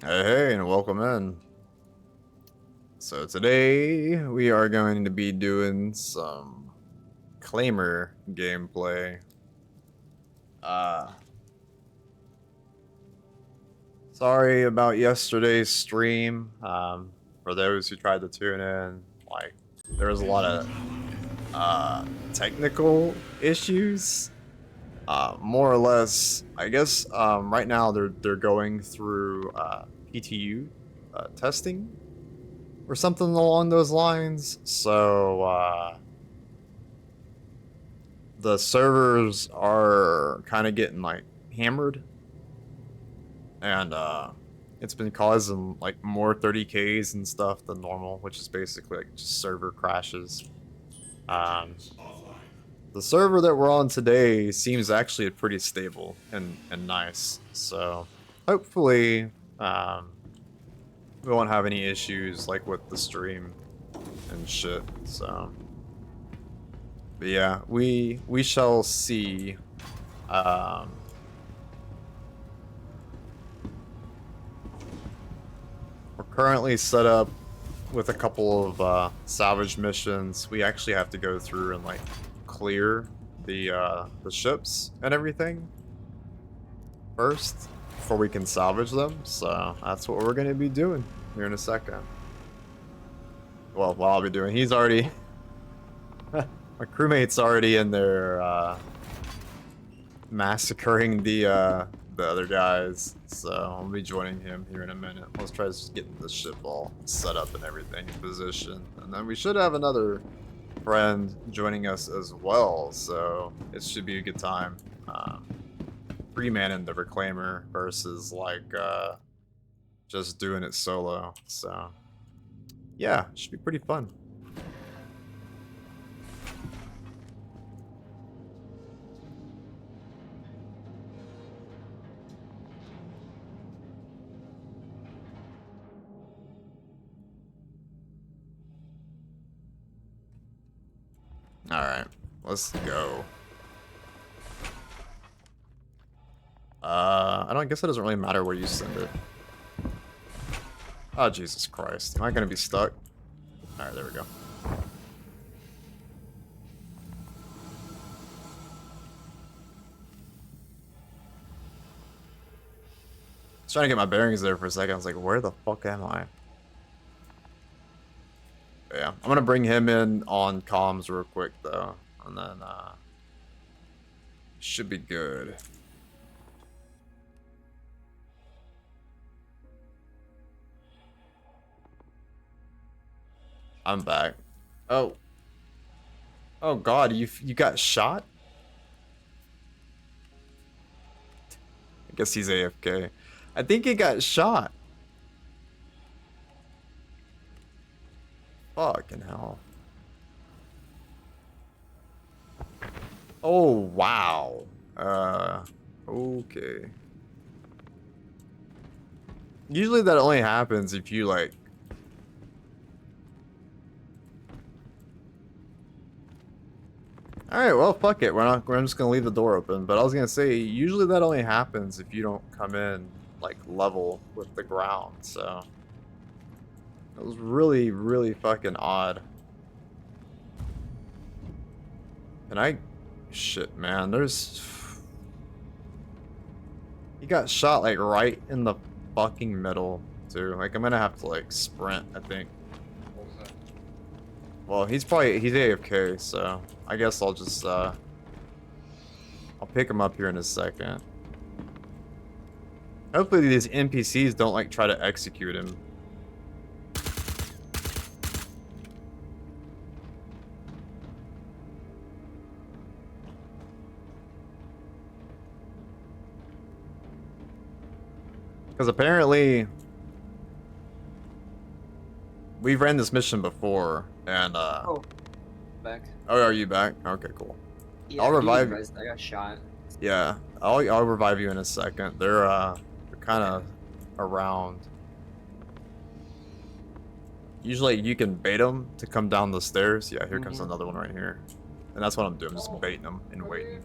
Hey, and welcome in. So today we are going to be doing some Claimer gameplay. Uh, Sorry about yesterday's stream. For those who tried to tune in, like there was a lot of technical issues. More or less, I guess. Right now they're going through PTU testing or something along those lines. So the servers are kind of getting like hammered, and it's been causing like more 30Ks and stuff than normal, which is basically like just server crashes. Um, the server that we're on today seems actually pretty stable and nice, so hopefully we won't have any issues like with the stream and shit. So. But yeah, we shall see. Um, we're currently set up with a couple of salvage missions. We actually have to go through and like clear the ships and everything first before we can salvage them. So that's what we're gonna be doing here in a second. Well, what I'll be doing. He's already my crewmate's already in there massacring the other guys, so I'll be joining him here in a minute. Let's try just getting the ship all set up and everything in position, and then we should have another friend joining us as well, so it should be a good time. Free-manning the Reclaimer versus like just doing it solo, so yeah, should be pretty fun. Alright, let's go. I don't guess it doesn't really matter where you send it. Oh, Jesus Christ. Am I gonna be stuck? Alright, there we go. I was trying to get my bearings there for a second. I was like, where the fuck am I? But yeah, I'm gonna bring him in on comms real quick though, and then should be good. I'm back. Oh. Oh God, you got shot? I guess he's AFK. I think he got shot. Fucking hell. Oh wow. Okay. Usually that only happens if you like. All right, well, fuck it. We're just gonna leave the door open. But I was gonna say, usually that only happens if you don't come in like level with the ground. So it was really, really fucking odd. And shit, man. He got shot like right in the fucking middle too. Like I'm gonna have to like sprint, I think. Well, he's AFK, so I guess I'll just I'll pick him up here in a second. Hopefully these NPCs don't like try to execute him. Because apparently we've ran this mission before, and Oh, back. oh, are you back? Okay, cool. Yeah, I'll revive. I got shot. Yeah, I'll revive you in a second. They're kind of around. Usually you can bait them to come down the stairs. Yeah, here comes another one right here, and that's what I'm doing, just baiting them and waiting.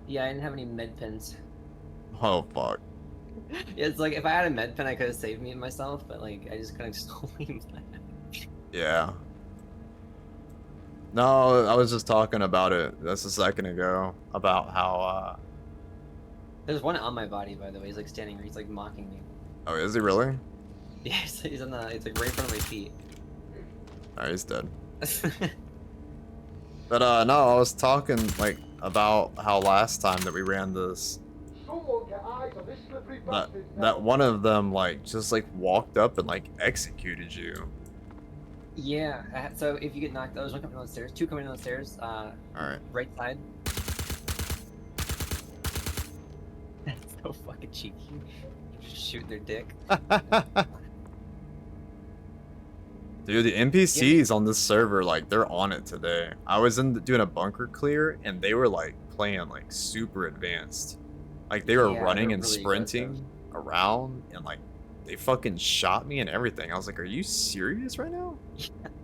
Yeah, I didn't have any med pins. Oh fuck. Yeah, it's like if I had a med pen, I could have saved me and myself, but like I just kind of just leave that. Yeah. No, I was just talking about it just a second ago about how There's one on my body, by the way. He's like standing, he's like mocking me. oh, is he really? Yeah, he's on the. It's like right in front of my feet. Oh, he's dead. But no, I was talking like about how last time that we ran this, Someone get eyes on this slippery that bastard that now. one of them like just like walked up and like executed you. Yeah. So if you get knocked, there's one coming down the stairs. Two coming down the stairs. All right. Right side. That's so fucking cheeky. You just shoot their dick. Dude, the NPCs on this server, like, they're on it today. I was doing a bunker clear, and they were, like, playing, like, super advanced. Like, they were Yeah, running they're and really sprinting aggressive. around, and, like, they fucking shot me and everything. I was like, are you serious right now?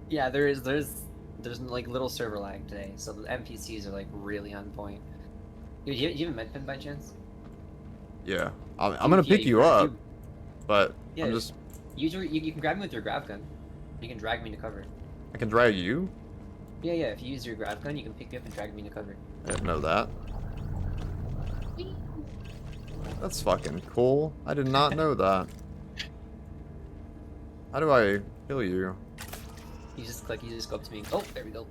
Yeah, there's like little server lag today, so the NPCs are like really on point. Dude, you have a med pen by chance? Yeah. I'm gonna pick you up, but Yeah, I'm just... use you can grab me with your grav gun. You can drag me to cover. I can drag you? Yeah, if you use your grav gun, you can pick me up and drag me to cover. I didn't know that. That's fucking cool. I did not know that. How do I kill you? You just go up to me. Oh, there we go.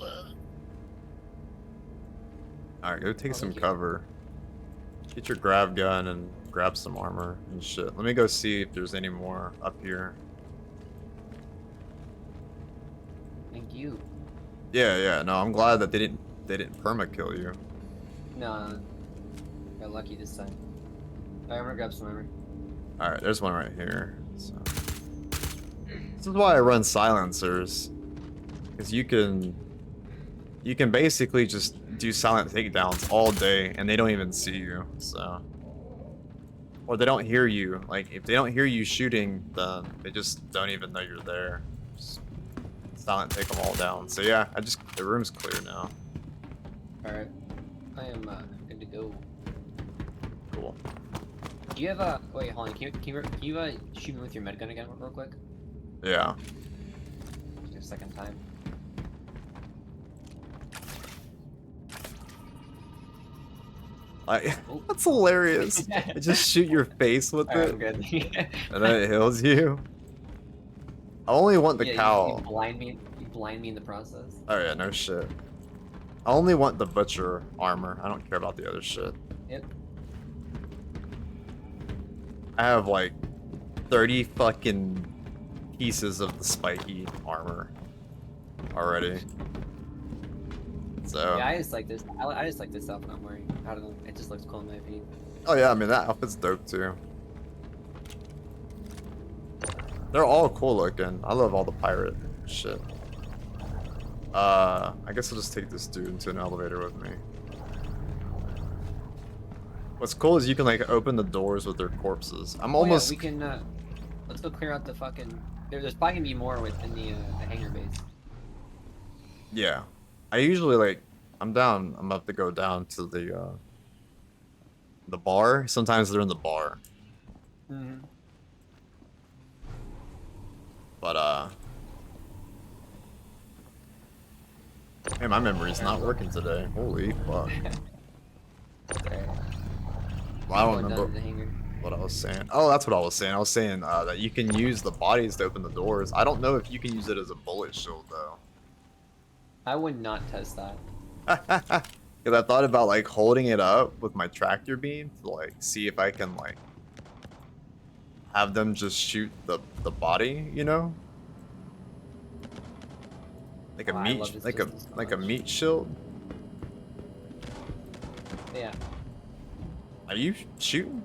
Alright, go take Oh, some thank you. cover. Get your grab gun and grab some armor and shit. Let me go see if there's any more up here. Thank you. Yeah, no, I'm glad that they didn't perma kill you. No, got lucky this time. Alright, I'm gonna grab some armor. Alright, there's one right here. So. This is why I run silencers. Because you can basically just do silent takedowns all day and they don't even see you, so. Or they don't hear you. Like, if they don't hear you shooting, then they just don't even know you're there. Just silent take them all down. So yeah, the room's clear now. Alright. I am good to go. Cool. Do you have a wait, hold on, can you shoot me with your med gun again real quick? Yeah. Just a second time. Oh. That's hilarious. I just shoot your face with Alright, it, I'm good. and then it heals you. I only want the Yeah, cowl. You blind me in the process. Oh yeah, no shit. I only want the butcher armor. I don't care about the other shit. Yep. I have like 30 fucking pieces of the spiky armor already. So. Yeah, I just like this. I just like this outfit I'm wearing. I don't know. It just looks cool in my opinion. Oh yeah, I mean that outfit's dope too. They're all cool looking. I love all the pirate shit. I guess I'll just take this dude into an elevator with me. What's cool is you can like open the doors with their corpses. I'm Oh, almost. yeah, we can. Let's go clear out the fucking. There's probably gonna be more within the hangar base. Yeah. I usually like. I'm about to go down to the bar. Sometimes they're in the bar. Mm-hmm. But hey, my memory's not working today. Holy fuck. Well, I don't remember The hangar. what I was saying. Oh, that's what I was saying. I was saying that you can use the bodies to open the doors. I don't know if you can use it as a bullet shield though. I would not test that. Because I thought about like holding it up with my tractor beam to like see if I can like have them just shoot the body, you know? Like a Oh, I love this system so like a much. meat shield. Yeah. Are you shooting?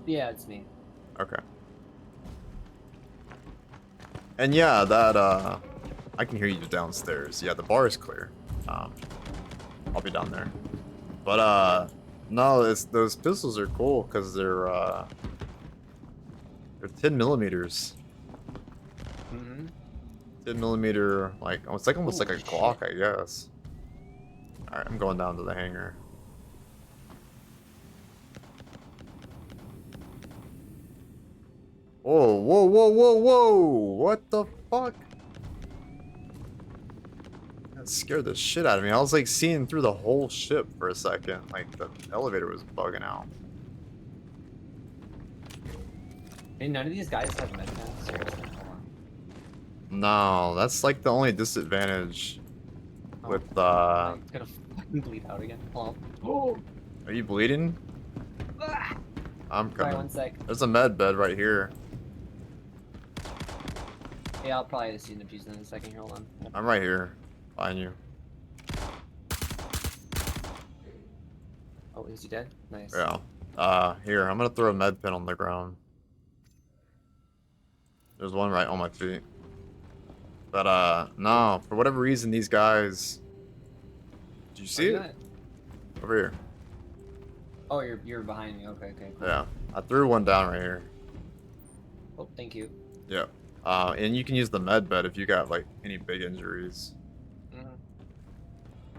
Yeah, it's me. Okay. And yeah, that I can hear you downstairs. Yeah, the bar is clear. I'll be down there. But no, those pistols are cool because they're 10 millimeters. Mm-hmm. 10 millimeter, like it's like almost Ooh, like a shit. Glock, I guess. All right, I'm going down to the hangar. Whoa, whoa, whoa, whoa, whoa! What the fuck? That scared the shit out of me. I was like seeing through the whole ship for a second. Like the elevator was bugging out. Hey, none of these guys have medpacks. Seriously, hold on. No, that's like the only disadvantage Oh, with I'm gonna fucking bleed out again. Hold on. Are you bleeding? Ah! I'm Sorry, coming. one sec. There's a med bed right here. Yeah, I'll probably just use the fuse in a second here. Hold on. I'm right here. Behind you. Oh, is he dead? Nice. Yeah. Here, I'm gonna throw a med pin on the ground. There's one right on my feet. But, no, for whatever reason, these guys... Did you see Where it? you at? Over here. Oh, you're behind me. Okay, okay. Cool. Yeah. I threw one down right here. Oh, thank you. Yeah. And you can use the med bed if you got, like, any big injuries. Mm-hmm.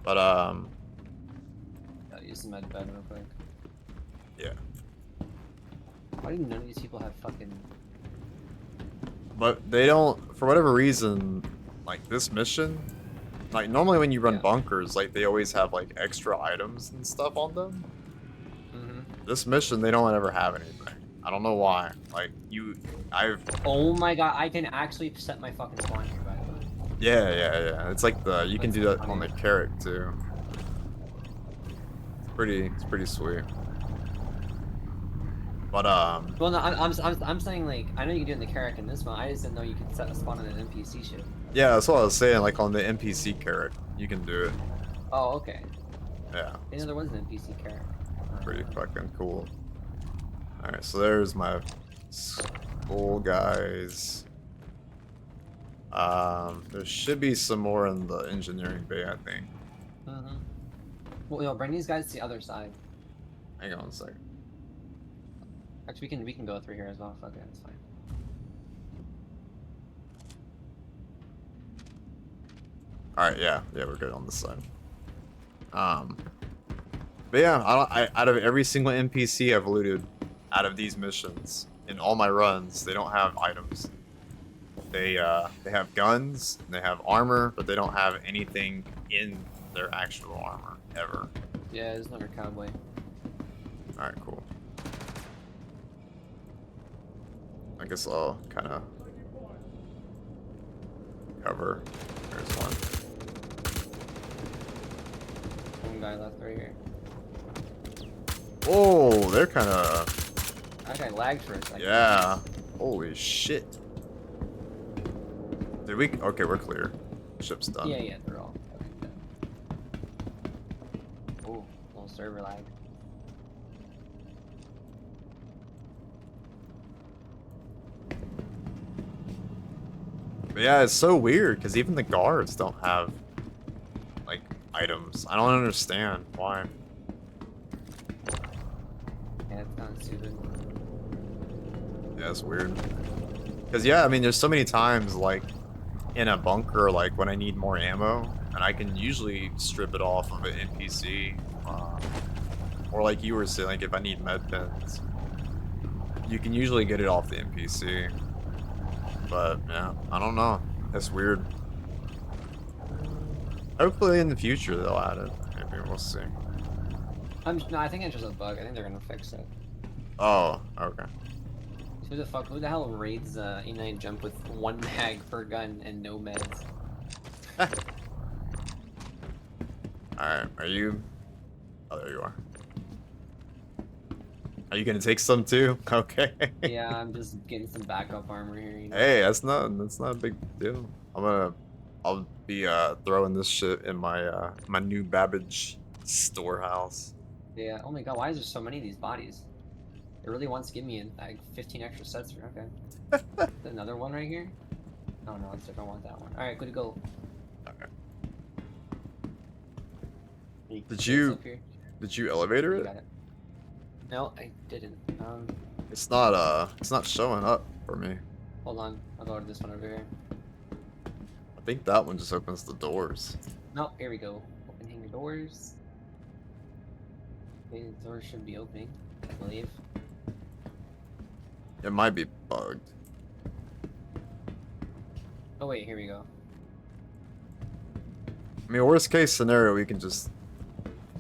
But, Gotta use the med bed real quick. yeah. Why do none of these people have fucking... But they don't, for whatever reason, like, this mission... Like, normally when you run Yeah. bunkers, like, they always have, like, extra items and stuff on them. Mm-hmm. This mission, they don't ever have anything. I don't know why. Like, Oh my god, I can actually set my fucking spawn here, by the way. yeah. It's like you can That's do that funny. on the Carrack, too. It's pretty sweet. But, Well, no, I'm saying, like, I know you can do it in the Carrack in this one, I just didn't know you could set a spawn in an NPC ship. yeah, that's what I was saying, like, on the NPC Carrack, you can do it. Oh, okay. Yeah, I didn't know there was an NPC Carrack. pretty fucking cool. Alright, so there's my skull guys. There should be some more in the engineering bay, I think. Mm-hmm. Well, yo, bring these guys to the other side. Hang on a second. Actually, we can go through here as well. Fuck it, it's fine. Alright, yeah, we're good on this side. But yeah, out of every single NPC I've looted out of these missions, in all my runs, they don't have items. They have guns, they have armor, but they don't have anything in their actual armor, ever. Yeah, there's another cowboy. Alright, cool. I guess I'll kind of cover. There's one. One guy left right here. Oh, they're kind of... That guy lagged for a second. Yeah. Holy shit. Did we... Okay, we're clear. Ship's done. Yeah, they're all fucking dead. Ooh, little server lag. But yeah, it's so weird, because even the guards don't have, like, items. I don't understand why. Yeah, it's kind of stupid. Yeah, it's weird. Because, yeah, I mean, there's so many times, like, in a bunker, like, when I need more ammo, and I can usually strip it off of an NPC. Or like you were saying, like, if I need med pens, you can usually get it off the NPC. But, yeah, I don't know. That's weird. Hopefully in the future they'll add it. Maybe we'll see. No, I think it's just a bug. I think they're gonna fix it. Oh, okay. Who the hell raids E9 jump with one mag per gun and no meds? Alright, are you... Oh, there you are. Are you gonna take some too? Okay. Yeah, I'm just getting some backup armor here. You know? Hey, that's not a big deal. I'll be throwing this shit in my my new Babbage storehouse. Yeah. Oh my god, why is there so many of these bodies? It really wants to give me like 15 extra sets for. Okay. There's another one right here. Oh no, it's different. I want that one. All right, good to go. Okay. You Did can you- place up here. Did you elevator You it? got it. No, I didn't. It's not showing up for me. Hold on. I'll go to this one over here. I think that one just opens the doors. No, here we go. Opening the doors. Okay, the doors should be opening, I believe. It might be bugged. Oh wait, here we go. I mean, worst case scenario, we can just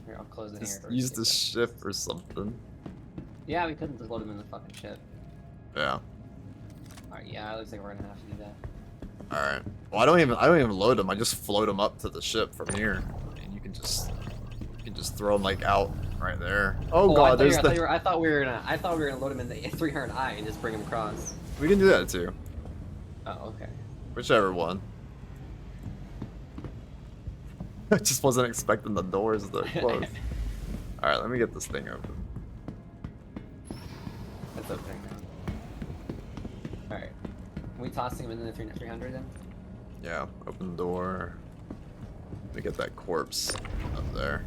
Here, I'll close the hangar Just first. use the ship or something. Yeah, we couldn't just load him in the fucking ship. Yeah. Alright, yeah, it looks like we're gonna have to do that. All right. Well, I don't even load them. I just float them up to the ship from here, and you can just throw them like out right there. Oh, god, there's the. I thought we were gonna load him in the 300i and just bring him across. We can do that too. Oh, okay. Whichever one. I just wasn't expecting the doors to close. All right, let me get this thing open. That's opening now. Alright. Can we toss him in the 300 then? Yeah, open the door. Let me get that corpse up there.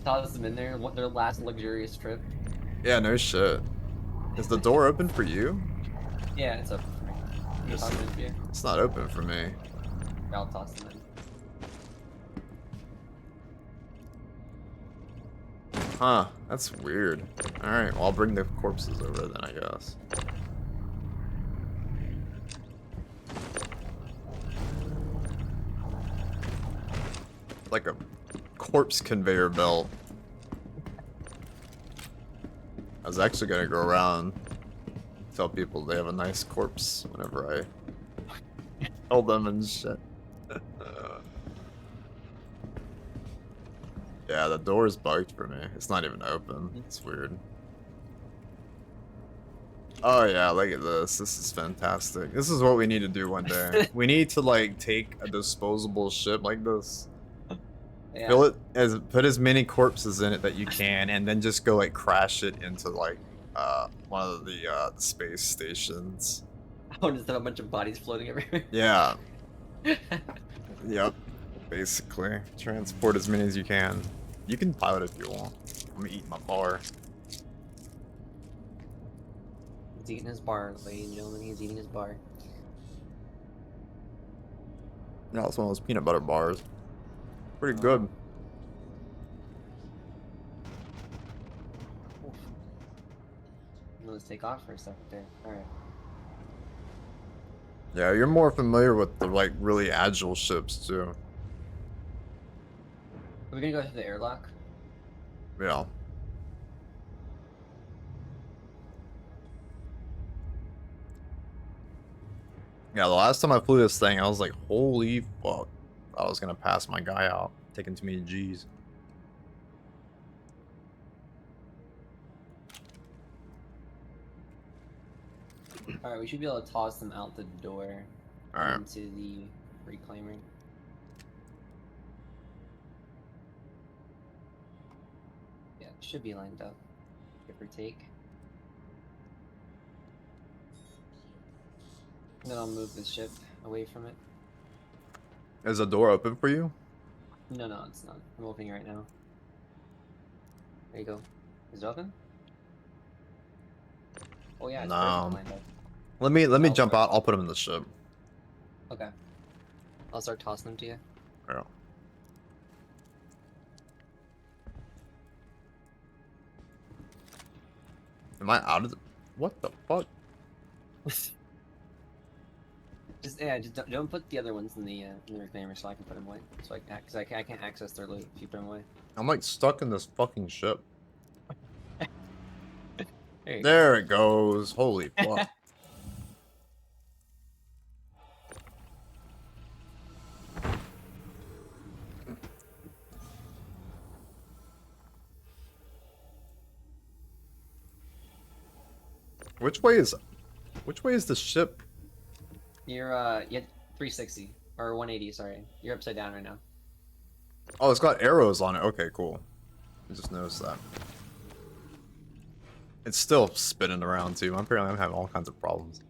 Toss them in there, their last luxurious trip. Yeah, no shit. Is the door open for you? Yeah, it's open for me. Can you Yes. toss them in for you? It's not open for me. I'll toss them in. Huh, that's weird. Alright, well, I'll bring the corpses over then, I guess. Like a corpse conveyor belt. I was actually gonna go around tell people they have a nice corpse whenever I tell them and shit. Yeah, the door's bugged for me. It's not even open. It's weird. Oh yeah, look at this. This is fantastic. This is what we need to do one day. We need to like take a disposable ship like this, Yeah. fill it put as many corpses in it that you can, and then just go like crash it into like one of the space stations. I want to just have a bunch of bodies floating everywhere. Yeah. Yep. Basically, transport as many as you can. You can pilot if you want. I'm gonna eat my bar. He's eating his bar, ladies and gentlemen. He's eating his bar. No, it's one of those peanut butter bars. Pretty good. Let's take off for a second there. Alright. Yeah, you're more familiar with the like really agile ships too. Are we gonna go through the airlock? Yeah. Yeah, the last time I flew this thing, I was like, holy fuck. I was gonna pass my guy out, taking too many G's. Alright, we should be able to toss them out the door Alright. into the reclaimer. Yeah, it should be lined up. Give or take. And then I'll move the ship away from it. Is the door open for you? No, no, it's not. I'm opening it right now. There you go. Is it open? Oh yeah, it's No. perfect lined up. Let me Oh, jump okay. out. I'll put him in the ship. Okay. I'll start tossing them to you. Yeah. Am I out of the... What the fuck? Just don't put the other ones in the reclaimer so I can put them away. So because I can't access their loot if you put them away. I'm like stuck in this fucking ship. There you go. There it goes. Holy fuck. Which way is the ship? You're you had 360 or 180. Sorry, you're upside down right now. Oh, it's got arrows on it. Okay, cool. I just noticed that. It's still spinning around too. Apparently I'm having all kinds of problems.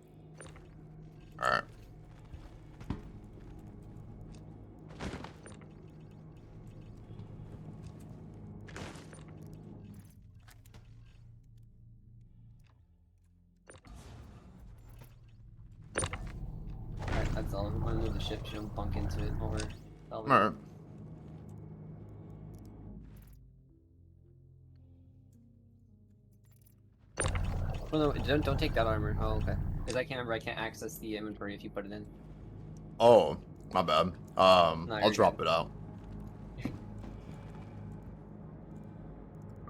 Alright. Alright, that's all. I'm gonna move the ship. She'll bunk into it over. Alright. Oh no, don't take that armor. Oh, okay. Because I can't remember, I can't access the inventory if you put it in. Oh, my bad. No, I'll you're drop good. it out.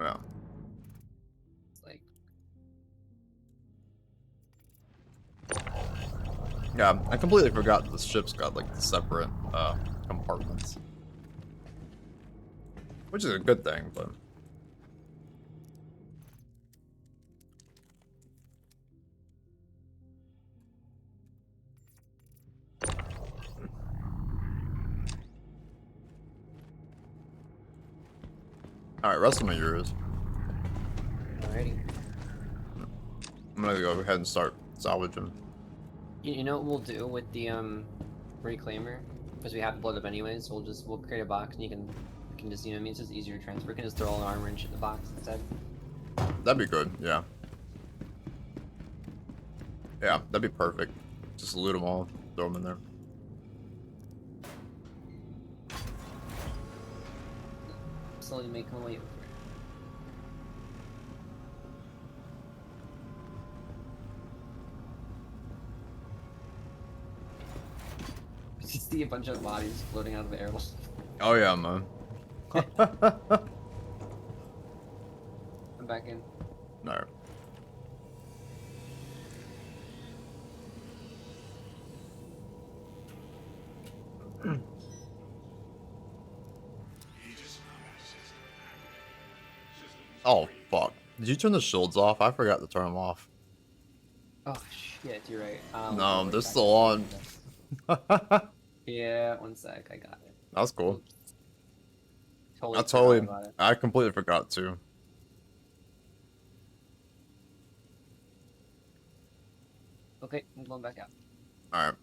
Yeah. It's like, Yeah, I completely forgot the ship's got like the separate compartments. Which is a good thing, but alright, rest of my euros. alrighty. I'm gonna go ahead and start salvaging. You know what we'll do with the reclaimer? Because we have to blow it up anyways, we'll create a box and you can just, you know what I mean, it's just easier to transfer. We can just throw all the armor and shit in the box instead. That'd be good, yeah. Yeah, that'd be perfect. Just loot them all, throw them in there. Slowly make my way over. Just see a bunch of bodies floating out of the air. Oh yeah, man. I'm back in. No. Oh fuck! Did you turn the shields off? I forgot to turn them off. Oh shit, you're right. No, Wait, they're back still on. Yeah, one sec, I got it. That's cool. Oops. Totally forgot about it. I completely forgot to. Okay, I'm going back out. All right,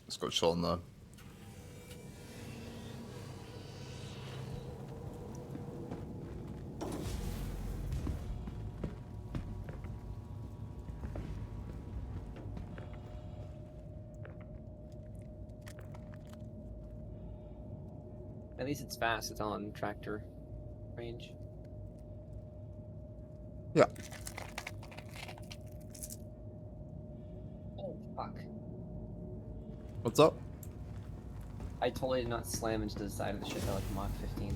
let's go chill in the. At least it's fast. It's on tractor range. Yeah. Oh fuck! What's up? I totally did not slam into the side of the ship at like Mach 15.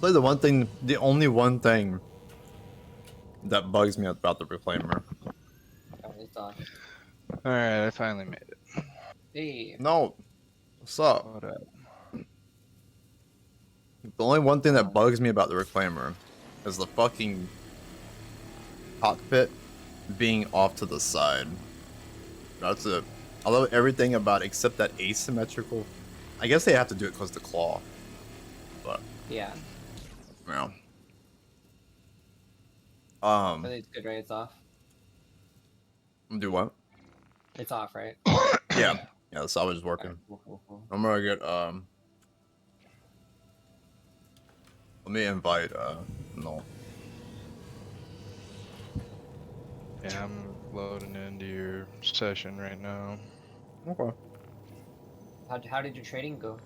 Say the only one thing that bugs me about the reclaimer. Oh, it's off. Alright, I finally made it. Hey, No, what's up? What up? The only one thing that bugs me about the reclaimer is the fucking cockpit being off to the side. That's it. I love everything about it except that asymmetrical. I guess they have to do it because the claw. But yeah. yeah. I think it's good, right? It's off. Do what? It's off, right? Yeah. Yeah, the salvage is working. Alright, cool. I'm gonna get let me invite no. Yeah, I'm loading into your session right now. Okay. How did your trading go?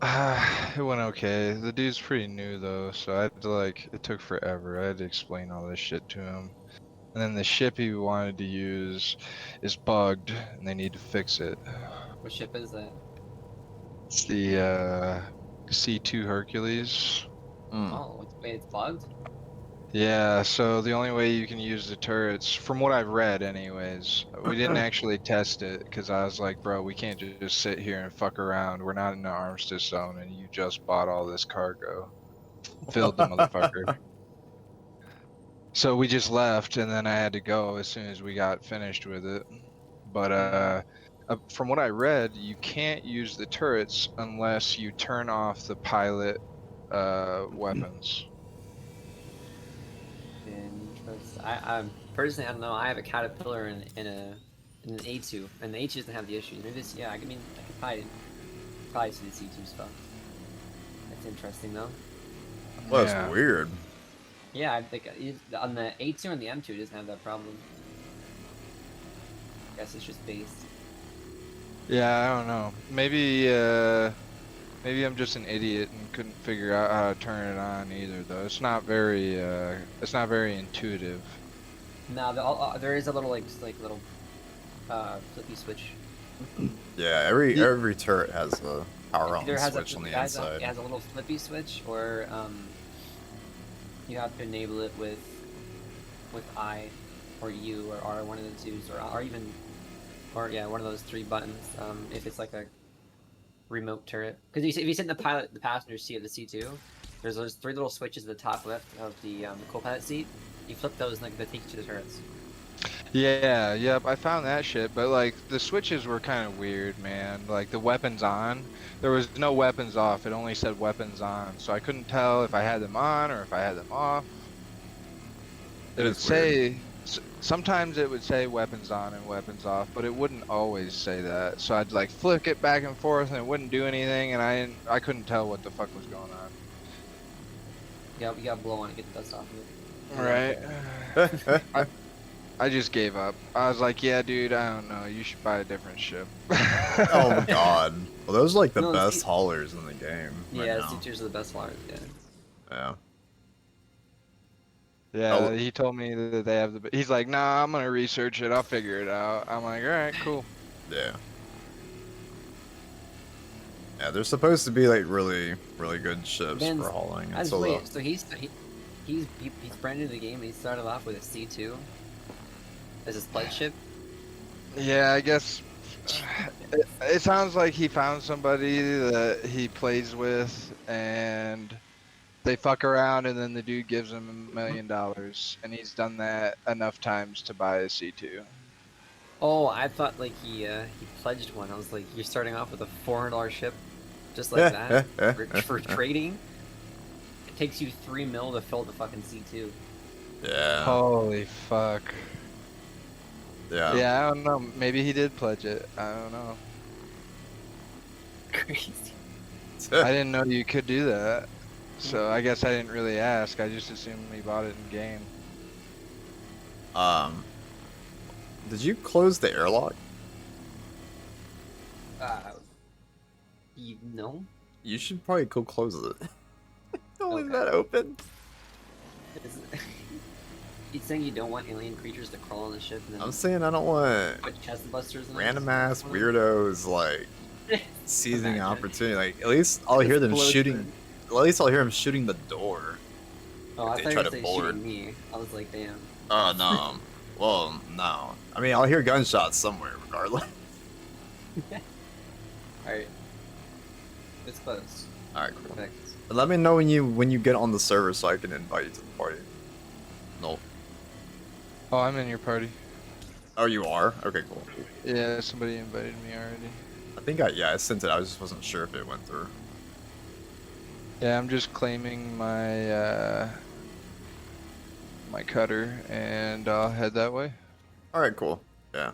It went okay. The dude's pretty new though, so I had to it took forever. I had to explain all this shit to him. And then the ship he wanted to use is bugged, and they need to fix it. What ship is that? It's the C2 Hercules. Mm. Oh, wait, it's bugged? Yeah, so the only way you can use the turrets, from what I've read anyways, we didn't actually test it, because I was like, bro, we can't just sit here and fuck around. We're not in the armistice zone, and you just bought all this cargo. Filled the motherfucker. So we just left, and then I had to go as soon as we got finished with it. But from what I read, you can't use the turrets unless you turn off the pilot weapons. Because I personally, I don't know. I have a Caterpillar in an A2, and the A2 doesn't have the issues. Maybe it's, yeah. I mean, I could probably see the C2 stuff. That's interesting though. Well, Yeah. it's weird. Yeah, I think on the A2 and the M2 it doesn't have that problem. I guess it's just based. Yeah, I don't know. Maybe maybe I'm just an idiot and couldn't figure out how to turn it on either though. It's not very intuitive. No, there is a little like little flippy switch. Yeah, every turret has a power on Either has switch a, on the it has inside. it has a little flippy switch, or you have to enable it with I, or U, or R, one of the twos, or even, or yeah, one of those three buttons. If it's like a remote turret, because if you sit in the passenger seat of the C2, there's those three little switches at the top left of the co-pilot seat. You flip those, and like they take you to the turrets. Yeah, yep, I found that shit, but like the switches were kind of weird, man. Like the weapons on, there was no weapons off. It only said weapons on, so I couldn't tell if I had them on or if I had them off. It would say sometimes it would say weapons on and weapons off, but it wouldn't always say that. So I'd like flick it back and forth and it wouldn't do anything, and I couldn't tell what the fuck was going on. You gotta blow on it, get the dust off of it. Right. I just gave up. I was like, yeah, dude, I don't know. You should buy a different ship. Oh god. Well, those are like the No, best see- haulers in the game. Right Yeah, now. C2s are the best flyers. Yeah. Yeah. Yeah, Oh. he told me that they have the. He's like, nah, I'm gonna research it. I'll figure it out. I'm like, all right, cool. Yeah. Yeah, they're supposed to be like really, really good ships Ben's- for hauling. As So wait, so he's brand new to the game. He started off with a C2 as his pledge ship. Yeah, I guess. It sounds like he found somebody that he plays with, and they fuck around, and then the dude gives him $1 million, and he's done that enough times to buy a C2. Oh, I thought like he pledged one. I was like, you're starting off with a $400 ship, just like that for trading. It takes you 3 mil to fill the fucking C2. yeah. Holy fuck. Yeah. Yeah, I don't know. Maybe he did pledge it. I don't know. Crazy. I didn't know you could do that. So I guess I didn't really ask. I just assumed he bought it in game. Did you close the airlock? You know? You should probably go close it. Don't leave Okay. that open. He's saying you don't want alien creatures to crawl on the ship and then I'm saying I don't want put chest busters in it? random ass weirdos like seizing Imagine. opportunity. Like at least I'll hear them Explodes shooting. in. At least I'll hear them shooting the door. Oh, I They thought you try were to saying board. shooting me. I was like, damn. Oh no. Well, no. I mean, I'll hear gunshots somewhere regardless. Alright. It's close. All right, cool. Perfect. But let me know when you get on the server so I can invite you to the party. No. Oh, I'm in your party. Oh, you are? Okay, cool. Yeah, somebody invited me already. I think I sent it. I just wasn't sure if it went through. Yeah, I'm just claiming my my cutter, and I'll head that way. All right, cool. Yeah,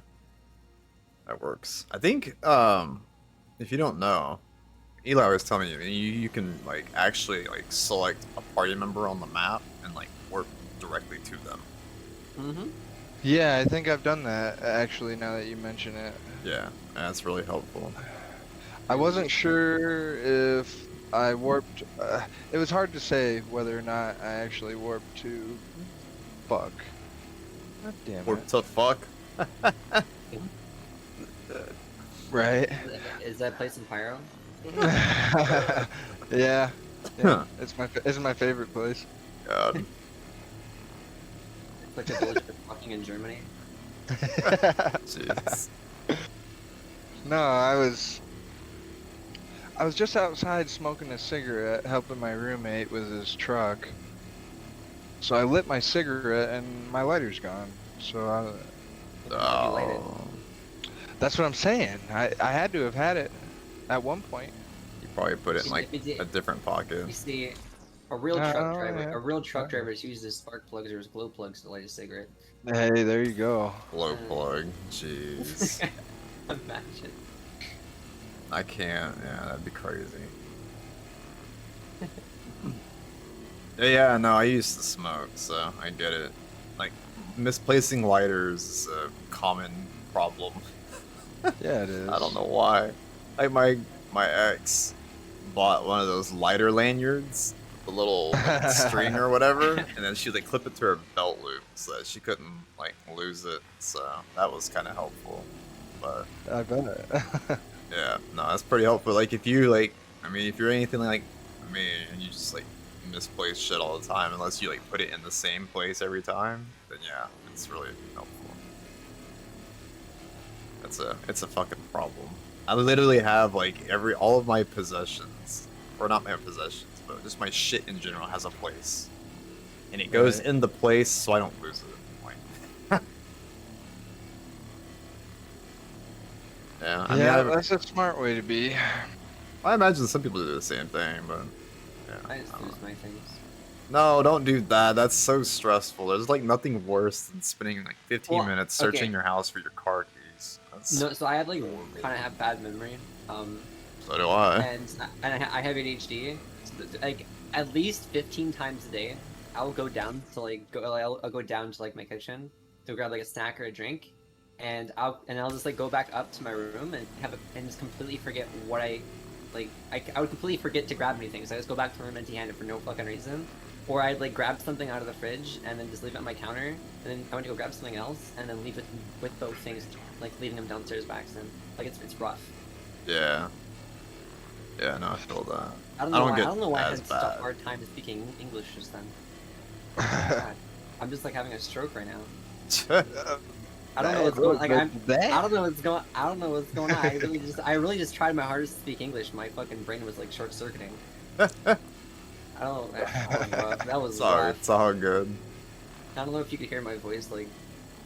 that works. I think if you don't know, Eli was telling me you can like actually like select a party member on the map and like work directly to them. Mm-hmm. Yeah, I think I've done that actually. Now that you mention it, Yeah, and that's really helpful. I wasn't sure if I warped. It was hard to say whether or not I actually warped to fuck. God damn Or it. to fuck. Right. Is that place in Pyro? Yeah. Huh. It's my favorite place. God. It's like a village for fucking in Germany. Jeez. No, I was just outside smoking a cigarette, helping my roommate with his truck. So I lit my cigarette and my lighter's gone. So Oh. that's what I'm saying. I had to have had it at one point. You probably put it in If like you did- a different pocket. You see, A real truck Oh, driver. yeah. A real truck Oh. driver uses spark plugs or glow plugs to light a cigarette. Hey, there you go. Glow plug. Jeez. Imagine. I can't. Yeah, that'd be crazy. Yeah, no, I used to smoke, so I get it. Like, misplacing lighters is a common problem. Yeah, it is. I don't know why. Like my ex bought one of those lighter lanyards, the little like, string or whatever, and then she like clip it to her belt loop so that she couldn't like lose it. So that was kind of helpful. But I bet. yeah, no, that's pretty helpful. Like if you like, I mean, if you're anything like me and you just like misplace shit all the time, unless you like put it in the same place every time, then yeah, it's really helpful. It's a fucking problem. I literally have like all of my possessions, or not my possessions, but just my shit in general has a place, and it goes Right. in the place so I don't lose it. Like, yeah, I mean, yeah, that's a smart way to be. I imagine some people do the same thing, but yeah. I just lose my things. No, don't do that. That's so stressful. There's like nothing worse than spending like 15 Well, minutes searching okay. your house for your car keys. That's, No, so I have like kind of have bad memory. So do I. And I have ADHD. So like at least 15 times a day, I'll go down to like I'll go down to like my kitchen to grab like a snack or a drink, and I'll just like go back up to my room and and just completely forget what I would completely forget to grab anything. So I just go back to my room empty-handed for no fucking reason. Or I'd like grab something out of the fridge and then just leave it on my counter, and then I went to go grab something else and then leave it with both things, like leaving them downstairs by accident. Like it's rough. Yeah. Yeah, no, I feel that. I don't know why. I get don't know why I as had such a bad. hard time speaking English just then. God, I'm just like having a stroke right now. I don't know what's going. Like I don't know what's going. I don't know what's going on. I really just tried my hardest to speak English. My fucking brain was like short circuiting. I don't know. That was Sorry, rough. it's all good. I don't know if you could hear my voice like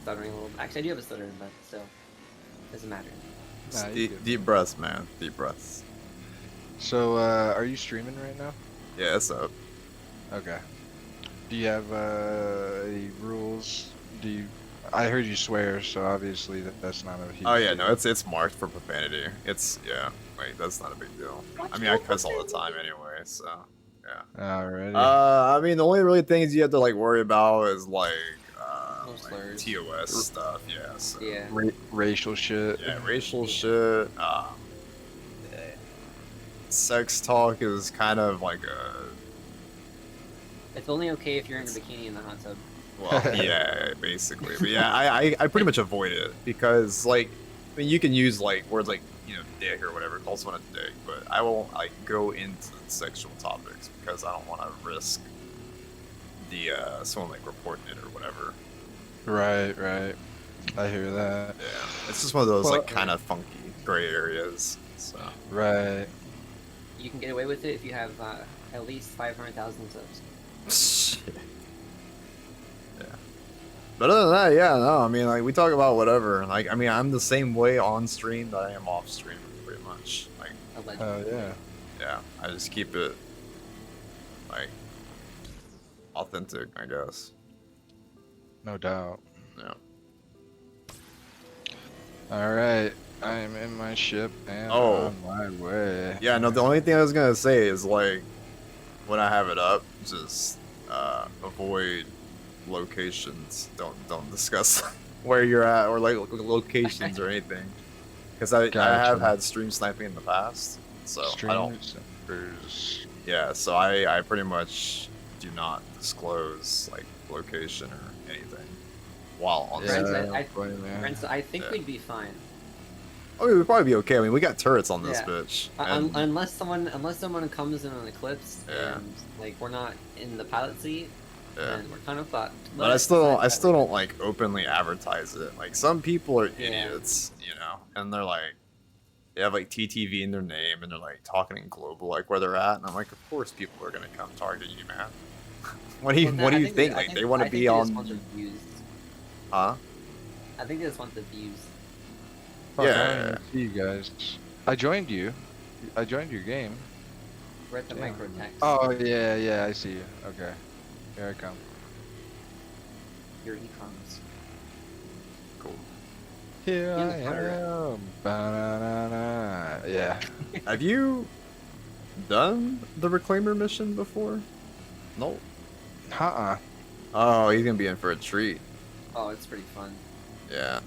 stuttering a little. Actually, I do have a stutter, but still, doesn't matter. Just Nah, you deep, good. deep breaths, man. Deep breaths. So, are you streaming right now? Yeah, it's up. Okay. Do you have any rules? Do you? I heard you swear, so obviously that's not a huge. Oh yeah, deal. no, it's marked for profanity. It's yeah, like that's not a big deal. I mean, I cuss all the time anyway, so yeah. Alrighty. I mean, the only really things you have to like worry about is like No slurs. TOS stuff. Yeah. So. Yeah. Racial shit. Yeah, racial shit. Sex talk is kind of like a It's only okay if you're in a bikini in the hot tub. well, yeah, basically. But yeah, I pretty much avoid it because like, I mean, you can use like words like dick or whatever, call someone a dick, but I won't like go into sexual topics because I don't want to risk the someone like reporting it or whatever. Right. I hear that. Yeah, it's just one of those Well, like kind of funky gray areas. So Right. You can get away with it if you have at least 500,000 subs. shit. Yeah. But other than that, yeah, no, I mean, like, we talk about whatever. Like, I mean, I'm the same way on stream that I am off stream, pretty much. Like, Allegedly. Oh yeah. yeah, I just keep it, like, authentic, I guess. No doubt. Yeah. All right. I am in my ship and Oh. on my way. Yeah, no, the only thing I was gonna say is, like, when I have it up, just, avoid locations. Don't discuss where you're at or, like, locations or anything. Because I have Gotcha. had stream sniping in the past, so I don't. Streamers. Yeah, so I pretty much do not disclose like location or anything while on Yeah, stream. Friends, I don't blame ya. Friends, I think Yeah. we'd be fine. I mean, we'd probably be okay. I mean, we got turrets on this Yeah. bitch. Un- and- unless someone comes in an eclipse Yeah. and like we're not in the pilot seat, yeah. then we're kind of fucked. But I still don't like openly advertise it. Like some people are Yeah. idiots, and they're like, they have like TTV in their name and they're like talking in global, like where they're at, and I'm like, of course people are gonna come target you, man. what do you think? Like they want to be I think they just want on? the views. Huh? I think they just want the views. Fuck, I Yeah. don't even see you guys. I joined you. I joined your game. We're at the Damn. microtext. Oh yeah, yeah, I see you. Okay, here I come. Here he comes. Cool. Here In I the fire. am. Ba-na-na-na. Yeah. Have you done the Reclaimer mission before? No. Uh-uh. Oh, he's gonna be in for a treat. Oh, it's pretty fun. Yeah.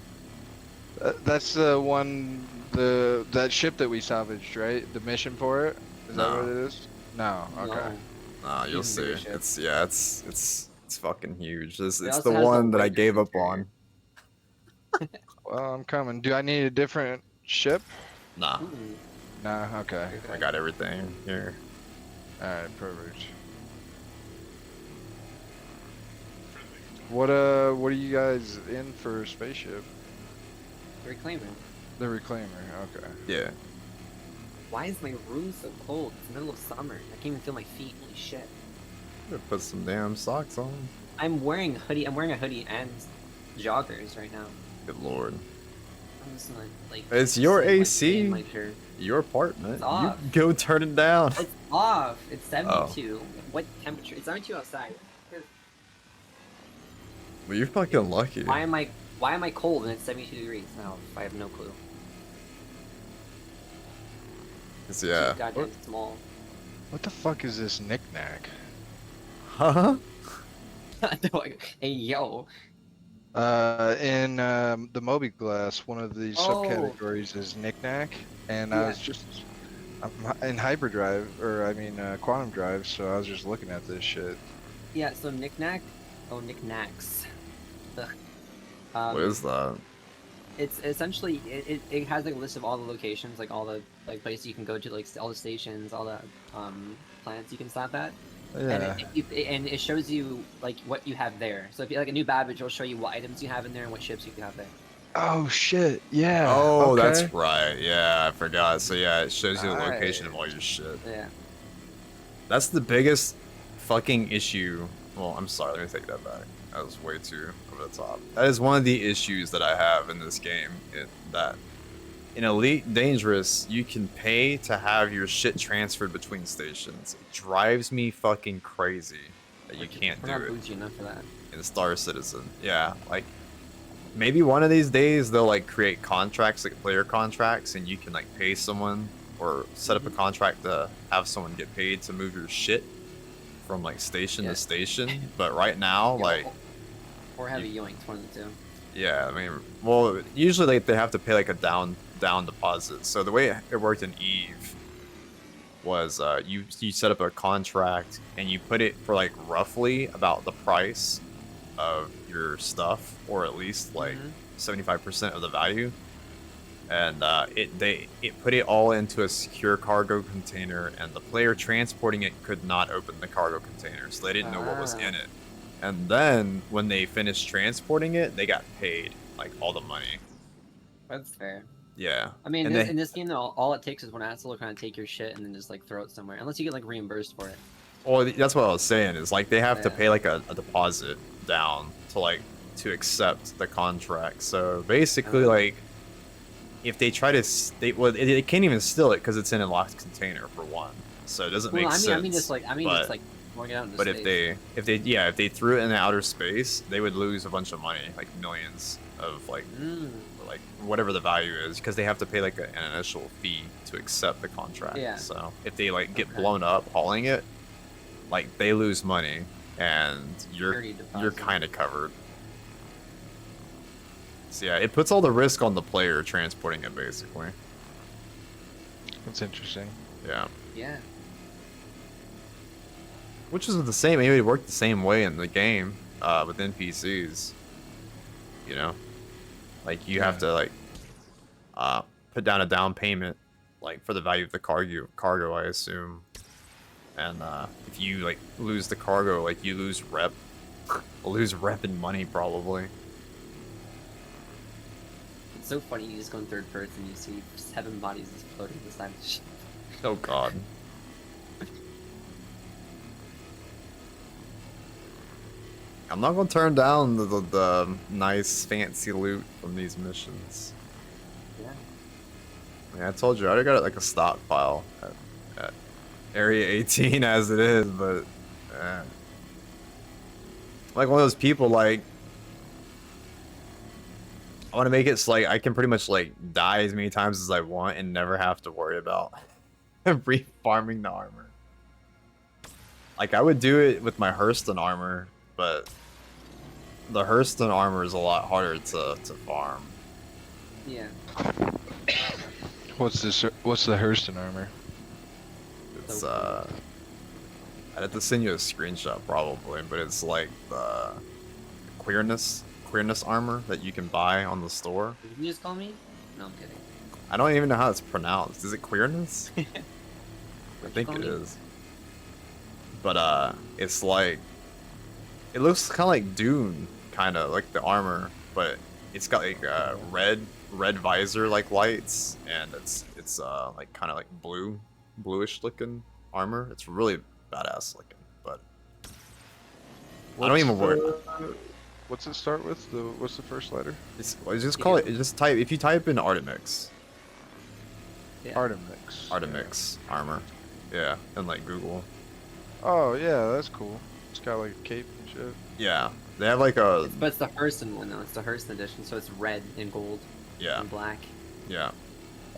That's the one, that ship that we salvaged, right? The mission for it? Is that what No. it is? No. Okay. No. Nah, you'll Even see. bigger ship. It's fucking huge. It's It the also has the one that I Lakers gave up interior. on. Well, I'm coming. Do I need a different ship? Nah, Ooh, Nah. Okay. you're I good. got everything here. All right. Perfect. What are you guys in for spaceship? Reclaimer. The Reclaimer. Okay. Yeah. Why is my room so cold? It's the middle of summer. I can't even feel my feet. Holy shit. Better put some damn socks on. I'm wearing a hoodie. I'm wearing a hoodie and joggers right now. Good lord. I'm just like. It's your sitting, like, AC. in my shirt. Your apartment. It's off. You go turn it down. It's off. It's Oh. 72. What temperature? It's 72 outside. Well, you're fucking lucky. Why am I cold and it's 72 degrees now? I have no clue. 'Cause, It's yeah. goddamn small. What the fuck is this knickknack? Huh? Hey yo. In the Moby Glass, one of the Oh. subcategories is knickknack, and I Yeah. was just I'm in hyperdrive, or I mean quantum drive, so I was just looking at this shit. Yeah. So knickknack. Oh, knickknacks. Ugh. What is that? It's essentially it has like a list of all the locations, like all the like places you can go to, like all the stations, all the planets you can stop at, Yeah. and it shows you like what you have there. So if you like a new Babbage, it'll show you what items you have in there and what ships you can have there. Oh shit. Yeah. Oh, okay. that's right. Yeah, I forgot. So yeah, it shows you the location of Alright. all your shit. Yeah. That's the biggest fucking issue. Well, I'm sorry, let me take that back. That was way too over the top. That is one of the issues that I have in this game. That in Elite Dangerous, you can pay to have your shit transferred between stations. It drives me fucking crazy that you can't We're do not it bougie enough for that. in Star Citizen. Yeah, like maybe one of these days they'll like create contracts, like player contracts, and you can like pay someone or set up a contract to have someone get paid to move your shit from like station Yeah. to station. But right now, Yeah, like, or have a yoinks, one of the two. yeah, I mean, well, usually like they have to pay like a down deposit. So the way it worked in Eve was you set up a contract and you put it for like roughly about the price of your stuff, or at least like Mhm. 75% of the value, and it put it all into a secure cargo container, and the player transporting it could not open the cargo container, so they didn't know what was Ah. in it. And then when they finished transporting it, they got paid like all the money. That's fair. Yeah. I mean, And in this game, though, all it takes is one asshole to kind of take your shit and then just like throw it somewhere, unless you get like reimbursed for it. Well, that's what I was saying, is like they have to Yeah. pay like a deposit down to accept the contract. So basically, Oh. like if they try to they can't even steal it because it's in a locked container for one. So it doesn't make sense. I mean, just like but- throwing it out into But space. if they threw it in outer space, they would lose a bunch of money, like millions of like whatever the value is, because they have to pay like an initial fee to accept the contract. Yeah. So if they like get Okay. blown up hauling it, like they lose money, and you're Dirty you're deposit. kind of covered. So yeah, it puts all the risk on the player transporting it, basically. That's interesting. Yeah. Yeah. Which is the same. Maybe it worked the same way in the game with NPCs. You know, like you have to like put down a down payment, like for the value of the cargo, I assume. And if you like lose the cargo, like you lose rep, and money probably. It's so funny. You just go in third person, you see 7 bodies just floating beside the ship. Oh God. I'm not gonna turn down the nice fancy loot from these missions. Yeah. Yeah, I told you I already got like a stockpile at Area 18 as it is, but like one of those people like I want to make it so like I can pretty much like die as many times as I want and never have to worry about re-farming the armor. Like I would do it with my Hurston armor, but the Hurston armor is a lot harder to farm. Yeah. What's this? What's the Hurston armor? It's I'd have to send you a screenshot probably, but it's like the queerness armor that you can buy on the store. Did you just call me? No, I'm kidding. I don't even know how it's pronounced. Is it queerness? I What'd you think call it me? is. But it's like it looks kind of like Dune, kind of like the armor, but it's got like red visor like lights, and it's like kind of like bluish looking armor. It's really badass looking, but I don't even worry. What's it start with? What's the first letter? It's just call it. Just type if you type in Artemix Yeah. Artemix. armor, yeah, and like Google. Oh yeah, that's cool. It's got like a cape and shit. Yeah, they have like a But it's the Hurston one though. It's the Hurston edition, so it's red and gold yeah and black. yeah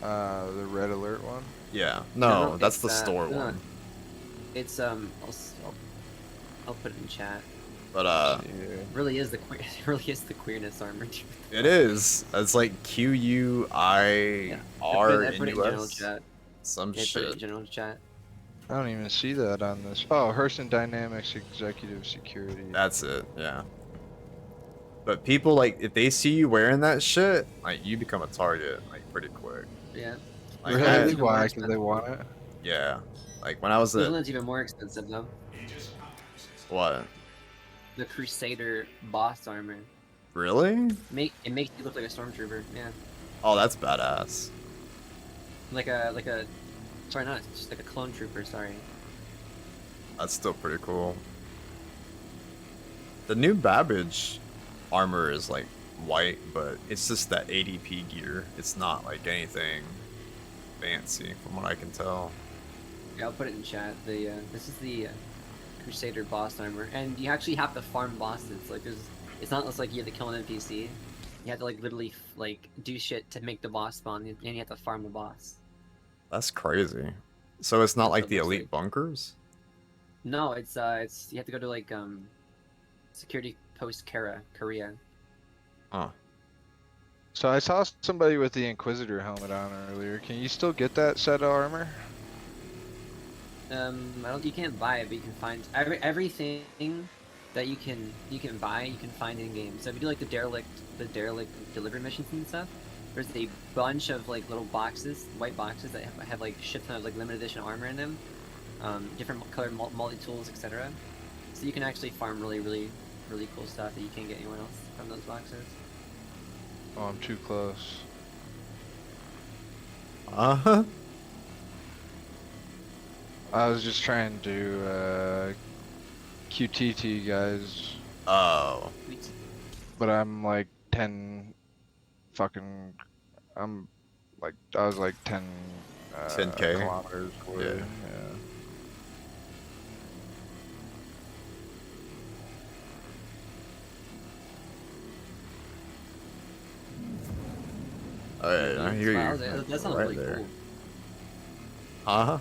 The red alert one. yeah. No, No, that's it's, the store no, one. It's I'll put it in chat. But Yeah. It really is the queer. It really is the queerness armor. it is. It's like QUIR I put it in general NUS. chat. Some Yeah, put it in shit. general chat. I don't even see that on this. Oh, Hurston Dynamics Executive Security. That's it. Yeah. But people like if they see you wearing that shit, like you become a target like pretty quick. Yeah. Like Yeah, Really? it's Why? more Because they want it? yeah. Like when I was This at one's even more expensive though. what? The Crusader boss armor. Really? It makes you look like a stormtrooper. Yeah. Oh, that's badass. Like a sorry, not just like a clone trooper. Sorry. That's still pretty cool. The new Babbage armor is like white, but it's just that ADP gear. It's not like anything fancy from what I can tell. Yeah, I'll put it in chat. The this is the Crusader boss armor, and you actually have to farm bosses. Like it's not just like you have to kill an NPC. You have to like literally like do shit to make the boss spawn, and you have to farm the boss. That's crazy. So it's not That's like what the it looks elite like. bunkers? No, it's you have to go to like security post Korea. Huh. So I saw somebody with the Inquisitor helmet on earlier. Can you still get that set of armor? You can't buy it, but you can find everything that you can buy. You can find in game. So if you do like the derelict delivery missions and stuff, there's a bunch of like little boxes, white boxes that have like shit ton of like limited edition armor in them, different colored multi tools, etc. So you can actually farm really cool stuff that you can't get anywhere else from those boxes. Oh, I'm too close. Uh-huh. I was just trying to QTT guys, Oh. Sweet. but I'm like 10 fucking. I'm like I was like 10 10K? kilometers away. Yeah. Yeah. Alright, I hear Wow, you. that sounded right really there. cool. Uh-huh.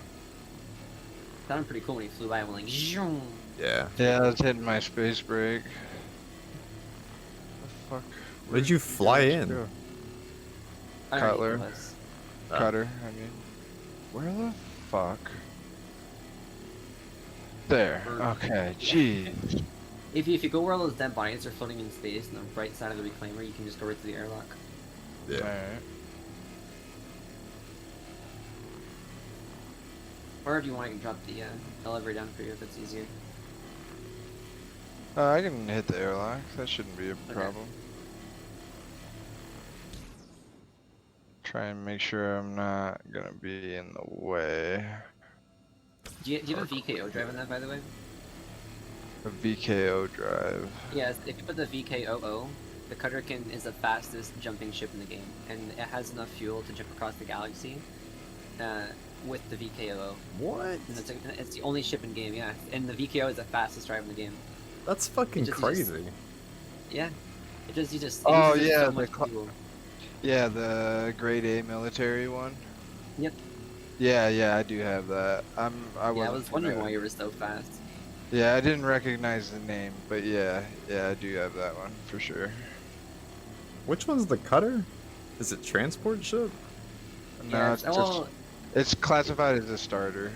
Sounded pretty cool when he flew by and went like zoom. Yeah. Yeah, I was hitting my space break. The fuck? Where did you fly guys in? go? I don't know Cutler. what it was. Cutter, I mean. Where the fuck? There. Okay, jeez. If you go where all those dead bodies are floating in space on the right side of the reclaimer, you can just go right to the airlock. Yeah. Alright. Or if you want, I can drop the elevator down for you if it's easier. I can hit the airlock. That shouldn't be a problem. Try and make sure I'm not gonna be in the way. Do you have a VKO drive on that, by the way? A VKO drive. Yes, if you put the VKOO, the Cutterkin is the fastest jumping ship in the game, and it has enough fuel to jump across the galaxy. with the VKO. What? And it's the only ship in game, yeah. And the VKO is the fastest drive in the game. That's fucking It just- crazy. Yeah. It uses Oh, so yeah, much the fuel. Yeah, the grade A military one. Yep. Yeah, I do have that. I I wasn't was wondering familiar. why you were so fast. Yeah, I didn't recognize the name, but yeah, I do have that one for sure. Which one's the cutter? Is it transport ship? No, Yeah, it's just well, it's classified as a starter.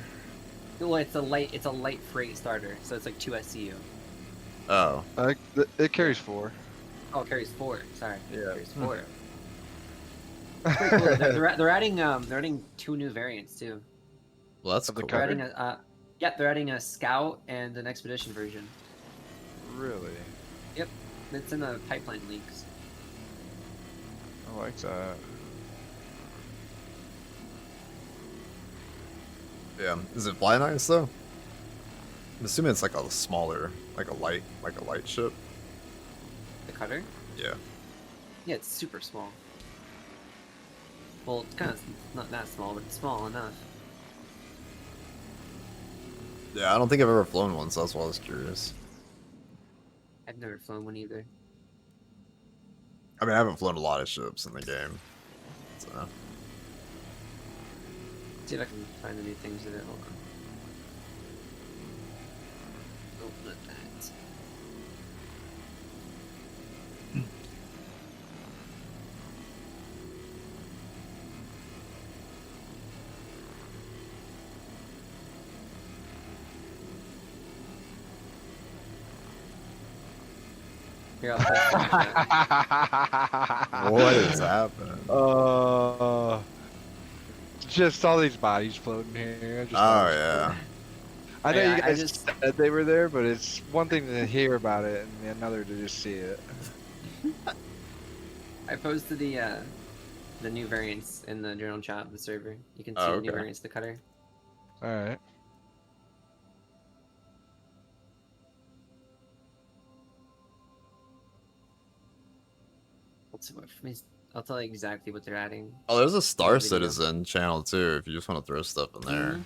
it's a light freight starter, so it's like 2 SCU. Oh. It carries 4. Oh, it carries 4. Sorry, Yeah. it carries 4. Pretty cool. They're adding 2 new variants too. Well, that's Of the cool. They're cutter? adding they're adding a scout and an expedition version. Really? Yep, it's in the pipeline leaks. I like that. Yeah. Is it fly nice though? I'm assuming it's like a smaller, like a light ship. The cutter? Yeah. Yeah, it's super small. Well, it's kind of not that small, but it's small enough. Yeah, I don't think I've ever flown one, so that's why I was curious. I've never flown one either. I mean, I haven't flown a lot of ships in the game. So. See if I can find the new things in it. Hold on. Oh, not that. Here, I'll post it in the chat. What is happening? Just all these bodies floating here. Oh yeah. I know Yeah, you I guys just- said they were there, but it's one thing to hear about it and another to just see it. I posted the new variants in the journal chat of the server. You can see Oh, the new okay. variants of the cutter. All right. I'll tell you exactly what they're adding. Oh, there's a Star Video. Citizen channel too. If you just want to throw stuff in there. Mhm.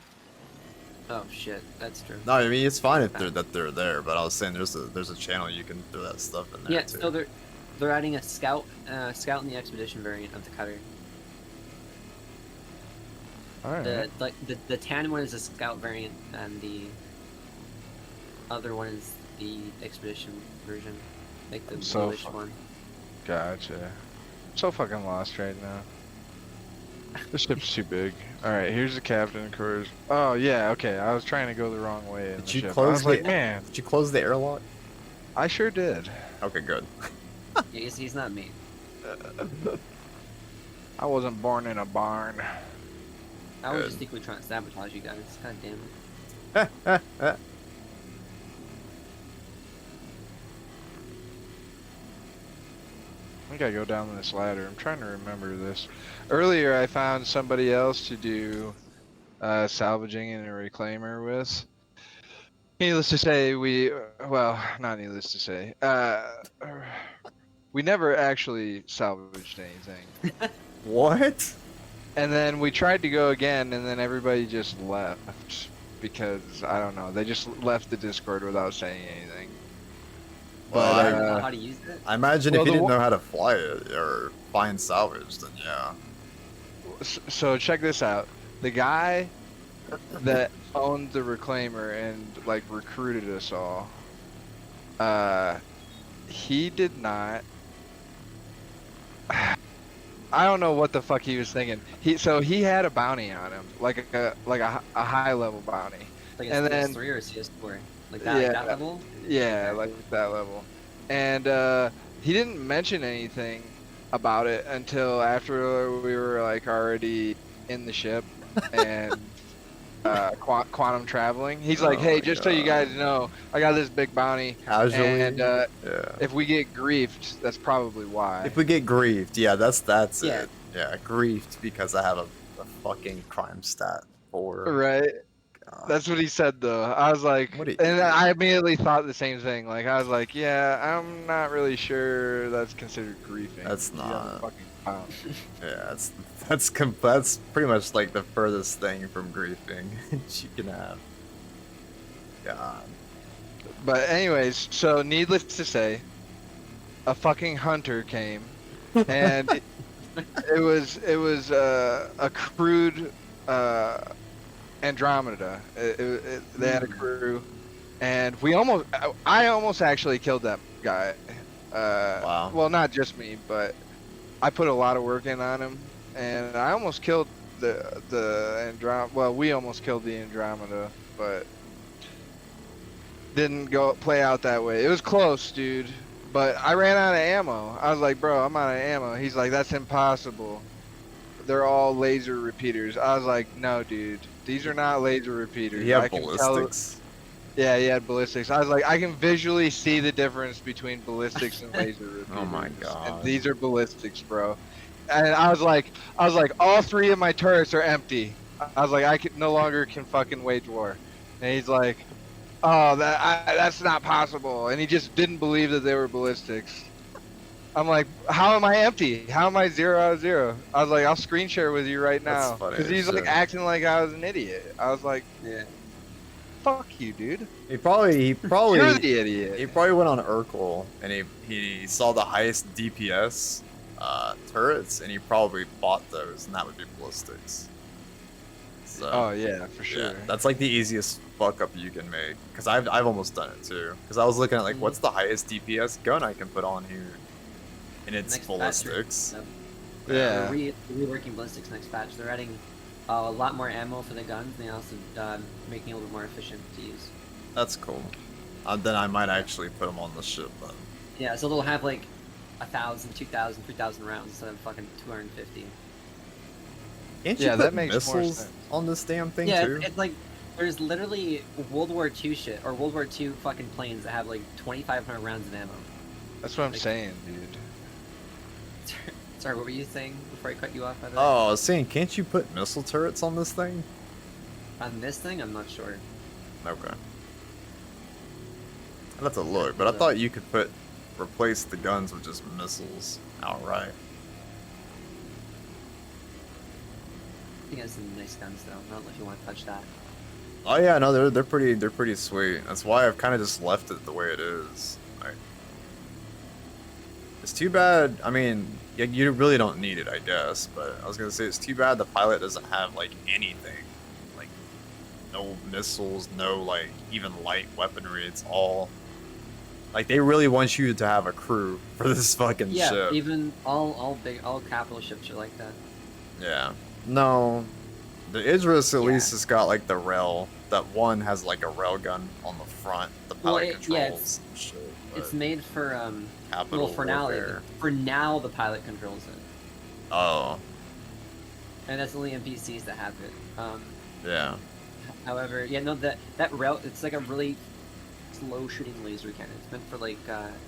Oh shit, that's true. No, I mean it's fine if they're there, but I was saying there's a channel you can throw that stuff in there Yeah, too. so they're adding a scout in the expedition variant of the cutter. All right. The tan one is a scout variant, and the other one is the expedition version, like the So bluish fuck- one. Gotcha. I'm so fucking lost right now. This ship's too big. Alright, here's the captain, of course. Oh, yeah, okay. I was trying to go the wrong way in Did the you ship. I close was like, the- man, Did you close the airlock? I sure did. Okay, good. Yeah, he's not me. I wasn't born in a barn. I was Good. just equally trying to sabotage you guys. God damn it. I think I go down this ladder. I'm trying to remember this. Earlier, I found somebody else to do salvaging in a reclaimer with. Needless to say, well, not needless to say, we never actually salvaged anything. What? And then we tried to go again, and then everybody just left because I don't know. They just left the Discord without saying anything. Well, I But, don't know uh, how to use it. I imagine Well, if you the didn't one- know how to fly it or find salvage, then yeah. So check this out. The guy that owned the reclaimer and like recruited us all, he did not. I don't know what the fuck he was thinking. He had a bounty on him, like a high level bounty. Like a and then- CS3 or CS4? Like that, Yeah. that level? Yeah, like that level. And he didn't mention anything about it until after we were like already in the ship and quantum traveling. He's like, Oh "Hey, my just so you God. guys know, I got this big bounty, Casually. and yeah. if we get griefed, that's probably why." If we get grieved, yeah, that's Yeah. it. Yeah, grieved because I have a fucking crime stat for. Right. God. That's what he said though. I was like, What and a I immediately thought the same thing. Like I was like, yeah, I'm not really sure that's considered griefing. That's You got a not. fucking pound. Yeah, that's pretty much like the furthest thing from griefing you can have. God. But anyways, so needless to say, a fucking hunter came, and it was a crude Andromeda. They had a crew, and I almost actually killed that guy. Wow. Well, not just me, but I put a lot of work in on him, and I almost killed the Andromeda. Well, we almost killed the Andromeda, but didn't play out that way. It was close, dude. But I ran out of ammo. I was like, bro, I'm out of ammo. He's like, that's impossible. They're all laser repeaters. I was like, no, dude. These are not laser repeaters. He had I can ballistics. Yeah, he had ballistics. I was like, I can visually see the difference between ballistics and laser repeaters. Oh my And God. these are ballistics, bro. And I was like, all three of my turrets are empty. I was like, I can no longer can fucking wage war. And he's like, oh, that's not possible. And he just didn't believe that they were ballistics. I'm like, how am I empty? How am I 0 out of 0? I was like, I'll screen share with you right That's now. funny Because as he's like shit. acting like I was an idiot. I was like, Yeah. fuck you, dude. He probably You're the idiot. he probably went on Urkel and he saw the highest DPS turrets and he probably bought those and that would be ballistics. So Oh yeah, for sure. yeah, that's like the easiest fuck up you can make because I've almost done it too because I was looking at like what's the highest DPS gun I can put on here and it's Next patch, ballistics. Yep. Yeah. They're reworking ballistics next patch. They're adding a lot more ammo for the guns. And they also making it a little bit more efficient to use. That's cool. Then I might actually put them on the ship then. Yeah, so they'll have like 1,000, 2,000, 3,000 rounds instead of fucking 250. Can't you Yeah, put that makes more missiles sense. on this damn thing Yeah, too? it's like there's literally World War II shit or World War II fucking planes that have like 2,500 rounds of ammo. That's what I'm Like- saying, dude. Sorry, what were you saying before I cut you off? By the way? Oh, I was saying, can't you put missile turrets on this thing? On this thing, I'm not sure. Okay. I'd have to look, but I thought you could replace the guns with just missiles outright. I think it has some nice guns though. I don't know if you want to touch that. Oh yeah, no, they're pretty sweet. That's why I've kind of just left it the way it is. Like, it's too bad. I mean, yeah, you really don't need it, I guess. But I was gonna say it's too bad the pilot doesn't have like anything, like no missiles, no like even light weaponry. It's all like they really want you to have a crew for this fucking Yeah, ship. even all capital ships are like that. Yeah. No. The Idris at Yeah. least has got like the rail. That one has like a rail gun on the front. The Well, pilot yeah, controls and shit. It's but made for capital well for now. warfare. For now, the pilot controls it, Oh, and that's only NPCs that have it. yeah. However, yeah, no, that rail, it's like a really slow shooting laser cannon. It's meant for like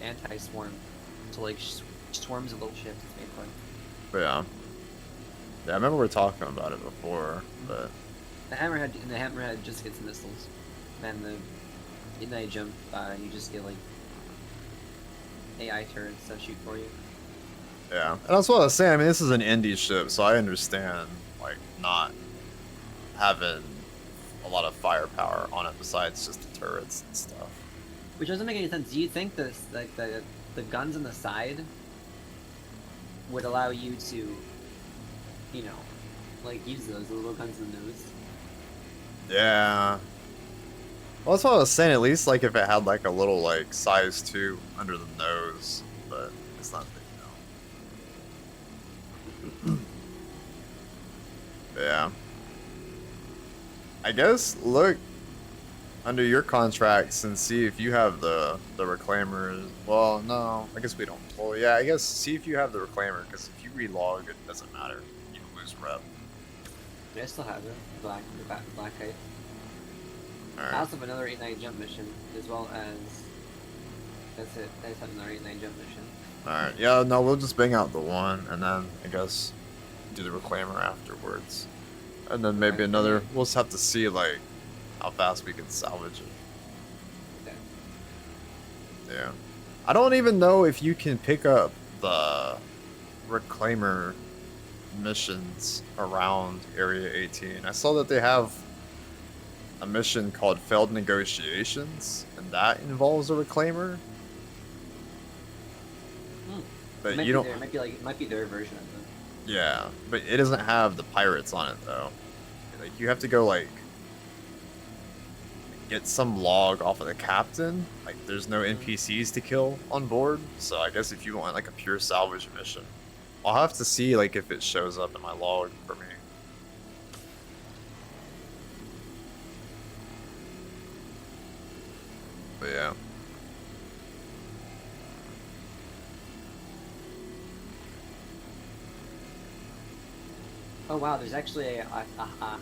anti-swarm, so like swarms of little ships. It's made for. But yeah. Yeah, I remember we were talking about it before, but The hammerhead just gets missiles, and the midnight jump, you just get like AI turrets that shoot for you. yeah. And that's what I was saying. I mean, this is an indie ship, so I understand like not having a lot of firepower on it besides just the turrets and stuff. Which doesn't make any sense. Do you think this like the guns on the side would allow you to, you know, like use those the little guns in the nose? Yeah. Well, that's what I was saying. At least like if it had like a little like size 2 under the nose, but it's not big enough. Yeah. I guess look under your contracts and see if you have the reclaimers. Well, no, I guess we don't. Well, yeah, I guess see if you have the reclaimer because if you relog, it doesn't matter. You lose rep. I still have it. Black kite. I All right. also have another 8-9 jump mission as well as. That's it. I just have another 8-9 jump mission. All right. Yeah. No, we'll just bang out the one and then I guess do the reclaimer afterwards, and then maybe Okay. another. We'll just have to see like how fast we can salvage it. Okay. Yeah. I don't even know if you can pick up the Reclaimer missions around Area 18. I saw that they have a mission called Failed Negotiations, and that involves a Reclaimer. Hmm. But Might you be don't. There. It might be their version of it. Yeah, but it doesn't have the pirates on it though. Like you have to go like get some log off of the captain. Like there's no NPCs to kill on board. So I guess if you want like a pure salvage mission, I'll have to see like if it shows up in my log for me. But yeah. Oh wow, there's actually a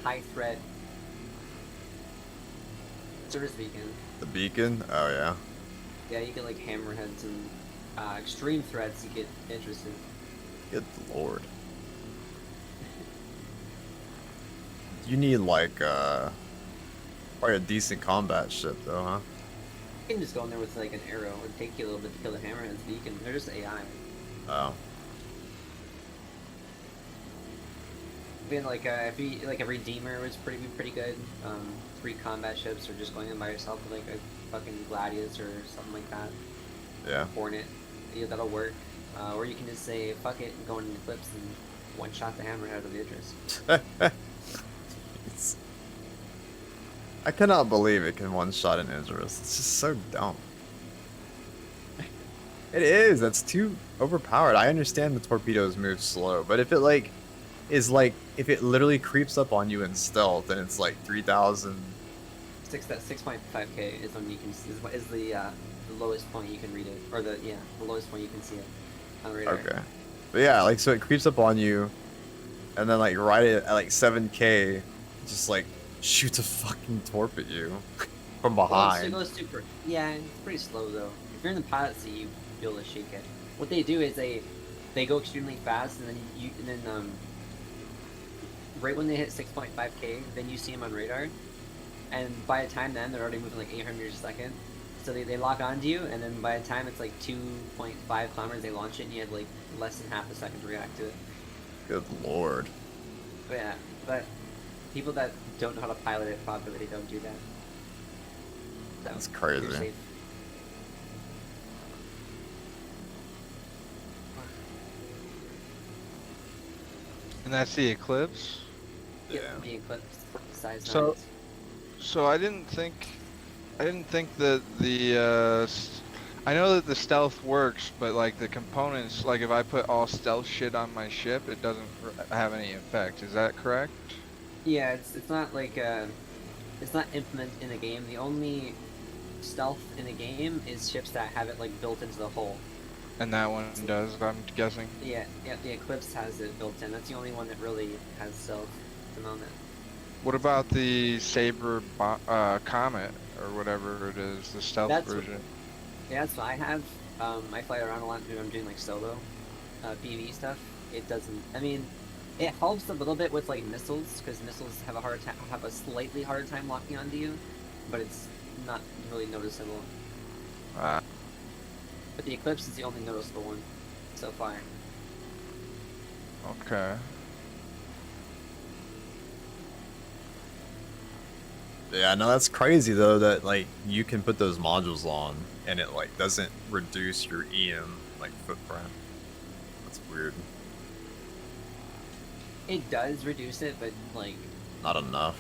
high threat service beacon. The beacon? Oh yeah. Yeah, you get like hammerheads and extreme threats. You get interested. Good lord. You need like probably a decent combat ship though, huh? You can just go in there with like an arrow. It'd take you a little bit to kill the hammerheads beacon. They're just AI. Oh. Being like a redeemer was pretty good. 3 combat ships, or just going in by yourself with like a fucking Gladius or something like that. Yeah. Hornet, yeah, that'll work. Or you can just say fuck it and go into Eclipse and one shot the hammerhead of the Idris. It's- I cannot believe it can one shot an Idris. It's just so dumb. It is. That's too overpowered. I understand the torpedoes move slow, but if it like is like if it literally creeps up on you in stealth, then it's like 3,000. 6.5k is when you can is the lowest point you can read it, or the lowest point you can see it on radar. Okay. But yeah, like so it creeps up on you, and then like right at like 7k, just like shoots a fucking torp at you from Well, behind. it goes super. Yeah, it's pretty slow though. If you're in the pilot seat, you feel the shake it. What they do is they go extremely fast, and then right when they hit 6.5k, then you see them on radar, and by the time then they're already moving like 800 meters a second. So they lock onto you, and then by the time it's like 2.5 kilometers, they launch it, and you have like less than half a second to react to it. Good lord. But yeah, but people that don't know how to pilot it properly, they don't do that. So, That's you're crazy. safe. And that's the Eclipse. Yeah. Yep, the Eclipse size So- 9s. So I didn't think that the I know that the stealth works, but like the components, like if I put all stealth shit on my ship, it doesn't have any effect. Is that correct? Yeah, it's not like it's not implemented in the game. The only stealth in the game is ships that have it like built into the hull. And that one does, I'm guessing. Yeah, the Eclipse has it built in. That's the only one that really has stealth at the moment. What about the Saber Comet or whatever it is, the stealth That's what- version? Yeah, that's what I have. I fly around a lot when I'm doing like solo PvE stuff. It doesn't. I mean, it helps a little bit with like missiles, because missiles have a slightly harder time locking onto you, but it's not really noticeable. Ah, But the Eclipse is the only noticeable one so far. okay. Yeah, no, that's crazy though that like you can put those modules on and it like doesn't reduce your EM like footprint. That's weird. It does reduce it, but like, Not enough.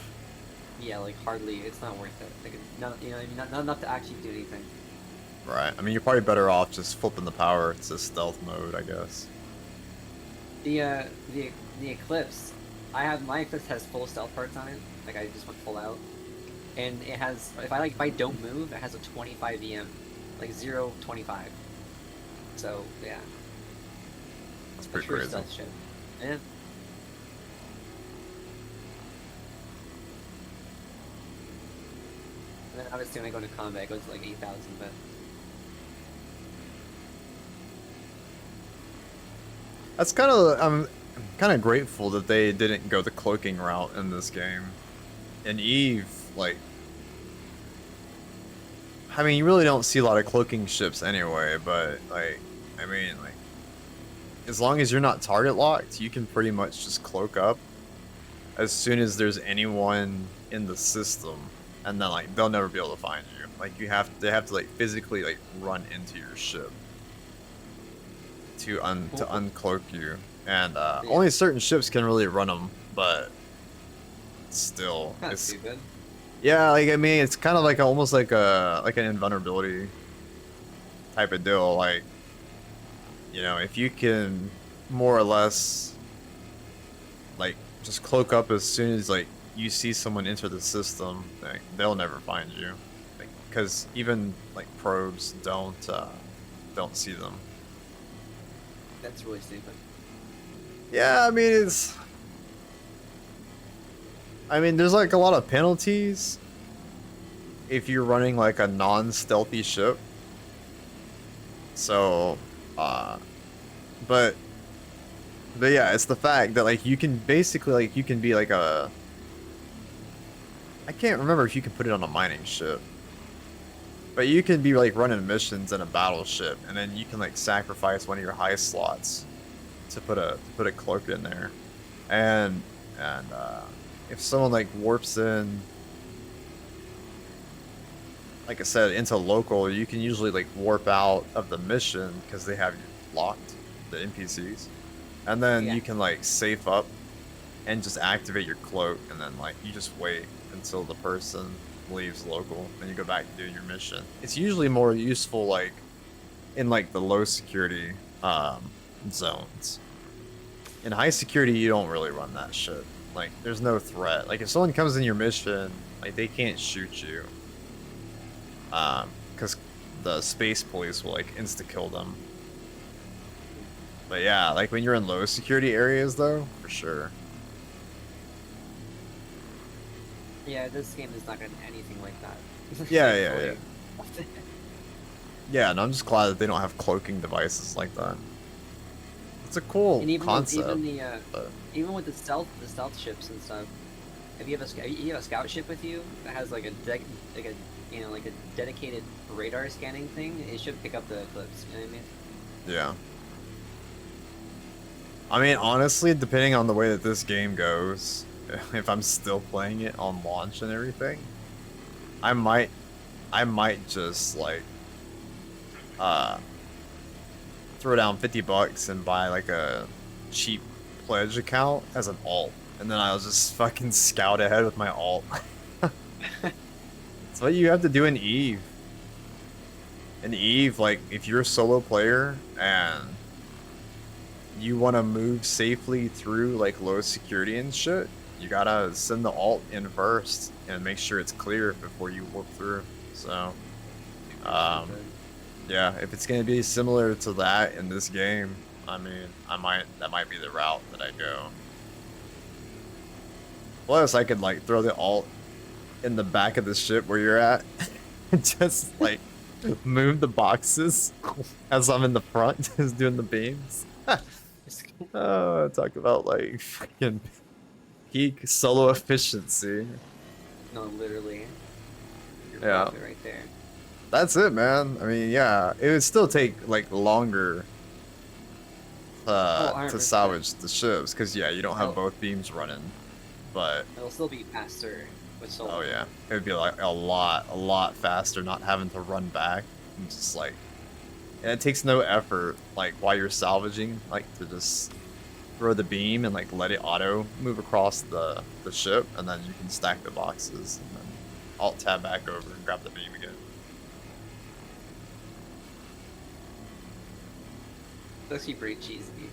yeah, like hardly. It's not worth it. Like, not, you know, not enough to actually do anything. Right. I mean, you're probably better off just flipping the power to stealth mode, I guess. The Eclipse, my Eclipse has full stealth parts on it. Like I just went full out, and it has if I don't move, it has a 25 EM, like 0.25. So yeah, That's a pretty true crazy. stealth ship. Yeah. And then obviously when I go into combat, it goes to like 8,000, but That's kind of I'm kind of grateful that they didn't go the cloaking route in this game. In Eve, like I mean, you really don't see a lot of cloaking ships anyway, but like, I mean, like, as long as you're not target locked, you can pretty much just cloak up as soon as there's anyone in the system, and then like they'll never be able to find you. Like they have to like physically like run into your ship to uncloak you, and only certain ships can really run them, but still, Kind of it's stupid. yeah, like I mean, it's kind of like almost like an invulnerability type of deal. Like, you know, if you can more or less like just cloak up as soon as like you see someone enter the system, like, they'll never find you, because even like probes don't see them. That's really stupid. Yeah, I mean there's like a lot of penalties if you're running like a non-stealthy ship. So, but yeah, it's the fact that like you can basically like you can be like a, I can't remember if you can put it on a mining ship, but you can be like running missions in a battleship, and then you can like sacrifice one of your high slots to put a cloak in there, and if someone like warps in, like I said, into local, you can usually like warp out of the mission because they have you locked, the NPCs, and then Yeah. you can like safe up and just activate your cloak, and then like you just wait until the person leaves local, and you go back to doing your mission. It's usually more useful like in like the low security zones. In high security, you don't really run that shit. Like, there's no threat. Like, if someone comes in your mission, like, they can't shoot you. Because the space police will, like, insta-kill them. But yeah, like, when you're in low security areas, though, for sure. Yeah, this game is not gonna be anything like that. Yeah, yeah, Thankfully. Yeah, and I'm just glad that they don't have cloaking devices like that. It's a cool And even concept. with, even with the stealth ships and stuff, if you have a scout ship with you that has like a dedicated radar scanning thing, it should pick up the eclipse. You know what I mean? Yeah. I mean, honestly, depending on the way that this game goes, if I'm still playing it on launch and everything, I might just like throw down $50 and buy like a cheap pledge account as an alt, and then I'll just fucking scout ahead with my alt. That's what you have to do in Eve. In Eve, like, if you're a solo player and you want to move safely through like low security and shit, you gotta send the alt in first and make sure it's clear before you warp through. So, yeah, if it's gonna be similar to that in this game, I mean, that might be the route that I go. Plus, I could like throw the alt in the back of the ship where you're at, and just like move the boxes as I'm in the front, just doing the beams. Oh, talk about like fucking peak solo efficiency. No, literally. You're Yeah. perfect right there. That's it, man. I mean, yeah, it would still take like longer to 100%. salvage the ships, because yeah, you don't have Oh. both beams running, but It'll still be faster with solar. oh yeah, it would be like a lot faster not having to run back and just like, and it takes no effort like while you're salvaging, like to just throw the beam and like let it auto move across the ship, and then you can stack the boxes and then alt tab back over and grab the beam again. It's actually pretty cheesy.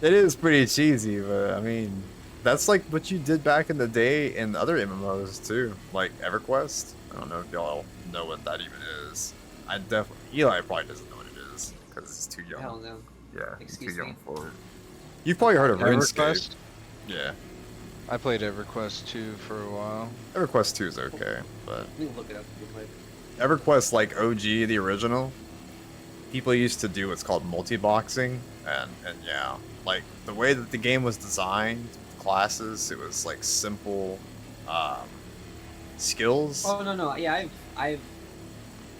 It is pretty cheesy, but I mean, that's like what you did back in the day in other MMOs too, like EverQuest. I don't know if y'all know what that even is. I definitely, Eli probably doesn't know what it is because he's too young. Hell no. Yeah, he's Excuse too young me. for it. You've probably heard of RuneScape. EverQuest? Yeah, I played EverQuest 2 for a while. EverQuest 2 is okay, but Let me look it up real quick. EverQuest, like OG, the original, people used to do what's called multi-boxing, and yeah, like the way that the game was designed, classes, it was like simple skills. Oh no, yeah,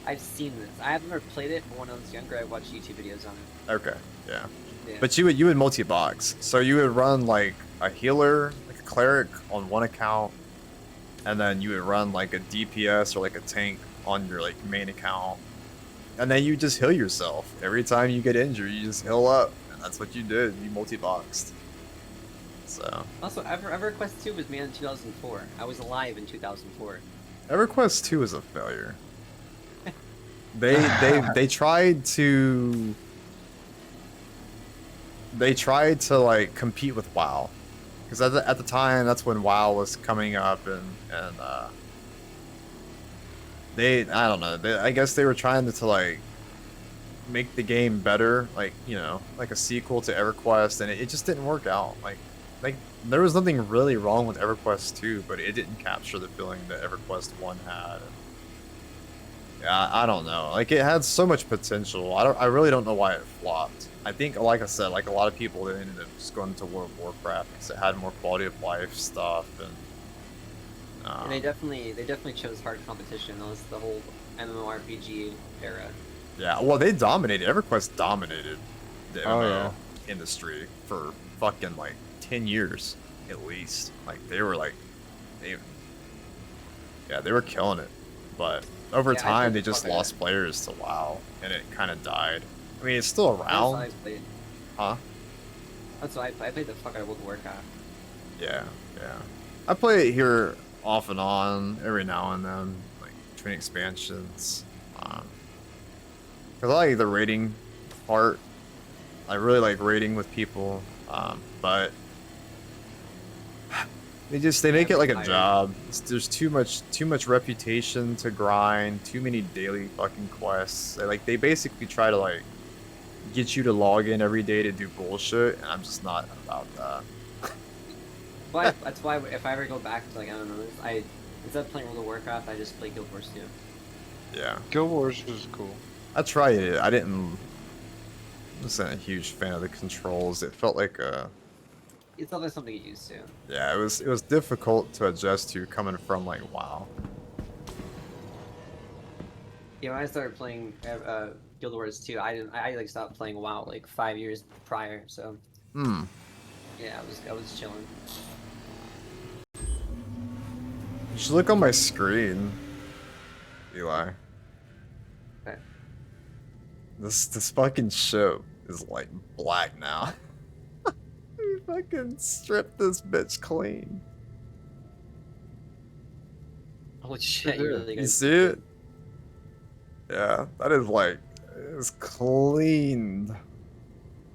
I've seen this. I have never played it, but when I was younger, I watched YouTube videos on it. Okay, yeah. Yeah. But you would multi-box. So you would run like a healer, like a cleric on one account, and then you would run like a DPS or like a tank on your like main account. And then you just heal yourself. Every time you get injured, you just heal up. And that's what you did. You multi-boxed. So Also, EverQuest 2 was made in 2004. I was alive in 2004. EverQuest 2 is a failure. They tried to like compete with WoW, because at the time that's when WoW was coming up, and I don't know, I guess they were trying to like make the game better, like, you know, like a sequel to EverQuest, and it just didn't work out. Like there was nothing really wrong with EverQuest 2, but it didn't capture the feeling that EverQuest 1 had. Yeah, I don't know. Like, it had so much potential. I really don't know why it flopped. I think, like I said, like a lot of people, they ended up just going to World of Warcraft because it had more quality of life stuff, and And they definitely chose hard competition. That was the whole MMORPG era. yeah, well, they dominated. EverQuest dominated the Oh, MMO yeah. industry for fucking like 10 years at least. Like they were killing it. But over Yeah, I time, played they the just fuck out of lost it. players to WoW, and it kind of died. I mean, it's still That's around, what I played. huh? That's why I played the fuck out of World of Warcraft. Yeah, yeah. I play it here off and on every now and then, like between expansions. Cause I like the raiding part. I really like raiding with people, but they make it like a tired. job. There's too much reputation to grind, too many daily fucking quests. They basically try to like get you to log in every day to do bullshit, and I'm just not about that. That's why if I ever go back to like, I don't know, instead of playing World of Warcraft, I just play Guild Wars 2. Yeah, Guild Wars was cool. I tried it. I wasn't a huge fan of the controls. It felt like It's not like something you used to. yeah, it was difficult to adjust to coming from like WoW. Yeah, when I started playing Guild Wars 2, I like stopped playing WoW like 5 years prior. So Hmm. yeah, I was chilling. You should look on my screen, Eli. Okay. This fucking ship is like black now. You fucking stripped this bitch clean. Holy shit, do. you really You good. see it? Yeah, that is like, it's cleaned.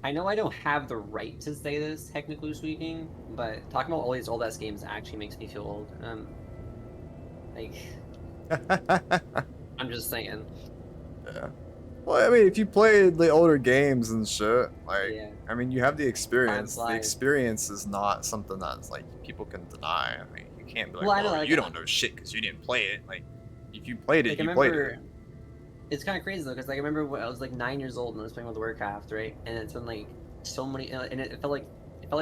I know I don't have the right to say this, technically speaking, but talking about all these old ass games actually makes me feel old. Like, I'm just saying. Yeah. Well, I mean, if you played the older games and shit, like, Yeah. I mean, you have the experience. The flies. experience is not something that's like people can deny. I mean, you can't be like, Well, I know, "Oh, like, you don't know shit because you didn't play it." Like, if you played it, Like, I you played remember, it. it's kind of crazy though, because like I remember when I was like 9 years old and I was playing with Warcraft, right? And it's been like so many, and it felt like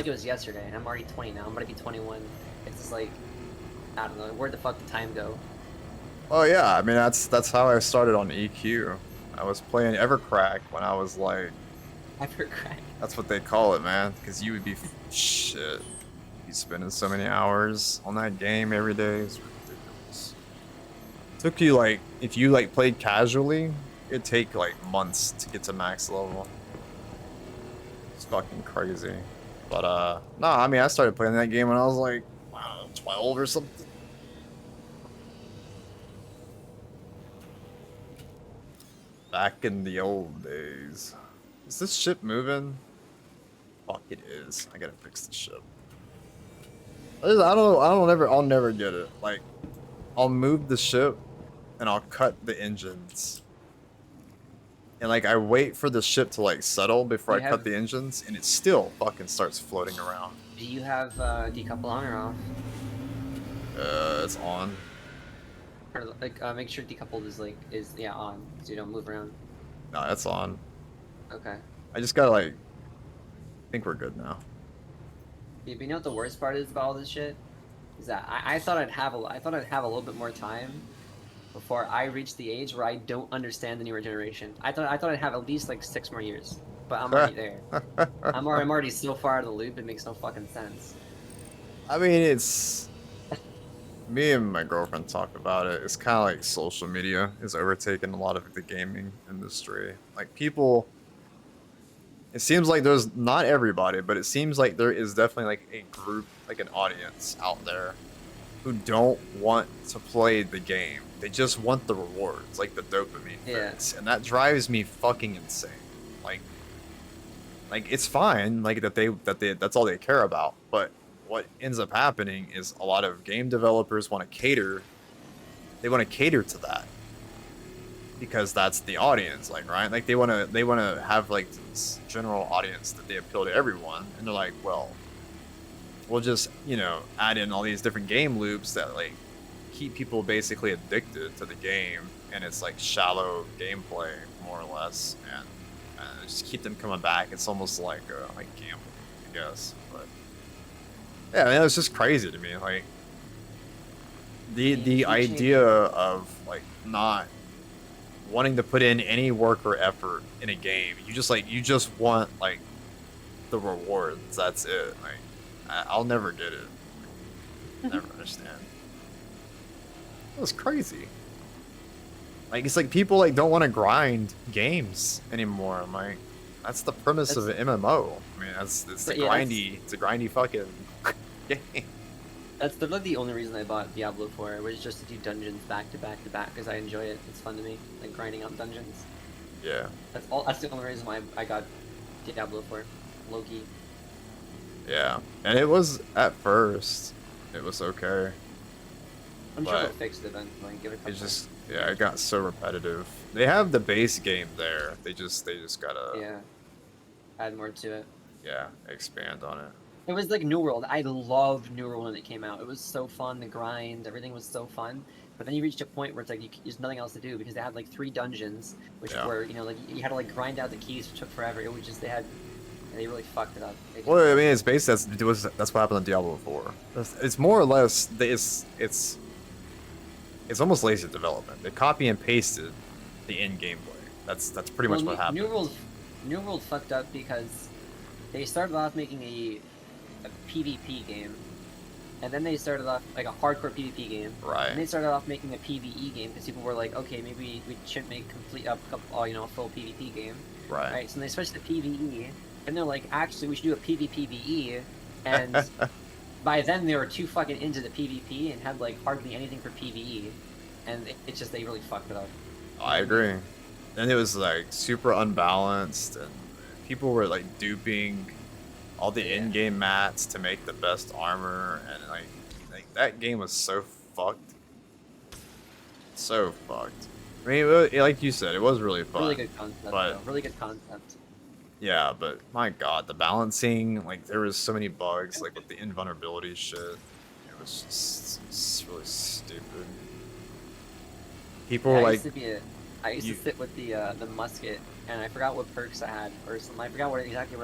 it was yesterday, and I'm already 20 now. I'm gonna be 21. It's just like, I don't know, where the fuck did time go? Oh yeah, I mean that's how I started on EQ. I was playing Evercrack when I was like, I forgot. that's what they call it, man. Because you would be shit. You spending so many hours on that game every day. It's ridiculous. Took you like, if you like played casually, it'd take like months to get to max level. It's fucking crazy. But no, I mean I started playing that game when I was like, I don't know, 12 or something. Back in the old days. Is this ship moving? Fuck, it is. I gotta fix the ship. I'll never get it. Like, I'll move the ship and I'll cut the engines. And like, I wait for the ship to like settle before You I cut have- the engines, and it still fucking starts floating around. Do you have decouple on or off? It's on. Or like make sure decoupled is on, so you don't move around. No, it's on. Okay. I just gotta like, I think we're good now. Yeah, but you know what the worst part is about all this shit? Is that I thought I'd have a little bit more time, before I reach the age where I don't understand the newer generation. I thought I'd have at least like 6 more years, but I'm already there. I'm already so far out of the loop. It makes no fucking sense. I mean, it's me and my girlfriend talked about it. It's kind of like social media is overtaking a lot of the gaming industry. Like people, it seems like there's not everybody, but it seems like there is definitely like a group, like an audience out there who don't want to play the game. They just want the rewards, like the dopamine Yeah. fix, and that drives me fucking insane. Like, it's fine, like that they that's all they care about, but what ends up happening is a lot of game developers want to cater. They want to cater to that because that's the audience, like right, like they want to have like this general audience that they appeal to everyone, and they're like, well, we'll just add in all these different game loops that like keep people basically addicted to the game, and it's like shallow gameplay more or less, and just keep them coming back. It's almost like gambling, I guess. But yeah, I mean, it's just crazy to me, like the You change- idea of like not wanting to put in any work or effort in a game. You just want like the rewards. That's it. Like I'll never get it. Never understand. It was crazy. Like it's like people like don't want to grind games anymore. I'm like, that's the premise of an MMO. I mean, it's a But yeah, grindy fucking game. That's literally the only reason I bought Diablo 4, was just to do dungeons back to back to back, because I enjoy it. It's fun to me, like grinding out dungeons. Yeah, That's the only reason why I got Diablo 4. Loki. yeah. And it was at first, it was okay. I'm sure But they'll fix it eventually. Give it a couple. It just it got so repetitive. They have the base game there. They just gotta Yeah. Add more to it. expand on it. It was like New World. I loved New World when it came out. It was so fun, the grind, everything was so fun. But then you reached a point where it's like there's nothing else to do, because they had like 3 dungeons, which Yeah. were like you had to like grind out the keys, which took forever. It was just they really fucked it up. They just- Well, I mean, it's based. That's what happened on Diablo 4. It's more or less. It's almost lazy development. They copy and pasted the end gameplay. That's pretty much what happened. New World fucked up because they started off making a PvP game, and then they started off like a hardcore PvP game. Right. And they started off making a PvE game because people were like, okay, maybe we shouldn't make a full PvP game. Right. Right. So they switched to PvE, and they're like, actually, we should do a PvPvE, and by then they were too fucking into the PvP and had like hardly anything for PvE, and it's just they really fucked it up. I agree. And it was like super unbalanced, and people were like duping all the Yeah. in-game mats to make the best armor, and like that game was so fucked. So fucked. I mean, like you said, it was really fun. Really good concept. but- Though. Really good concept. Yeah, but my god, the balancing, like there was so many bugs, like with the invulnerability shit. It was just it's really stupid. People Yeah, were I like, used to sit with the musket, and I forgot what perks I had, or something. I forgot forget exactly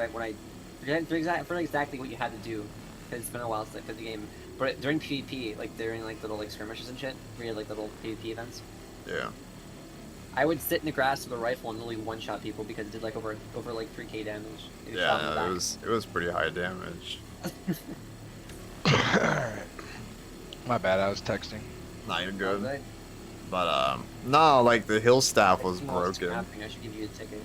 what you had to do, because it's been a while since I played the game. But during PvP, like during like little like skirmishes and shit, where you had like little PvP events, yeah, I would sit in the grass with a rifle and literally one-shot people because it did like over like 3k damage. If you shot them in the yeah, back. it was pretty high damage. Alright. My bad, I was texting. Nah, you're Oh, good. good. But no, like the hill staff was Texting while it's broken. scrapping, I should give you a ticket.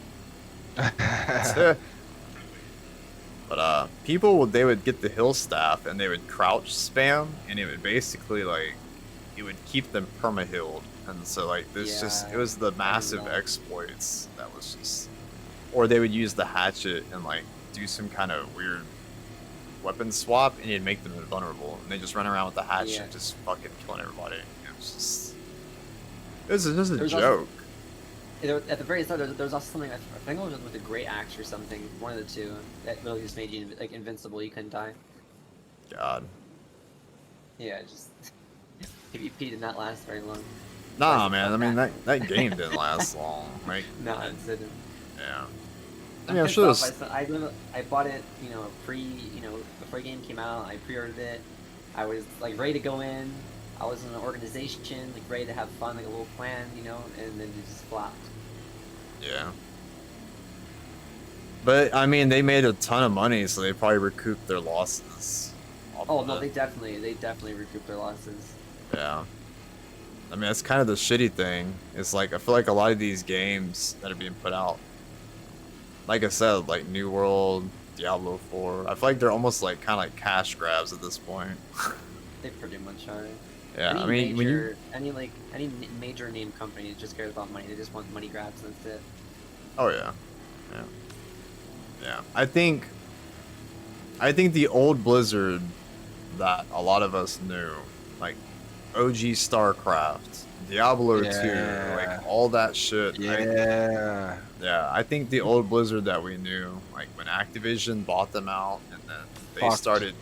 But people they would get the hill staff and they would crouch spam, and it would basically like it would keep them perma-healed, and so like this Yeah, it was the massive that. exploits that was just, or they would use the hatchet and like do some kind of weird weapon swap, and it'd make them invulnerable, and they just run around with the hatchet Yeah. just fucking killing everybody. It was just a There's also- joke. At the very start, there was also something, I think it was with a great axe or something, one of the two, that really just made you like invincible. You couldn't die. God. Yeah, just PvP did not last very long. Nah, Like, man. I mean that- that game didn't last long. Like, No, it didn't. yeah. I I'm mean, I'm pissed sure off. there's I bought it, before the game came out. I pre-ordered it. I was like ready to go in. I was in an organization, like ready to have fun, like a little plan, you know, and then it just flopped. Yeah. But I mean, they made a ton of money, so they probably recouped their losses. off Oh of no, it. they definitely recouped their losses. Yeah. I mean, that's kind of the shitty thing. It's like I feel like a lot of these games that are being put out, like I said, like New World, Diablo 4. I feel like they're almost like kind of like cash grabs at this point. They pretty much are. Yeah, Any I mean, when you any major name company just cares about money. They just want money grabs and that's it. oh yeah, yeah, yeah. I think the old Blizzard that a lot of us knew, like OG StarCraft, Diablo 2, Yeah. like all that shit. Yeah. Yeah, I think the old Blizzard that we knew, like when Activision bought them out, and then Fucked.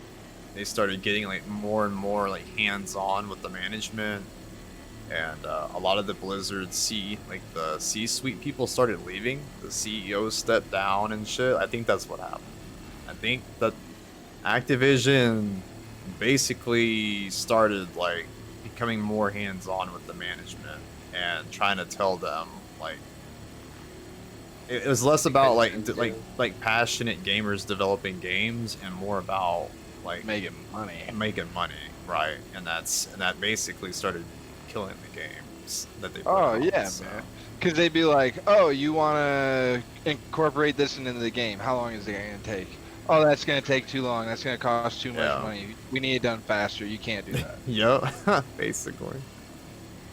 they started getting like more and more like hands-on with the management, and a lot of the Blizzard the C-suite people started leaving. The CEOs stepped down and shit. I think that's what happened. I think that Activision basically started like becoming more hands-on with the management and trying to tell them like it was less about like like passionate gamers developing games and more about like Making money. making money, right? And that basically started killing the games that they put Oh out, yeah, so. man. Because they'd be like, "Oh, you want to incorporate this into the game? How long is it going to take? Oh, that's going to take too long. That's going to cost too much Yeah. money. We need it done faster. You can't do that." Yep, basically.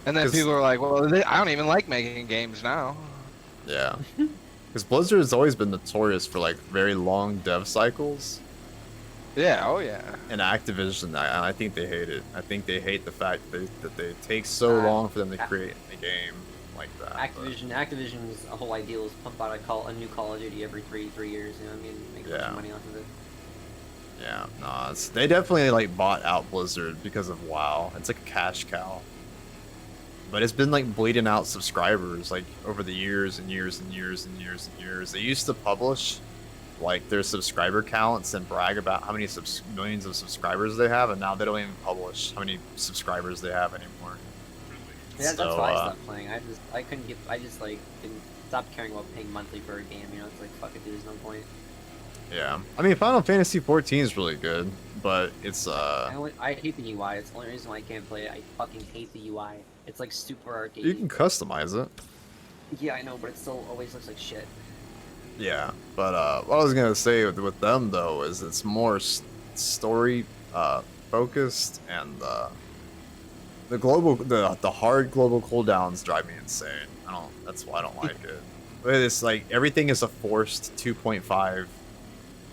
And then 'Cause- people are like, "Well, I don't even like making games now." Yeah. Because Blizzard has always been notorious for like very long dev cycles. Yeah. Oh yeah. And Activision, I think they hate it. I think they hate the fact that they take so long for them to create a game like that. but- Activision's whole ideal is pump out a new Call of Duty every three years. You know what I mean? Make a bunch Yeah. of money off of it. Yeah, no, they definitely like bought out Blizzard because of WoW. It's like a cash cow. But it's been like bleeding out subscribers like over the years and years and years and years and years. They used to publish like their subscriber counts and brag about how many millions of subscribers they have, and now they don't even publish how many subscribers they have anymore. Yeah, that's So, why I stopped playing. I just like didn't stop caring about paying monthly for a game. You know, it's like fuck it, dude. There's no point. Yeah, I mean Final Fantasy 14 is really good, but it's I hate the UI. It's the only reason why I can't play it. I fucking hate the UI. It's like super arcade. you can customize it. Yeah, I know, but it still always looks like shit. Yeah, but what I was gonna say with them though is it's more story focused, and the hard global cooldowns drive me insane. That's why I don't like it. But it's like everything is a forced 2.5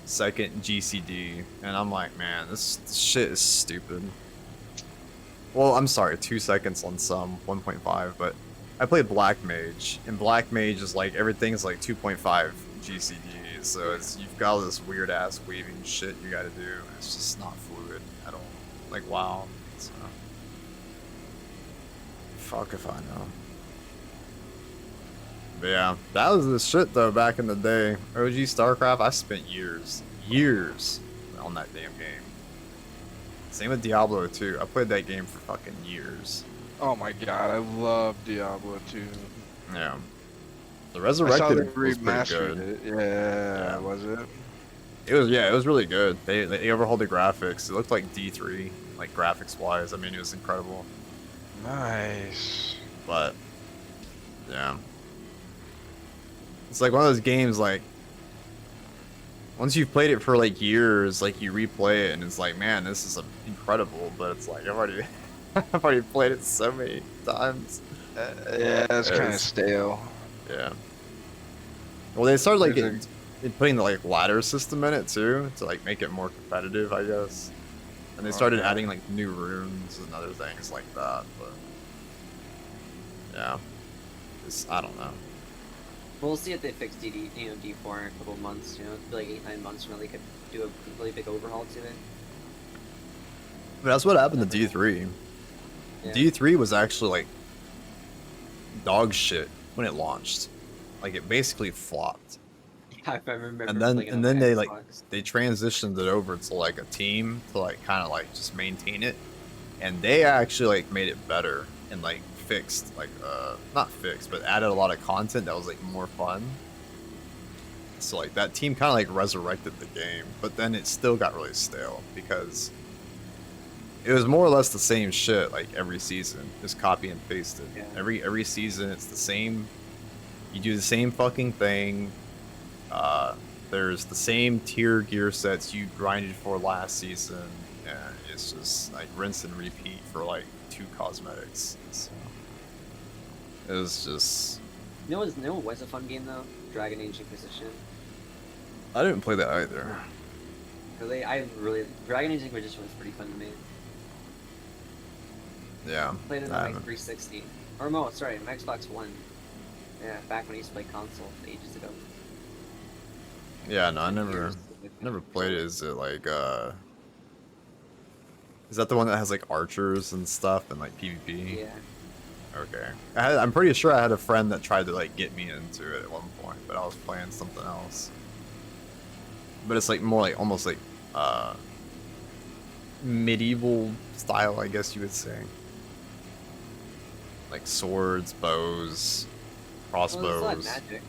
second GCD, and I'm like, man, this shit is stupid. Well, I'm sorry, 2 seconds on some 1.5, but I played Black Mage, and Black Mage is like everything's like 2.5 GCD, so you've got all this weird ass weaving shit you gotta do, and it's just not fluid at all. Like WoW. So. Fuck if I know. But yeah, that was the shit though back in the day. OG StarCraft, I spent years on that damn game. Same with Diablo 2. I played that game for fucking years. Oh my god, I love Diablo 2. Yeah. The I saw Resurrected they was pretty remastered good. it. Yeah, was it? It was really good. They overhauled the graphics. It looked like D3, like graphics wise. I mean, it was incredible. Nice. But yeah. It's like one of those games like once you've played it for like years, like you replay it and it's like, man, this is incredible, but it's like I've already played it so many times. Yeah, it's kind of It's- stale. Yeah. Well, they started like There's putting the like ladder system in it too to like make it more competitive, I guess. And they started Okay. adding like new runes and other things like that. But yeah, I don't know. We'll see if they fix D4 in a couple of months. You know, it'll be like 8-9 months from now they could do a really big overhaul to it. But that's what happened to D3. Yeah. D3 was actually like dog shit when it launched. Like it basically flopped. Yeah, I remember. And then playing it and on then my they like Xbox. they transitioned it over to like a team to like kind of like just maintain it. and they actually like made it better and like fixed like not fixed but added a lot of content that was like more fun. So like that team kind of like resurrected the game, but then it still got really stale because it was more or less the same shit like every season, just copy and pasted. Yeah. Every season it's the same. You do the same fucking thing. There's the same tier gear sets you grinded for last season, and it's just like rinse and repeat for like 2 cosmetics. So it was just. You know what was a fun game though? Dragon Age Inquisition. I didn't play that either. Really, Dragon Age Inquisition was pretty fun to me. Yeah. Played it on I like haven't. 360, or no, sorry, on Xbox One. Yeah, back when I used to play console ages ago. Yeah, no, I never Years. played it. Is it like is that the one that has like archers and stuff and like PvP? Yeah. Okay. I'm pretty sure I had a friend that tried to like get me into it at one point, but I was playing something else. But it's like more like almost like medieval style, I guess you would say. Like swords, bows, Well, there's crossbows. a lot of magic.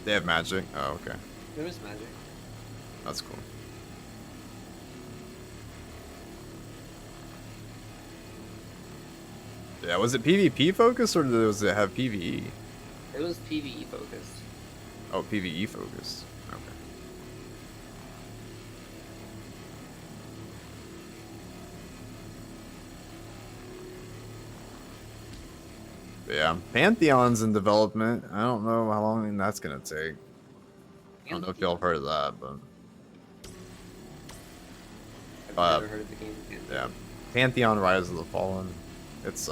They have magic. Oh, okay. There is magic. That's cool. Yeah, was it PvP focused or does it have PvE? It was PvE focused. Oh, PvE focused. Okay. But yeah, Pantheon's in development. I don't know how long that's gonna take. I don't know if y'all have heard of that, but I've never heard of the game. yeah, Pantheon: Rise of the Fallen. It's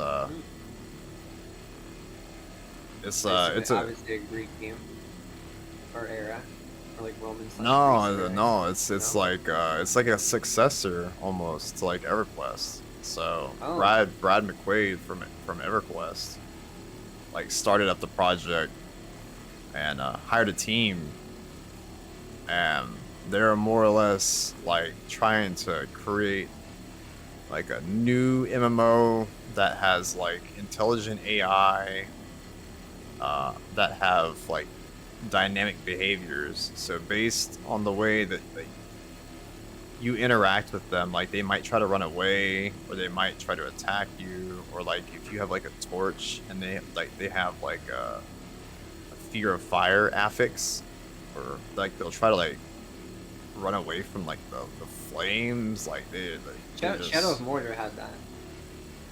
it's a obviously a Greek game or era or like Roman. no, it's No? like it's like a successor almost to like EverQuest. So Oh. Brad McQuaid from EverQuest like started up the project and hired a team, and they're more or less like trying to create like a new MMO that has like intelligent AI that have like dynamic behaviors. So based on the way that you interact with them, like they might try to run away or they might try to attack you, or like if you have like a torch and they have like a fear of fire affix, or like they'll try to like run away from like the flames, like they Shadow of Mordor had that.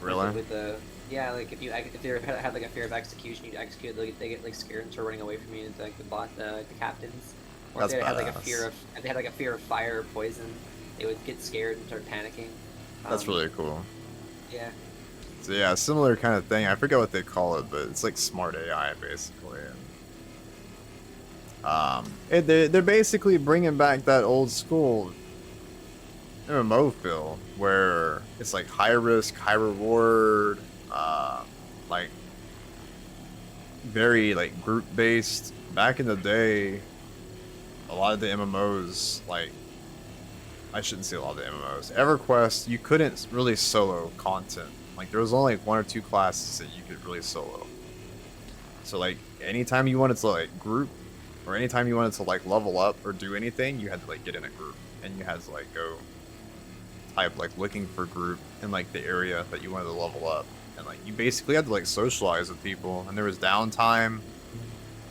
really. With the yeah, like if they had like a fear of execution, you'd execute. They get like scared and start running away from you. It's like the captains. Or if That's they had like a badass. if they had like a fear of fire or poison, they would get scared and start panicking. That's really cool. Yeah. So yeah, similar kind of thing. I forget what they call it, but it's like smart AI basically. They're basically bringing back that old school MMO feel where it's like high risk, high reward, like very like group based. Back in the day, a lot of the MMOs, like I shouldn't say a lot of the MMOs, EverQuest, you couldn't really solo content. Like there was only like 1 or 2 classes that you could really solo. So like anytime you wanted to like group, or anytime you wanted to like level up or do anything, you had to like get in a group and you had to like go type like looking for group in like the area that you wanted to level up, and like you basically had to like socialize with people, and there was downtime,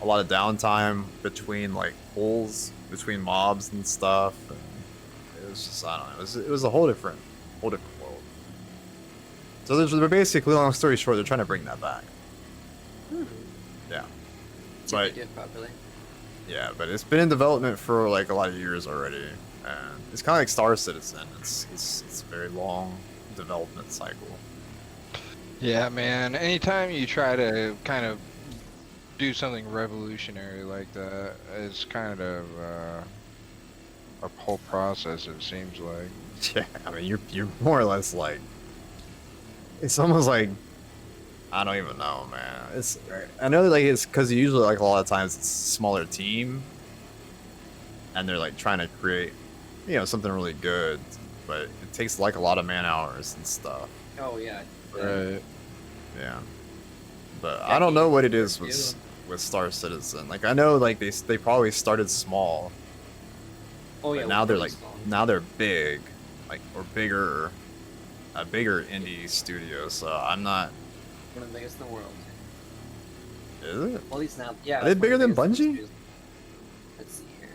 a lot of downtime between like pulls between mobs and stuff, and it was just, I don't know, it was a whole different world. So they're basically, long story short, they're trying to bring that back. Yeah. If But they did properly. yeah, but it's been in development for like a lot of years already, and it's kind of like Star Citizen. It's a very long development cycle. Yeah, man. Anytime you try to kind of do something revolutionary like that, it's kind of a whole process. It seems like. Yeah, I mean you're more or less like, it's almost like, I don't even know, man. I know that like it's because usually like a lot of times it's a smaller team, and they're like trying to create, something really good. but it takes like a lot of man hours and stuff. Oh yeah. Right. Yeah. But Yeah, I don't know what it is too. with Star Citizen. Like I know like they probably started small, Oh yeah. but now they're really like small. now they're big, like or bigger, a bigger indie studio. So I'm not. One of the biggest in the world. Is it? Well, at least now. Yeah. Are they that's one of bigger the than biggest Bungie? studios. Let's see here.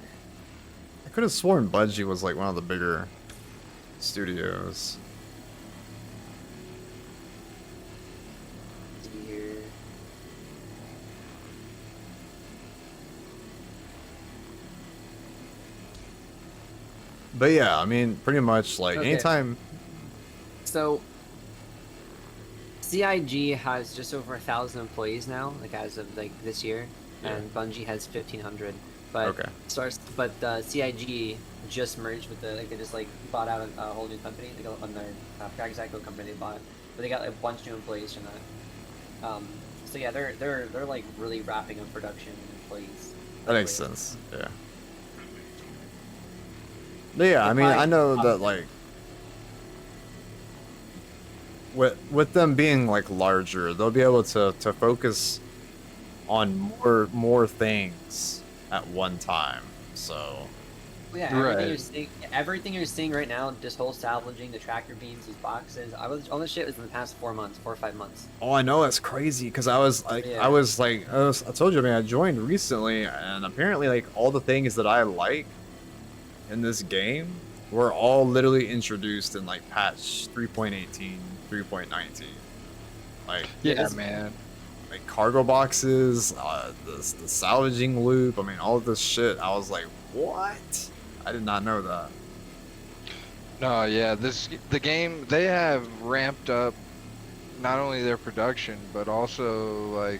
I could have sworn Bungie was like one of the bigger studios. Let's see here. But yeah, I mean, pretty much like Okay. anytime. So, CIG has just over 1,000 employees now, like as of like this year, Yeah. and Bungie has 1,500. But Okay. CIG just merged with the like they just like bought out a whole new company. They got on their I forgot exactly what company they bought, but they got like, a bunch of new employees from that. So yeah, they're like really wrapping up production and employees. That makes quickly. sense. Yeah. But yeah, I If mean, I- I know that like with them being like larger, they'll be able to focus on more things at one time. So Yeah, everything Right. you're seeing, everything you're seeing right now, this whole salvaging, the tractor beams, these boxes, all this shit was in the past 4 or 5 months. oh, I know that's crazy because I was like, Yeah. I told you, man, I joined recently, and apparently like all the things that I like in this game were all literally introduced in like patch 3.18, 3.19. Like Yeah, Yeah, that's- man. like cargo boxes, the salvaging loop. I mean, all of this shit. I was like, what? I did not know that. No, yeah, the game, they have ramped up not only their production but also like,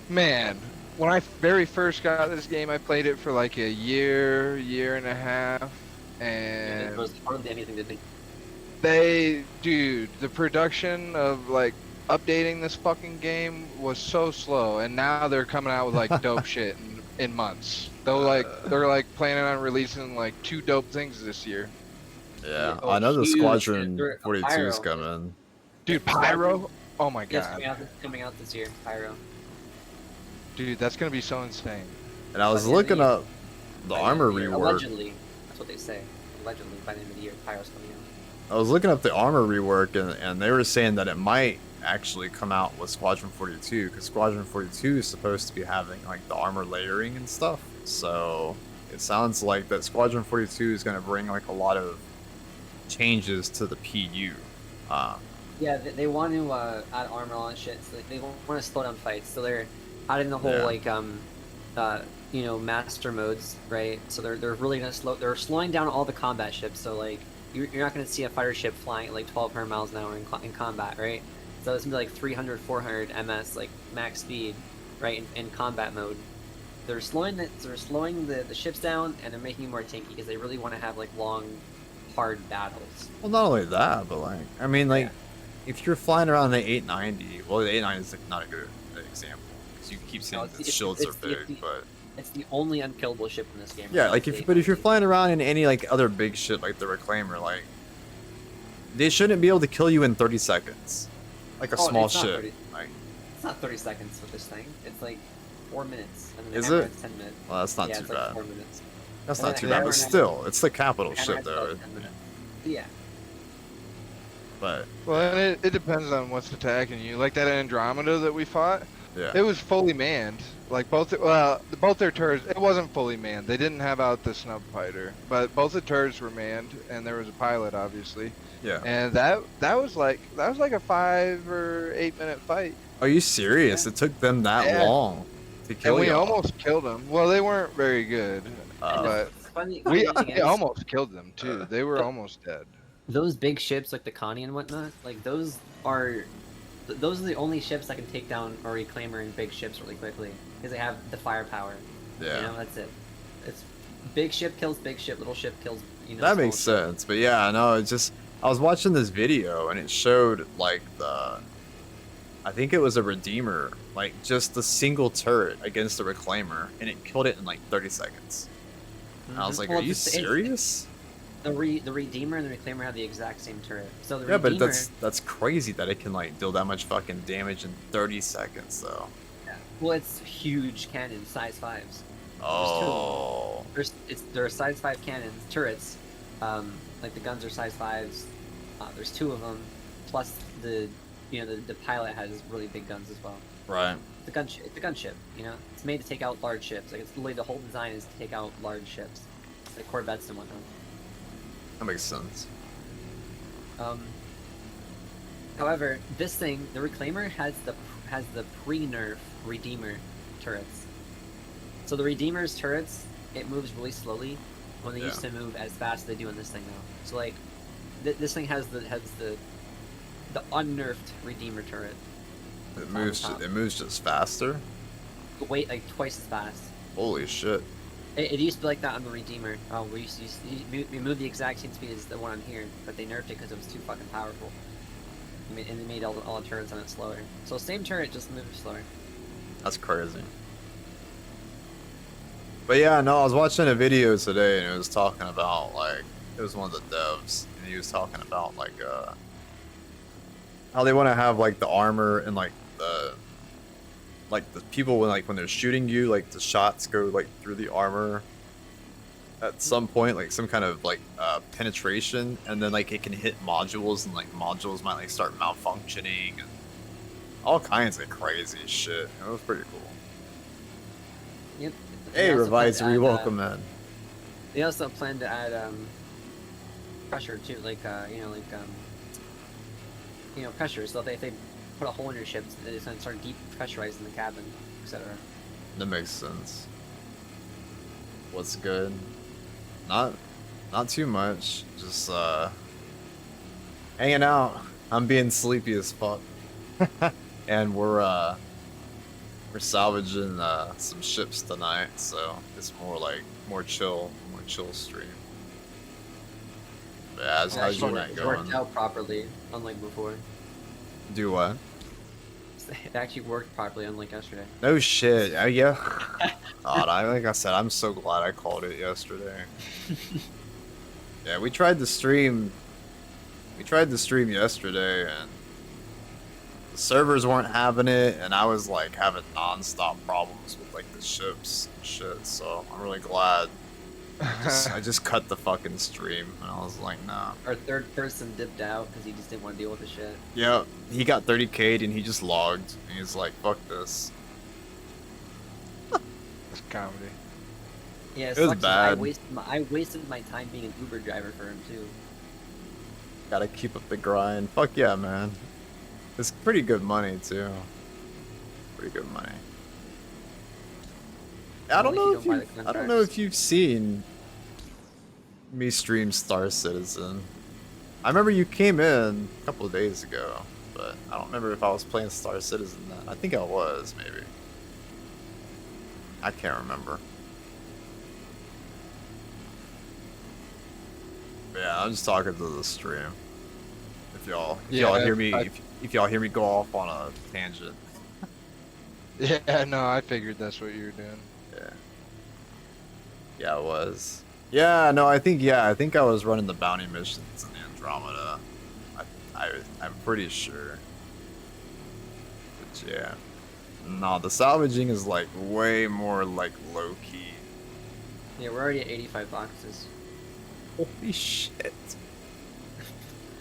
man, when I very first got this game, I played it for like a year and a half, There and was hardly anything to do. dude, the production of like updating this fucking game was so slow, and now they're coming out with like dope shit in months. They're like planning on releasing like 2 dope things this year. Yeah, Oh, I know the huge. Squadron They're- 42 is Pyro. coming. Dude, Pyro, oh my Yes, god, coming out this year, Pyro. dude, that's gonna be so insane. And I was By the end of the looking year. up the By armor end of the year. rework. Allegedly, that's what they say. Allegedly, by the end of the year, Pyro's coming out. I was looking up the armor rework, and they were saying that it might actually come out with Squadron 42 because Squadron 42 is supposed to be having like the armor layering and stuff. So it sounds like that Squadron 42 is going to bring like a lot of changes to the PU. Yeah, they want to add armor on shit. So they want to slow down fights. So they're adding the whole Yeah. like master modes, right? So they're really gonna they're slowing down all the combat ships. So like you're not gonna see a fighter ship flying at like 1,200 miles an hour in combat, right? So it's gonna be like 300, 400 ms, like max speed, right? In combat mode. They're slowing the ships down, and they're making it more tanky because they really want to have like long, hard battles. Well, not only that, but like I mean, like if you're flying around the 890, well, the 890 is like, not a good example because you keep saying No, the it's- shields are it's big, the- but. It's the only unkillable ship in this game. Yeah, right like now, if the but if you're 890. flying around in any like other big shit like the Reclaimer, like they shouldn't be able to kill you in 30 seconds, like a Oh, small it's not ship. 30. Like, It's not 30 seconds with this thing. It's like 4 minutes. And then the Is hammer it? has 10 minutes. well, that's not yeah, too it's like bad. 4 minutes. That's And not then too the bad, hammer but has- still, it's the capital Hammer ship has though. about 10 minutes. Yeah. But Well, and it depends on what's attacking you. Like that Andromeda that we fought, yeah, it was fully manned. Like both their turrets, it wasn't fully manned. They didn't have out the snub fighter, but both the turrets were manned, and there was a pilot, obviously. yeah. And that was like a 5 or 8 minute fight, Are you serious? It took them that Yeah. long to kill and we you. almost killed them. Well, they weren't very good, but Funny we thing is, almost killed them too. They were almost dead. those big ships like the Connie and whatnot, like those are the only ships that can take down a Reclaimer and big ships really quickly because they have the firepower. Yeah, You know, that's it. It's big ship kills big ship, little ship kills. that small makes ship. sense. But yeah, I know. It's just I was watching this video and it showed like I think it was a Redeemer, like just a single turret against a Reclaimer, and it killed it in like 30 seconds. And I was Mhm. like, Well, "Are you it's- serious?" The Redeemer and the Reclaimer have the exact same turret. So the Yeah, but Redeemer. that's crazy that it can like deal that much fucking damage in 30 seconds though. Yeah. Well, it's huge cannons, size 5s. Oh. There are size 5 cannons, turrets. Like the guns are size 5s. There's 2 of them, plus the pilot has really big guns as well. Right. It's a gunship. You know, it's made to take out large ships. Like it's literally the whole design is to take out large ships, like corvettes and whatnot. That makes sense. However, this thing, the Reclaimer has the pre-nerf Redeemer turrets. So the Redeemer's turrets, it moves really slowly when they used to move as fast as they do in this thing now. So like, this thing has the unnerfed Redeemer turret. It moves just faster. Wait, like twice as fast. Holy shit. It used to be like that on the Redeemer. We moved the exact same speed as the one on here, but they nerfed it because it was too fucking powerful. And they made all the turrets on it slower. So same turret, just moves slower. That's crazy. But yeah, no, I was watching a video today and it was talking about like it was one of the devs and he was talking about like how they want to have like the armor and like the people when they're shooting you, like the shots go like through the armor at some point, like some kind of like penetration, and then like it can hit modules and like modules might like start malfunctioning and all kinds of crazy shit. It was pretty cool. Yep. Hey, Revisor, you're welcome, man. They also plan to add pressure too, like pressure. So if they put a hole in your ship, it's gonna start depressurizing the cabin, etc. That makes sense. What's good? Not too much. Just hanging out. I'm being sleepy as fuck. And we're salvaging some ships tonight, so it's more chill stream. But yeah, how's your night It going? worked out properly, unlike before. Do what? It actually worked properly, unlike yesterday. No shit. Yeah. God, like I said, I'm so glad I called it yesterday. Yeah, we tried to stream. We tried to stream yesterday, and the servers weren't having it, and I was like having non-stop problems with like the ships and shit. So I'm really glad. I just cut the fucking stream, and I was like, nah. Our third person dipped out because he just didn't want to deal with the shit. Yeah, he got 30k'd and he just logged. And he's like, fuck this. It's comedy. Yeah, It was sucks is bad. I wasted my time being an Uber driver for him too. Gotta keep up the grind. Fuck yeah, man. It's pretty good money, too. Pretty good money. I don't know if you've seen me stream Star Citizen. I remember you came in a couple of days ago, but I don't remember if I was playing Star Citizen then. I think I was, maybe. I can't remember. But yeah, I'm just talking to the stream. If y'all hear me, if y'all hear me go off on a tangent. Yeah, no, I figured that's what you were doing. Yeah. Yeah, it was. Yeah, no, I think I was running the bounty missions in Andromeda. I'm pretty sure. But yeah. No, the salvaging is like way more like low key. Yeah, we're already at 85 boxes. Holy shit.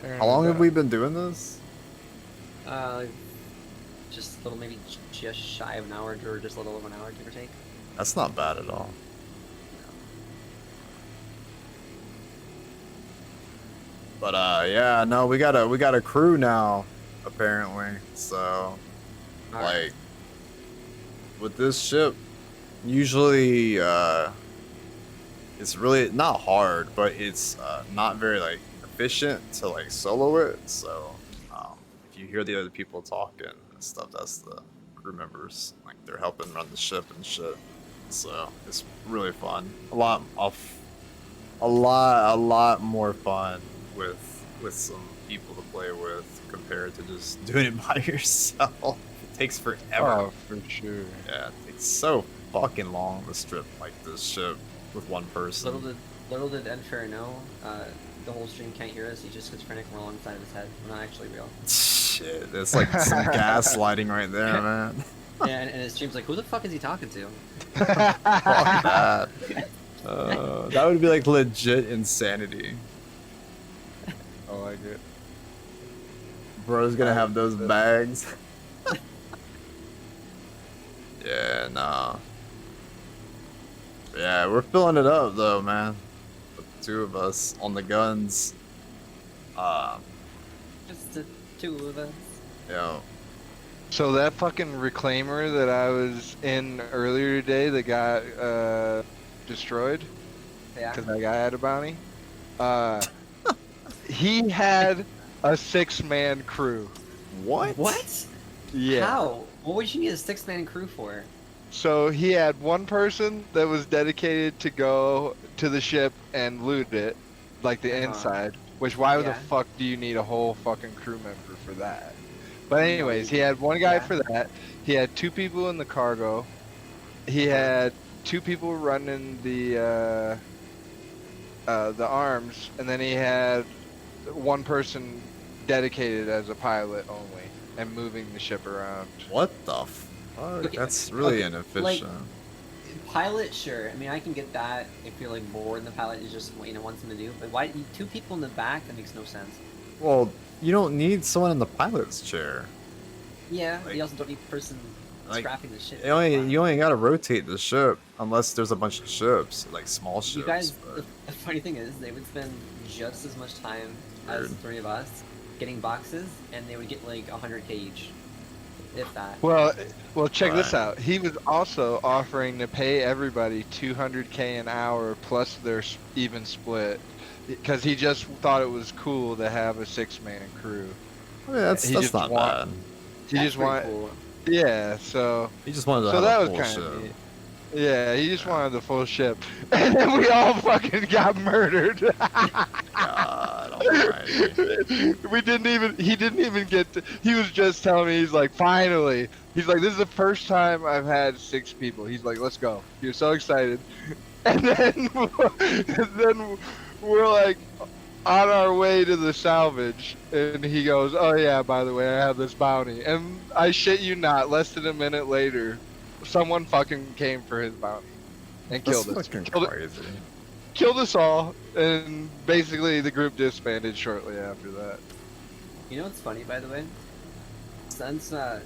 There How long we have go. we been doing this? Just a little, maybe just shy of an hour, or just a little over an hour, give or take. That's not bad at all. But yeah, no, we got a crew now, apparently. So Alright. like with this ship, usually it's really not hard, but it's not very like efficient to like solo it. So if you hear the other people talking and stuff, that's the crew members. Like they're helping run the ship and shit. So it's really fun. A lot more fun with some people to play with compared to just doing it by yourself. It takes forever. Oh, for sure. Yeah, it takes so fucking long to strip like this ship with one person. little did Enfer know, the whole stream can't hear us. He's just schizophrenic. We're all inside of his head. We're not actually real. Shit, it's like some gaslighting right there, man. Yeah, and his stream's like, who the fuck is he talking to? Fuck that. That would be like legit insanity. I like it. Bro's gonna have those bags. Yeah, nah. Yeah, we're filling it up though, man. The two of us on the guns. Just the two of us. Yo. So that fucking reclaimer that I was in earlier today that got destroyed Yeah. because that guy had a bounty. He had a 6-man crew. What? What? Yeah. How? What would you need a 6-man crew for? So he had one person that was dedicated to go to the ship and loot it, like the inside. Which why the Yeah. fuck do you need a whole fucking crew member for that? But anyways, he had one guy Yeah. for that. He had 2 people in the cargo. He had 2 people running the arms, and then he had 1 person dedicated as a pilot only and moving the ship around. What the fuck? Okay, That's really okay, inefficient. Pilot, sure. I mean, I can get that if you're like bored and the pilot is just wants something to do. But why 2 people in the back? That makes no sense. Well, you don't need someone in the pilot's chair. Yeah, Like- you also don't need a person like, scrapping the ship. You only gotta rotate the ship unless there's a bunch of ships, like small ships. You guys, but- the funny thing is, they would spend just as much time as Weird. the 3 of us getting boxes, and they would get like 100k each, if that. Well, check this Right. out. He was also offering to pay everybody 200k an hour plus their even split, because he just thought it was cool to have a 6-man crew. I mean, that's he that's just not want- bad. He That's just pretty want, cool. yeah. So He just wanted to so have that a was full kind ship. of neat. Yeah, he just wanted the full ship, and then we all fucking got murdered. God almighty. We didn't even. He didn't even get. He was just telling me. He's like, finally. He's like, this is the first time I've had 6 people. He's like, let's go. He was so excited, and then we're like on our way to the salvage, and he goes, oh yeah, by the way, I have this bounty, and I shit you not, less than a minute later, someone fucking came for his bounty and That's killed us. fucking Killed, crazy. killed us all, and basically the group disbanded shortly after that. You know what's funny, by the way? Since that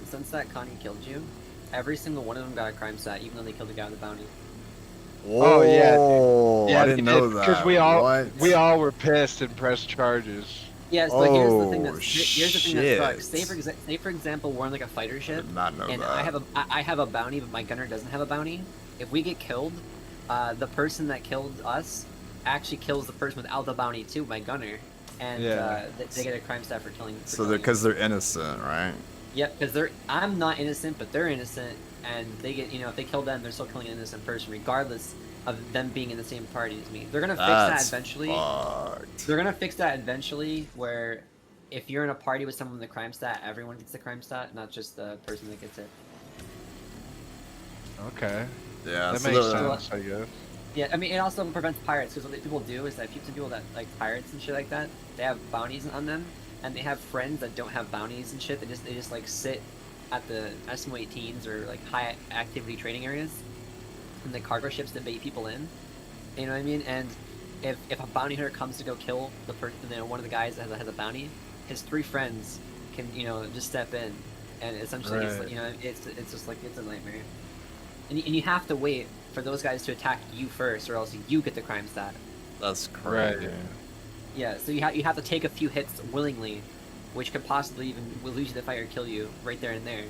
Connie killed you, every single one of them got a crime stat, even though they killed the guy with the bounty. Oh, yeah, Whoa, Yeah, I didn't know that. because What? we all were pissed and pressed charges. Yeah, so here's the thing Oh, here's the thing that shit. sucks. Say for example, we're on like a fighter I ship, did not know and that. I have a bounty, but my gunner doesn't have a bounty. If we get killed, the person that killed us actually kills the person without the bounty too, my gunner, and Yeah. they get a crime stat for killing. For So killing because they're innocent, right? Yep, because I'm not innocent, but they're innocent, and they get, if they kill them, they're still killing an innocent person, regardless of them being in the same party as me. They're gonna fix that That's eventually. fucked. They're gonna fix that eventually, where if you're in a party with someone with the crime stat, everyone gets the crime stat, not just the person that gets it. Okay, Yeah, that so makes the- sense, I guess. Yeah, I mean, it also prevents pirates, because what people do is that some people that like pirates and shit like that, they have bounties on them, and they have friends that don't have bounties and shit. They just like sit at the SMO-18s or like high activity trading areas, and the cargo ships that bait people in. You know what I mean? And if a bounty hunter comes to go kill the person, one of the guys that has a bounty, his 3 friends can just step in, and essentially Right. it's just like it's a nightmare. And you have to wait for those guys to attack you first, or else you get the crime stat. That's crazy. Right. Yeah, so you have to take a few hits willingly, which could possibly even lose you the fight or kill you right there and there,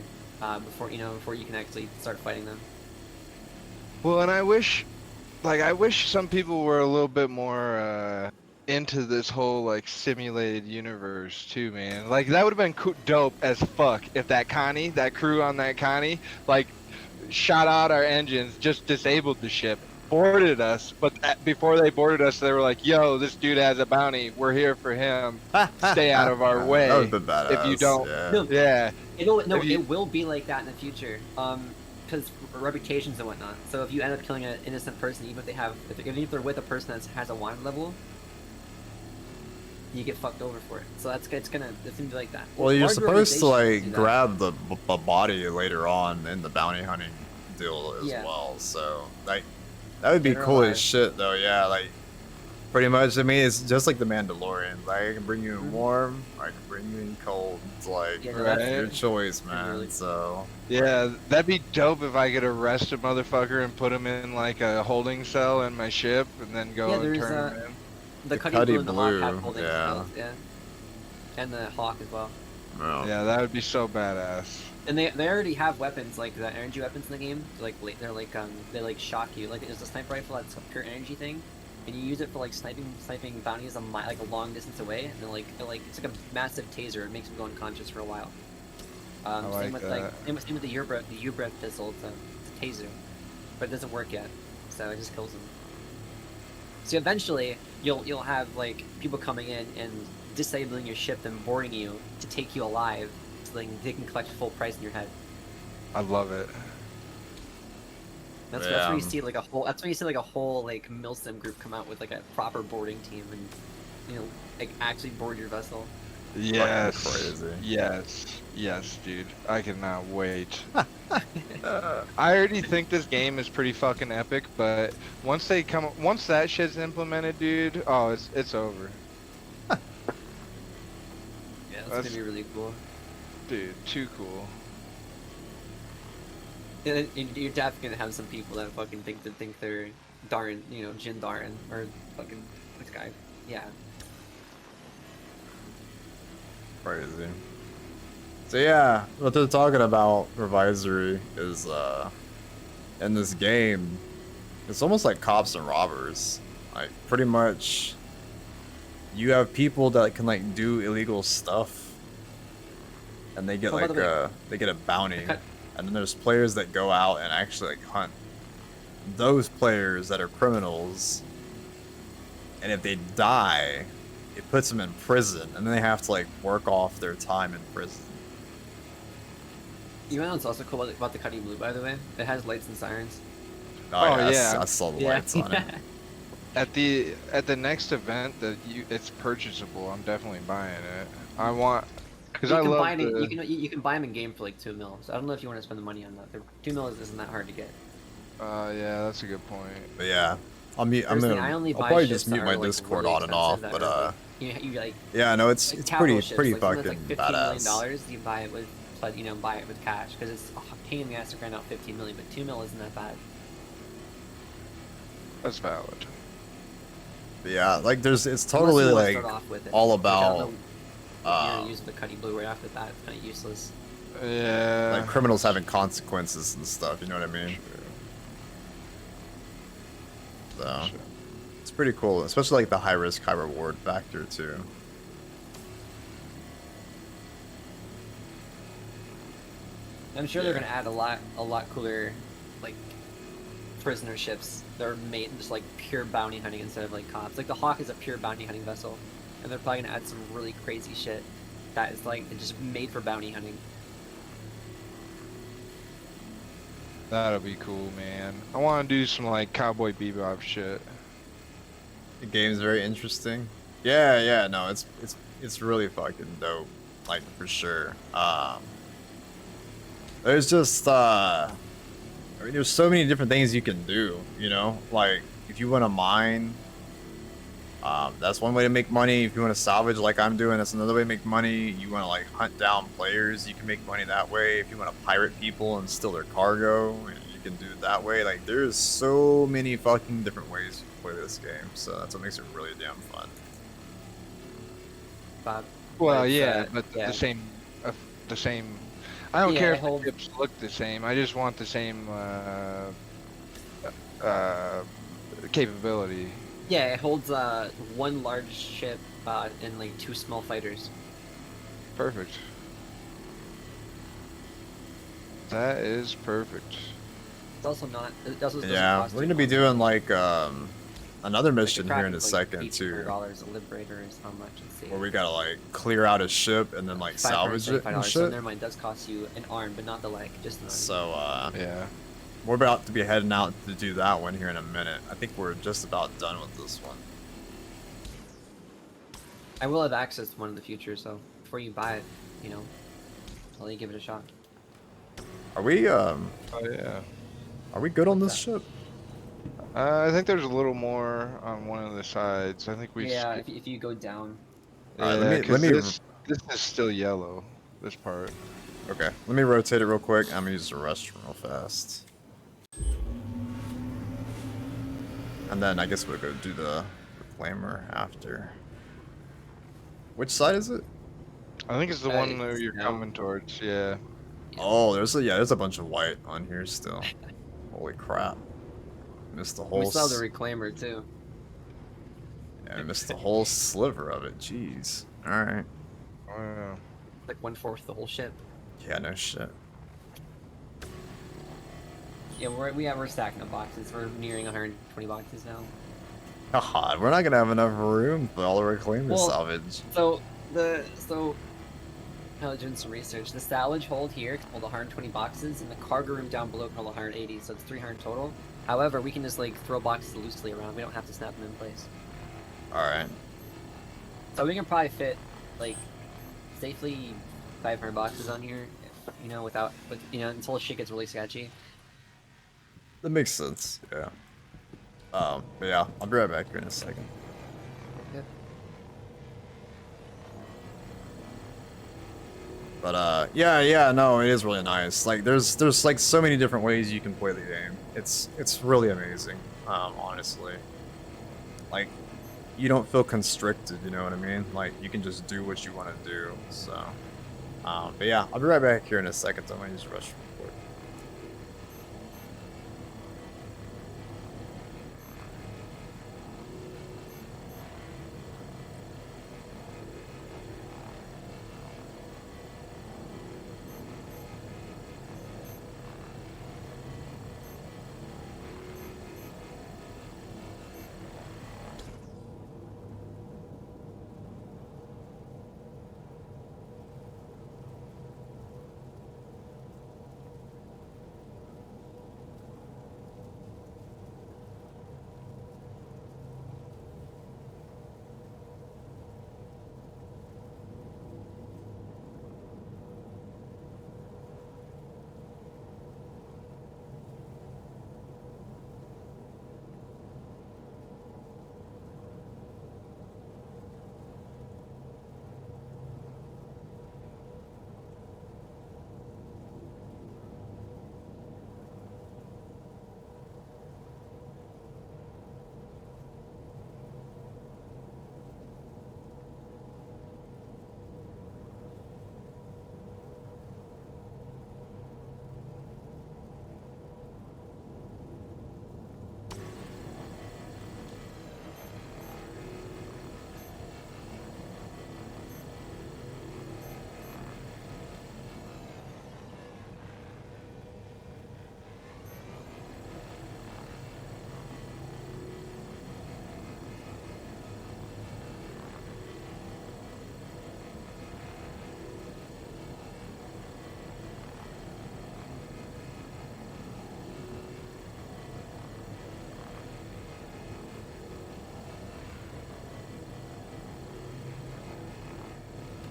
before you can actually start fighting them. Well, and I wish some people were a little bit more into this whole like simulated universe too, man. Like that would have been dope as fuck if that crew on that Connie, like shot out our engines, just disabled the ship, boarded us, but before they boarded us, they were like, "Yo, this dude has a bounty. We're here for him. Stay out of our way." That would be badass. if you don't- Yeah. No, Yeah, It If you- will be like that in the future. because reputations and whatnot. So if you end up killing an innocent person, even if they're with a person that has a wanted level, you get fucked over for it. So it's gonna be like that. Well, you're Large supposed to organizations do like that. grab the body later on in the bounty hunting deal as Yeah. well. So like that would be cool Generalize. as shit though. Yeah, like pretty much. I mean, it's just like the Mandalorian. Like I can bring you in Mhm. warm, I can bring you in cold. It's like Yeah, no, that's- Right. your choice, pretty man. really- So Yeah, that'd be dope if I could arrest a motherfucker and put him in like a holding cell in my ship and then go Yeah, and there's, turn him in. The Cuddy Cuddy Blue and the Hawk have Blue, holding yeah. cells, yeah. And the Hawk as well. well, Yeah, that would be so badass. And they already have weapons like the energy weapons in the game. They like shock you. Like there's a sniper rifle that's a pure energy thing, and you use it for like sniping bounties like a long distance away. And it's like a massive taser. It makes them go unconscious for a while. I like same with that. same with the U-breath pistol. It's a taser, but it doesn't work yet, so it just kills them. So eventually, you'll have like people coming in and disabling your ship and boarding you to take you alive, so they can collect full price in your head. I love it. That's Yeah. where you see like a whole. That's when you see like a whole like Milsim group come out with like a proper boarding team and like actually board your vessel. Yes. crazy. Yes, dude. I cannot wait. I already think this game is pretty fucking epic, but once that shit's implemented, dude, oh, it's over. Yeah, that's That's- gonna be really cool. Dude, too cool. And you're definitely gonna have some people that fucking think they're Darren, Jin Darren or fucking this guy. Yeah. crazy. So yeah, what they're talking about Revisory is in this game, it's almost like cops and robbers. Like pretty much, you have people that can like do illegal stuff, and they get Oh, by the way, they get a bounty, cut- and then there's players that go out and actually like hunt those players that are criminals, and if they die, it puts them in prison, and then they have to like work off their time in prison. You know what's also cool about the Cuddy Blue, by the way? It has lights and sirens. Oh, yes, yeah. I saw the lights on it. At the next event that it's purchasable, I'm definitely buying it. I want because You I can love buy the, you can buy them in game for like 2 mil. So I don't know if you want to spend the money on that. 2 mil isn't that hard to get. yeah, that's a good point. But yeah, I'm Personally, gonna. I only I'll buy probably ships just mute that my are, like, Discord really on and off, expensive, but that are, like, you like yeah, no, it's like pretty capital ships, pretty like something fucking that's like $15 million badass. dollars, you buy it with, but buy it with cash because it's a pain in the ass to grind out 15 million, but 2 mil isn't that bad. That's valid. But yeah, like it's Unless totally you wanna like start off with it. all Like, I don't about know if you're gonna use the Cuddy Blue right after that. It's kind of useless. Yeah. like criminals having consequences and stuff. You know what I mean? So Sure. it's pretty cool, especially like the high risk, high reward factor too. I'm sure they're Yeah. gonna add a lot cooler, like prisoner ships that are made just like pure bounty hunting instead of like cops. Like the Hawk is a pure bounty hunting vessel, and they're probably gonna add some really crazy shit that is like just made for bounty hunting. That'll be cool, man. I want to do some like Cowboy Bebop shit. The game's very interesting. Yeah, no, it's really fucking dope, like for sure. There's just I mean, there's so many different things you can do. You know, like if you want to mine, that's one way to make money. If you want to salvage, like I'm doing, that's another way to make money. You want to like hunt down players, you can make money that way. If you want to pirate people and steal their cargo, you can do it that way. Like there's so many fucking different ways to play this game, so that's what makes it really damn fun. Bob. Well, It's, yeah, but yeah. the same. I don't Yeah, care it if the holds- ships look the same. I just want the same capability. Yeah, it holds one large ship and like 2 small fighters. Perfect. That is perfect. It's also not. It also doesn't Yeah, cost we're too gonna be much. doing like another Like, the mission here in a Kraken's second like too, $1,800. A Liberator is how much? Let's see. where we gotta like clear out a ship and then like salvage it and $575. So shit. never mind. It does cost you an arm, but not the leg, just an arm. So Yeah. we're about to be heading out to do that one here in a minute. I think we're just about done with this one. I will have access to one in the future, so before you buy it, you know, I'll let you give it a shot. Are we Oh yeah. are we good on What's this that? ship? I think there's a little more on one of the sides. I think we. Yeah, if you go down. Alright, Yeah, let me 'cause let me this is still yellow. This part. okay, let me rotate it real quick. I'm gonna use the restroom real fast. And then I guess we'll go do the reclaimer after. Which side is it? I think it's the one that It's you're down. coming towards. Yeah. Oh, there's a bunch of white on here still. Holy crap. Missed the whole We still have the reclaimer too. yeah, I missed the whole sliver of it. Jeez. Alright. Oh, yeah. Like 1/4 the whole ship. Yeah, no shit. Yeah, we're stacking up boxes. We're nearing 120 boxes now. God, we're not gonna have enough room for all the reclaimer Well, salvage. So I was doing some research. The salvage hold here can hold 120 boxes, and the cargo room down below can hold 180, so it's 300 total. However, we can just like throw boxes loosely around. We don't have to snap them in place. Alright. So we can probably fit like safely 500 boxes on here, you know, until shit gets really sketchy. That makes sense, yeah. But yeah, I'll be right back here in a second. Yep. But yeah, no, it is really nice. Like there's like so many different ways you can play the game. It's really amazing, honestly. Like you don't feel constricted, you know what I mean? Like you can just do what you want to do. So but yeah, I'll be right back here in a second. So I'm gonna use rush real quick.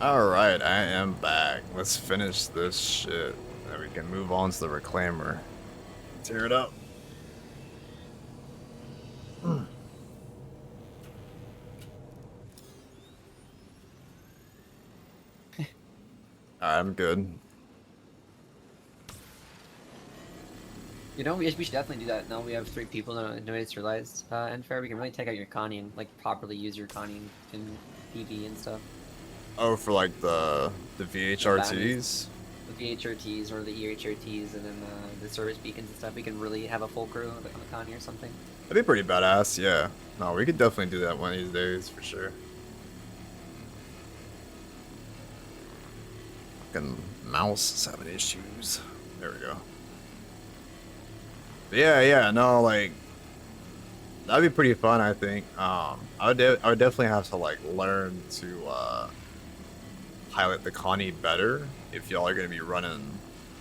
Alright, I am back. Let's finish this shit. Then we can move on to the reclaimer. Tear it up. Alright, I'm good. You know, we should definitely do that. Now we have 3 people no it's realized. And fair, we can really take out your Connie and like properly use your Connie in PV and stuff. Oh, for like the VHRTs? The VHRTs or the EHRTs, and then the service beacons and stuff. We can really have a full crew on the Connie or something. That'd be pretty badass, yeah. No, we could definitely do that one of these days for sure. Fucking mouse is having issues. There we go. But yeah, no, like That'd be pretty fun, I think. I would definitely have to like learn to pilot the Connie better if y'all are gonna be running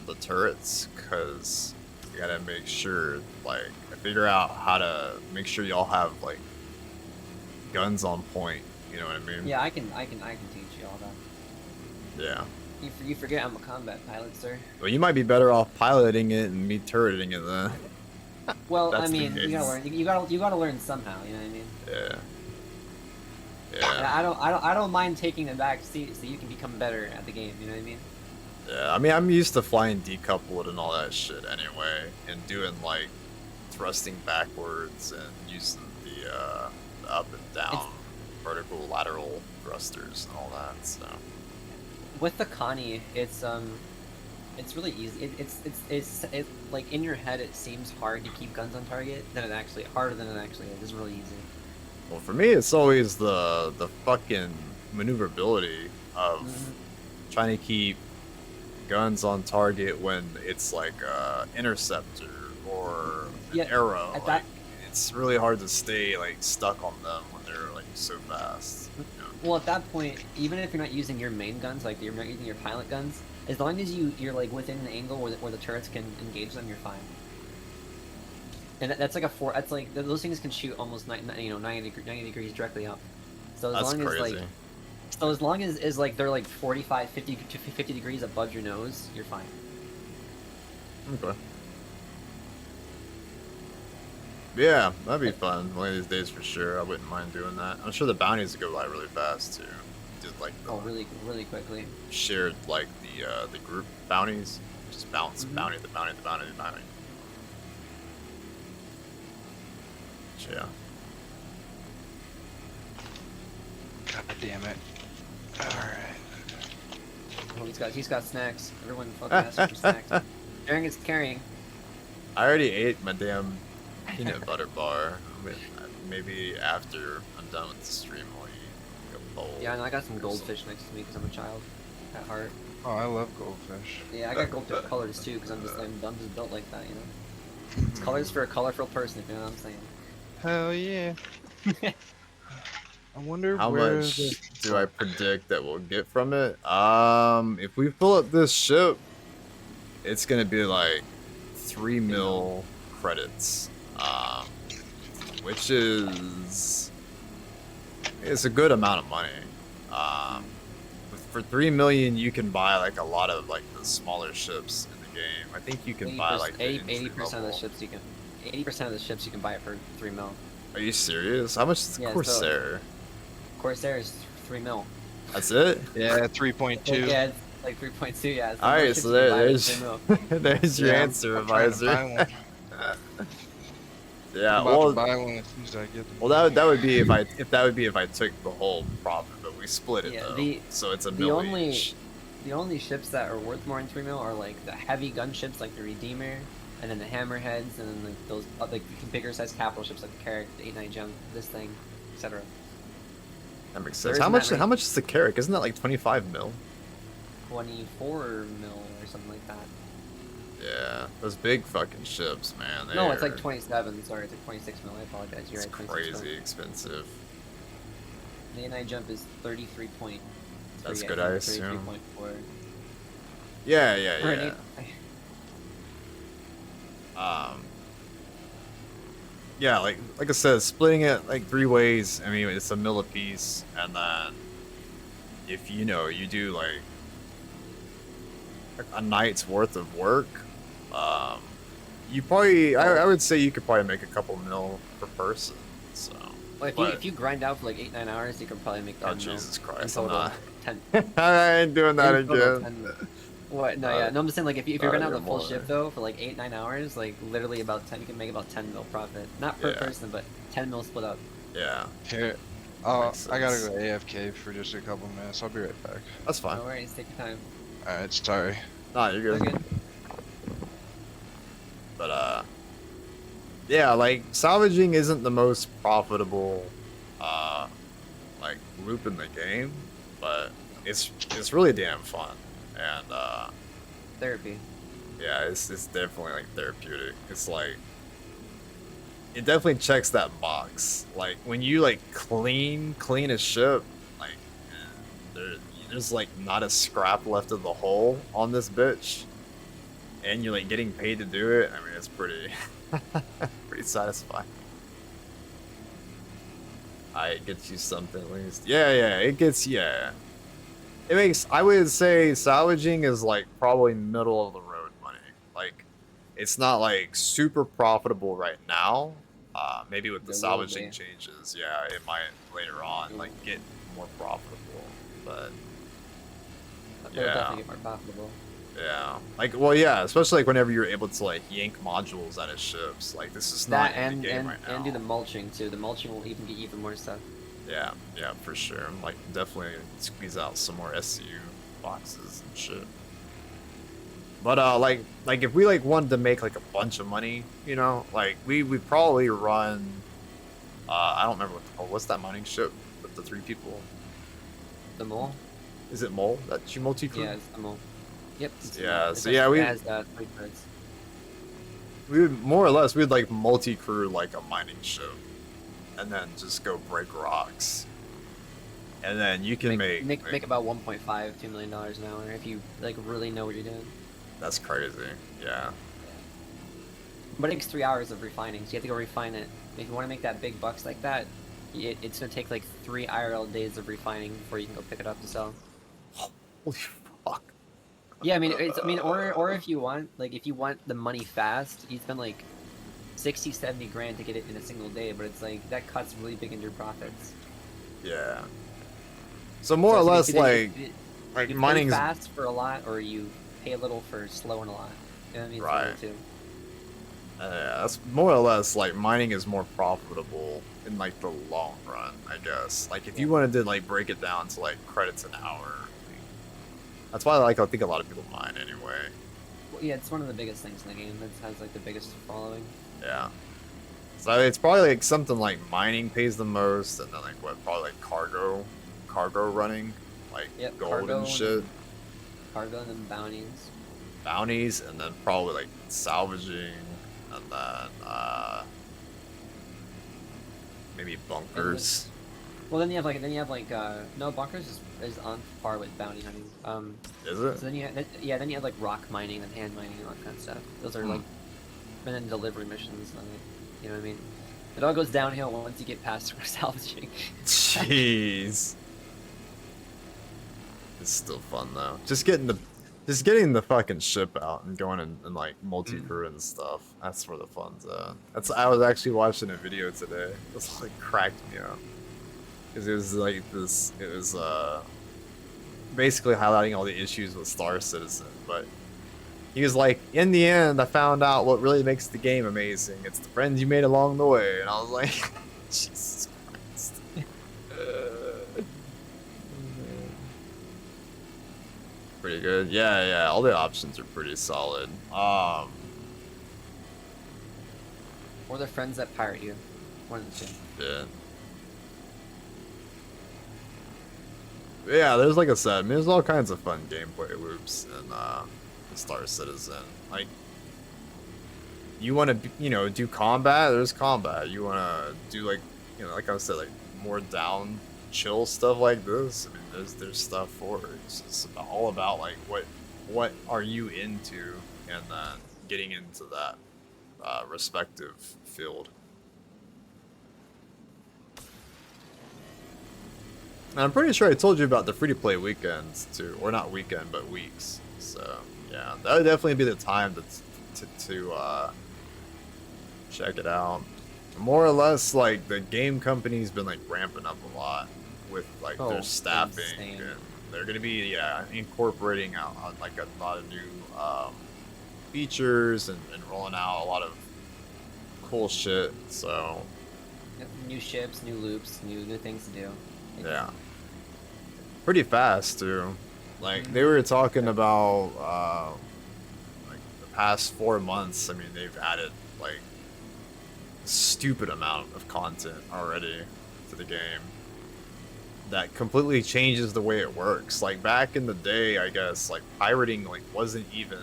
the turrets, cause you gotta make sure like figure out how to make sure y'all have like guns on point. You know what I mean? Yeah, I can teach you all that. Yeah. You forget I'm a combat pilot, sir. Well, you might be better off piloting it and me turreting it then. Well, I That's the mean, you gotta case. learn. You gotta learn somehow. You know what I mean? Yeah. And Yeah. I don't mind taking the back seat so you can become better at the game. You know what I mean? Yeah. I mean, I'm used to flying decoupled and all that shit anyway, and doing like thrusting backwards and using the up and down vertical lateral thrusters and all that. So. With the Connie, it's really easy. It's like in your head it seems hard to keep guns on target. Then it actually harder than it actually is. It's really easy. Well, for me, it's always the fucking maneuverability of trying to keep guns on target when it's like a interceptor or an Yeah, arrow. at Like, that- it's really hard to stay like stuck on them when they're like so fast. You know? Well, at that point, even if you're not using your main guns, like you're not using your pilot guns, as long as you're like within an angle where the turrets can engage them, you're fine. And that's like a four. That's like those things can shoot almost 90 degrees directly up. So as That's long crazy. as like as long as like they're like 45, 50 to 50 degrees above your nose, you're fine. Okay. Yeah, that'd be fun one of these days for sure. I wouldn't mind doing that. I'm sure the bounties would go by really fast too. Did like the Oh, really quickly. shared like the group bounties, just bounce Mhm. bounty, the bounty, the bounty, the bounty. So, yeah. God damn it. Alright. Oh, he's got snacks. Everyone fucking asks for snacks. Aaron is carrying. I already ate my damn peanut butter bar. Maybe after I'm done with the stream, I'll eat a bowl. Yeah, and I got some goldfish next to me because I'm a child at heart. Oh, I love goldfish. Yeah, I got goldfish colors too because I'm just built like that, you know. It's colors for a colorful person, if you know what I'm saying. Hell yeah. I wonder How where much the do I predict that we'll get from it? If we pull up this ship, it's gonna be like 3 mil credits, which is it's a good amount of money. For 3 million, you can buy like a lot of like the smaller ships in the game. I think you can buy like the 80% of the entry-level. ships you can 80% of the ships you can buy it for 3 mil. Are you serious? How much is Yeah, so- Corsair? Corsair is 3 mil. That's it? Yeah, 3.2. Yeah, it's like 3.2. Yeah. It's the All most right, ships so you can buy for there's 3 mil. there's your Yeah, answer, I'm trying to advisor. buy one. Yeah, I'm about well, to buy one as soon as I get them. well, that would be if I took the whole profit, but we split it Yeah, though, so it's a the mil only- each. The only ships that are worth more than 3 mil are like the heavy gun ships like the Redeemer, and then the Hammerheads, and then like those like bigger size capital ships like the Carrack, the 8-9 Jump, this thing, etc. That makes there sense. How isn't that much? How much is the Carrack? Isn't that like 25 mil? 24 mil or something like that. Yeah, those big fucking ships, man. No, it's like they're- 27. Sorry, it's like 26 mil. I apologize. You're It's right. 26 crazy mil. expensive. The 8-9 Jump is 33.3. That's I good, think, I assume. 33.4. Yeah, Or an yeah, eight- yeah. Yeah, like I said, splitting it like 3 ways. I mean, it's a mil a piece, and then if you do like a night's worth of work, you probably I would say you could probably make a couple mil per person. So, Well, if you grind out for like 8-9 hours, you could probably make 10 oh mil Jesus in Christ, I'm total. not. 10. I ain't doing that in total, again. 10. What? No, yeah. No, I'm just saying, like, if you're gonna have the full more. shift though for like 8-9 hours, like literally about 10, you can make about 10 mil profit. Not per Yeah. person, but 10 mil split up. Yeah, Here. Oh, Makes I gotta sense. go AFK for just a couple minutes. I'll be right back. that's fine. No worries, take your time. Alright, sorry. Nah, you're You're good. good. But yeah, like salvaging isn't the most profitable like loop in the game, but it's really damn fun. And Therapy. yeah, it's definitely like therapeutic. It's like it definitely checks that box. Like when you like clean a ship, like there, there's like not a scrap left of the hull on this bitch, and you're like getting paid to do it. I mean, it's pretty pretty satisfying. It gets you something at least. Yeah, it gets, yeah. It makes, I would say salvaging is like probably middle of the road money. Like, it's not like super profitable right now. Maybe with the It will salvaging be. changes, yeah, it might later on like get more profitable. But It'll yeah, definitely get more profitable. yeah, like, well, yeah, especially like whenever you're able to like yank modules out of ships. Like, this is not That in the game right now. and do the mulching too. The mulching will even get even more stuff. Yeah, yeah, for sure. Like, definitely squeeze out some more SCU boxes and shit. But like if we like wanted to make like a bunch of money, you know, like we would probably run. I don't remember what's that mining ship with the 3 people? The mole? Is it Mole? That you multi crew? Yeah, it's the mole. Yep. It's the Yeah, mole. so yeah, It we- has 3 birds. We would more or less we'd like multi crew like a mining ship, and then just go break rocks. And then you can make about 1.5 $2 million an hour if you like really know what you're doing. That's crazy. Yeah. But it takes 3 hours of refining, so you have to go refine it. If you want to make that big bucks like that, it's gonna take like 3 IRL days of refining before you can go pick it up to sell. Holy fuck. Yeah, I mean, or if you want, like, if you want the money fast, you spend like 60, 70 grand to get it in a single day, but it's like that cuts really big into your profits. Yeah. So more or So less it's either like you pay mining's fast for a lot, or you pay a little for slow and a lot. You know what I mean? It's one of Right. the two. yeah, that's more or less like mining is more profitable in like the long run, I guess. Like if you wanted to like break it down to like credits an hour, like, that's why like I think a lot of people mine anyway. Well, yeah, it's one of the biggest things in the game. That has like the biggest following. Yeah. So it's probably like something like mining pays the most, and then like what probably like cargo running, like Yep, gold cargo and shit, Cargo and then bounties. bounties, and then probably like salvaging, and then maybe bunkers. Well, then you have like no, bunkers is on par with bounty hunting. Is So it? then then you have like rock mining and hand mining and all that kind of stuff. Those are like, and then delivery missions. You know what I mean? It all goes downhill once you get past salvaging. Jeez. It's still fun though. Just getting the fucking ship out and going and like multi-crew and stuff. That's where the fun's at. I was actually watching a video today. It was like cracked me up. Cause it was like this, it was basically highlighting all the issues with Star Citizen, but he was like, in the end, I found out what really makes the game amazing. It's the friends you made along the way. And I was like, Jesus Christ. Pretty good. Yeah, all the options are pretty solid. Or the friends that pirate you. One of the two. Yeah. Yeah, there's like I said, I mean, there's all kinds of fun gameplay loops in Star Citizen. Like, you want to, do combat? There's combat. You want to do like, like I said, like more down, chill stuff like this. I mean, there's stuff for it. It's just all about like what are you into, and then getting into that respective field. And I'm pretty sure I told you about the free-to-play weekends too, or not weekend, but weeks. So yeah, that would definitely be the time to check it out. More or less, like the game company's been like ramping up a lot with like their staffing, insane. and they're gonna be incorporating out like a lot of new features and rolling out a lot of cool shit. So Yep, new ships, new loops, new things to do. yeah. Pretty fast too. Like they were talking about like the past 4 months, I mean they've added like a stupid amount of content already to the game that completely changes the way it works. Like back in the day, I guess like pirating like wasn't even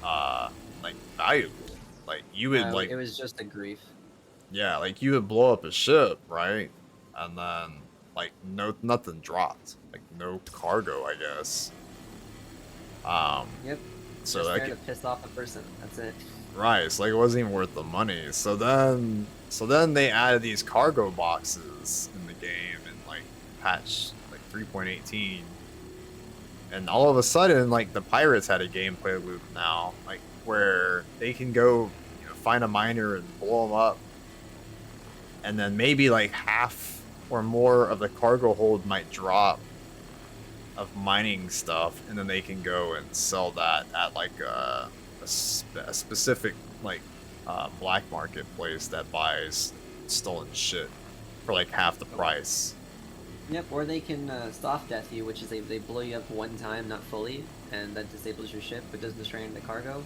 like valuable. like you would No, like it was just a grief. yeah, like you would blow up a ship, right? And then like nothing dropped, like no cargo, I guess. Yep. So Just like there to piss off a person. That's it. right, so like it wasn't even worth the money. So then they added these cargo boxes in the game in like patch like 3.18. And all of a sudden, like the pirates had a gameplay loop now, like where they can go, find a miner and blow them up, and then maybe like half or more of the cargo hold might drop of mining stuff, and then they can go and sell that at like a specific like black market place that buys stolen shit for like half the price. Yep, or they can soft death you, which is they blow you up one time, not fully, and that disables your ship, but doesn't destroy any of the cargo.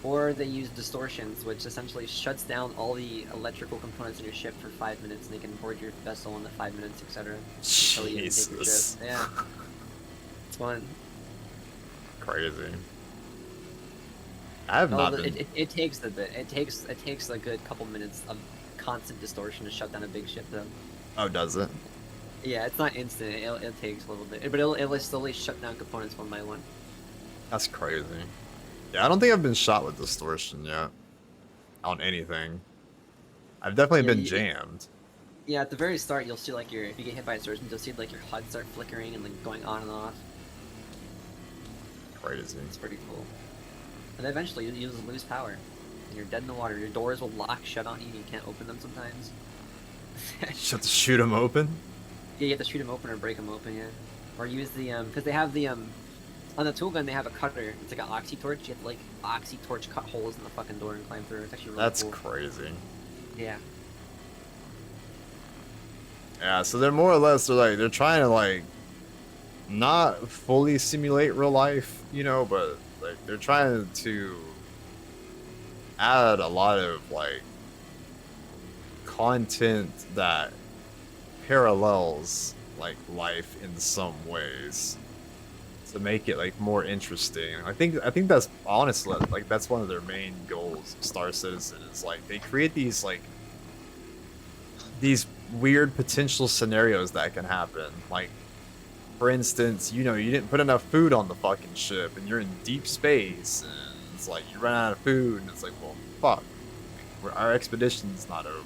Or they use distortions, which essentially shuts down all the electrical components in your ship for 5 minutes, and they can board your vessel in the 5 minutes, etc. Until you take your ship. Jesus. Yeah, it's fun. Crazy. I have not been. It takes a bit. It takes a good couple minutes of constant distortion to shut down a big ship, though. Oh, does it? Yeah, it's not instant. It takes a little bit, but it'll slowly shut down components one by one. That's crazy. Yeah, I don't think I've been shot with distortion yet. On anything. I've definitely Yeah, been jammed. Yeah, at the very start, you'll see like if you get hit by a distortion, you'll see like your HUD start flickering and like going on and off. Crazy. It's pretty cool. And then eventually you'll lose power, and you're dead in the water. Your doors will lock shut on you, and you can't open them sometimes. You have to shoot them open? Yeah, you have to shoot them open or break them open, yeah. Or use the because they have the on the tool gun they have a cutter. It's like an oxy torch. You have to like oxy torch cut holes in the fucking door and climb through. It's actually really That's cool. crazy. Yeah. Yeah, so they're more or less they're trying to like not fully simulate real life, but like they're trying to add a lot of like content that parallels like life in some ways to make it like more interesting. I think that's honestly like that's one of their main goals of Star Citizen is like they create these weird potential scenarios that can happen. Like for instance, you didn't put enough food on the fucking ship and you're in deep space and it's like you run out of food and it's like, well, fuck. Our expedition's not over.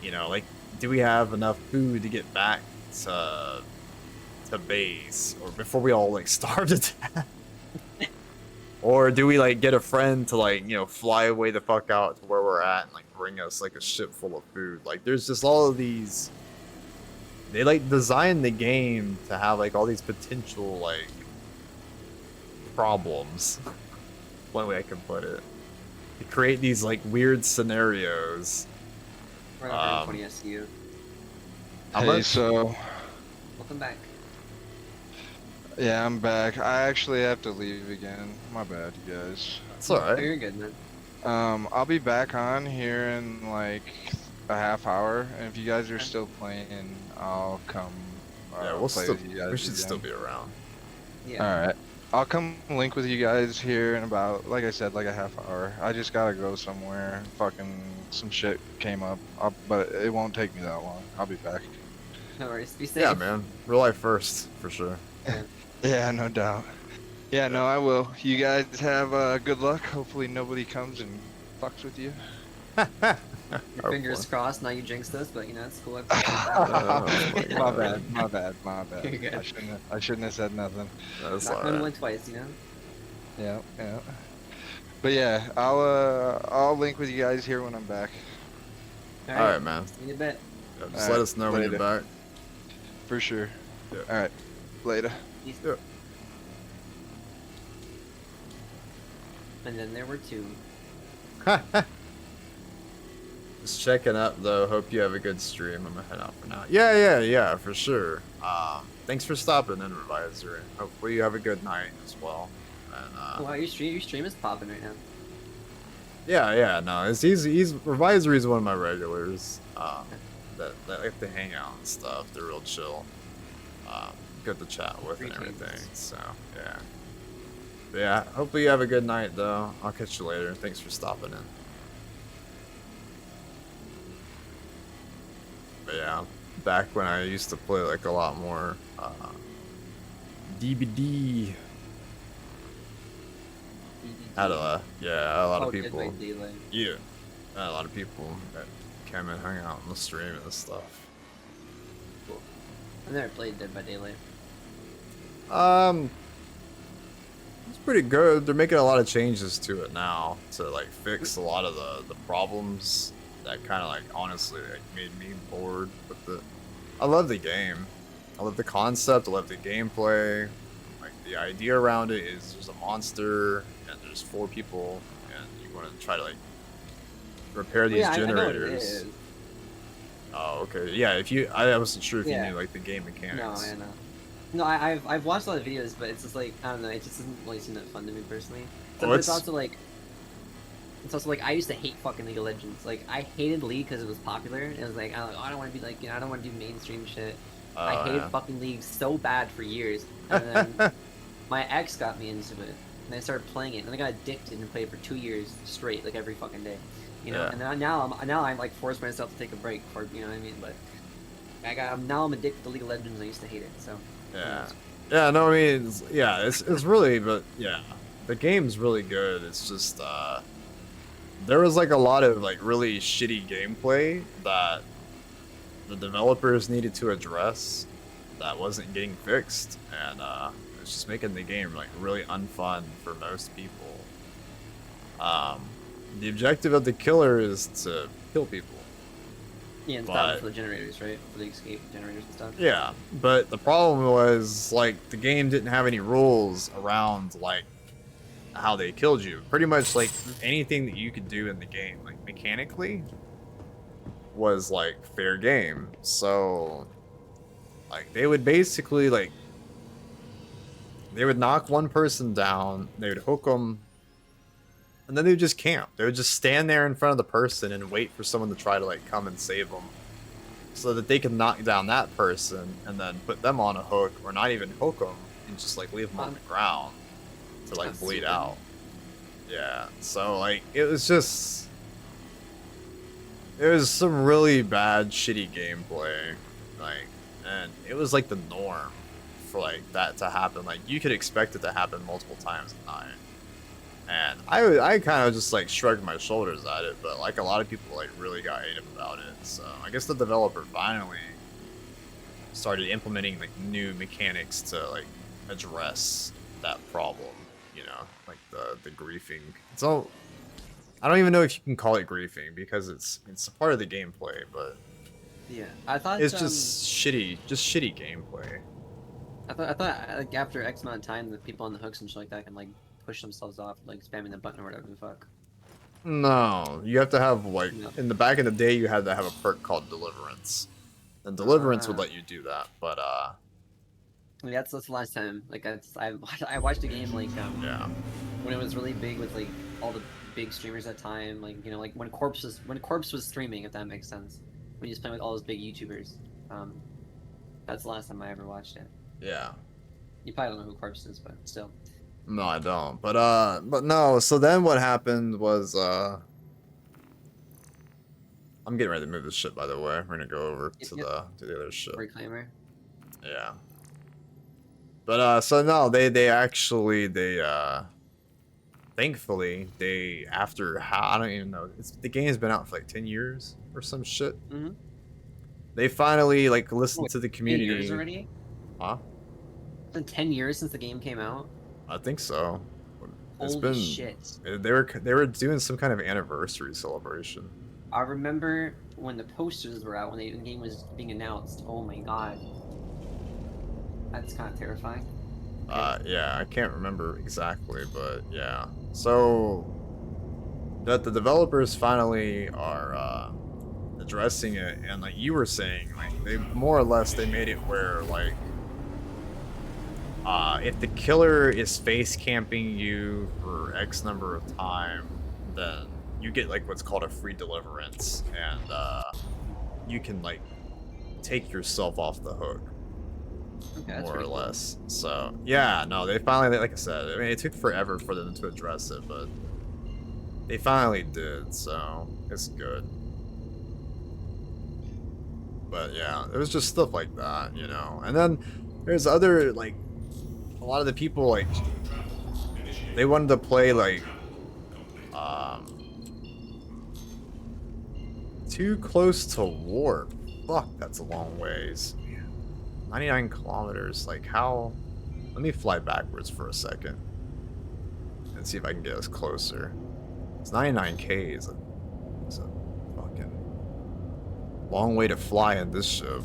And, like do we have enough food to get back to base or before we all like starve to death? Or do we like get a friend to like fly away the fuck out to where we're at and like bring us like a ship full of food? Like there's just all of these, they like design the game to have like all these potential like problems, one way I can put it, to create these like weird scenarios. Right, 120 SU. How Hey, much? so Welcome back. yeah, I'm back. I actually have to leave again. My bad, you guys. It's alright. You're good, man. I'll be back on here in like a half hour, and if you guys are still playing, I'll come. Yeah, we'll play still, with you guys we should again. still be around. Yeah. All right. I'll come link with you guys here in about, like I said, like a half hour. I just gotta go somewhere. Fucking some shit came up, but it won't take me that long. I'll be back. No worries. Be safe. Yeah, man. Real life first, for sure. Yeah, no doubt. Yeah, no, I will. You guys have good luck. Hopefully nobody comes and fucks with you. Your fingers crossed. Now you jinxed us, but it's cool. My bad. You're good. I shouldn't have said nothing. That's Not alright. went twice, Yeah. But yeah, I'll link with you guys here when I'm back. Alright, man. See you in a bit. Yeah, just Alright, let us know when you're later. back. For sure. Yeah. All right. Later. Peace. Yeah. And then there were two. Just checking up though. Hope you have a good stream. I'm gonna head out for now. Yeah, for sure. Thanks for stopping in, Revisor. Hopefully you have a good night as well. And Wow, your stream is popping right now. yeah, no, he's Revisor is one of my regulars. That like to hang out and stuff. They're real chill. Good to chat with and Greetings. everything. So yeah. Yeah, hopefully you have a good night, though. I'll catch you later. Thanks for stopping in. But yeah, back when I used to play like a lot more DBD. Had a lot of Oh, Dead by people. Daylight. Yeah, had a lot of people that came and hung out on the stream and stuff. Cool. I've never played Dead by Daylight. It's pretty good. They're making a lot of changes to it now to like fix a lot of the problems that kind of like honestly like made me bored with it. I love the game. I love the concept. I love the gameplay. Like the idea around it is there's a monster and there's 4 people and you want to try to like repair these Yeah, I know what it generators. is. Oh, okay. Yeah, if you, I wasn't sure if Yeah. you knew like the game No, mechanics. I know. No, I've watched a lot of videos, but it's just like I don't know. It just doesn't really seem that fun to me personally. So Oh, but it's it's- also like I used to hate fucking League of Legends. Like I hated League because it was popular. It was like I don't want to be like I don't want to do mainstream shit. I Oh, hated yeah. fucking League so bad for years, and then my ex got me into it, and I started playing it, and I got addicted and played for 2 years straight, like every fucking day. You know, Yeah. and then now I'm like forced myself to take a break for you know what I mean. But now I'm addicted to League of Legends. I used to hate it. So Yeah. Yeah, no, I mean, it's really, but yeah, the game's really good. It's just, there was like a lot of like really shitty gameplay that the developers needed to address that wasn't getting fixed, and it's just making the game like really unfun for most people. The objective of the killer is to kill people. Yeah, and But- stop for the generators, right? For the escape generators and stuff. Yeah, but the problem was like the game didn't have any rules around like how they killed you. Pretty much like anything that you could do in the game, like mechanically, was like fair game. So like they would basically like they would knock one person down, they would hook them, and then they would just camp. They would just stand there in front of the person and wait for someone to try to like come and save them, so that they can knock down that person and then put them on a hook, or not even hook them and just like leave them on the ground to like That's bleed stupid. out. Yeah, so like it was just some really bad shitty gameplay, like, and it was like the norm for like that to happen. Like you could expect it to happen multiple times a night. And I kind of just like shrugged my shoulders at it, but like a lot of people like really got ate up about it. So I guess the developer finally started implementing like new mechanics to like address that problem. You know, like the griefing. It's all, I don't even know if you can call it griefing because it's a part of the gameplay, but Yeah, I thought it's just shitty gameplay. I thought like after X amount of time, the people on the hooks and shit like that can like push themselves off, like spamming the button or whatever the fuck. No, you have to have like No. in the back in the day you had to have a perk called Deliverance, and Deliverance would Ah. let you do that. But I mean, that's the last time. Like I watched a game like yeah, when it was really big with like all the big streamers at the time, like you know like when Corpse was streaming, if that makes sense. When he was playing with all those big YouTubers. That's the last time I ever watched it. yeah. You probably don't know who Corpse is, but still. No, I don't. But no. So then what happened was I'm getting ready to move this shit. By the way, we're gonna go over Yep, to yep. the other shit. Reclaimer. Yeah. But so no, they actually thankfully they after how I don't even know, the game's been out for like 10 years or some shit. Mhm. They finally like listened Wait, to the 10 community. years already? Huh? It's been 10 years since the game came out. I think so. It's Holy been shit! they were doing some kind of anniversary celebration. I remember when the posters were out when the game was being announced. Oh my god, that's kind of terrifying. Yeah, I can't remember exactly, but yeah. So that the developers finally are addressing it, and like you were saying, like they more or less they made it where like if the killer is face camping you for X number of time, then you get like what's called a free deliverance, and you can like take yourself off the hook. Okay, that's more or pretty cool. less. So yeah, no, they finally, like I said, I mean, it took forever for them to address it, but they finally did, so it's good. But yeah, it was just stuff like that, you know. And then there's other, like, a lot of the people, like, they wanted to play, like, too close to warp. Fuck, that's a long ways. 99 kilometers, like, how? Let me fly backwards for a second and see if I can get us closer. It's 99 Ks. It's a fucking long way to fly in this ship.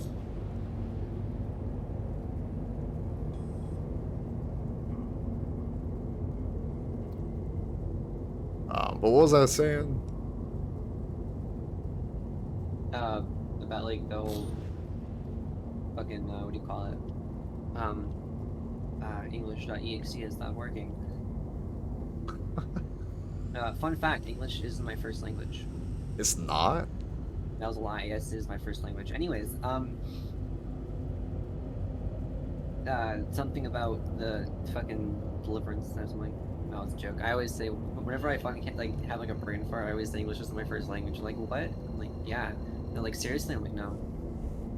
But what was I saying? About like the whole fucking what do you call it? English.exe is not working. Fun fact: English isn't my first language. It's not? That was a lie. Yes, it is my first language. Anyways, something about the fucking deliverance or something. No, it's a joke. I always say whenever I fucking can't, like have like a brain fart, I always say English isn't my first language. Like what? I'm like, yeah. They're like, seriously? I'm like, no.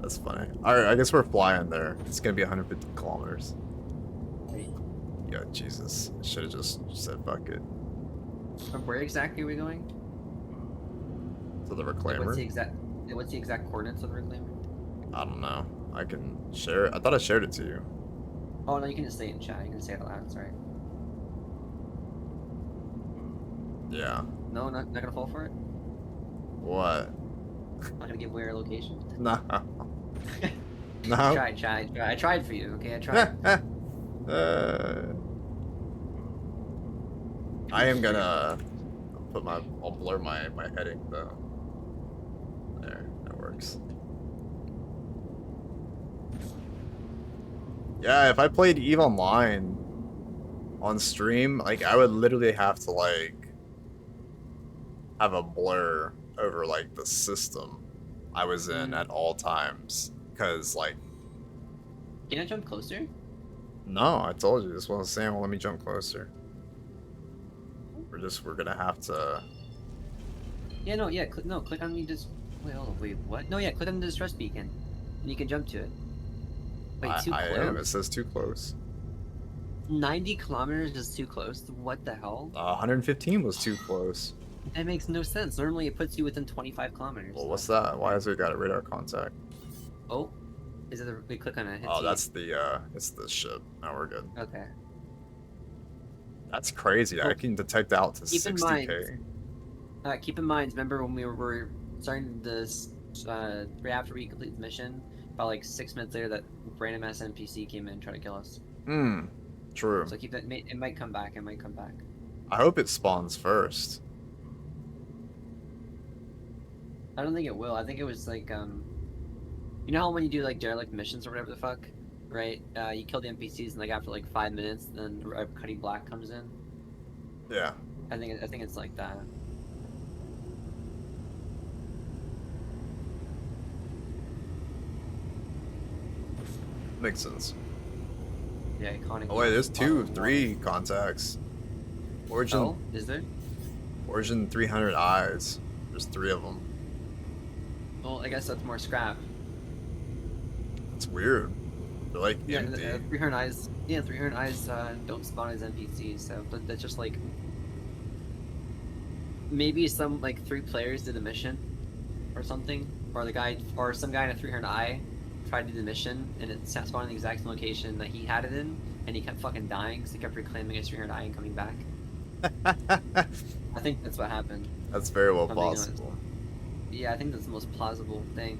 That's funny. Alright, I guess we're flying there. It's gonna be 150 kilometers. Wait, Yeah, Jesus. I should have just said fuck it. where exactly are we going? To the Like, reclaimer? what's the exact coordinates of the reclaimer? I don't know. I can share it. I thought I shared it to you. Oh no, you can just say it in chat. You can say it out loud. It's alright. Yeah. No, not gonna fall for it. What? Not gonna give away our location. No. No. I tried for you. Okay, I tried. I am gonna I'll blur my heading though. There, that works. Yeah, if I played EVE Online on stream, like I would literally have to like have a blur over like the system I was in at all times. Cause like, Can I jump closer? no, I told you this wasn't saying, well, let me jump closer. We're gonna have to. Yeah, no, yeah, click on me. Just wait, hold on, wait, what? No, yeah, click on the distress beacon, and you can jump to it. Wait, too I close? am. It says too close. 90 kilometers is too close. What the hell? 115 was too close. That makes no sense. Normally, it puts you within 25 kilometers. Well, what's that? Why has it got a radar contact? Oh, is it the? We click on it. hit Oh, T. that's the it's the ship. Now we're good. Okay. That's crazy. I Oh, can detect out to keep in 60k. Keep in mind. Remember when we were starting this right after we complete the mission? About like 6 minutes later, that random ass NPC came in and tried to kill us. Hmm. True. So keep that. It might come back. It might come back. I hope it spawns first. I don't think it will. I think it was like you know how when you do like derelict missions or whatever the fuck, right? You kill the NPCs and like after like 5 minutes, then Cuddy Black comes in. Yeah. I think it's like that. Makes sense. Yeah, iconic. Oh wait, there's two, Bottom three contacts. Origin, wall. Oh, is there? Origin 300 eyes. There's 3 of them. Well, I guess that's more scrap. It's weird. They're like Yeah, empty. 300 eyes. Yeah, 300 eyes don't spawn as NPCs, so but that's just like maybe some like 3 players did a mission or something, or the guy or some guy in a 300 eye tried to do the mission and it spawned in the exact same location that he had it in, and he kept fucking dying, so he kept reclaiming his 300 eye and coming back. I think that's what happened. That's very well I'm being honest. possible. Yeah, I think that's the most plausible thing.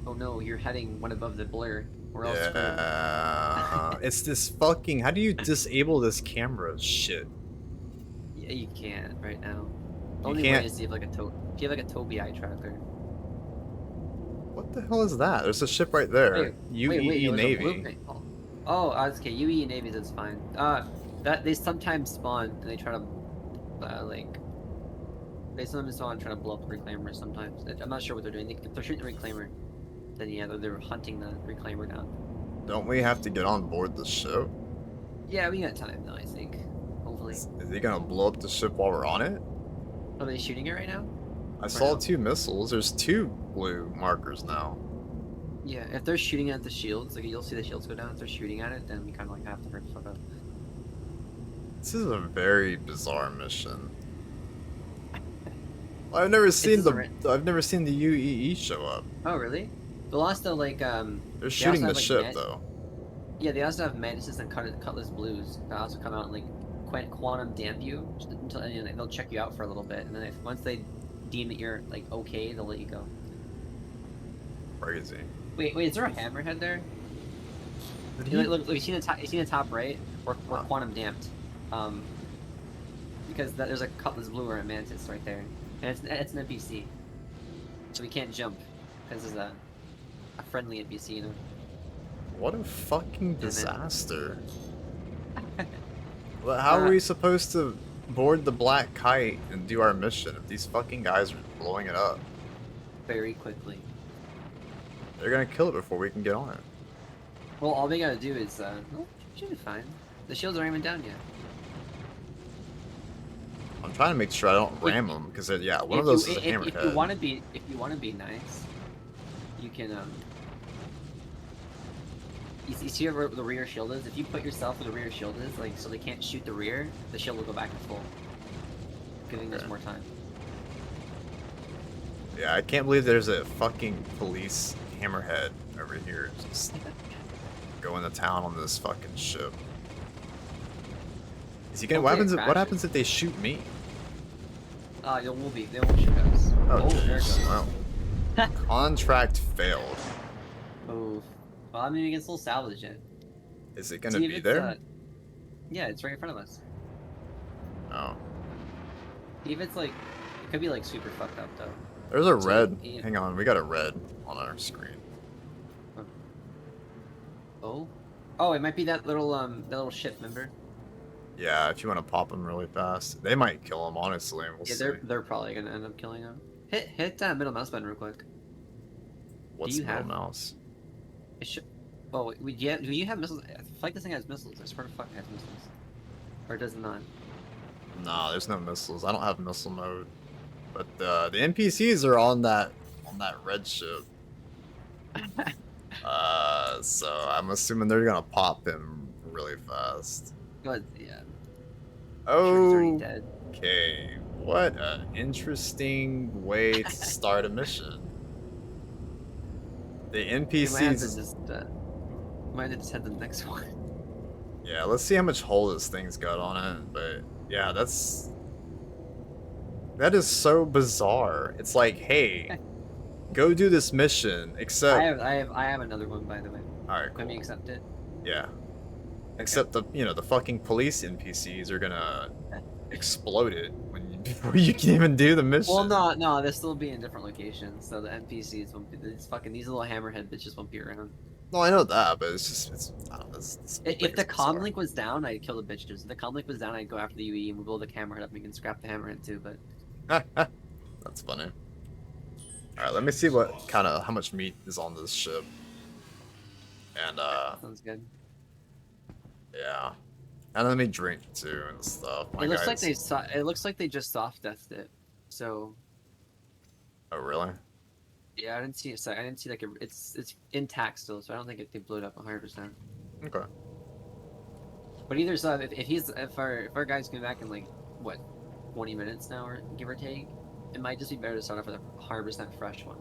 Oh no, you're heading one above the blur, or else screwed. Yeah. It's this fucking. How do you disable this camera shit? Yeah, you can't right now. The You only can't- way is if you have like a Tobii eye tracker. What the hell is that? There's a ship right there. Wait, UEE there was a Navy. blueprint. Oh, okay. UEE Navy, that's fine. That they sometimes spawn and they try to, like, some of them just want to try to blow up the reclaimer sometimes. I'm not sure what they're doing. If they're shooting the reclaimer, then yeah, they're hunting the reclaimer down. Don't we have to get on board the ship? Yeah, we got time though, I think. Hopefully. Is he gonna blow up the ship while we're on it? Are they shooting it right now? I saw now. 2 missiles. There's 2 blue markers now. Yeah, if they're shooting at the shields, like you'll see the shields go down. If they're shooting at it, then we kind of like have to hurt the fuck up. This is a very bizarre mission. I've never seen different. I've never seen the UEE show up. Oh really? They'll also like They're shooting the have, like, ship though. Yeah, they also have mantises and cutlass blues that also come out and like quantum damp you until and they'll check you out for a little bit, and then once they deem that you're like okay, they'll let you go. Crazy. Wait, is there a hammerhead there? Did Look, you see the top right? We're quantum damped. Because there's a cutlass blue or a mantis right there, and it's an NPC, so we can't jump because it's a friendly NPC, you know. What a fucking then- disaster. Well, how are we supposed to board the black kite and do our mission if these fucking guys are blowing it up? Very quickly. They're gonna kill it before we can get on it. Well, all we gotta do is well, should be fine. The shields aren't even down yet. I'm trying to make sure I don't ram them because yeah, one of those is a hammerhead. If you want to be nice, you can You see where the rear shield is? If you put yourself where the rear shield is, like so they can't shoot the rear, the shield will go back to full, giving us Okay. more time. Yeah, I can't believe there's a fucking police hammerhead over here just going to town on this fucking ship. Is he gonna? What Hopefully it happens? What crashes. happens if they shoot me? They won't shoot us. Oh, there it jeez. goes. Well, contract failed. Oh. Well, I mean, we can still salvage it. Is it gonna See if be it's, there? yeah, it's right in front of us. Oh, See if it's like, it could be like super fucked up though. there's a So, red. yeah. Hang on, we got a red on our screen. Oh, it might be that little ship, remember? Yeah, if you want to pop them really fast, they might kill him. Honestly, we'll Yeah, see. they're probably gonna end up killing him. Hit middle mouse button real quick. What's you middle have- mouse? It should. Oh, do you have missiles? I feel like this thing has missiles. I swear to fuck, it has missiles. Or it does not. Nah, there's no missiles. I don't have missile mode. But the NPCs are on that red ship. So I'm assuming they're gonna pop him really fast. But yeah, sure he's already Oh, dead. okay. What an interesting way to start a mission. The We might have to NPCs. might have to just head to the next one. Yeah, let's see how much hull this thing's got on it. But yeah, that is so bizarre. It's like, hey, go do this mission. Except, I have another one by the way. all right, Let me cool. accept it. Yeah. Except the fucking police NPCs are gonna explode it before you can even do the mission. Well, no, they'll still be in different locations, so the NPCs won't be. These little hammerhead bitches won't be around. No, I know that, but I don't know. If the comm link was down, I'd kill the bitches. If the comm link was down, I'd go after the UE and we'll build the hammerhead up and we can scrap the hammerhead too. But That's funny. All right, let me see how much meat is on this ship. And sounds good. yeah, and let me drink too and stuff. My It looks like guys- it looks like they just soft deathed it. So Oh really? yeah, I didn't see I didn't see like it's intact still, so I don't think they blew it up 100%. Okay. But either side, if our guys come back in like what 20 minutes now, or give or take, it might just be better to start off with a 100% fresh one.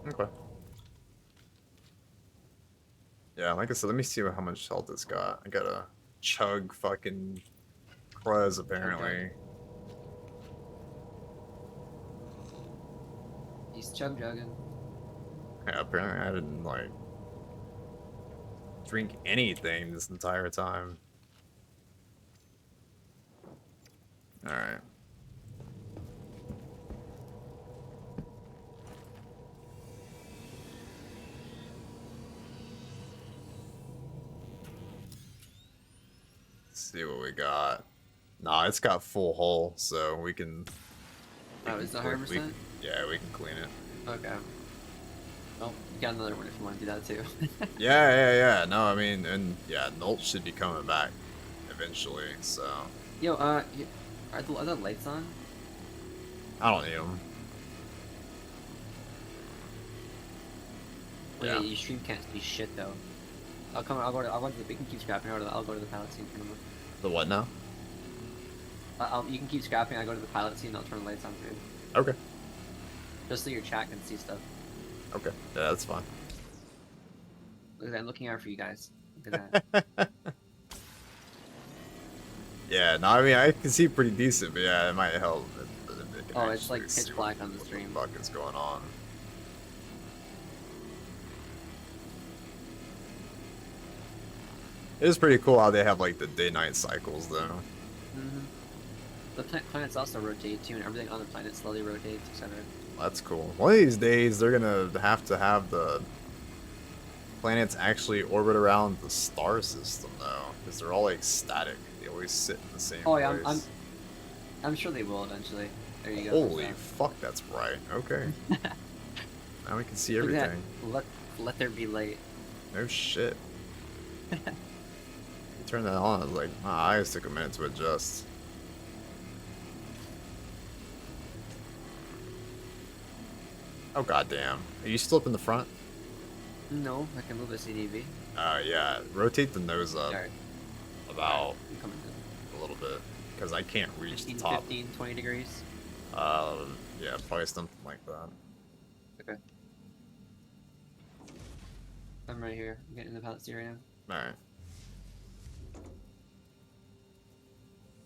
Okay. Yeah, like I said, let me see how much health it's got. I gotta chug fucking cruz apparently. He's chug jugging. Yeah, apparently I didn't like drink anything this entire time. Alright. See what we got. Nah, it's got full hull, so we can. Oh, is it 100%? Yeah, we can clean it. Okay. Oh, you got another one if you want to do that too. Yeah. No, I mean, and yeah, Nolt should be coming back eventually. So Yo, are the lights on? I don't need them. Wait, Yeah. your stream can't see shit though. I'll go to the, we can keep scrapping, I'll go to the pilot scene for a moment. The what now? You can keep scrapping, I'll go to the pilot scene, I'll turn the lights on too. Okay. Just so your chat can see stuff. Okay. Yeah, that's fine. Look at that, I'm looking out for you guys. Look at that. Yeah. No, I mean I can see pretty decent, but yeah, it might help. If they can Oh, it's like actually see pitch black on the stream. What the fuck is going on? It is pretty cool how they have like the day-night cycles though. Mm-hmm. The planets also rotate too, and everything on the planet slowly rotates, etc. That's cool. One of these days, they're gonna have to have the planets actually orbit around the star system, though, because they're all like static. They always sit in the same Oh yeah, place. I'm sure they will eventually. There you go. Holy fuck, that's right. Okay. Now we can see Look at that. everything. Let there be light. No shit. You turn that on, I was like, my eyes took a minute to adjust. Oh goddamn. Are you still up in the front? No, I can move the CDV. Yeah. Rotate the nose up Alright, about I'm coming to a little bit, because I can't reach 15, the top. 15, 20 degrees. Yeah, probably something like that. Okay. I'm right here. I'm getting in the pilot seat right now. Alright.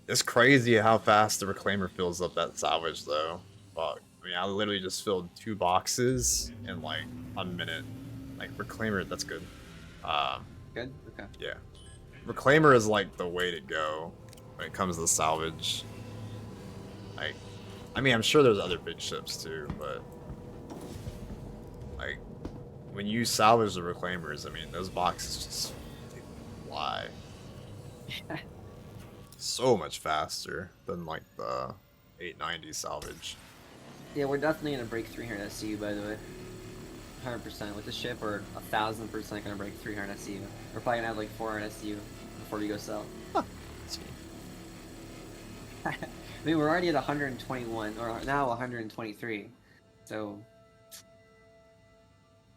It's crazy how fast the reclaimer fills up that salvage, though. Fuck. I mean, I literally just filled 2 boxes in like a minute. Like, reclaimer, that's good. Good? Okay. Yeah. Reclaimer is like the way to go when it comes to salvage. Like, I mean, I'm sure there's other big ships too, but like, when you salvage the reclaimers, I mean, those boxes just they fly. So much faster than like the 890 salvage. Yeah, we're definitely gonna break 300 SCU, by the way. 100% with the ship, we're 1000% gonna break 300 SCU. We're probably gonna have like 400 SCU before we go sell. See. I mean, we're already at 121, or now 123. So,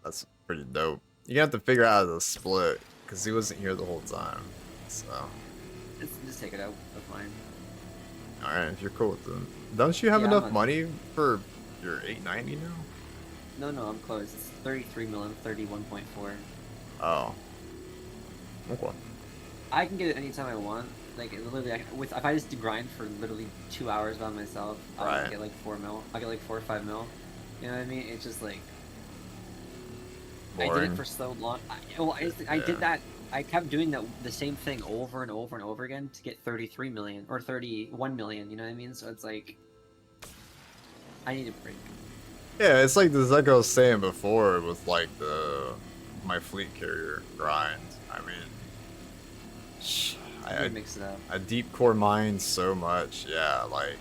That's pretty dope. You have to figure out the split because he wasn't here the whole time. So, just take it out of mine. all right, if you're cool with them. Don't you have Yeah, enough I'm money for your 890 now? No, I'm close. It's 33 mil and 31.4. Oh. Okay. I can get it anytime I want. Like literally, if I just do grind for literally 2 hours by myself, I'll Right. get like 4 mil. I'll get like 4 or 5 mil. You know what I mean? It's just like I did Boring. it for so long. I Yeah. did that. I kept doing the same thing over and over and over again to get 33 million or 31 million. You know what I mean? So it's like I need a break. Yeah, it's like this, like I was saying before with like my fleet carrier grind. I mean, I mix it up. I deep core mine so much. Yeah, like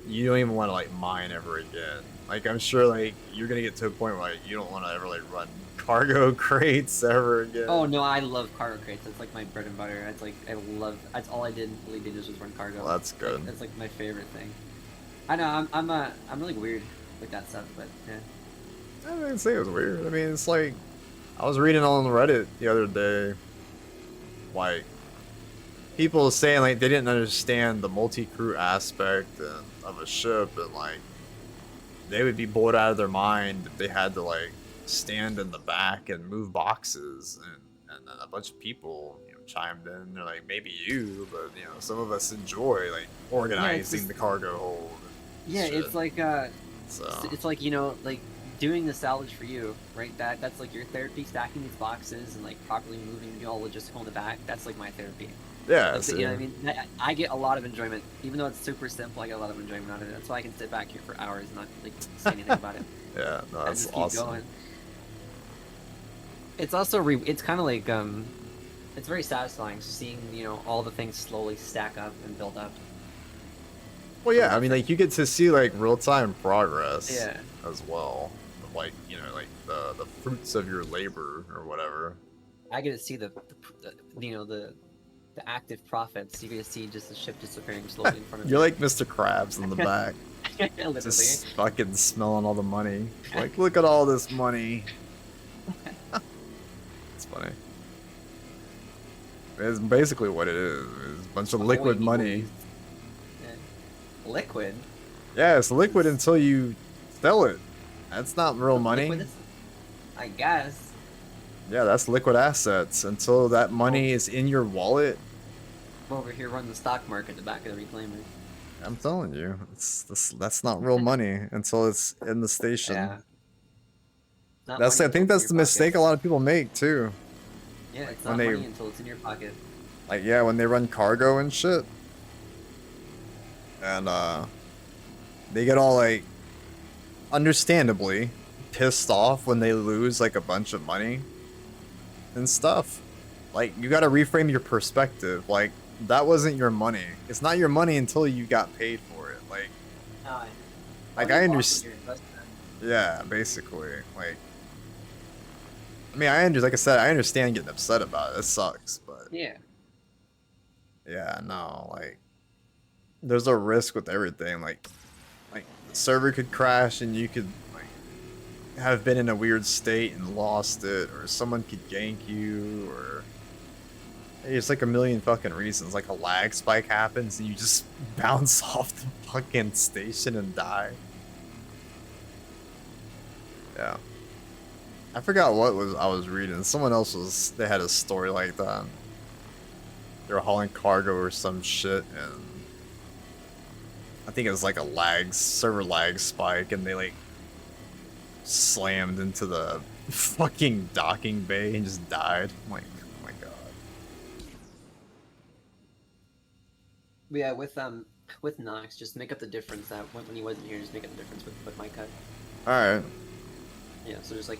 you don't even want to like mine ever again. Like I'm sure like you're gonna get to a point where like, you don't want to ever like run cargo crates ever again. Oh no, I love cargo crates. That's like my bread and butter. It's like I love. That's all I really did was run cargo. Well, that's good. That's like my favorite thing. I know I'm really weird with that stuff, but yeah. I didn't say it was weird. I mean, it's like I was reading on Reddit the other day, like people saying like they didn't understand the multi-crew aspect of a ship, and like they would be bored out of their mind if they had to like stand in the back and move boxes, and then a bunch of people chimed in. They're like, maybe you, but some of us enjoy like organizing just- the cargo hold. and Yeah, shit. it's like So it's like like doing the salvage for you, right? That's like your therapy, stacking these boxes and like properly moving all logistical in the back. That's like my therapy. yeah, Like, so- you know what I mean? I get a lot of enjoyment, even though it's super simple. I get a lot of enjoyment out of it. That's why I can sit back here for hours and not like say anything about it. yeah, no, I that's just keep awesome. going. It's also it's kind of like it's very satisfying seeing, you know, all the things slowly stack up and build up. Well, yeah, I mean, like you get to see like real time progress Yeah. as well, of, like you know, like the fruits of your labor or whatever. I get to see the you know, the active profits. You get to see just the ship disappearing slowly in front of You're you. like Mr. Krabs in the back, Literally. just fucking smelling all the money. Like, look at all this money. It's funny. It's basically what it is. It's a bunch of liquid money. Yeah. Liquid. Yeah, it's liquid until you sell it. That's not real money. Liquid is- I guess. Yeah, that's liquid assets. Until that money is in your wallet, I'm over here running the stock market at the back of the reclaimer. I'm telling you, that's not real money until it's in the station. Yeah. Not That's money I think until that's it's the in your mistake a pocket. lot of people make too. Yeah, it's when not they- money until it's in your pocket. Like yeah, when they run cargo and shit. And they get all like understandably pissed off when they lose like a bunch of money and stuff. Like you got to reframe your perspective. Like that wasn't your money. It's not your money until you got paid for it. Like Like, I understand. Yeah, basically. Like I mean, like I said, I understand getting upset about it. It sucks, but Yeah. yeah, no, like there's a risk with everything. Like the server could crash and you could like have been in a weird state and lost it, or someone could gank you, or it's like a million fucking reasons. Like a lag spike happens and you just bounce off the fucking station and die. Yeah. I forgot what I was reading. Someone else they had a story like that. They were hauling cargo or some shit, and I think it was like a server lag spike, and they like slammed into the fucking docking bay and just died. I'm like, oh my god. But yeah, with Nox, just make up the difference that when he wasn't here, just make up the difference with my cut. Alright. Yeah, so just like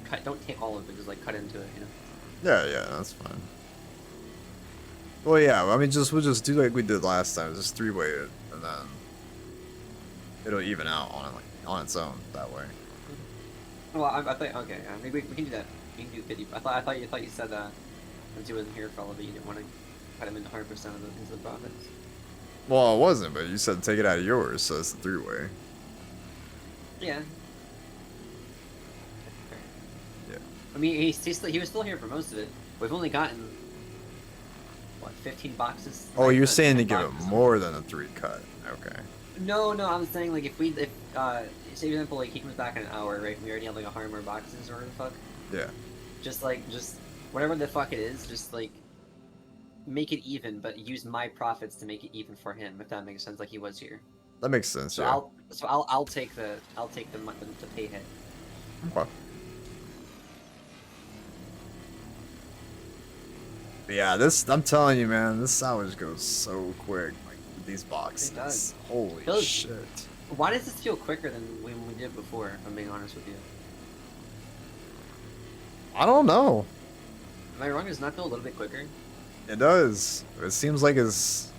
cut, don't take all of it, just like cut into it, you know. Yeah, that's fine. Well, yeah, I mean, we'll just do like we did last time, just three-way it, and then it'll even out on its own that way. Well, I thought okay, maybe we can do that. We can do 50. I thought you said that since he wasn't here for all of it, you didn't want to cut him into 100% into the profits. Well, it wasn't, but you said take it out of yours, so it's a three-way. Yeah. Yeah. I mean, he was still here for most of it. We've only gotten what 15 boxes. Oh, Not you're even saying to 10 give it boxes. more than a 3 cut. Okay. No, I'm saying like if say for example like he comes back in an hour, right? We already have like 100 more boxes or whatever the fuck. Yeah. Just whatever the fuck it is, just like make it even, but use my profits to make it even for him, if that makes sense. Like he was here. That makes sense, So yeah. I'll take the pay hit. Okay. But yeah, I'm telling you, man, this salvage goes so quick. Like with these boxes. It does. Holy Those- shit. Why does this feel quicker than when we did before? If I'm being honest with you. I don't know. Am I wrong? Does it not feel a little bit quicker? It does. It seems like it's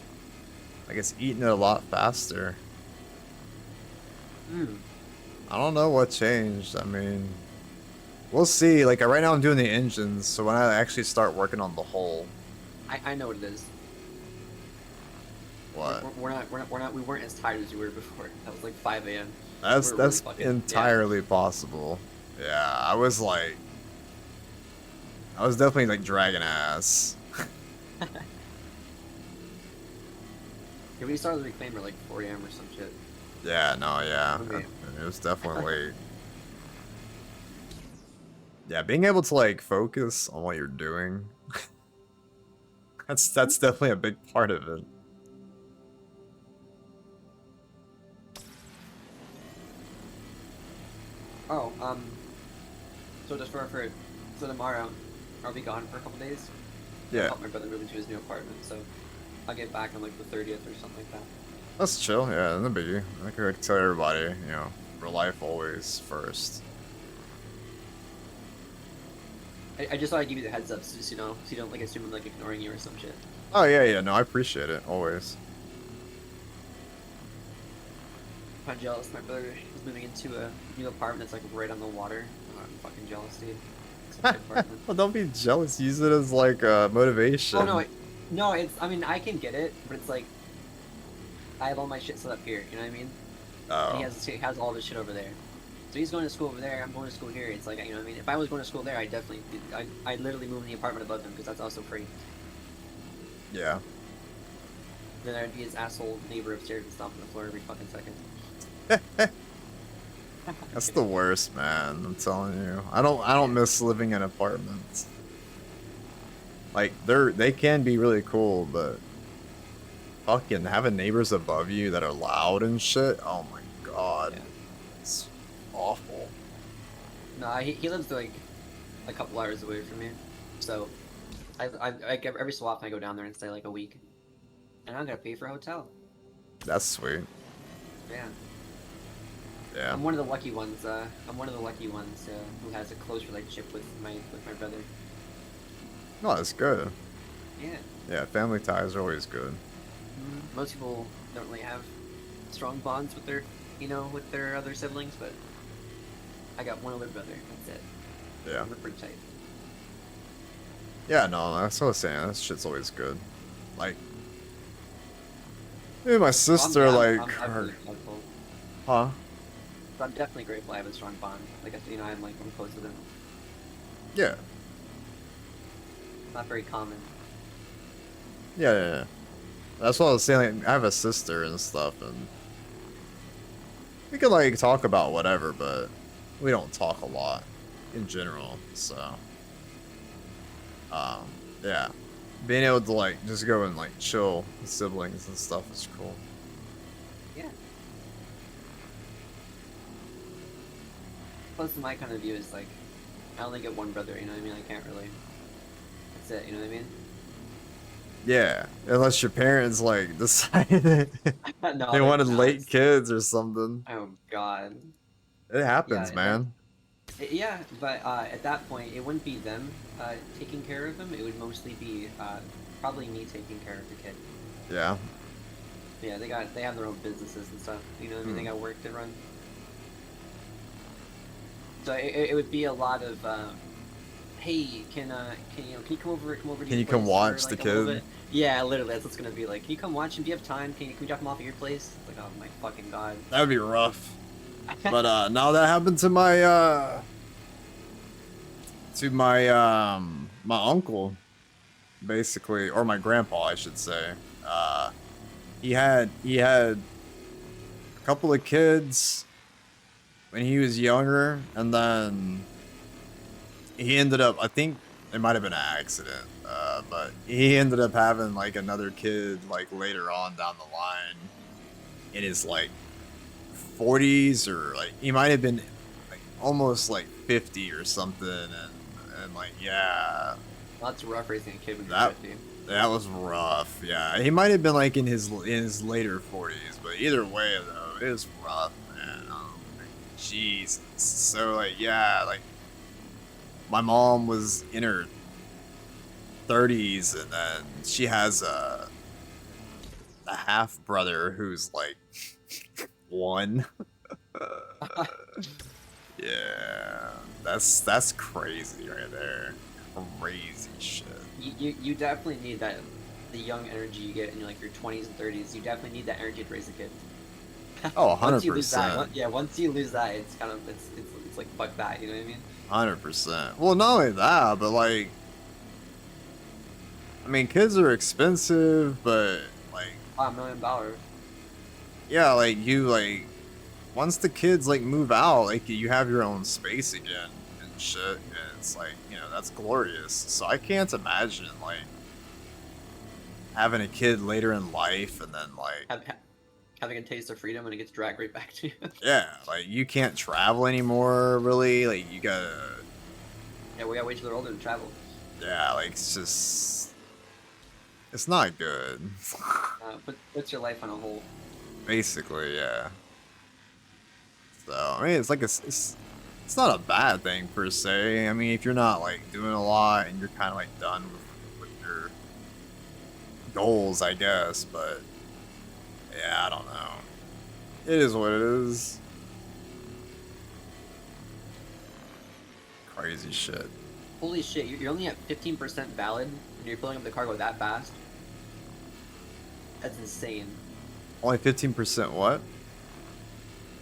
eating it a lot faster. Hmm. I don't know what changed. I mean, we'll see. Like right now, I'm doing the engines, so when I actually start working on the hull, I know what it is. what? We weren't as tired as we were before. That was like 5 a.m. That's we're really that's fucking- yeah. entirely possible. Yeah, I was definitely like dragging ass. Yeah, we started the reclaimer like 4 a.m. or some shit. Yeah, no, yeah, Okay. it was definitely late. Yeah, being able to like focus on what you're doing, that's definitely a big part of it. Oh, so just so tomorrow, I'll be gone for a couple days. Yeah, Help my brother move into his new apartment, so I'll get back on like the 30th or something like that. that's chill. Yeah, no biggie. I could tell everybody, you know, real life always first. I just thought I'd give you the heads up, so you know, so you don't like assume I'm like ignoring you or some shit. Oh yeah, yeah. No, I appreciate it always. I'm jealous. My brother is moving into a new apartment that's like right on the water. Oh, I'm fucking jealous, dude. It's a big apartment. Well, don't be jealous. Use it as like motivation. Oh no, no, it's. I mean, I can get it, but it's like I have all my shit set up here. You know what I mean? And Oh. he has all of his shit over there. So he's going to school over there. I'm going to school here. It's like, you know what I mean? If I was going to school there, I definitely, I literally move in the apartment above him because that's also free. Yeah. Then there'd be his asshole neighbor upstairs and stomp on the floor every fucking second. That's the worst, man. I'm telling you. I don't miss living in apartments. Like they can be really cool, but fucking having neighbors above you that are loud and shit. Oh my god. Yeah. It's awful. No, he lives like a couple hours away from me, so every so often I go down there and stay like a week, and I'm gonna pay for a hotel. That's sweet. Yeah, Yeah. I'm one of the lucky ones. I'm one of the lucky ones who has a close relationship with my brother. No, that's good. Yeah, Yeah, family ties are always good. most people don't really have strong bonds with their, with their other siblings, but I got one older brother. That's it. Yeah. We're pretty tight. Yeah, no, that's what I was saying. That shit's always good. Like, me and my sister, I'm like, definitely thankful. huh? I'm definitely grateful I have a strong bond. Like, I'm close with him. Yeah. Not very common. Yeah, yeah, yeah. That's what I was saying. Like, I have a sister and stuff, and we can like talk about whatever, but we don't talk a lot in general. So, yeah, being able to like just go and like chill with siblings and stuff is cool. Yeah. Plus, my kind of view is like, I only get one brother. You know what I mean? I can't really. That's it. You know what I mean? Yeah, unless your parents like decided No, they wanted not. late kids or something. Oh God. It happens, Yeah, man. Yeah, but at that point, it wouldn't be them taking care of him. It would mostly be probably me taking care of the kid. Yeah. Yeah, they have their own businesses and stuff. You know what I mean? They got work to run. So it would be a lot of, hey, can you come over to Can your you come place watch for, the like, a little kid? bit? Yeah, literally, that's what it's gonna be like. Can you come watch him? Do you have time? Can we drop him off at your place? It's like, oh my fucking god. That would be rough. But now that happened to my my uncle, basically, or my grandpa, I should say. He had a couple of kids when he was younger, and then he ended up, I think it might have been an accident, but he ended up having like another kid like later on down the line in his like 40s, or like he might have been like almost like 50 or something, and like, yeah, That's rough raising a kid when you're That- 50. that was rough. Yeah, he might have been like in his later 40s, but either way though, it was rough, man. Jesus. So like, yeah, like my mom was in her 30s, and then she has a half brother who's like one. Yeah, that's crazy right there. Crazy shit. You definitely need that, the young energy you get in like your 20s and 30s. You definitely need that energy to raise a kid. Oh, Once you lose that, 100%. once you lose that, it's kind of it's like fuck that. You know what I mean? 100%. Well, not only that, but like, I mean, kids are expensive, but like, $5 million. yeah, like you like, once the kids like move out, like you have your own space again and shit, and it's like, that's glorious. So I can't imagine like having a kid later in life, and then like, Having a taste of freedom and it gets dragged right back to you. yeah, like you can't travel anymore, really. Like you gotta, Yeah, we gotta wait till they're older to travel. yeah, like it's not good. Puts your life on a hold. Basically, yeah. So I mean, it's like it's It's not a bad thing per se. I mean, if you're not like doing a lot and you're kind of like done with your goals, I guess. But yeah, I don't know. It is what it is. Crazy shit. Holy shit, you're only at 15% valid and you're filling up the cargo that fast? That's insane. Only 15% what?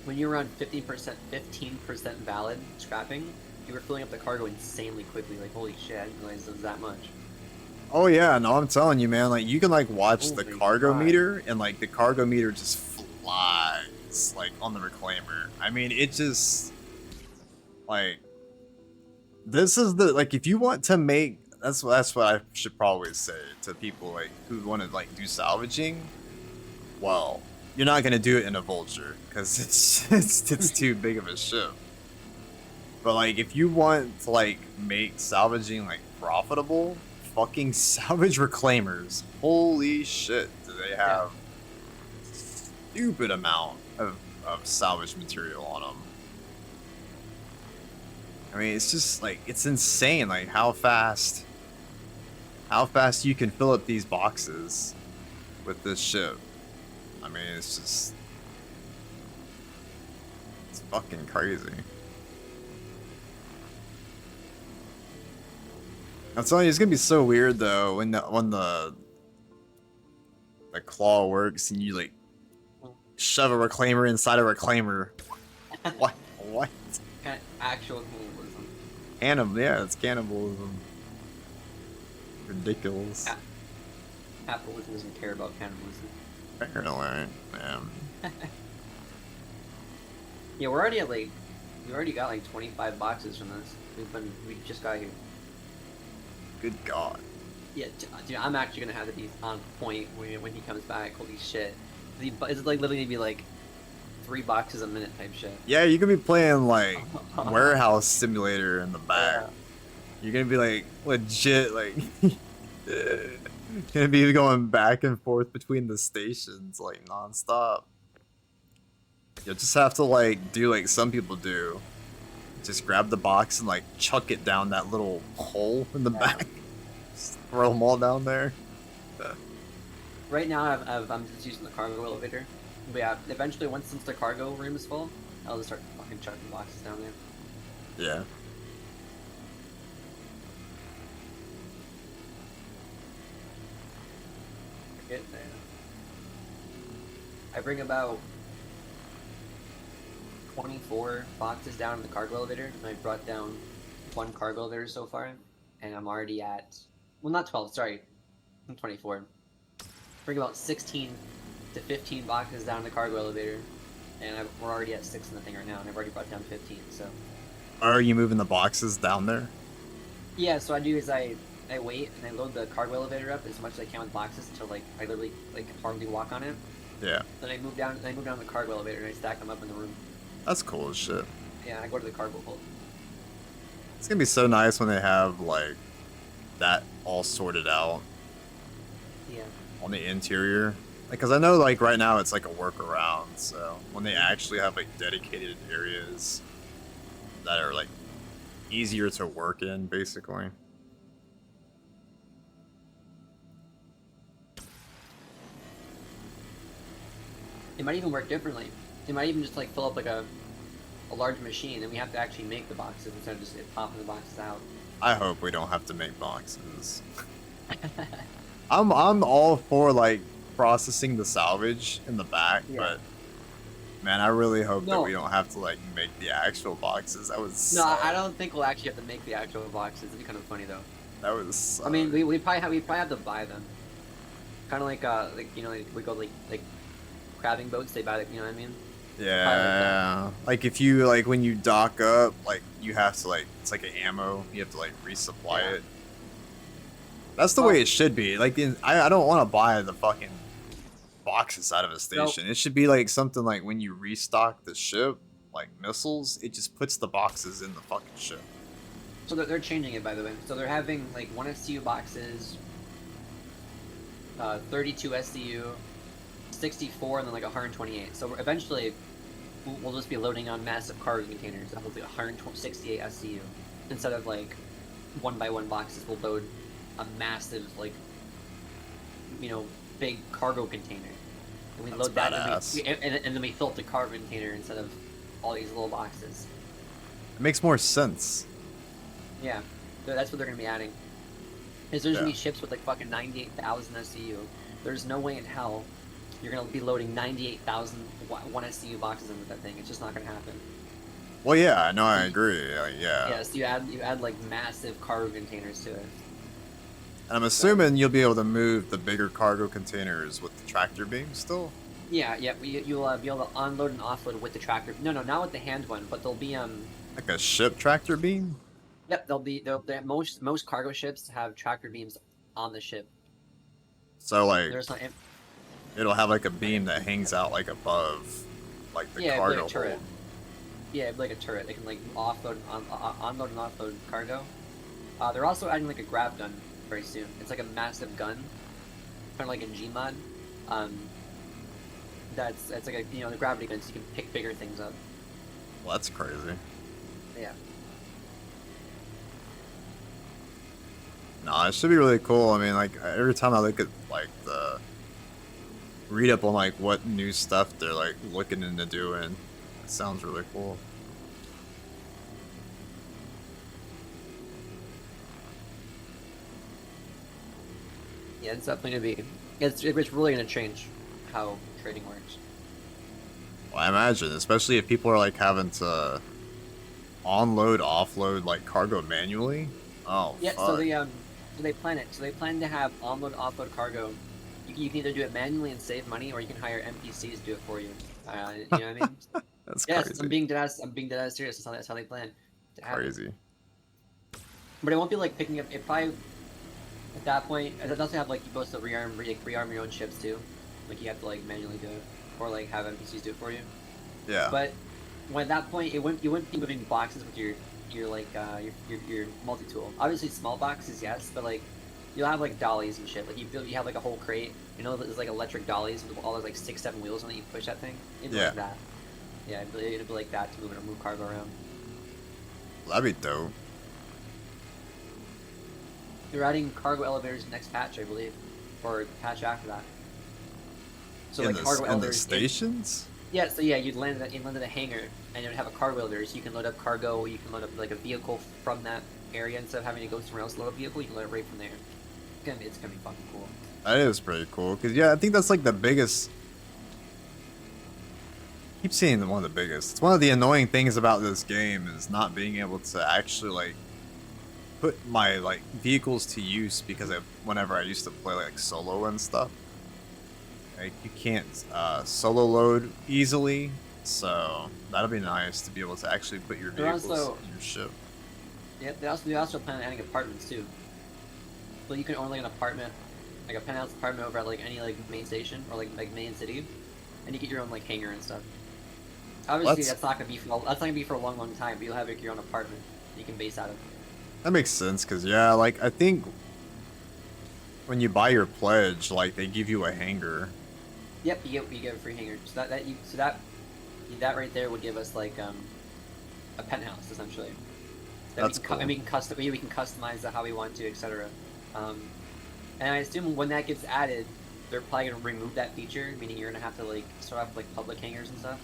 When you were on 15% valid scrapping, you were filling up the cargo insanely quickly. Like, holy shit, I didn't realize it was that much. Oh yeah, no, I'm telling you, man. Like you can like watch the Holy cargo God. meter, and like the cargo meter just flies like on the reclaimer. I mean, it just like this is the like if you want to make that's what I should probably say to people like who want to like do salvaging. Well, you're not gonna do it in a vulture because it's too big of a ship. But like if you want to like make salvaging like profitable, fucking salvage reclaimers. Holy shit, do they have stupid amount of salvage material on them. I mean, it's just like it's insane like how fast you can fill up these boxes with this ship. I mean, it's fucking crazy. I'm telling you, it's gonna be so weird though when the claw works and you like shove a reclaimer inside a reclaimer. What? What? Kind of actual cannibalism. Cannibal? Yeah, it's cannibalism. Ridiculous. Capitalism doesn't care about cannibalism. Apparently, man. Yeah, we're already at like, we already got like 25 boxes from this. We just got here. Good God. Yeah, dude, I'm actually gonna have to be on point when he comes back. Holy shit. It's like literally gonna be like 3 boxes a minute type shit. Yeah, you could be playing like warehouse simulator in the back. Yeah. You're gonna be like legit like gonna be going back and forth between the stations like nonstop. You'll just have to like do like some people do. Just grab the box and like chuck it down that little hole in the back. Just throw them all down there. Right now, I'm just using the cargo elevator. But yeah, eventually, since the cargo room is full, I'll just start fucking chucking boxes down there. Yeah. Get there. I bring about 24 boxes down in the cargo elevator, and I brought down 1 cargo elevator so far, and I'm already at, well, not 12, sorry, I'm 24. Bring about 16 to 15 boxes down the cargo elevator, and we're already at 6 in the thing right now, and I've already brought down 15, so. Are you moving the boxes down there? Yeah, so I do is I wait and I load the cargo elevator up as much as I can with boxes until like I literally like hardly walk on it. Yeah. Then I move down the cargo elevator and I stack them up in the room. That's cool as shit. Yeah, I go to the cargo hold. It's gonna be so nice when they have like that all sorted out Yeah. on the interior. Like, cause I know like right now it's like a workaround. So when they actually have like dedicated areas that are like easier to work in, basically. It might even work differently. It might even just like fill up like a large machine and we have to actually make the boxes instead of just popping the boxes out. I hope we don't have to make boxes. I'm all for like processing the salvage in the back, Yeah. but man, I really hope that No. we don't have to like make the actual boxes. That was No, I don't think we'll actually have to make the actual boxes. It'd be kind of funny though. That was. I mean, we probably have to buy them. Kind of like you know like we go like crabbing boats. They buy like, you know what I mean? Yeah, like if you like when you dock up, like you have to like it's like an ammo. You have to like resupply Yeah. it. That's the way it should be. Like I don't want to buy the fucking boxes out of a station. It should be like something like when you restock the ship, like missiles, it just puts the boxes in the fucking ship. So they're changing it, by the way. So they're having like 1 SCU boxes, 32 SCU, 64, and then like 128. So eventually, we'll just be loading on massive cargo containers that hold like 168 SCU instead of like one by one boxes. We'll load a massive like big cargo container, and we That's load that badass. and then we fill up the cargo container instead of all these little boxes. It makes more sense. Yeah, that's what they're gonna be adding. Is there's gonna Yeah. be ships with like fucking 98,000 SCU. There's no way in hell you're gonna be loading 98,000 one SCU boxes into that thing. It's just not gonna happen. Well, yeah, no, I agree. Yeah. Yeah, so you add like massive cargo containers to it. And I'm assuming you'll be able to move the bigger cargo containers with the tractor beam still. Yeah, you'll be able to unload and offload with the tractor. No, not with the hand one, but they'll be Like a ship tractor beam. Yep, most cargo ships have tractor beams on the ship. So like There's not. it'll have like a beam that hangs out like above, like the Yeah, it'd be cargo like a turret. hold. Yeah, it'd be like a turret. They can like unload and offload cargo. They're also adding like a grav gun very soon. It's like a massive gun, kind of like in Gmod. It's like the gravity gun, so you can pick bigger things up. Well, that's crazy. Yeah. No, it should be really cool. I mean, like every time I look at like the read up on like what new stuff they're like looking into doing, it sounds really cool. Yeah, it's definitely gonna be. It's really gonna change how trading works. Well, I imagine, especially if people are like having to onload, offload like cargo manually. Oh, Yeah, fuck. so they plan it. So they plan to have onload, offload cargo. You can either do it manually and save money, or you can hire NPCs to do it for you. You know what I mean? That's Yes, crazy. I'm being dead ass serious. That's how they plan to have it. Crazy. But it won't be like picking up. If I at that point, it doesn't have like you both to rearm your own ships too. Like you have to like manually do it, or like have NPCs do it for you. Yeah. But when at that point, you wouldn't be moving boxes with your multi tool. Obviously, small boxes, yes, but like you'll have like dollies and shit. Like you have like a whole crate. There's like electric dollies with all those like 6-7 wheels on it. You push that thing. It'd be Yeah. like that. Yeah, it'd be like that to move cargo around. That'd be dope. They're adding cargo elevators next patch, I believe, or patch after that. So in like cargo the, in the elevators. stations? Yeah, so yeah, you'd land at a hangar, and it would have a cargo elevator, so you can load up cargo. You can load up like a vehicle from that area instead of having to go somewhere else to load up a vehicle. You can load it right from there. It's gonna be fucking cool. That is pretty cool. Because, yeah, I think that's like the biggest. I keep saying one of the biggest. It's one of the annoying things about this game is not being able to actually like put my like vehicles to use because whenever I used to play like solo and stuff, like you can't solo load easily. So that'll be nice to be able to actually put your They're vehicles also- in your ship. Yeah, they also plan on adding apartments too. So you can own like an apartment, like a penthouse apartment over at like any like main station or like main city, and you get your own like hangar and stuff. Obviously, That's- that's not gonna be for a long time, but you'll have like your own apartment you can base out of. That makes sense, because, yeah, like, I think when you buy your pledge, like, they give you a hangar. Yep, you get a free hangar. So that right there would give us like a penthouse essentially. That That's we can, cool. we can customize it how we want to, etc. And I assume when that gets added, they're probably gonna remove that feature, meaning you're gonna have to like start off with, like public hangars and stuff.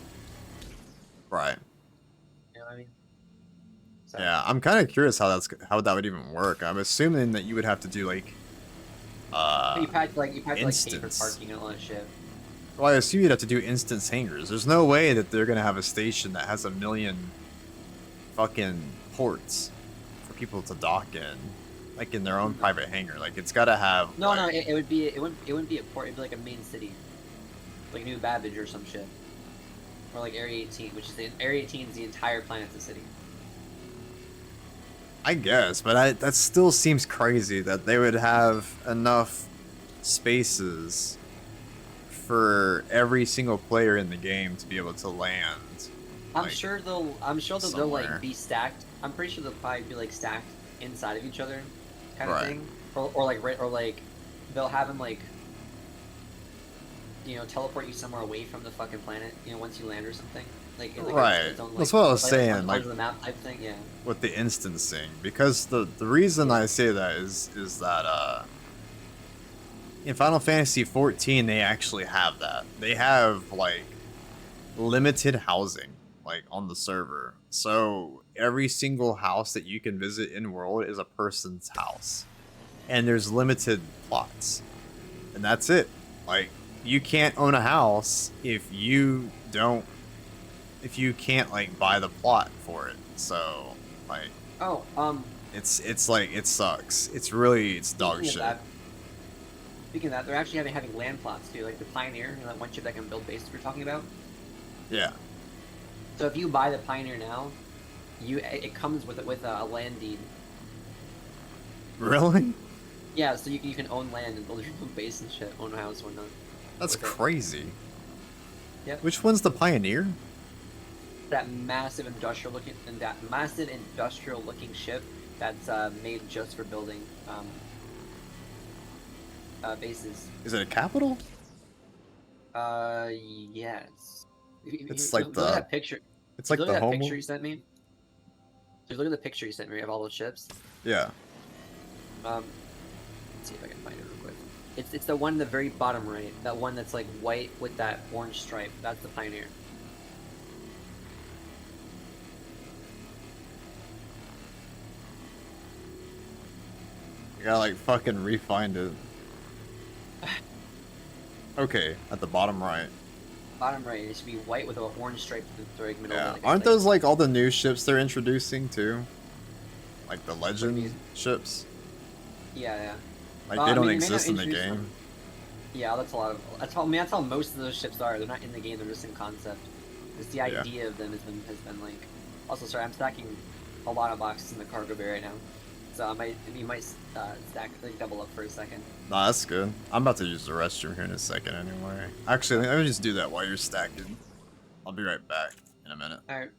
Right. You know what I mean? So, Yeah, I'm kind of curious how that would even work. I'm assuming that you would have to do, like, but you probably have to pay for instance. parking and all that shit. Well, I assume you'd have to do instance hangars. There's no way that they're gonna have a station that has 1 million fucking ports for people to dock in, like in their own private hangar. Like it's gotta have. No, like, no, it wouldn't be a port. It'd be like a main city, like New Babbage or some shit, or like Area 18, which is Area 18 is the entire planet's a city. I guess, but that still seems crazy that they would have enough spaces for every single player in the game to be able to land. I'm like, sure they'll somewhere. like be stacked. I'm pretty sure they'll probably be like stacked inside of each other, kind of Right. thing, or like they'll have them like teleport you somewhere away from the fucking planet. Once you land or something. Like, Right. Its own, That's what I was like, saying, on like- the map type thing. Yeah. with the instancing, because the reason I say that is that in Final Fantasy 14 they actually have that. They have like limited housing like on the server. So every single house that you can visit in world is a person's house. And there's limited plots. And that's it. Like you can't own a house if you can't like buy the plot for it. So like Oh, it's like it sucks. It's dog speaking of shit. that, speaking of that, they're actually having land plots too, like the Pioneer, that one ship that can build bases we're talking about. Yeah. So if you buy the Pioneer now, it comes with a land deed. Really? Yeah, so you can own land and build your own base and shit, own a house, whatnot. That's with it. crazy. Yep. Which one's the Pioneer? That massive industrial looking ship that's made just for building bases. Is it a capital? Yes. It's You like look the- at that picture. It's like look the at that home. picture you sent me. Just look at the picture you sent me of all those ships. Yeah. Let's see if I can find it real quick. It's the one in the very bottom right. That one that's like white with that orange stripe. That's the Pioneer. You gotta like fucking refind it. Okay, at the bottom right. Bottom right. It should be white with an orange stripe through the middle. Yeah. Like, Aren't those like all the new ships they're introducing too? Like the you legend mean? ships? Yeah, yeah. Like I they don't mean, they may not exist in the introduce game. them. Yeah, that's a lot of. That's how most of those ships are. They're not in the game. They're just in concept. Just the Yeah. idea of them has been like. Also, sorry, I'm stacking a lot of boxes in the cargo bay right now, so you might stack like double up for a second. Nah, that's good. I'm about to use the restroom here in a second anyway. Actually, let me just do that while you're stacking. I'll be right back in a minute. All right.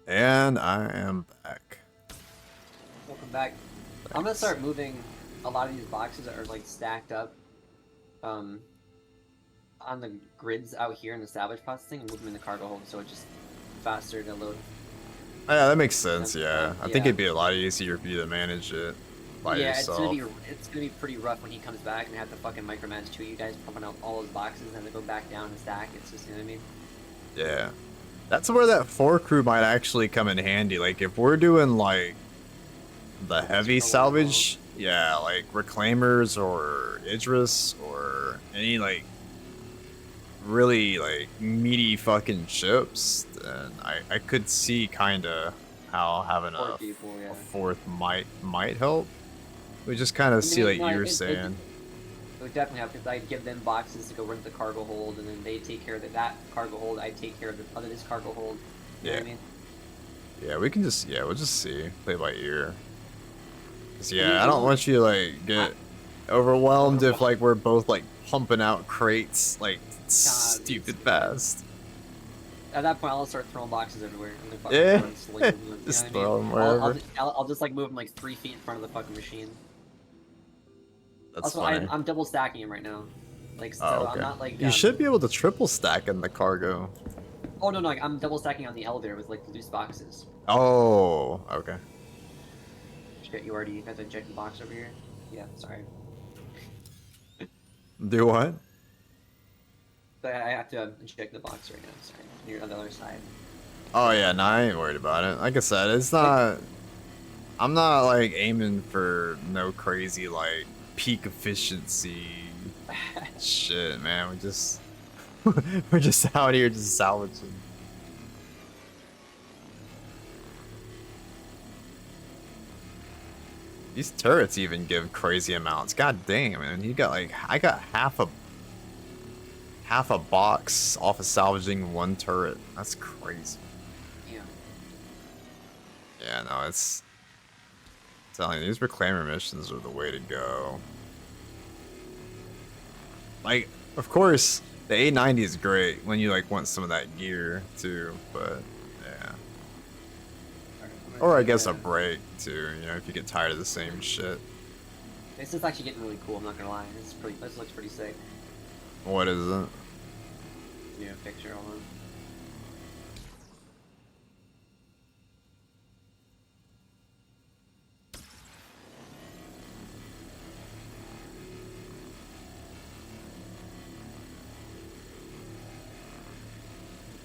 And I am back. Welcome back. I'm gonna start moving a lot of these boxes that are like stacked up, on the grids out here in the salvage processing, and move them in the cargo hold, so it's just faster to load. Oh, yeah, that makes sense. Yeah, I think Yeah. it'd be a lot easier for you to manage it by Yeah, yourself. it's gonna be pretty rough when he comes back and have to fucking micromanage two of you guys pumping out all those boxes and then they go back down and stack. It's just, you know what I mean? Yeah. That's where that 4 crew might actually come in handy. Like, if we're doing, like, the heavy salvage, yeah, like Reclaimers or Idris or any, like, really, like, meaty fucking ships, then I could see kind of how having Four a people, yeah. 4th might help. We just kind of see, like you were saying. It would definitely help because I'd give them boxes to go rent the cargo hold, and then they take care of that cargo hold. I take care of this cargo hold. You know what I mean? Yeah, we can just, we'll just see. Play by ear. 'Cause, yeah, I don't want you to like get overwhelmed if like we're both like pumping out crates like stupid fast. At that point, I'll start throwing boxes everywhere. And then fucking Yeah. start slinging them, you know Just what I throw mean? them wherever. I'll just like move them like 3 feet in front of the fucking machine. That's Also, funny. I'm double stacking them right now. Like, so Oh, I'm okay. not like. You should be able to triple stack in the cargo. Oh no, like I'm double stacking on the elevator with like loose boxes. Oh, okay. Shit, you already got to check the box over here. Yeah, sorry. Do what? But I have to check the box right now. Sorry, you're on the other side. Oh yeah, no, I ain't worried about it. Like I said, it's not. I'm not like aiming for no crazy like peak efficiency shit, man. We just we're just out here just salvaging. These turrets even give crazy amounts. God damn, man. You got like I got half a box off of salvaging one turret. That's crazy. Yeah. Yeah, no, it's telling you, these reclaimer missions are the way to go. Like, of course, the A90 is great when you like want some of that gear too, but yeah. Or I guess a break too, you know, if you get tired of the same shit. This is actually getting really cool. I'm not gonna lie. This looks pretty sick. What is it? New picture. Hold on.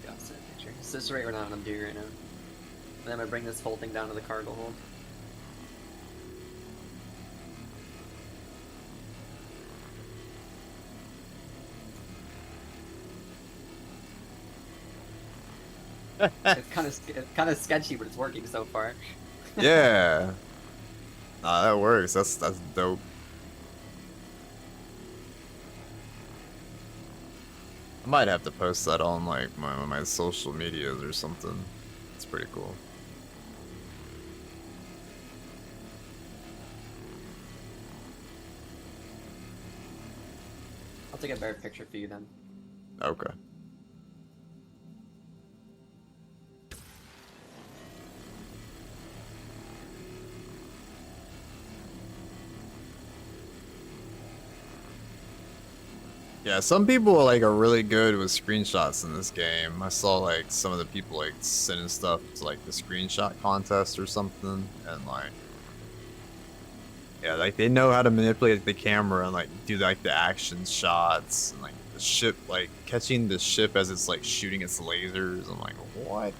Got sent a picture. So this is right now what I'm doing right now. And then I'm gonna bring this whole thing down to the cargo hold. It's kind of sketchy, but it's working so far. Yeah. Nah, that works. That's dope. I might have to post that on like my social medias or something. It's pretty cool. I'll take a better picture for you then. Okay. Yeah, some people like are really good with screenshots in this game. I saw like some of the people like sending stuff to like the screenshot contest or something, and like, yeah, like they know how to manipulate the camera and like do like the action shots and like the ship, like catching the ship as it's like shooting its lasers. I'm like, what?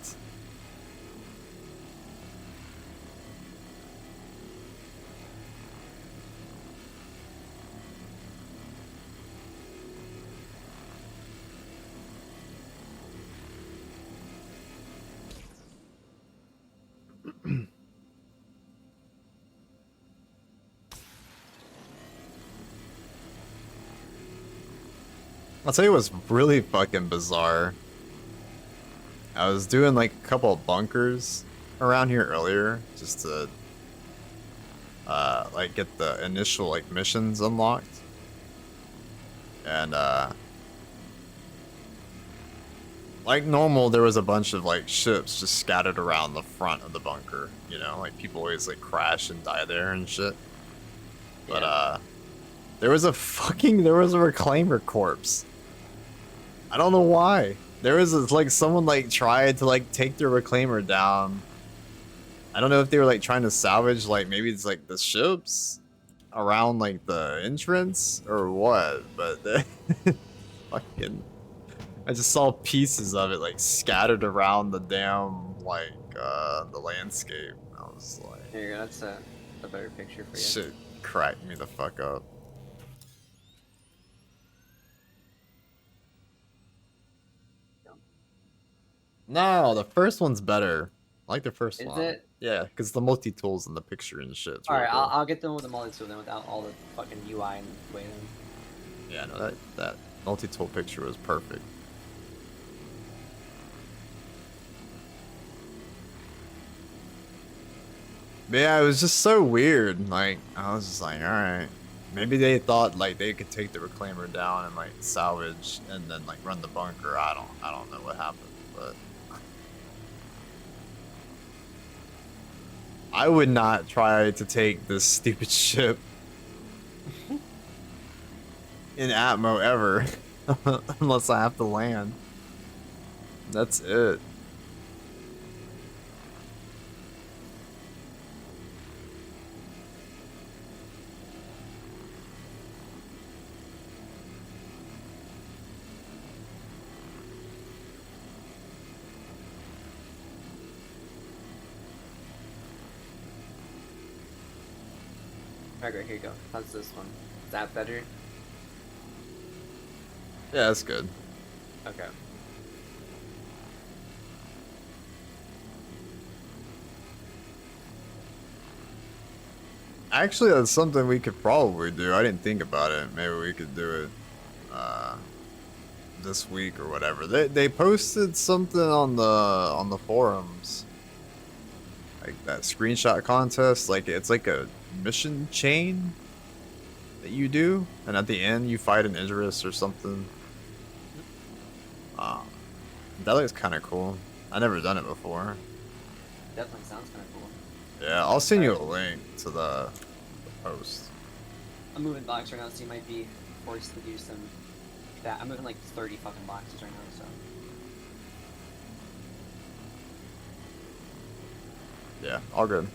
I'll tell you what's really fucking bizarre. I was doing like a couple of bunkers around here earlier just to like get the initial like missions unlocked. And like normal there was a bunch of like ships just scattered around the front of the bunker, you know, like people always like crash and die there and shit. But Yeah. there was a reclaimer corpse. I don't know why. There was like someone like tried to like take their reclaimer down. I don't know if they were like trying to salvage like maybe it's like the ships around like the entrance or what, but fucking I just saw pieces of it like scattered around the damn like the landscape. I was like, Here you go. That's a better picture for you. shit cracked me the fuck up. No, the first one's better. I like the first Is one. it? Yeah, because the multi-tools in the picture and shit. It's All really right, cool. I'll get them with the multi-tool then without all the fucking UI and way then. Yeah, no, that multi-tool picture was perfect. But yeah, it was just so weird. Like, I was just like, alright. Maybe they thought like they could take the reclaimer down and like salvage and then like run the bunker. I don't know what happened, but I would not try to take this stupid ship in Atmo ever unless I have to land. That's it. Okay, here you go. How's this one? Is that better? Yeah, that's good. Okay. Actually, that's something we could probably do. I didn't think about it. Maybe we could do it this week or whatever. They posted something on the forums, like that screenshot contest. Like it's like a mission chain that you do, and at the end you fight an Idris or something. Um, that looks kind of cool. I never done it before. Definitely sounds kind of cool. Yeah, I'll send you a link to the post. I'm moving blocks right now, so you might be forced to do some that. I'm moving like 30 fucking boxes right now, so. Yeah, all good.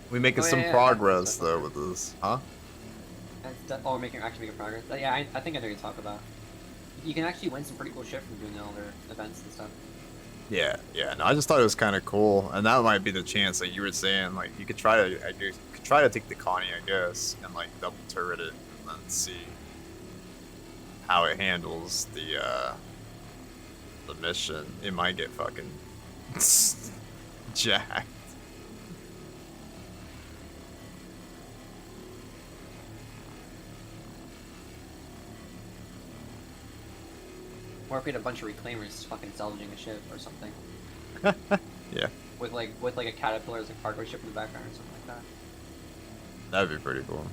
We making Oh, some yeah, yeah, progress yeah. though with this, huh? Oh, we're actually making progress. Yeah, I think I know what you're talking about. You can actually win some pretty cool shit from doing all their events and stuff. Yeah, yeah. No, I just thought it was kind of cool, and that might be the chance. Like you were saying, like you could try to, you could try to take the Connie, I guess, and like double turret it, and then see how it handles the mission. It might get fucking jacked. Or if we had a bunch of reclaimers fucking salvaging a ship or something. Yeah, With like a caterpillar as a cargo ship in the background or something like that. that'd be pretty cool.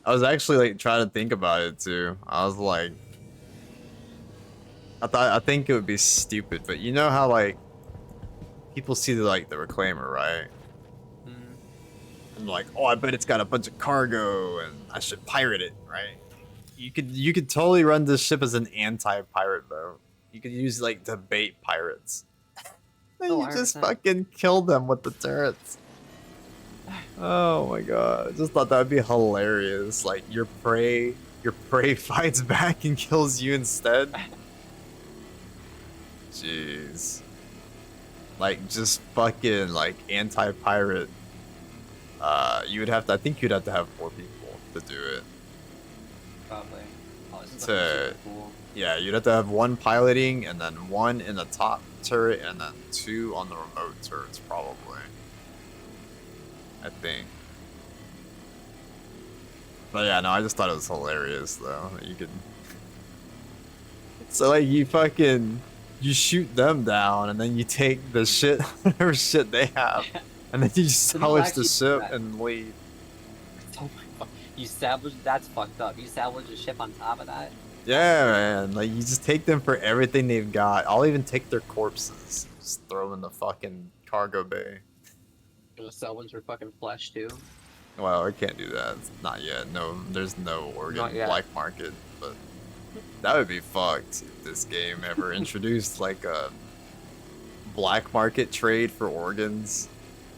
I was actually like trying to think about it too. I was like, I think it would be stupid, but you know how like people see the reclaimer, right? Mm. And like, oh, I bet it's got a bunch of cargo, and I should pirate it, right? You could totally run this ship as an anti-pirate boat. You could use like to bait pirates. Then Oh, you just 100%. fucking kill them with the turrets. Oh my god! I just thought that would be hilarious. Like your prey fights back and kills you instead. Jeez. Like just fucking like anti-pirate. You would have to. I think you'd have to have 4 people to do it. Probably. Oh, this is To- looking super cool. Yeah, you'd have to have 1 piloting and then 1 in the top turret and then 2 on the remote turrets, probably. I think. But yeah, no, I just thought it was hilarious though. That you could. So like you shoot them down and then you take the shit whatever shit they have and then you So they'll salvage the actually do ship that. and leave. Oh my fuck. You salvage, that's fucked up. You salvage a ship on top of that? Yeah, man. Like you just take them for everything they've got. I'll even take their corpses. Just throw them in the fucking cargo bay. Gonna salvage their fucking flesh too? Well, I can't do that. Not yet. No, there's no organ Not yet. black market. But that would be fucked if this game ever introduced like a black market trade for organs.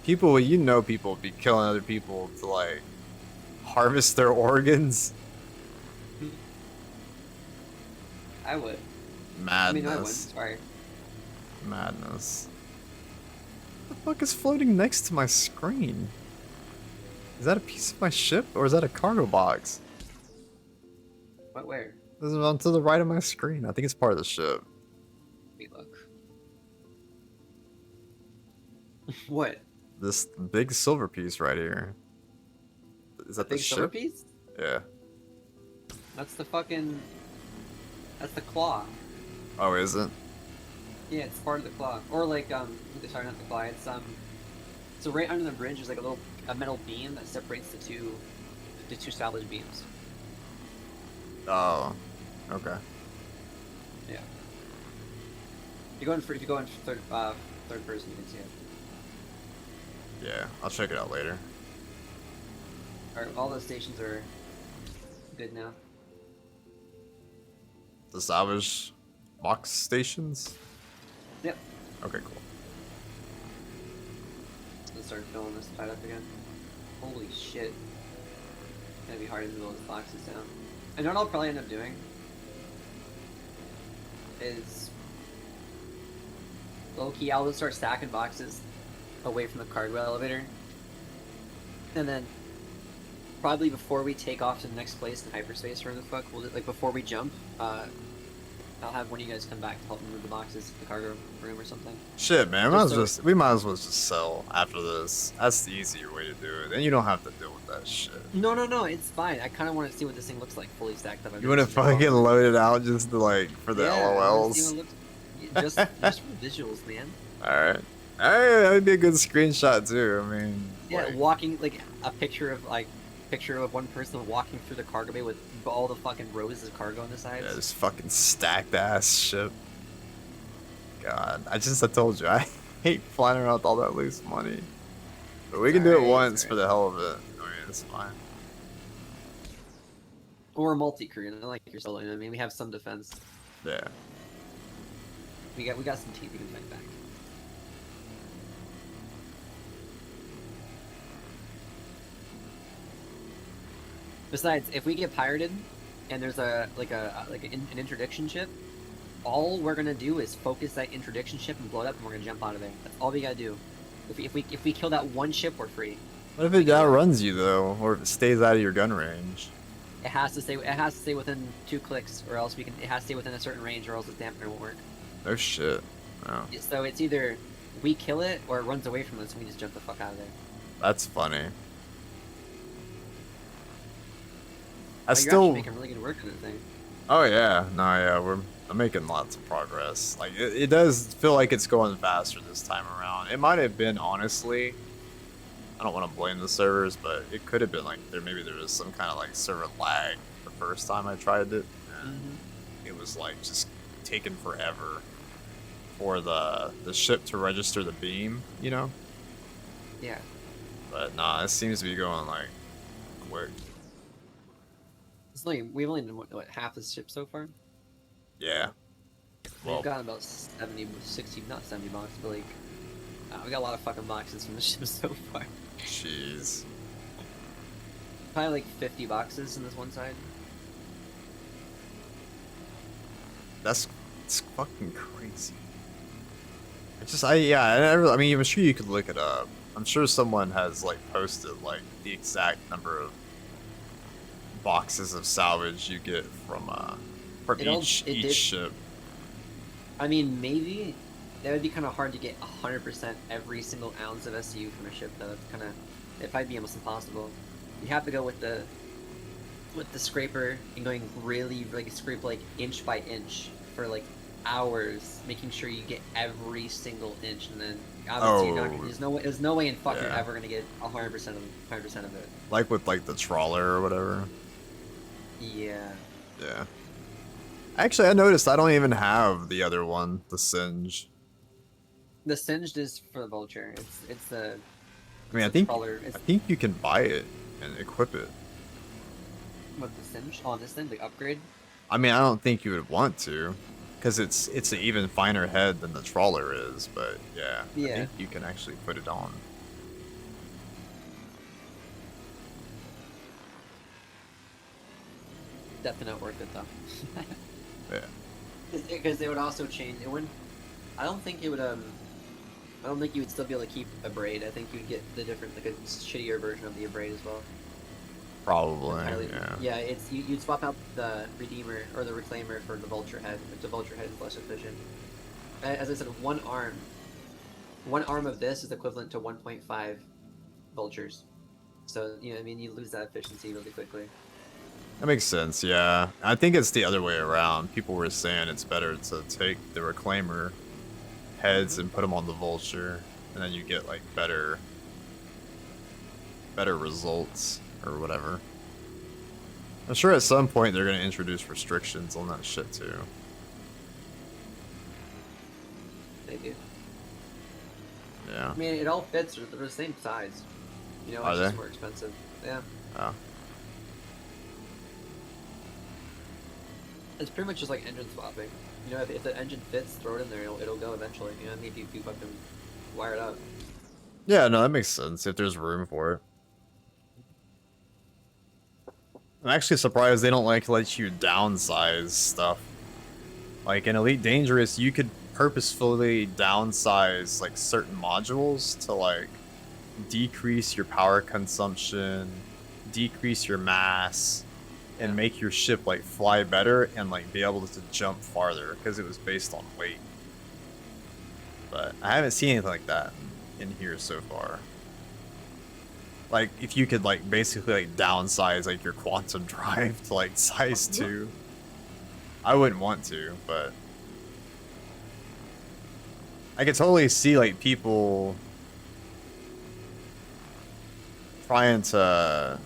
People, you know, people would be killing other people to like harvest their organs. I would. Madness. I mean, I would. Sorry. Madness. What the fuck is floating next to my screen? Is that a piece of my ship or is that a cargo box? What, where? This is on to the right of my screen. I think it's part of the ship. Let me look. What? This big silver piece right here. Is that the Big silver ship? piece? Yeah. That's the fucking. That's the claw. Oh, is it? Yeah, it's part of the claw. Or like sorry, not the claw. It's so right under the bridge is like a metal beam that separates the two salvage beams. Oh. Okay. Yeah. If you go in third person, you can see it. Yeah, I'll check it out later. All those stations are good now. The salvage box stations? Yep. Okay, cool. Let's start filling this fight up again. Holy shit. It's gonna be hard to move those boxes down. And what I'll probably end up doing is low key I'll just start stacking boxes away from the cargo elevator. And then probably before we take off to the next place in hyperspace or whatever the fuck, like before we jump, I'll have one of you guys come back to help me move the boxes to the cargo room or something. Shit, man, we might as well just sell after this. That's the easier way to do it. Then you don't have to deal with that shit. No, it's fine. I kind of want to see what this thing looks like fully stacked up. You want to fucking load it out just to like for the I wanna see LOLs? what it looks- just for visuals, man. All right, that would be a good screenshot too. I mean, Yeah, like, walking like a picture of one person walking through the cargo bay with all the fucking rows of cargo on the sides. yeah, this fucking stacked ass ship. God, I told you, I hate flying around with all that loose money. But we can do it Alright, once alright. for the hell of it. I mean, it's fine. Or multi-crew, not like you're solo. You know what I mean, we have some defense. Yeah. We got some teeth we can fight back. Besides, if we get pirated, and there's an interdiction ship, all we're gonna do is focus that interdiction ship and blow it up, and we're gonna jump out of there. That's all we gotta do. If we kill that one ship, we're free. What if it outruns you though, or if it stays out of your gun range? It has to stay within 2 clicks, or else it has to stay within a certain range, or else its dampener won't work. No shit. No. So it's either we kill it or it runs away from us, and we just jump the fuck out of there. That's funny. I You're still. actually making really good work on the thing. Oh yeah, no, yeah, I'm making lots of progress. Like it does feel like it's going faster this time around. It might have been honestly. I don't want to blame the servers, but it could have been like there was some kind of like server lag the first time I tried it. And it was like just taking forever for the ship to register the beam, you know. Yeah. But nah, it seems to be going like quick. It's like we've only done what half the ship so far. Yeah. Well, We've got about 70, 60, not 70 boxes, but like we got a lot of fucking boxes from the ship so far. jeez. Probably like 50 boxes in this one side. It's fucking crazy. I mean, I'm sure you could look it up. I'm sure someone has like posted like the exact number of boxes of salvage you get from each ship. I mean, maybe that would be kind of hard to get 100% every single ounce of SU from a ship, though. It'd probably be almost impossible. You have to go with the scraper and going really like scrape like inch by inch for like hours, making sure you get every single inch, and then obviously you're not gonna, there's no way in fuck you're ever gonna get 100% of it. Like with like the trawler or whatever. Yeah. Yeah. Actually, I noticed I don't even have the other one, the Singe. The Singed is for the Vulture. It's the. I mean, I the think trawler. I think you can buy it and equip it. What, the Singe? Oh, this thing, the upgrade. I mean, I don't think you would want to, because it's an even finer head than the trawler is. But yeah, I Yeah. think you can actually put it on. Definitely not worth it though. Yeah. Because they would also change. It wouldn't. I don't think it would. I don't think you would still be able to keep a braid. I think you'd get the different, like a shittier version of the braid as well. Probably. Entirely- Yeah. Yeah, you'd swap out the Redeemer or the Reclaimer for the Vulture head. If the Vulture head is less efficient. As I said, one arm one arm of this is equivalent to 1.5 vultures. So you know, I mean, you lose that efficiency really quickly. That makes sense, yeah. I think it's the other way around. People were saying it's better to take the reclaimer heads and put them on the vulture, and then you get like better results or whatever. I'm sure at some point they're gonna introduce restrictions on that shit too. They do. Yeah. I mean, it all fits. They're the same size. You know, Are it's just they? more expensive. Yeah. Oh. It's pretty much just like engine swapping. You know, if the engine fits, throw it in there. It'll go eventually. You know, maybe if you fucking wire it up. Yeah, no, that makes sense if there's room for it. I'm actually surprised they don't like let you downsize stuff. Like in Elite Dangerous, you could purposefully downsize like certain modules to like decrease your power consumption, decrease your mass, and Yeah. make your ship like fly better and like be able to jump farther because it was based on weight. But I haven't seen anything like that in here so far. Like if you could like basically like downsize like your quantum drive to like size 2. I wouldn't want to, but I could totally see like people trying to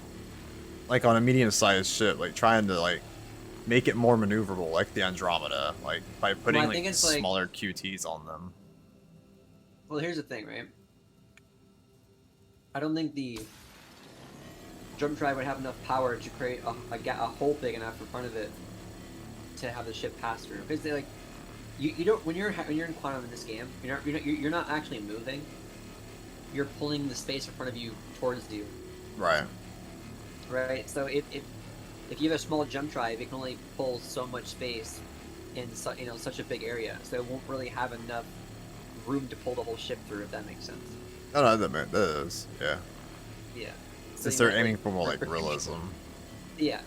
like on a medium-sized ship, like trying to like make it more maneuverable, like the Andromeda, like by putting I like think it's, like- smaller QTs on them. Well, here's the thing, right? I don't think the jump drive would have enough power to create a hole big enough in front of it to have the ship pass through. Because they like, you don't when you're in quantum in this game, you're not actually moving. You're pulling the space in front of you towards you. Right. Right. So if you have a small jump drive, it can only pull so much space in such a big area. So it won't really have enough room to pull the whole ship through. If that makes sense. No, that is, yeah. Yeah. Since you they're know, aiming for more like for- realism. Yeah.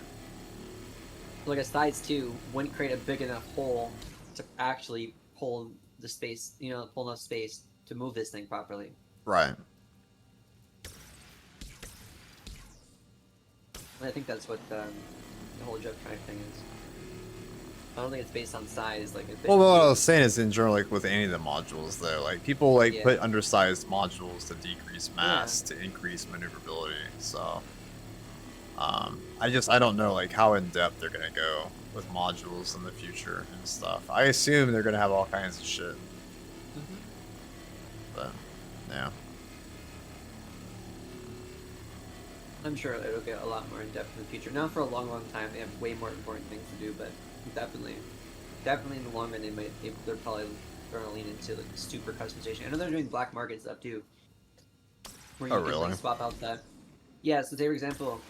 Like a size 2 wouldn't create a big enough hole to actually pull the space, pull enough space to move this thing properly. Right. And I think that's what the whole jump drive thing is. I don't think it's based on size, like Well, what I efficiency. was saying is in general, like with any of the modules, though, like people like Yeah. put undersized modules to decrease mass to increase maneuverability. So, I don't know like how in depth they're gonna go with modules in the future and stuff. I assume they're gonna have all kinds of shit, Mhm. but yeah. I'm sure it'll get a lot more in depth in the future. Not for a long, long time. They have way more important things to do, but definitely in the long run, they're probably going to lean into like super customization. I know they're doing black market stuff too, where you Oh, can really? like swap out that. Yeah. So, say for example,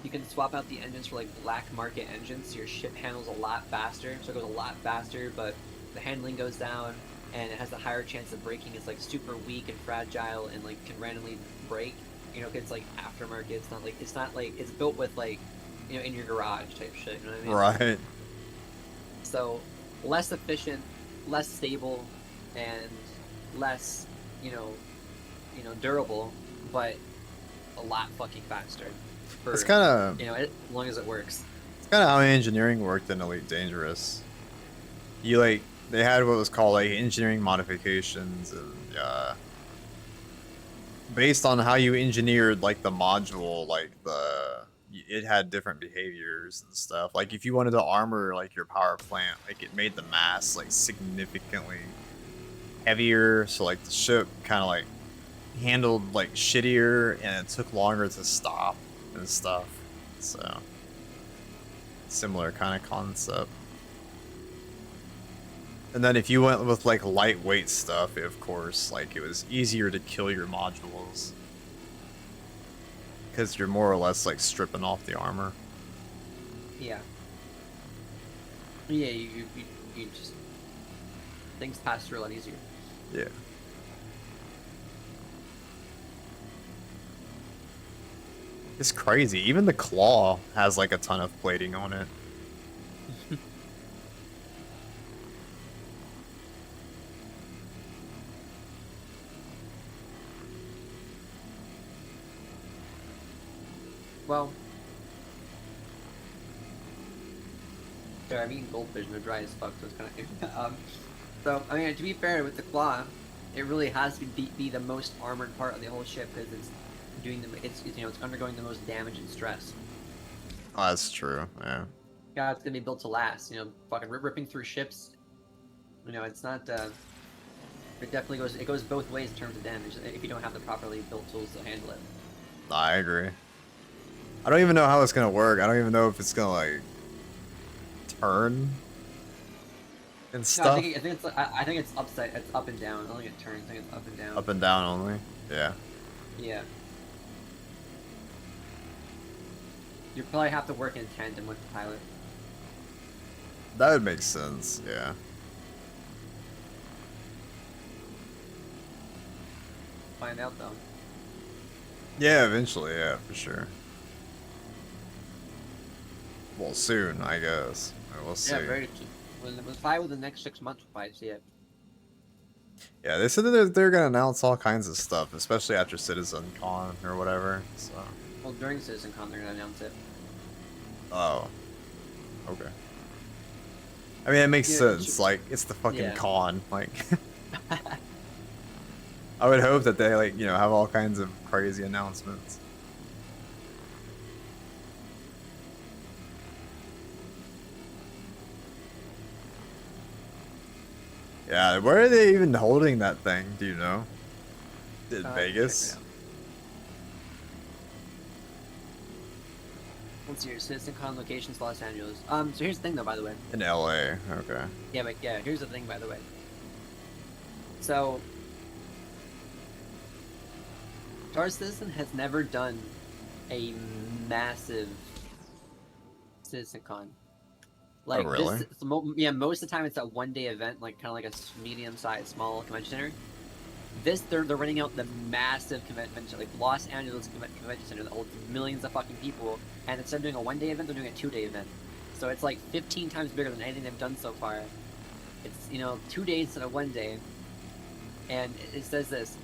you can swap out the engines for like black market engines. So your ship handles a lot faster, so it goes a lot faster, but the handling goes down, and it has a higher chance of breaking. It's like super weak and fragile, and like can randomly break. It's like aftermarket. It's not like it's built with like, in your garage type shit. You know what I mean? Right. So less efficient, less stable, and less, durable, but a lot fucking faster. It's kind of As long as it works. it's kind of how engineering worked in Elite Dangerous. You like they had what was called like engineering modifications, and based on how you engineered like the module, like it had different behaviors and stuff. Like if you wanted to armor like your power plant, like it made the mass like significantly heavier, so like the ship kind of like handled like shittier, and it took longer to stop and stuff. So similar kind of concept. And then if you went with like lightweight stuff, of course, like it was easier to kill your modules because you're more or less like stripping off the armor. Yeah. Yeah, you just things pass through a lot easier. Yeah. It's crazy. Even the claw has like a ton of plating on it. Well, sorry, I'm eating goldfish and they're dry as fuck, so it's kind of. So I mean, to be fair, with the claw, it really has to be the most armored part of the whole ship because it's doing it's undergoing the most damage and stress. Oh, that's true. Yeah. Yeah, it's gonna be built to last. Fucking ripping through ships. It's not. It definitely goes. It goes both ways in terms of damage if you don't have the properly built tools to handle it. I agree. I don't even know how it's gonna work. I don't even know if it's gonna like turn and No, stuff. I think it's upside. It's up and down. I don't think it turns. I think it's up and down. Up and down only. Yeah. Yeah. You probably have to work in tandem with the pilot. That would make sense. Yeah. Find out though. Yeah, eventually. Yeah, for sure. Well, soon, I guess. We'll see. Yeah, very soon. Probably within the next 6 months, we'll probably see it. Yeah, they said that they're gonna announce all kinds of stuff, especially after Citizen Con or whatever. So. Well, during CitizenCon, they're gonna announce it. Oh. Okay. I mean, it makes Yeah, sense. Like, it's the fucking Yeah. con. Like, I would hope that they like have all kinds of crazy announcements. Yeah, where are they even holding that thing? Do you know? In Check Vegas? it out. Let's see here. CitizenCon locations, Los Angeles. So here's the thing, though. By the way. In LA. Okay. Yeah, but yeah. Here's the thing, by the way. So, Star Citizen has never done a massive CitizenCon. Like, really? yeah, most of the time it's a one-day event, like kind of like a medium-sized, small convention center. They're renting out the massive convention, like Los Angeles Convention Center that holds millions of fucking people, and instead of doing a one-day event, they're doing a two-day event. So it's like 15 times bigger than anything they've done so far. It's 2 days instead of one day, and it says this.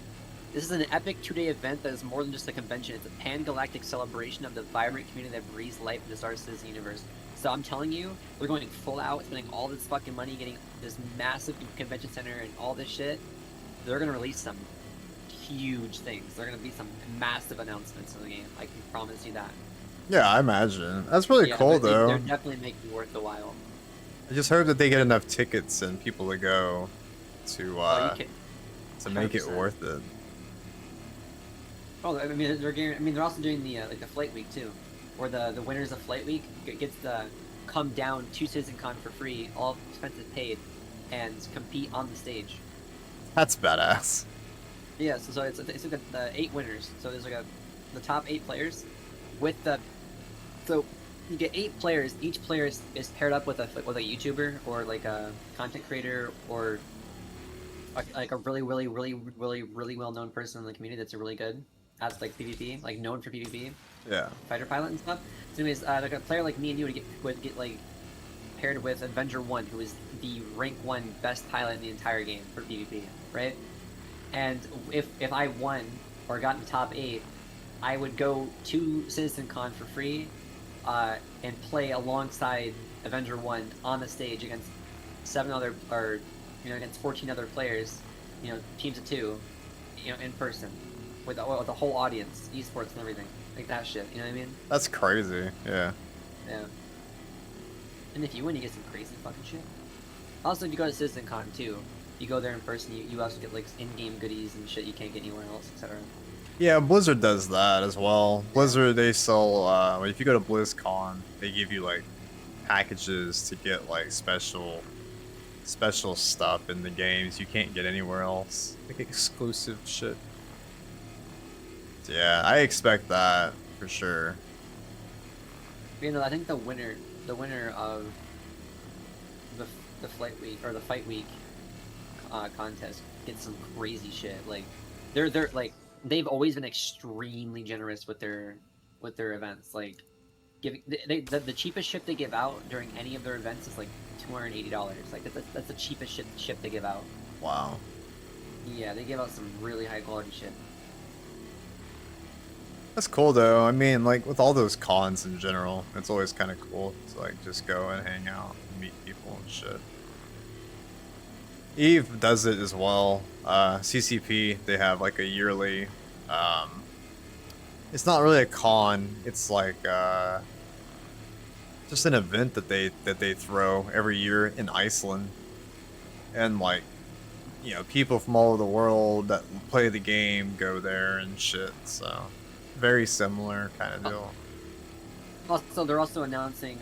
This is an epic 2-day event that is more than just a convention. It's a pan-galactic celebration of the vibrant community that breathes life in the Star Citizen universe. So I'm telling you, they're going full out, spending all this fucking money, getting this massive convention center and all this shit. They're gonna release some huge things. They're gonna be some massive announcements in the game. I can promise you that. Yeah, I imagine. That's really Yeah, cool, they're though. definitely making it worth the while. I just hope that they get enough tickets and people to go to Oh, you to make it 100%. worth it. Oh, I mean, they're also doing the like the Flight Week too, where the winners of Flight Week gets to come down to CitizenCon for free, all expenses paid, and compete on the stage. That's badass. Yeah, so it's like the 8 winners. So there's like the top 8 players with so you get 8 players. Each player is paired up with a YouTuber or like a content creator or like a really well known person in the community that's really good at like PvP, like known for PvP, Yeah. fighter pilot and stuff. So anyways, like a player like me and you would get like paired with Avenger 1, who is the rank 1 best pilot in the entire game for PvP, right? And if I won or got in the top 8, I would go to CitizenCon for free, and play alongside Avenger 1 on the stage against 7 other, or against 14 other players, teams of 2, in person, with the whole audience, esports and everything, like that shit. You know what I mean? That's crazy. Yeah. Yeah. And if you win, you get some crazy fucking shit. Also, if you go to CitizenCon too, you go there in person, you also get like in-game goodies and shit you can't get anywhere else, etc. Yeah, Blizzard does that as well. Blizzard, they sell, if you go to BlizzCon, they give you like packages to get like special stuff in the games you can't get anywhere else. Like exclusive shit. So, yeah, I expect that for sure. I think the winner of the Flight Week or the Fight Week contest gets some crazy shit. Like they're like they've always been extremely generous with their events. Like giving the cheapest ship they give out during any of their events is like $280. Like that's the cheapest ship they give out. Wow. Yeah, they give out some really high quality shit. That's cool though. I mean, like with all those cons in general, it's always kind of cool to like just go and hang out and meet people and shit. Eve does it as well. CCP, they have like a yearly. It's not really a con. It's like just an event that they throw every year in Iceland, and like people from all over the world that play the game go there and shit. So very similar kind of deal. Also, they're also announcing,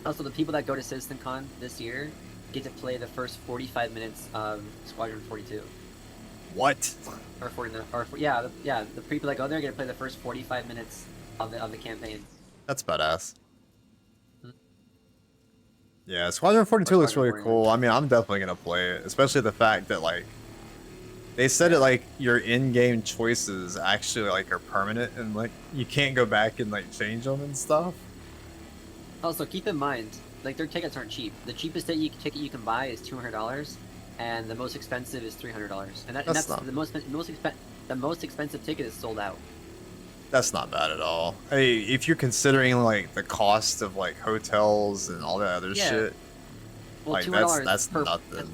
also the people that go to CitizenCon this year get to play the first 45 minutes of Squadron 42. What? Or 40, the people that go there get to play the first 45 minutes of the campaign. That's badass. Hmm. Yeah, Squadron 42 looks Squadron really 49. cool. I mean, I'm definitely gonna play it, especially the fact that like they said it like your in-game choices actually like are permanent and like you can't go back and like change them and stuff. Also, keep in mind, like their tickets aren't cheap. The cheapest ticket you can buy is $200, and the most expensive is $300. And that's not- the most expensive ticket is sold out. That's not bad at all. Hey, if you're considering like the cost of like hotels and all that other Yeah. shit, Well, like $200 that's per nothing.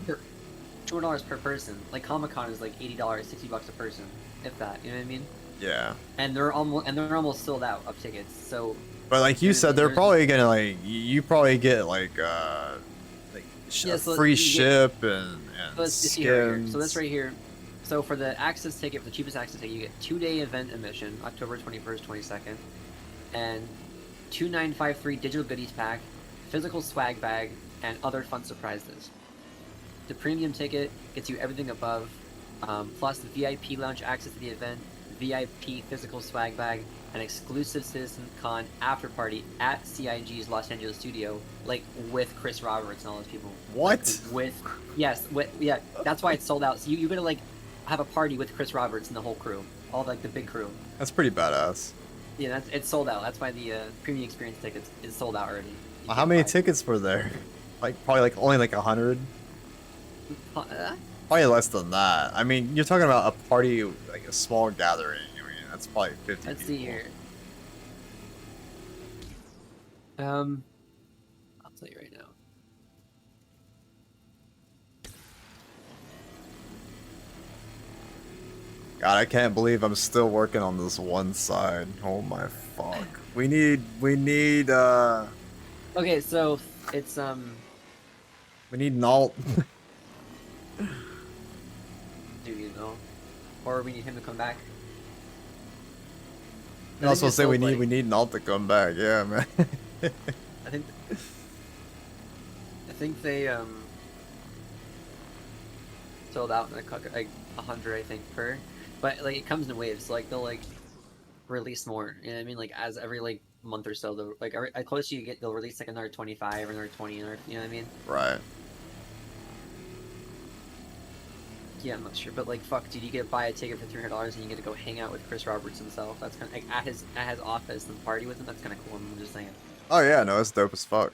$200 per person. Like Comic-Con is like $80, $60 a person, if that. You know what I mean? Yeah. And they're almost sold out of tickets. So But like you There's- said, they're there's- probably gonna like you probably get like Yeah, so free you get- ship and So let's see right here. skins. So this right here. So for the access ticket, for the cheapest access ticket, you get 2-day event admission, October 21st, 22nd, and 2953 digital goodies pack, physical swag bag, and other fun surprises. The premium ticket gets you everything above, plus the VIP lounge access to the event, VIP physical swag bag, an exclusive CitizenCon after party at CIG's Los Angeles studio, like with Chris Roberts and all those people. What? Yeah, that's why it's sold out. So you're gonna like have a party with Chris Roberts and the whole crew, all like the big crew. That's pretty badass. Yeah, it's sold out. That's why the premium experience tickets is sold out already. You How can't many buy it. tickets were there? Like probably like only like 100. Uh, Probably less than that. I mean, you're talking about a party like a small gathering. I mean, that's probably 50 Let's people. see here. I'll tell you right now. God, I can't believe I'm still working on this one side. Oh my fuck. We need Okay, so it's we need an alt. do you know, or we need him to come back. I was think supposed to say it's we sold, need an alt to come back. Yeah, man. I think they sold out in like 100, I think, per. But like it comes in waves. So, like they'll like release more. You know what I mean? Like as every like month or so, they'll like as close you get, they'll release like another 25 or another 20. Or, you know what I mean? Right. Yeah, I'm not sure, but like fuck, dude, you get to buy a ticket for $300 and you get to go hang out with Chris Roberts himself. That's kind of like at his office and party with him. That's kind of cool. I'm just saying. Oh yeah, no, it's dope as fuck.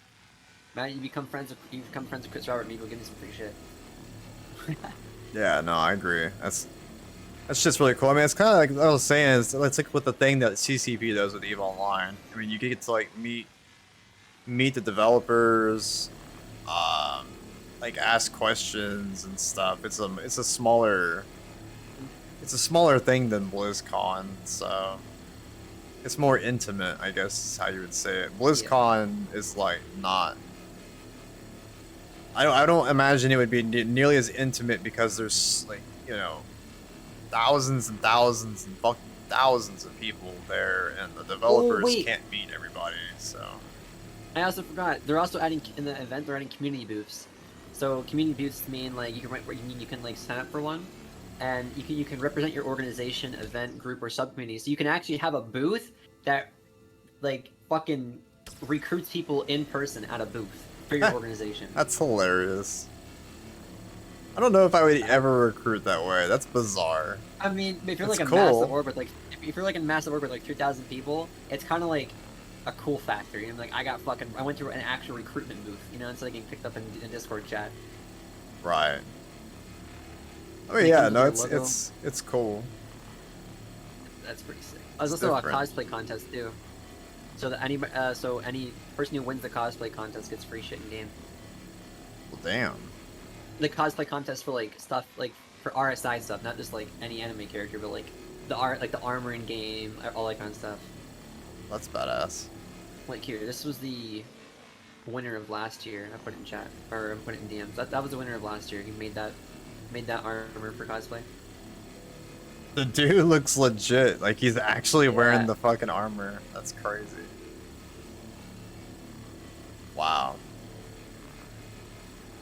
Matt, you become friends with Chris Roberts. Maybe we'll give him some free shit. Yeah, no, I agree. That's just really cool. I mean, it's kind of like I was saying. It's like with the thing that CCP does with EVE Online. I mean, you get to like meet the developers, like ask questions and stuff. It's a smaller thing than BlizzCon, so it's more intimate, I guess is how you would say it. BlizzCon is like not. I don't imagine it would be nearly as intimate because there's like thousands and thousands and fucking thousands of people there, and the developers wait. can't meet everybody. So I also forgot. They're also adding in the event. They're adding community booths. So community booths mean like you can like sign up for one, and you can represent your organization, event, group, or subcommittee. So you can actually have a booth that like fucking recruits people in person at a booth for your organization. that's hilarious. I don't know if I would ever recruit that way. That's bizarre. I mean, if you're That's like a cool. massive org with like if you're like in a massive org with like 3,000 people, it's kind of like a cool factor. You know, like I went through an actual recruitment booth. You know, instead of getting picked up in a Discord chat. Right. Oh They yeah, come no, with their logo. it's cool. That's pretty sick. There's also a different. cosplay contest too. So that any person who wins the cosplay contest gets free shit in game. Well, damn. The cosplay contest for like stuff like for RSI stuff, not just like any anime character, but like the armor in game, all that kind of stuff. That's badass. Like here, this was the winner of last year. I put it in chat or I put it in DMs. That was the winner of last year. He made that armor for cosplay. The dude looks legit. Like he's actually wearing Yeah. the fucking armor. That's crazy. Wow.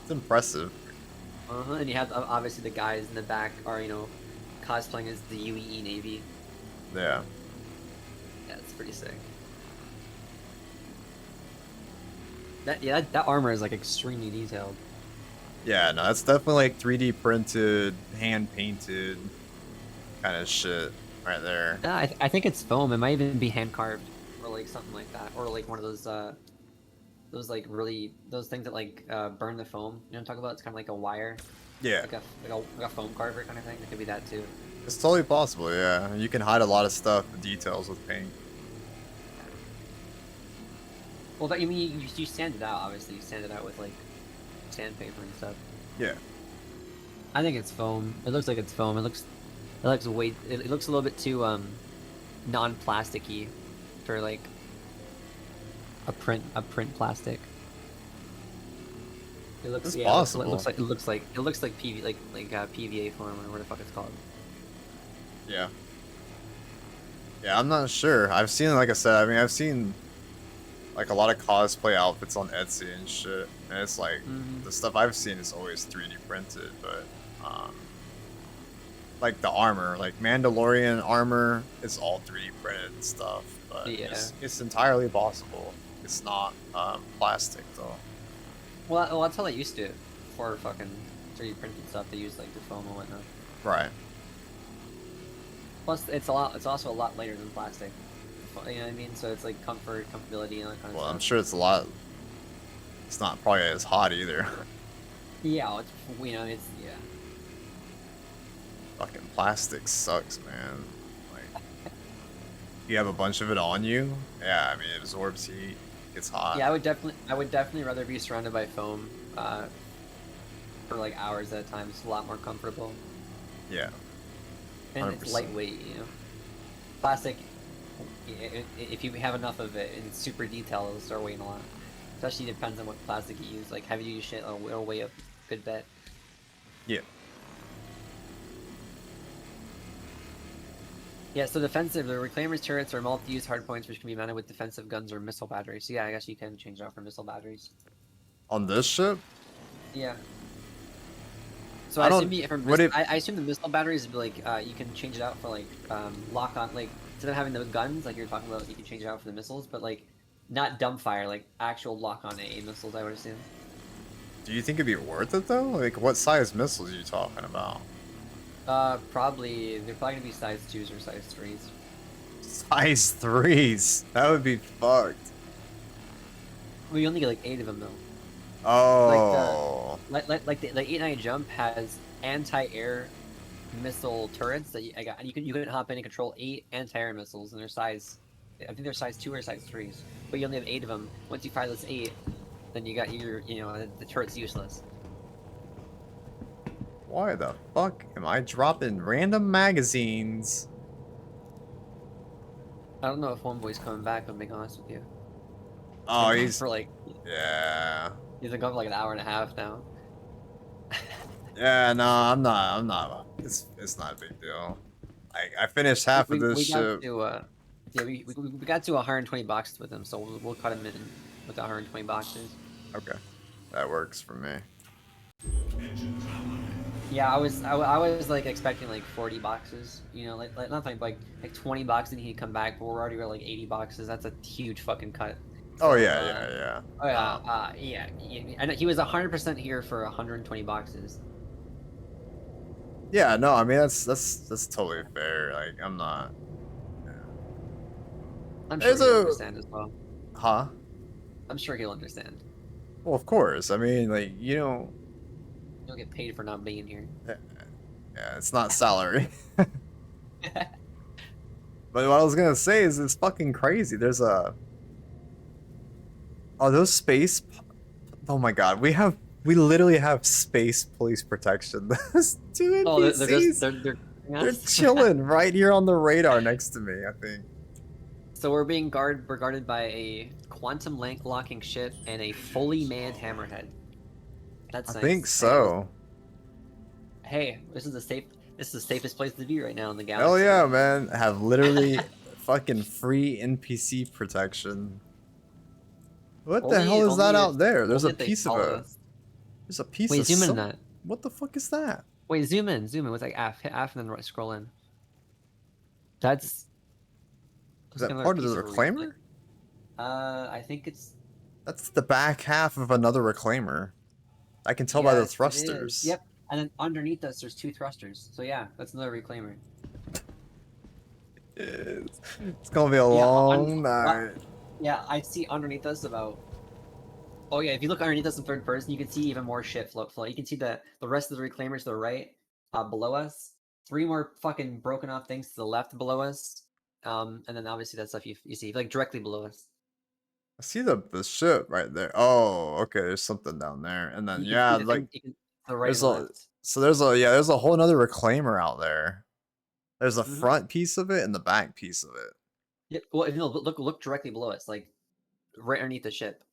It's impressive. And you have obviously the guys in the back are cosplaying as the UEE Navy. Yeah. Yeah, it's pretty sick. That armor is like extremely detailed. Yeah, no, that's definitely like 3D printed, hand painted kind of shit right there. Yeah, I think it's foam. It might even be hand carved or like something like that, or like one of those like really those things that like burn the foam. You know what I'm talking about? It's kind of like a wire, Yeah, like a foam carver kind of thing. It could be that too. it's totally possible. Yeah, you can hide a lot of stuff, details with paint. Well, that you mean you sand it out. Obviously, you sand it out with like sandpaper and stuff. Yeah, I think it's foam. It looks like it's foam. It looks way. It looks a little bit too non-plasticky for like a print plastic. It looks It's yeah. possible. It looks like PV like PVA foam or whatever the fuck it's called. yeah, yeah. I'm not sure. I've seen, like I said, I mean, I've seen like a lot of cosplay outfits on Etsy and shit, and it's like the stuff I've seen is always 3D printed, but like the armor, like Mandalorian armor, is all 3D printed and stuff. But Yeah. it's entirely possible. It's not plastic though. Well, that's how they used to for fucking 3D printed stuff. They use like the foam and whatnot. Right. Plus, it's also a lot lighter than plastic. You know what I mean? So it's like comfortability, and that kind of Well, stuff. I'm sure it's a lot. It's not probably as hot either. Yeah, it's yeah. Fucking plastic sucks, man. Like, you have a bunch of it on you. Yeah, I mean, it absorbs heat. It's hot. Yeah, I would definitely rather be surrounded by foam for like hours at a time. It's a lot more comfortable, Yeah. and it's 100%. lightweight. You know, plastic. If you have enough of it and it's super detailed, it'll start weighing a lot. Especially depends on what plastic you use. Like heavy use shit, it'll weigh a good bit. Yeah. Yeah, so defensive, the Reclaimer's turrets are multi-use hardpoints which can be mounted with defensive guns or missile batteries. So yeah, I guess you can change it out for missile batteries. On this ship? Yeah. So I I, don't- assume for would it- I assume the missile batteries would be like you can change it out for like lock on, like instead of having those guns like you're talking about, you can change it out for the missiles, but like not dumbfire, like actual lock on AA missiles, I would assume. Do you think it'd be worth it though? Like, what size missiles are you talking about? Probably they're probably gonna be size 2s or size 3s. Size 3s. That would be fucked. Well, you only get like 8 of them though. Oh. Like the 8-9 jump has anti-air missile turrets that you can hop in and control 8 anti-air missiles, and they're size, I think they're size 2 or size 3s, but you only have 8 of them. Once you fire those 8, then you got the turret's useless. Why the fuck am I dropping random magazines? I don't know if Homeboy's coming back, if I'm being honest with you. Oh, Been gone he's for like yeah. he's been gone for like an hour and a half now. Yeah, no, I'm not. It's not a big deal. I finished half of this we got ship. to yeah, we got to 120 boxes with him, so we'll cut him in with the 120 boxes. Okay, that works for me. Yeah, I was like expecting like 40 boxes, like nothing, like 20 boxes and he'd come back, but we're already at like 80 boxes. That's a huge fucking cut. Oh So, yeah, yeah. Oh yeah, yeah. And he was 100% here for 120 boxes. Yeah, no, I mean that's totally fair. Like I'm not. I'm sure There's he'll a- understand as well. Huh? I'm sure he'll understand. Well, of course. I mean, like He'll get paid for not being here. yeah, it's not salary. But what I was gonna say is it's fucking crazy. There's a. Oh, those space. Oh my god, we literally have space police protection. Those two Oh, they're NPCs. just They're chilling right here on the radar next to me, I think. So we're being guarded by a quantum locking ship and a fully manned hammerhead. That's I nice. think so. Hey, this is the safest place to be right now in the galaxy. Hell yeah, man. I have literally fucking free NPC protection. What the hell is that Only out there? There's a only if they piece of follow a. us. There's a piece Wait, of. zoom in some- on that. What the fuck is that? Wait, zoom in with like F, hit F, and then scroll in. That's. Is that another part of piece the relic. reclaimer? I think it's. That's the back half of another reclaimer. I can tell by the Yes, it is. thrusters. Yep, and then underneath us, there's 2 thrusters. So yeah, that's another reclaimer. It's gonna be a Yeah, long night. Yeah, I see underneath us about. Oh yeah, if you look underneath us in third person, you can see even more shit float. You can see the rest of the reclaimers to the right, below us. 3 more fucking broken off things to the left below us. And then obviously that stuff you see like directly below us. I see the ship right there. Oh, okay. There's something down there, and then You can yeah, see the like thing, the right there's and a left. so there's a whole nother reclaimer out there. There's a Mhm. front piece of it and the back piece of it. Yep. Well, if you know, look directly below us, like right underneath the ship.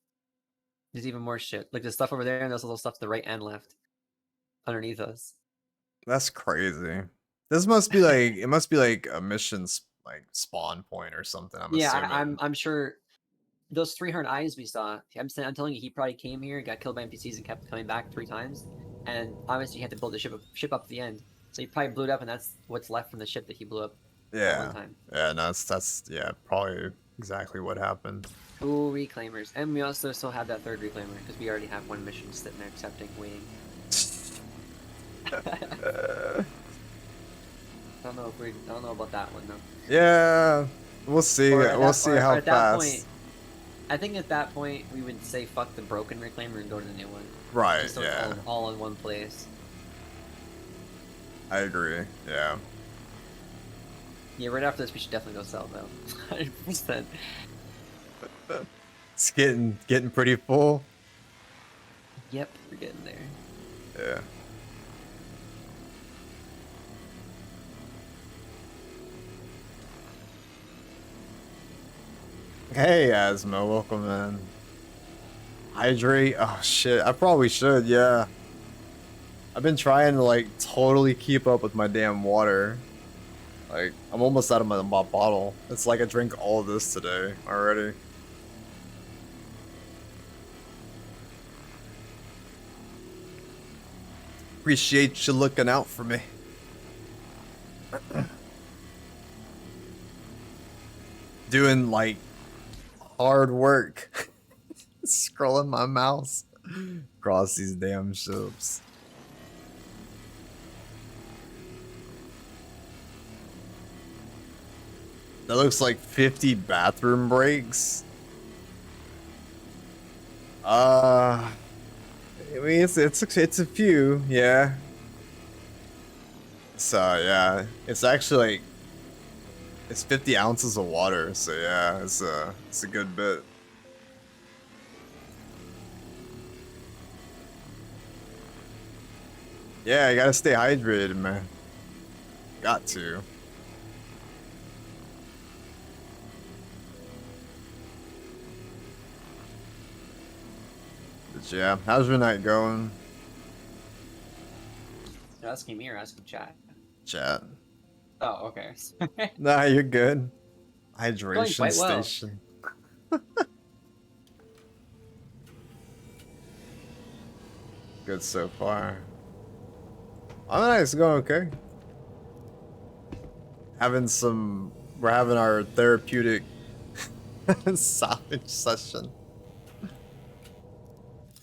There's even more shit. Like there's stuff over there, and there's little stuff to the right and left, underneath us. That's crazy. This must be like it must be like a mission's like spawn point or something. I'm Yeah, assuming. I'm sure. Those 300 eyes we saw. I'm telling you, he probably came here, got killed by NPCs, and kept coming back 3 times. And obviously, he had to build the ship up to the end. So he probably blew it up, and that's what's left from the ship that he blew up at Yeah. one time. Yeah, no, that's yeah, probably exactly what happened. 2 reclaimers, and we also still have that 3rd reclaimer because we already have 1 mission sitting there accepting, waiting. I don't know about that one though. Yeah, we'll see. Or at We'll that- see or how at that fast. point, I think at that point we would say fuck the broken reclaimer and go to the new one. Right. Just so it's Yeah, all in one place. I agree. Yeah. Yeah, right after this we should definitely go sell though. 100%. It's getting pretty full. Yep, we're getting there. Yeah. Hey, Asmo, welcome in. Hydrate? Oh shit, I probably should, yeah. I've been trying to like totally keep up with my damn water. Like, I'm almost out of my bottle. It's like I drank all of this today already. Appreciate you looking out for me. Doing like hard work. Scrolling my mouse across these damn ships. That looks like 50 bathroom breaks. I mean, it's a few, yeah. So yeah, it's actually like it's 50 ounces of water. So yeah, it's a good bit. Yeah, you gotta stay hydrated, man. Got to. But yeah, how's your night going? You're asking me or asking chat? Chat. Oh, okay. Nah, you're good. Hydration quite well. station. Good so far. I'm nice, going okay. We're having our therapeutic salvage session.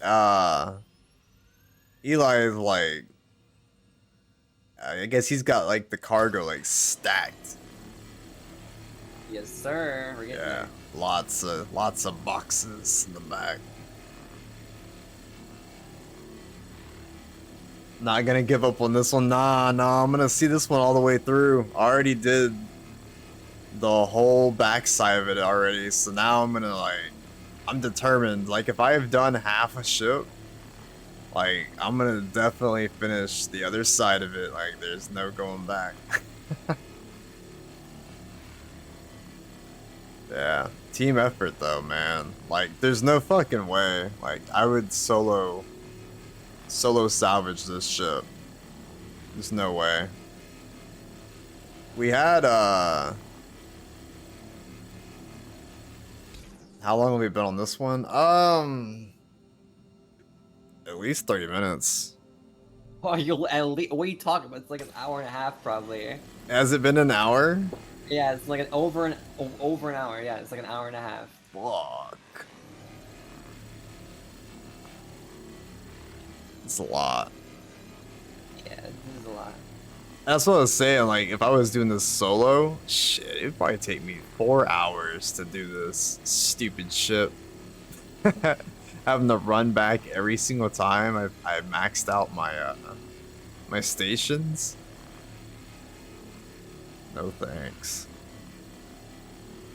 Eli is like, I guess he's got like the cargo like stacked. Yes, sir. We're getting Yeah, there. lots of boxes in the back. Not gonna give up on this one. Nah, I'm gonna see this one all the way through. I already did the whole backside of it already. So now I'm gonna like, I'm determined. Like if I have done half a ship, like I'm gonna definitely finish the other side of it. Like there's no going back. Yeah, team effort though, man. Like there's no fucking way. Like I would solo salvage this ship. There's no way. We had how long have we been on this one? At least 30 minutes. Oh, you'll at least. What are you talking about? It's like an hour and a half, probably. Has it been an hour? Yeah, it's like over an hour. Yeah, it's like an hour and a half. Fuck. It's a lot. Yeah, this is a lot. That's what I was saying. Like, if I was doing this solo, shit, it'd probably take me 4 hours to do this stupid ship. Having to run back every single time I maxed out my my stations. No thanks.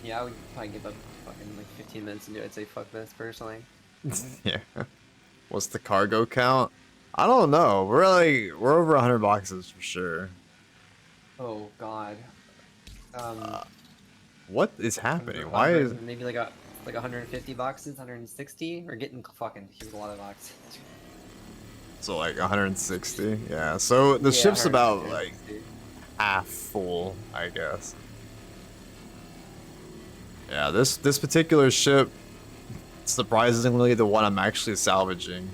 Yeah, I would probably give up fucking like 15 minutes and do it. I'd say fuck this personally. Yeah. What's the cargo count? I don't know. We're over 100 boxes for sure. Oh god. What is happening? Why is maybe like 150 boxes, 160? We're getting fucking here's a lot of boxes. so like 160? Yeah. So the Yeah, ship's about 150, like half full, I guess. Yeah, this particular ship, surprisingly the one I'm actually salvaging,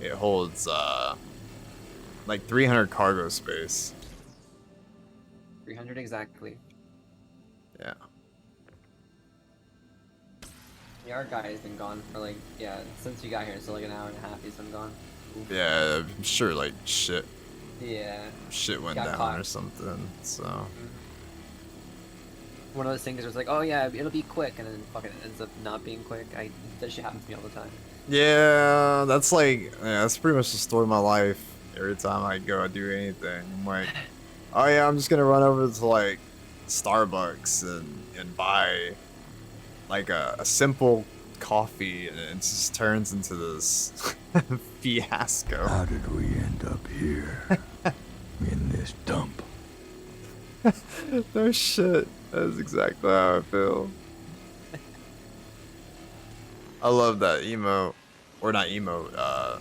it holds like 300 cargo space. 300 exactly. Yeah. Yeah, our guy has been gone for like, yeah, since you got here, so like an hour and a half he's been gone. Oof. Yeah, I'm sure like shit Yeah. went Got down caught. or something. So One of those things where it's like, oh yeah, it'll be quick, and then fucking ends up not being quick. That shit happens to me all the time. yeah, that's like that's pretty much the story of my life. Every time I go do anything, I'm like, oh yeah, I'm just gonna run over to like Starbucks and buy like a simple coffee, and it just turns into this fiasco. How did we end up here? In this dump? No shit. That's exactly how I feel. I love that emote, or not emote,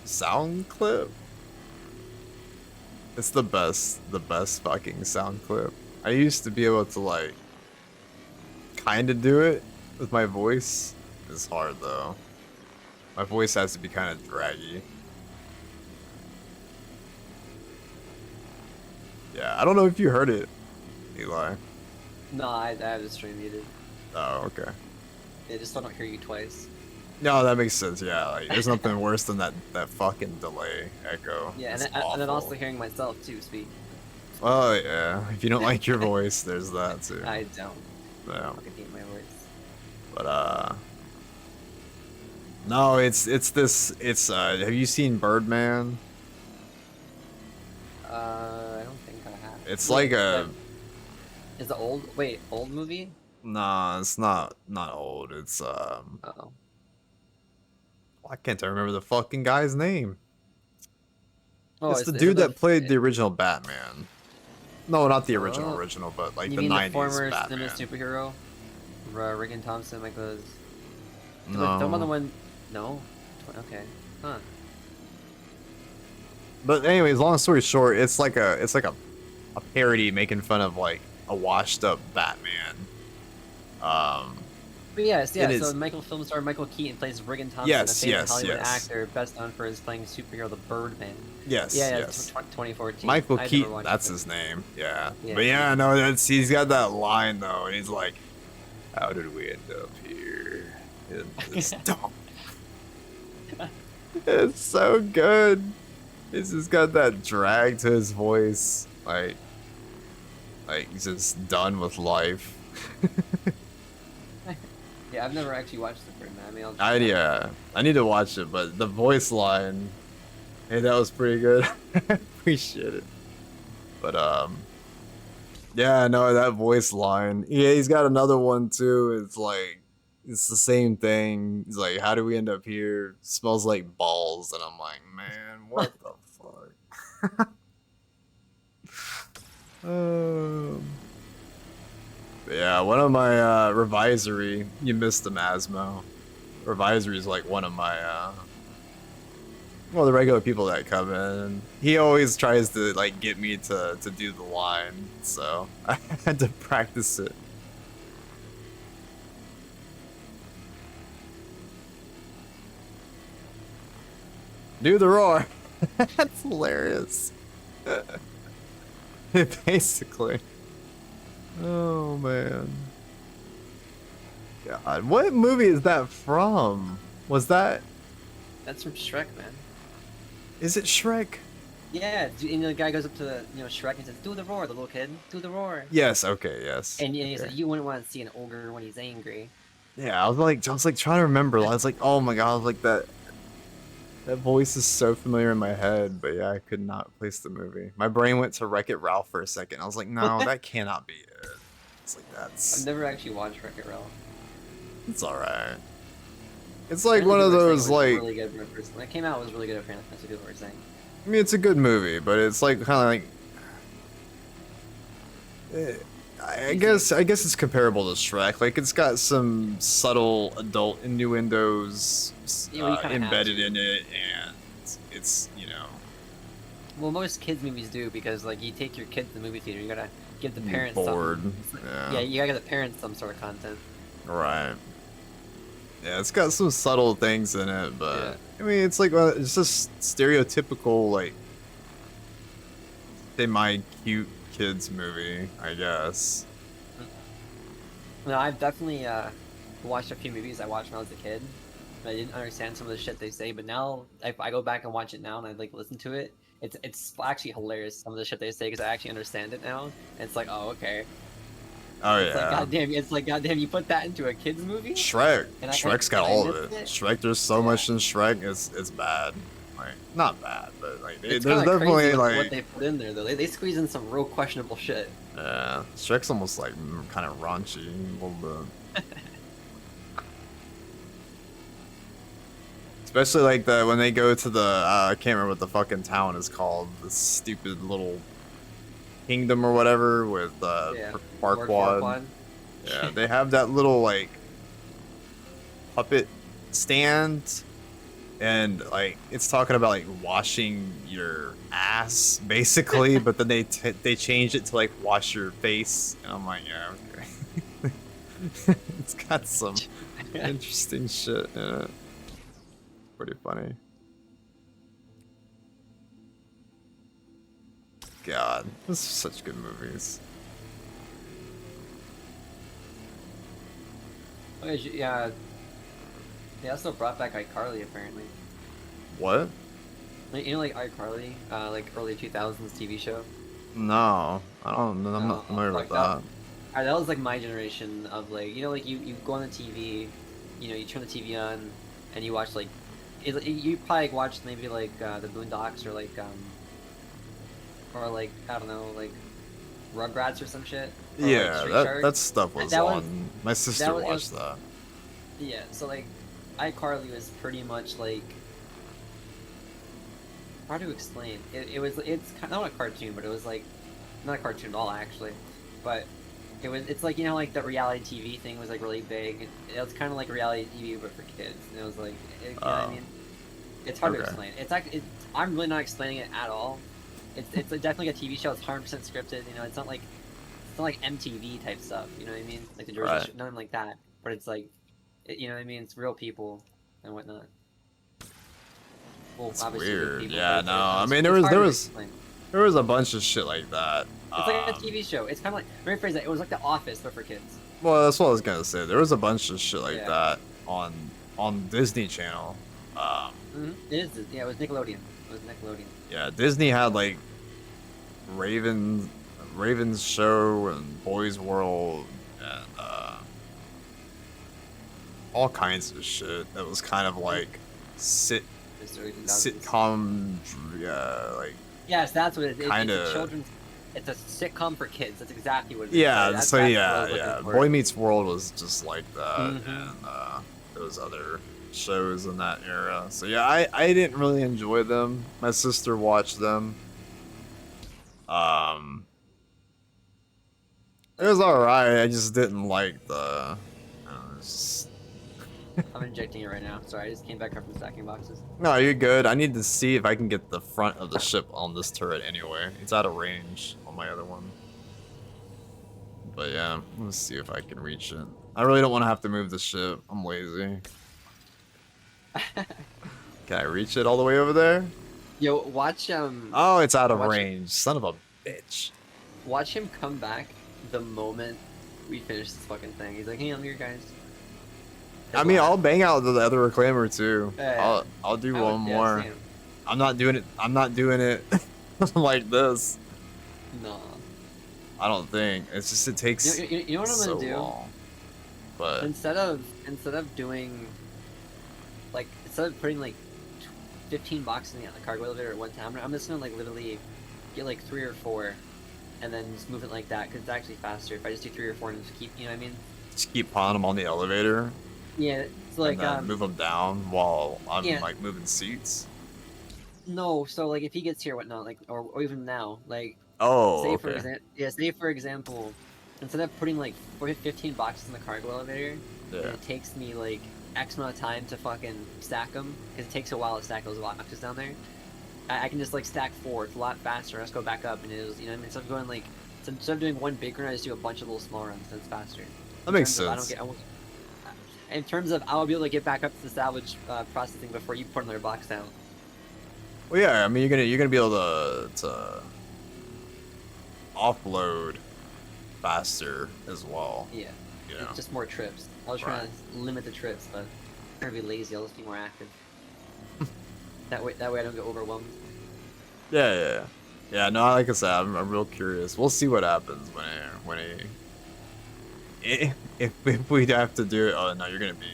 sound clip. It's the best fucking sound clip. I used to be able to like kind of do it with my voice. It's hard though. My voice has to be kind of draggy. Yeah, I don't know if you heard it, Eli. No, I have the stream muted. Oh, okay. Yeah, just so I don't hear you twice. No, that makes sense. Yeah, like there's nothing worse than that fucking delay echo. Yeah, It's and then also awful. hearing myself too speak. Oh yeah, if you don't like your voice, there's that too. I don't. Yeah, Fucking hate my voice. but no, it's have you seen Birdman? I don't think I have. It's Wait, like a Is the old movie? nah, it's not old. It's Uh-oh. I can't remember the fucking guy's name. Oh, It's is the it dude the- that played the original Batman. No, not the original, Oh. but like You the mean 90s the former Batman. cinema superhero? Regan Thompson, like those. No. Don't want the one. No. Okay. Huh. But anyways, long story short, it's like a parody making fun of like a washed up Batman. But yes, yeah. It So is. Michael film star Michael Keaton plays Regan Thompson, Yes, a famous yes, Hollywood yes. actor, best known for his playing superhero the Birdman. Yes, Yeah, yes. 2014. Michael I never Keaton, watched that's it. his name. Yeah. Yeah. But yeah, no, he's got that line though, and he's like, "How did we end up here in this dump?" It's so good. He's just got that drag to his voice, like he's just done with life. Yeah, I've never actually watched the Birdman. I mean, I need to watch it, but the voice line, hey, that was pretty good. Appreciate it. But Yeah, no, that voice line. Yeah, he's got another one too. It's like it's the same thing. He's like, "How do we end up here? Smells like balls." And I'm like, "Man, what the fuck?" um, but yeah, one of my revisory. You missed the Masmo. Revisory is like one of my well, the regular people that come in. He always tries to like get me to do the line, so I had to practice it. Do the roar. That's hilarious. Basically. Oh man. God, what movie is that from? Was that? That's from Shrek, man. Is it Shrek? Yeah, and the guy goes up to Shrek and says, "Do the roar, the little kid. Do the roar." Yes. Okay. Yes. And he's Okay. like, "You wouldn't want to see an ogre when he's angry." Yeah, I was like trying to remember. I was like, oh my god, I was like that. That voice is so familiar in my head, but yeah, I could not place the movie. My brain went to Wreck-It Ralph for a second. I was like, no, that cannot be it. It's like I've that's never actually watched Wreck-It Ralph. it's all right. It's like Apparently one of people were those saying it was like really good when it came out. It was really good. Apparently, that's what people were saying. I mean, it's a good movie, but it's like kind of like I guess it's comparable to Shrek. Like it's got some subtle adult innuendos Yeah, well, you kinda have embedded to. in it, and it's Well, most kids movies do because like you take your kid to the movie theater, you gotta give the parents bored. something. It's like- Yeah. yeah, you gotta give the parents some sort of content. Right. Yeah, it's got some subtle things in it, but I mean, it's like it's just stereotypical like semi-cute kids movie, I guess. No, I've definitely watched a few movies I watched when I was a kid. I didn't understand some of the shit they say, but now if I go back and watch it now and I like listen to it, it's actually hilarious some of the shit they say because I actually understand it now. And it's like, oh okay. Oh It's like yeah. goddamn, it's like goddamn, you put that into a kids movie? Shrek. And Shrek's got and I all of missed it. it? Shrek, there's so Yeah. much in Shrek. It's bad. Like not bad, but like It's there's kinda definitely crazy what like they put in there though. They squeeze in some real questionable shit. yeah, Shrek's almost like kind of raunchy a little bit. Especially like when they go to the I can't remember what the fucking town is called. The stupid little kingdom or whatever with Yeah. Farquaad. Yeah, they have that little like puppet stand, and like it's talking about like washing your ass basically, but then they changed it to like wash your face, and I'm like, yeah, okay. It's got some interesting shit in it. Pretty funny. God, this is such good movies. Okay, yeah. They also brought back iCarly apparently. What? Like, you know, like iCarly, like early 2000s TV show. No, I don't. I'm No, not familiar like with that. That was like my generation of like like you go on the TV, you turn the TV on, and you watch like, you probably watched maybe like the Boondocks or like I don't know like Rugrats or some shit. Or, like, Yeah, Street that Sharks. stuff was That was- on. My sister was- watched that. Yeah, so like iCarly was pretty much like, how to explain it's kind of not a cartoon, but it was like not a cartoon at all actually, but it's like like the reality TV thing was like really big. It was kind of like reality TV but for kids, and it was like you know what I Oh. mean. It's hard to Okay. explain. I'm really not explaining it at all. It's definitely a TV show. It's 100% scripted. It's not like MTV type stuff. You know what I mean? Like the Jersey Right. Shore, nothing like that. But it's like, you know what I mean? It's real people and whatnot. Well, That's obviously good weird. people, Yeah, but no, I it's mean, hard there to was- explain. There was a bunch of shit like that. It's like a TV show. It's kind of like, let me phrase that. It was like The Office, but for kids. Well, that's what I was gonna say. There was a bunch of shit like Yeah. that on Disney Channel. It is. Yeah, it was Nickelodeon. It was Nickelodeon. Yeah, Disney had like Raven's Show and Boys World and all kinds of shit that was kind of like It's early 2000s. sitcom, yeah, like Yes, that's what it is. Kinda- It's a children's. it's a sitcom for kids. That's exactly what it is. Yeah, That's so what I yeah, was looking yeah. for. Boy Meets World was just like that, Mhm. and those other shows in that era. So yeah, I didn't really enjoy them. My sister watched them. It was alright. I just didn't like the. I don't know, it's just- I'm injecting it right now. Sorry, I just came back up from stacking boxes. No, you're good. I need to see if I can get the front of the ship on this turret anyway. It's out of range on my other one. But yeah, let's see if I can reach it. I really don't want to have to move the ship. I'm lazy. Can I reach it all the way over there? Yo, watch Oh, it's out of Watch it. range. Son of a bitch. watch him come back the moment we finish this fucking thing. He's like, hey, I'm here, guys. I mean, I'll bang out the other reclaimer too. Yeah. I'll do I one would- yeah, more. same. I'm not doing it. I'm not doing it like this. No. I don't think. It's just it takes You know what I'm so gonna do? long. But Instead of doing like instead of putting like 15 boxes in the cargo elevator at one time, I'm just gonna like literally get like 3 or 4, and then just move it like that because it's actually faster if I just do 3 or 4 and just keep, you know what I mean? just keep piling them on the elevator Yeah, it's like and then move them down while I'm yeah. like moving seats. no, so like if he gets here, whatnot, like or even now, like Oh, say for okay. say for example, instead of putting like 15 boxes in the cargo elevator, Yeah. it takes me like X amount of time to fucking stack them because it takes a while to stack those boxes down there. I can just like stack 4. It's a lot faster. Let's go back up and it was, you know what I mean? Instead of going like instead of doing one big run, I just do a bunch of little small runs. And it's faster. That makes terms of sense. in terms of I'll be able to get back up to the salvage processing before you put another box down. Well, yeah. I mean, you're gonna be able to offload faster as well. Yeah, You know. it's just more trips. I was trying to limit the trips, but I'm gonna be lazy. I'll just be more active. that way I don't get overwhelmed. Yeah. Yeah. No, like I said, I'm real curious. We'll see what happens if we have to do it. Oh no, you're gonna be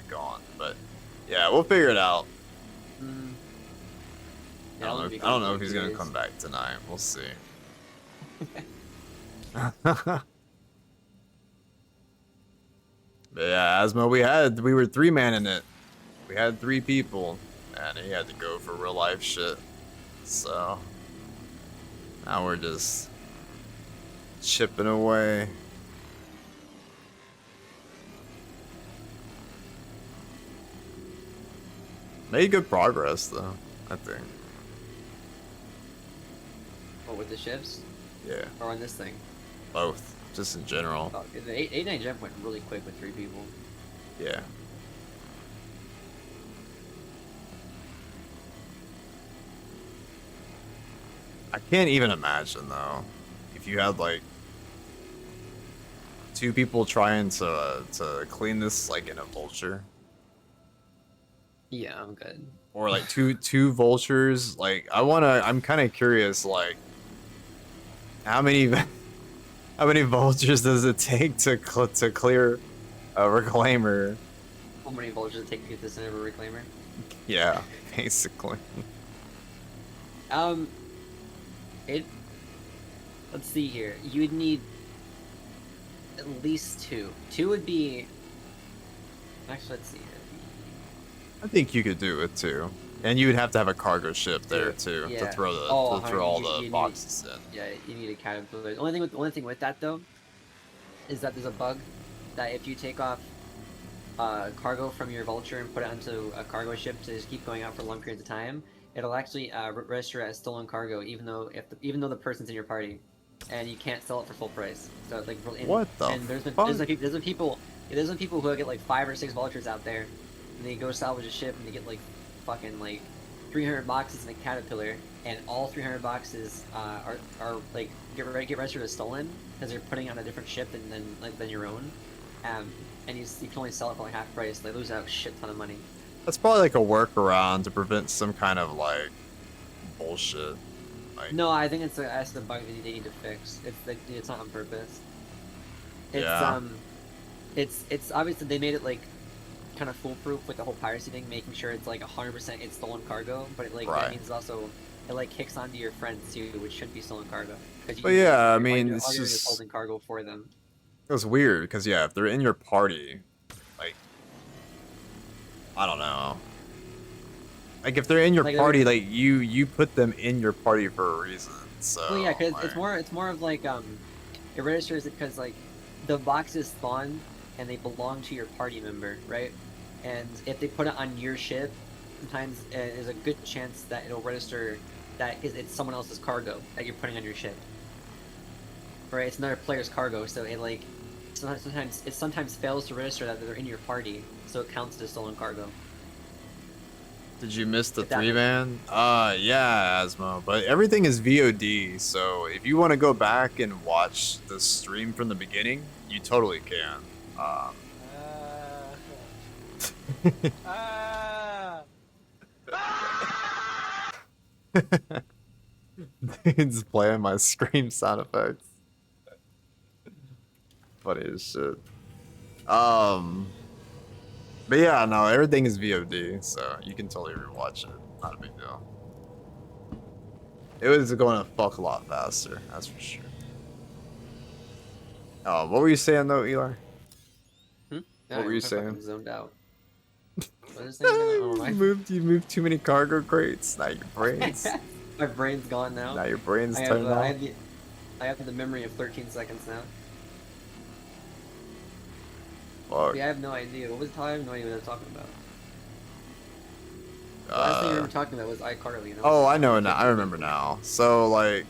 gone. But yeah, we'll figure it out. Mm. I don't know if he's gonna come back tonight. We'll see. But yeah, Asmo, we were 3-man in it. We had 3 people, and he had to go for real life shit. So now we're just chipping away. Made good progress though, I think. What with the shifts Yeah, or on this thing? both, just in general. Oh, the 8-9 jump went really quick with 3 people. Yeah. I can't even imagine though, if you had like 2 people trying to clean this like in a vulture, Yeah, I'm good. or like two vultures. Like I'm kind of curious, like how many how many vultures does it take to clear a reclaimer? How many vultures it take to get this into a reclaimer? Yeah, basically. Let's see here. You would need at least 2. 2 would be. Actually, let's see here. I think you could do it too, and you would have to have a cargo ship there too Yeah. to throw Oh, to throw all you the need- boxes in. Yeah, you need a caterpillar. The only thing with that though, is that there's a bug that if you take off cargo from your vulture and put it onto a cargo ship to just keep going out for long periods of time, it'll actually register as stolen cargo, even though the person's in your party, and you can't sell it for full price. So like, What the and there's fuck? been people who get like 5 or 6 vultures out there, and they go salvage a ship and they get like fucking like 300 boxes in a caterpillar, and all 300 boxes are like get registered as stolen because they're putting it on a different ship than your own, and you can only sell it for like half price. They lose out a shit ton of money. That's probably like a workaround to prevent some kind of like bullshit. Like, No, I think that's the bug that they need to fix. It's not on purpose. It's Yeah. It's obviously they made it like kind of foolproof with the whole piracy thing, making sure it's like 100% it's stolen cargo, but it, like Right. that means also it like kicks onto your friends too, which shouldn't be stolen cargo. But yeah, I all mean, all it's you're doing is just holding cargo for them. it's weird because yeah, if they're in your party, like I don't know. Like if they're in your Like, party, like you put them in your party for a reason. So Well, yeah, because like, it's more of like it registers it because like the boxes spawn and they belong to your party member, right? And if they put it on your ship, sometimes there's a good chance that it'll register that it's someone else's cargo that you're putting on your ship. Right? It's another player's cargo, so it like sometimes fails to register that they're in your party, so it counts as stolen cargo. did you miss the If that three makes- man? Yeah, Asmo. But everything is VOD, so if you want to go back and watch the stream from the beginning, you totally can. It's playing my scream sound effects. Funny as shit. But yeah, no, everything is VOD, so you can totally rewatch it. Not a big deal. It was going to fuck a lot faster, that's for sure. What were you saying though, Eli? Yeah, What were you I'm fucking saying? Zoned out. What is that again? Oh, You moved too many cargo crates. Now your brains, my brain's gone now. now your brains I have, turned off. I have the memory of 13 seconds now. Fuck. Yeah, I have no idea. What was I have no idea what I was talking about. The last thing we were talking about was iCarly, you know? Oh, I know now. I remember now. So, like,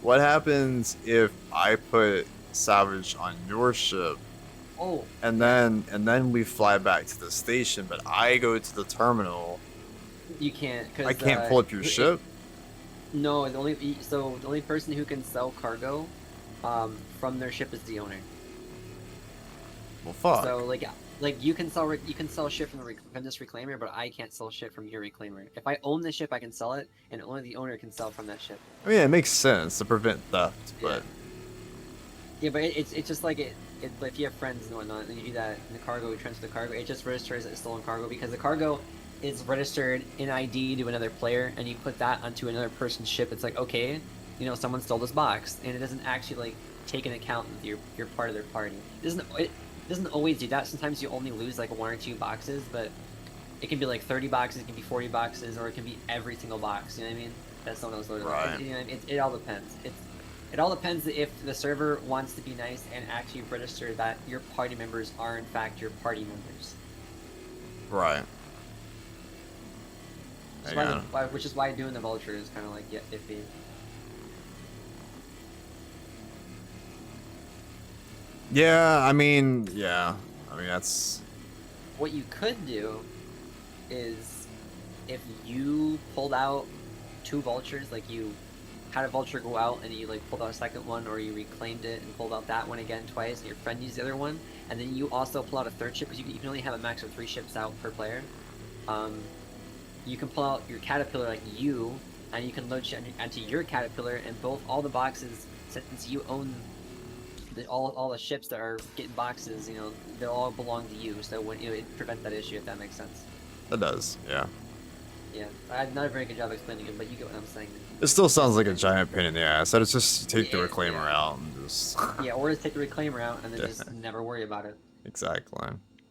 what happens if I put Savage on your ship, Oh, and then we fly back to the station, but I go to the terminal? you can't, cause I can't pull up your ship. No, the only person who can sell cargo, from their ship is the owner. Well, fuck. So like you can sell shit from this reclaimer, but I can't sell shit from your reclaimer. If I own the ship, I can sell it, and only the owner can sell from that ship. I mean, it makes sense to prevent theft, but Yeah, but it's just like but if you have friends and whatnot, and you do that in the cargo, you transfer the cargo, it just registers as stolen cargo because the cargo is registered in ID to another player, and you put that onto another person's ship. It's like, okay, you know, someone stole this box, and it doesn't actually like take into account that you're part of their party. It doesn't always do that. Sometimes you only lose like 1 or 2 boxes, but it can be like 30 boxes, it can be 40 boxes, or it can be every single box. You know what I mean? That someone else loaded. Right. You know, it all depends. It all depends if the server wants to be nice and actually register that your party members are in fact your party members. right. Which is why doing the vulture is kind of like iffy. Yeah, I mean, that's What you could do is if you pulled out 2 vultures, like you had a vulture go out and you like pulled out a second one, or you reclaimed it and pulled out that one again twice, and your friend used the other one, and then you also pull out a 3rd ship, because you can only have a max of 3 ships out per player. You can pull out your caterpillar like you, and you can load shit onto your caterpillar, and all the boxes, since you own all the ships that are getting boxes, you know, they all belong to you. So it prevents that issue, if that makes sense. that does, yeah. Yeah, I had not a very good job explaining it, but you get what I'm saying. It still sounds like a giant pain in the ass. That it's just take the Yeah, reclaimer yeah. out and just Yeah, or just take the reclaimer out and then just never worry about it. exactly.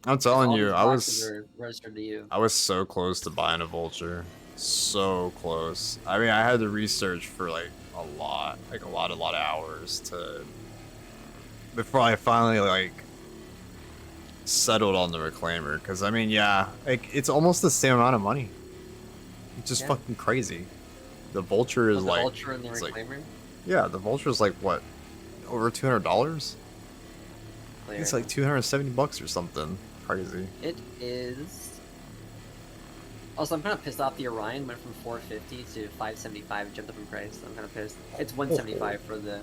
I'm telling All you, these I boxes was are registered to you. I was so close to buying a vulture, so close. I mean, I had to research for like a lot of hours before I finally like settled on the reclaimer. Because I mean, yeah, like it's almost the same amount of money. It's just Yeah. fucking crazy. The vulture is Was the like, vulture and the it's like- reclaimer? yeah, the vulture is like what, over $200? Player. It's like $270 or something crazy. It is. Also, I'm kind of pissed off. The Orion went from 450 to 575. It jumped up in price. I'm kind of pissed. It's 175 for the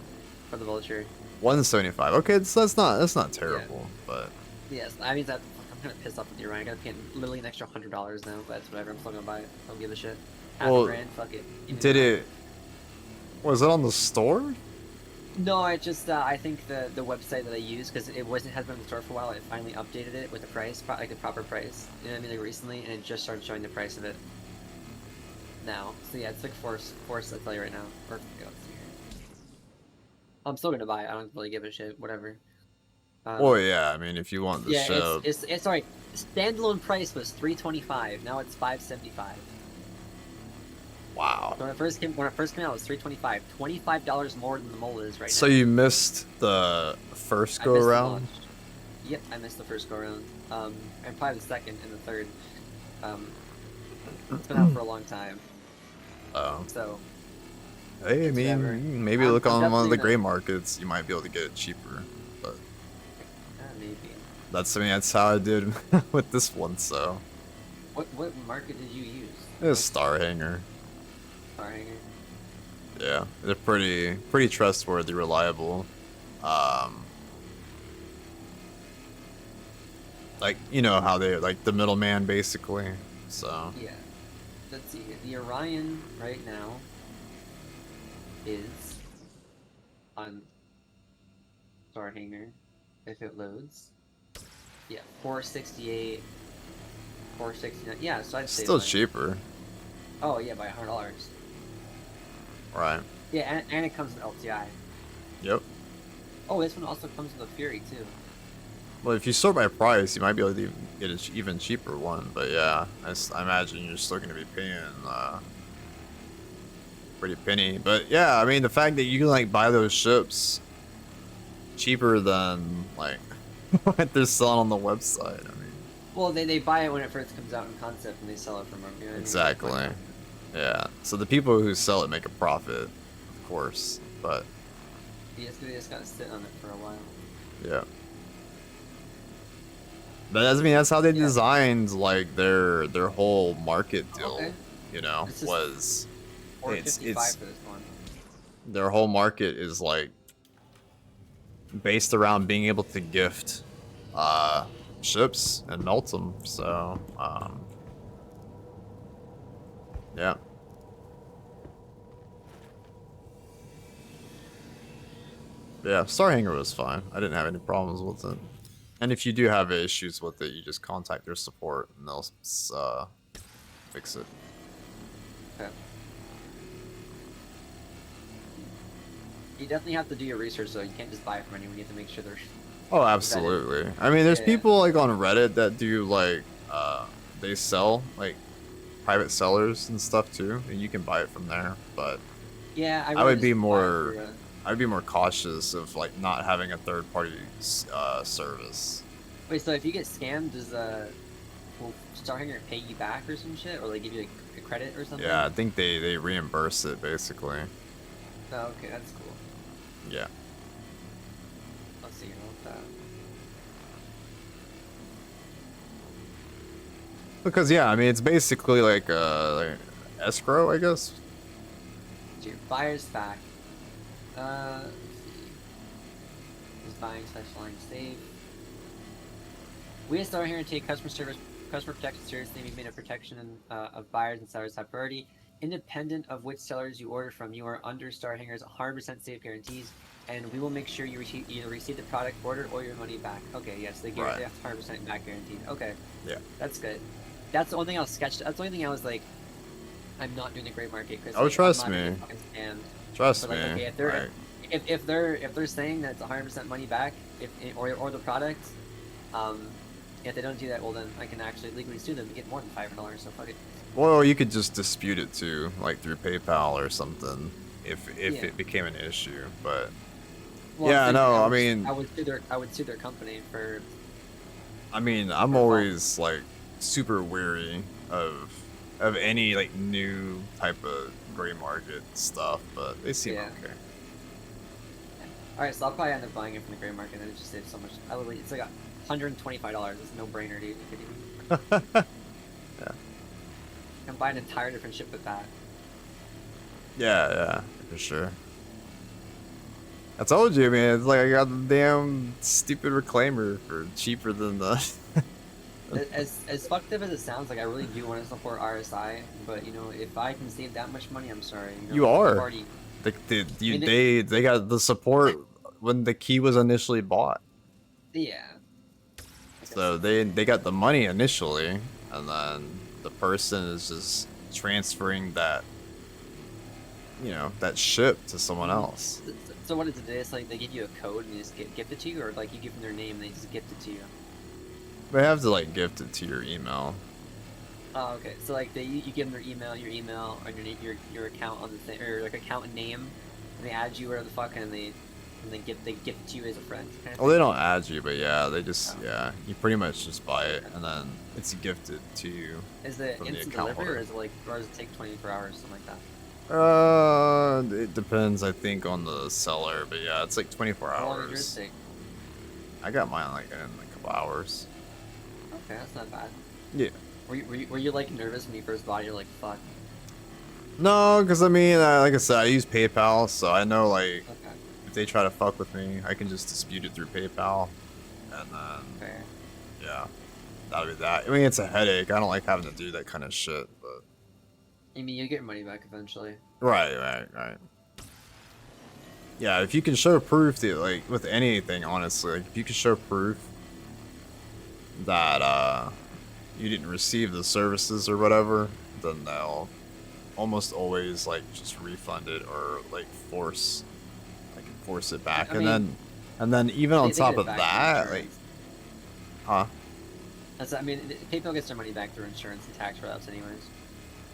vulture. 175. Okay, so that's not terrible, but Yes, I mean that. I'm kind of pissed off with the Orion. I gotta pay literally an extra $100 now, but that's whatever. I'm still gonna buy it. I don't give a shit. Half Well, a grand, fuck it. Give me did the it? Was it on the store? No, I just I think the website that I use, because it has been in the store for a while. It finally updated it with the price, like the proper price. You know what I mean? Like recently, and it just started showing the price of it. now. So yeah, it's like force. I'll tell you right now. Or go let's see here. I'm still gonna buy it. I don't really give a shit. Whatever. Well, yeah, I mean, if you want the Yeah, ship, it's sorry. Standalone price was $325. Now it's $575. wow. So when it first came out, it was $325. $25 more than the mole is right So now. you missed the first I go missed the around? launch. Yep, I missed the first go around. And probably the second and the third. It's been out for a long time. Oh. So Hey, I It's whatever. mean, maybe I'm look on one of definitely the gonna- gray markets. You might be able to get it cheaper. But maybe. that's, I mean, that's how I did with this one. So What market did you use? it's Star Hanger. Star Hanger. Yeah, they're pretty trustworthy, reliable. Like, you know how they like the middleman basically. So Yeah. Let's see here. The Orion right now is on Star Hanger. If it loads. Yeah, 468, 469. Yeah, so I'd say still like- cheaper, Oh yeah, by $100. right? Yeah, and it comes with LTI. Yep. Oh, this one also comes with a Fury too. Well, if you sort by price, you might be able to get an even cheaper one. But yeah, I imagine you're still going to be paying pretty penny. But yeah, I mean, the fact that you can like buy those ships cheaper than like what they're selling on the website. I mean, Well, they buy it when it first comes out in concept and they sell it from them. You know what I mean? exactly. Yeah. So the people who sell it make a profit, of course. But They just gotta sit on it for a while. yeah. But I mean, that's how they Yeah. designed like their whole market deal. Okay. You know, This is- was 455 it's- for this one. their whole market is like based around being able to gift ships and melt them. So yeah. Yeah, Star Hanger was fine. I didn't have any problems with it. And if you do have issues with it, you just contact their support and they'll fix it. Okay. You definitely have to do your research though. You can't just buy it from anyone. You have to make sure they're. Oh, absolutely. I mean, there's Yeah. people like on Reddit that do like they sell like private sellers and stuff too, and you can buy it from there. But Yeah, I really would just be buy it more- for, I'd be more cautious of like not having a third party service. Wait, so if you get scammed, does will Starhanger pay you back or some shit, or like give you like, a credit or something? Yeah, I think they reimburse it basically. Oh, okay, that's cool. Yeah. Let's see about that. Because yeah, I mean it's basically like escrow, I guess. So your buyer's back. Let's see. Is buying specializing safe. We at Star Hanger take customer protection seriously. We've made a protection of buyers and sellers top priority. Independent of which sellers you order from, you are under Star Hanger's 100% safe guarantees, and we will make sure you either receive the product ordered or your money back. Okay, yes, they Right. have 100% back guaranteed. Okay. Yeah. That's good. That's the only thing I was sketched. That's the only thing I was like, I'm not doing the gray market because Oh, trust me. Trust But, like, me. okay, if they're- like, if they're saying that it's 100% money back, or the product, if they don't do that, well then I can actually legally sue them and get more than $500. So fuck it. well, you could just dispute it too, like through PayPal or something, if Yeah. it became an issue. But Well, Yeah, I'm no, thinking I would- mean- I would sue their company for. I mean, I'm Or fun. always like super wary of any like new type of gray market stuff, but they seem Yeah. okay. All right, so I'll probably end up buying it from the gray market, and it just saves so much. I literally, it's like $125. It's no brainer, dude. You could even. I can buy an entire different ship with that. Yeah, for sure. I told you, man. It's like I got the damn stupid reclaimer for cheaper than the. As fucked up as it sounds, like I really do want to support RSI, but you know, if I can save that much money, I'm sorry. You, know, You are. I've already, They got the support when the key was initially bought. yeah. So they got the money initially, and then the person is just transferring that, that ship to someone else. So what is it? It's like they give you a code and they just gift it to you, or like you give them their name and they just gift it to you? They have to like gift it to your email. Oh, okay. So like you give them your email, or your account on the thing, or like account name, and they add you whatever the fuck, and they gift it to you as a friend. Kind of Well, thing? they don't add you, but yeah, they just Oh. you pretty much just buy it and then it's gifted to you. Is it from the instant account delivery, holder. or is it like, or does it take 24 hours, something like that? It depends, I think, on the seller, but yeah, it's like 24 How long did yours hours. take? I got mine like in a couple hours. Okay, that's not bad. Yeah. Were you like nervous when you first bought it? You're like, fuck. No, because I mean, like I said, I use PayPal, so I know like Okay, if they try to fuck with me, I can just dispute it through PayPal, and then fair. yeah, that'll be that. I mean, it's a headache. I don't like having to do that kind of shit, but I mean, you get your money back eventually. right. Yeah, if you can show proof that, like, with anything, honestly, like, if you can show proof that you didn't receive the services or whatever, then they'll almost always like just refund it or like force it back. I and mean, then even on they top get it of back through that, like, insurance. huh? I mean, PayPal gets their money back through insurance and tax write-offs anyways.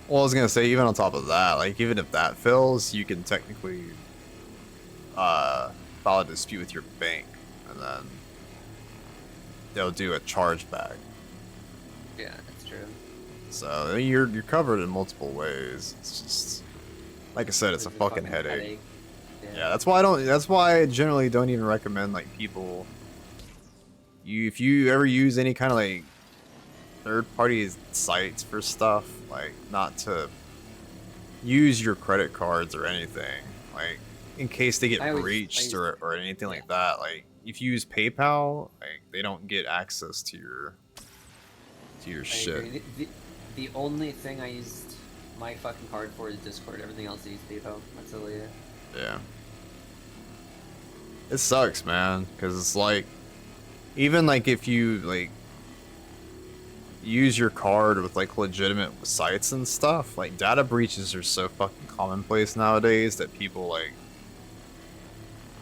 Well, I was gonna say, even on top of that, like, even if that fails, you can technically file a dispute with your bank, and then they'll do a chargeback. Yeah, that's true. So you're covered in multiple ways. It's just, like I said, it's a fucking headache. Yeah, that's why I generally don't even recommend like people. If you ever use any kind of like third-party sites for stuff, like, not to use your credit cards or anything, like, in case they get I breached or anything like that. Like, if you use PayPal, like, they don't get access to your I shit. agree. The only thing I used my fucking card for is Discord. Everything else I use PayPal. That's really it. Yeah. It sucks, man, because it's like, even like if you like use your card with like legitimate sites and stuff, like, data breaches are so fucking commonplace nowadays that people like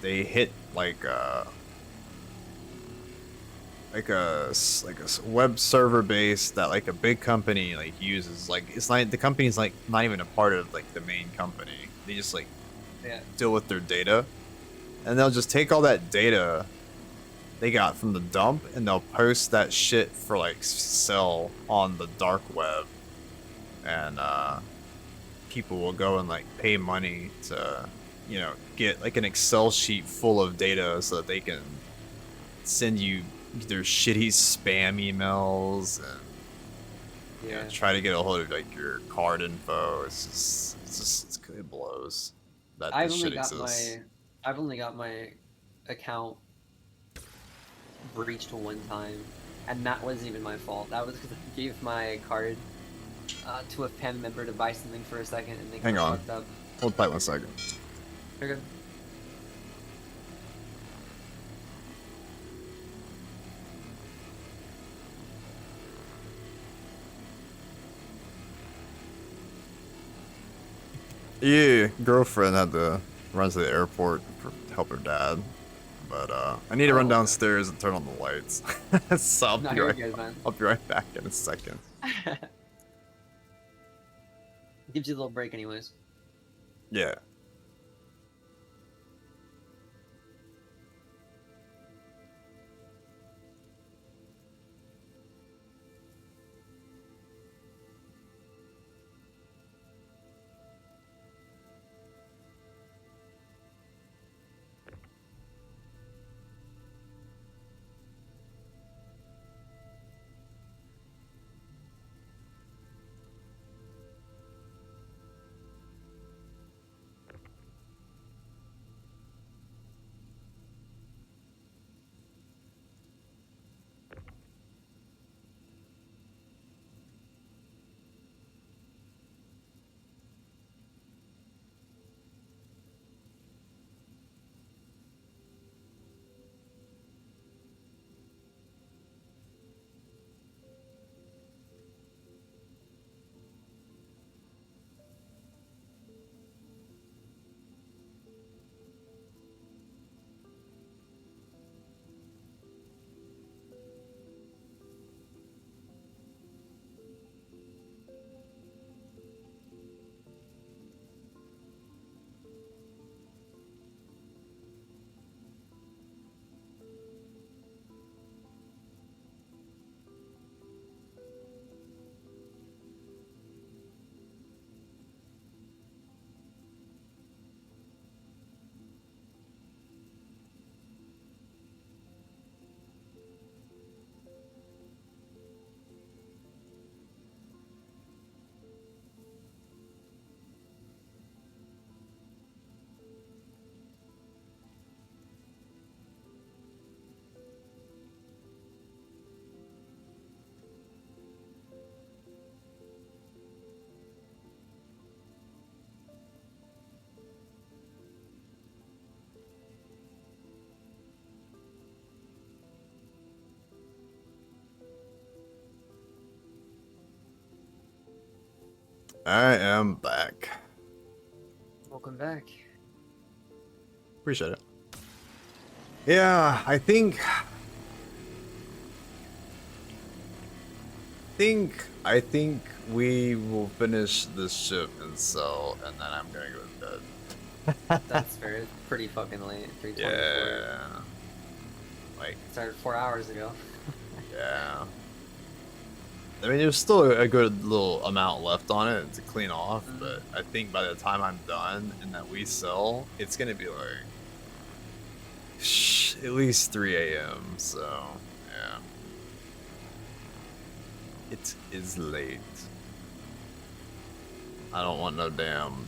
they hit like a web server base that like a big company like uses. Like, it's not, the company's like not even a part of like the main company. They just like Yeah. deal with their data, and they'll just take all that data they got from the dump and they'll post that shit for like sell on the dark web, and people will go and like pay money to get like an Excel sheet full of data so that they can send you their shitty spam emails and Yeah. try to get a hold of like your card info. It blows that I've this only shit got exists. I've only got my account breached one time, and that wasn't even my fault. That was because I gave my card to a family member to buy something for a second, and they Hang got on. fucked up. Hold tight 1 second. You're good. Yeah, girlfriend had to run to the airport to help her dad. But I need to run Oh, okay. downstairs and turn on the lights. So No, you're good, man. I'll be right back in a second. Gives you a little break, anyways. Yeah. I am back. Welcome back. Appreciate it. Yeah, I think we will finish this ship and sell, and then I'm gonna go to bed. That's fair. It's pretty fucking late. 3:24. Yeah. Like, Started 4 hours ago. yeah. I mean, there's still a good little amount left on it to clean off, but I think by the time I'm done and that we sell, it's gonna be like at least 3 a.m. So, yeah. It is late. I don't want no damn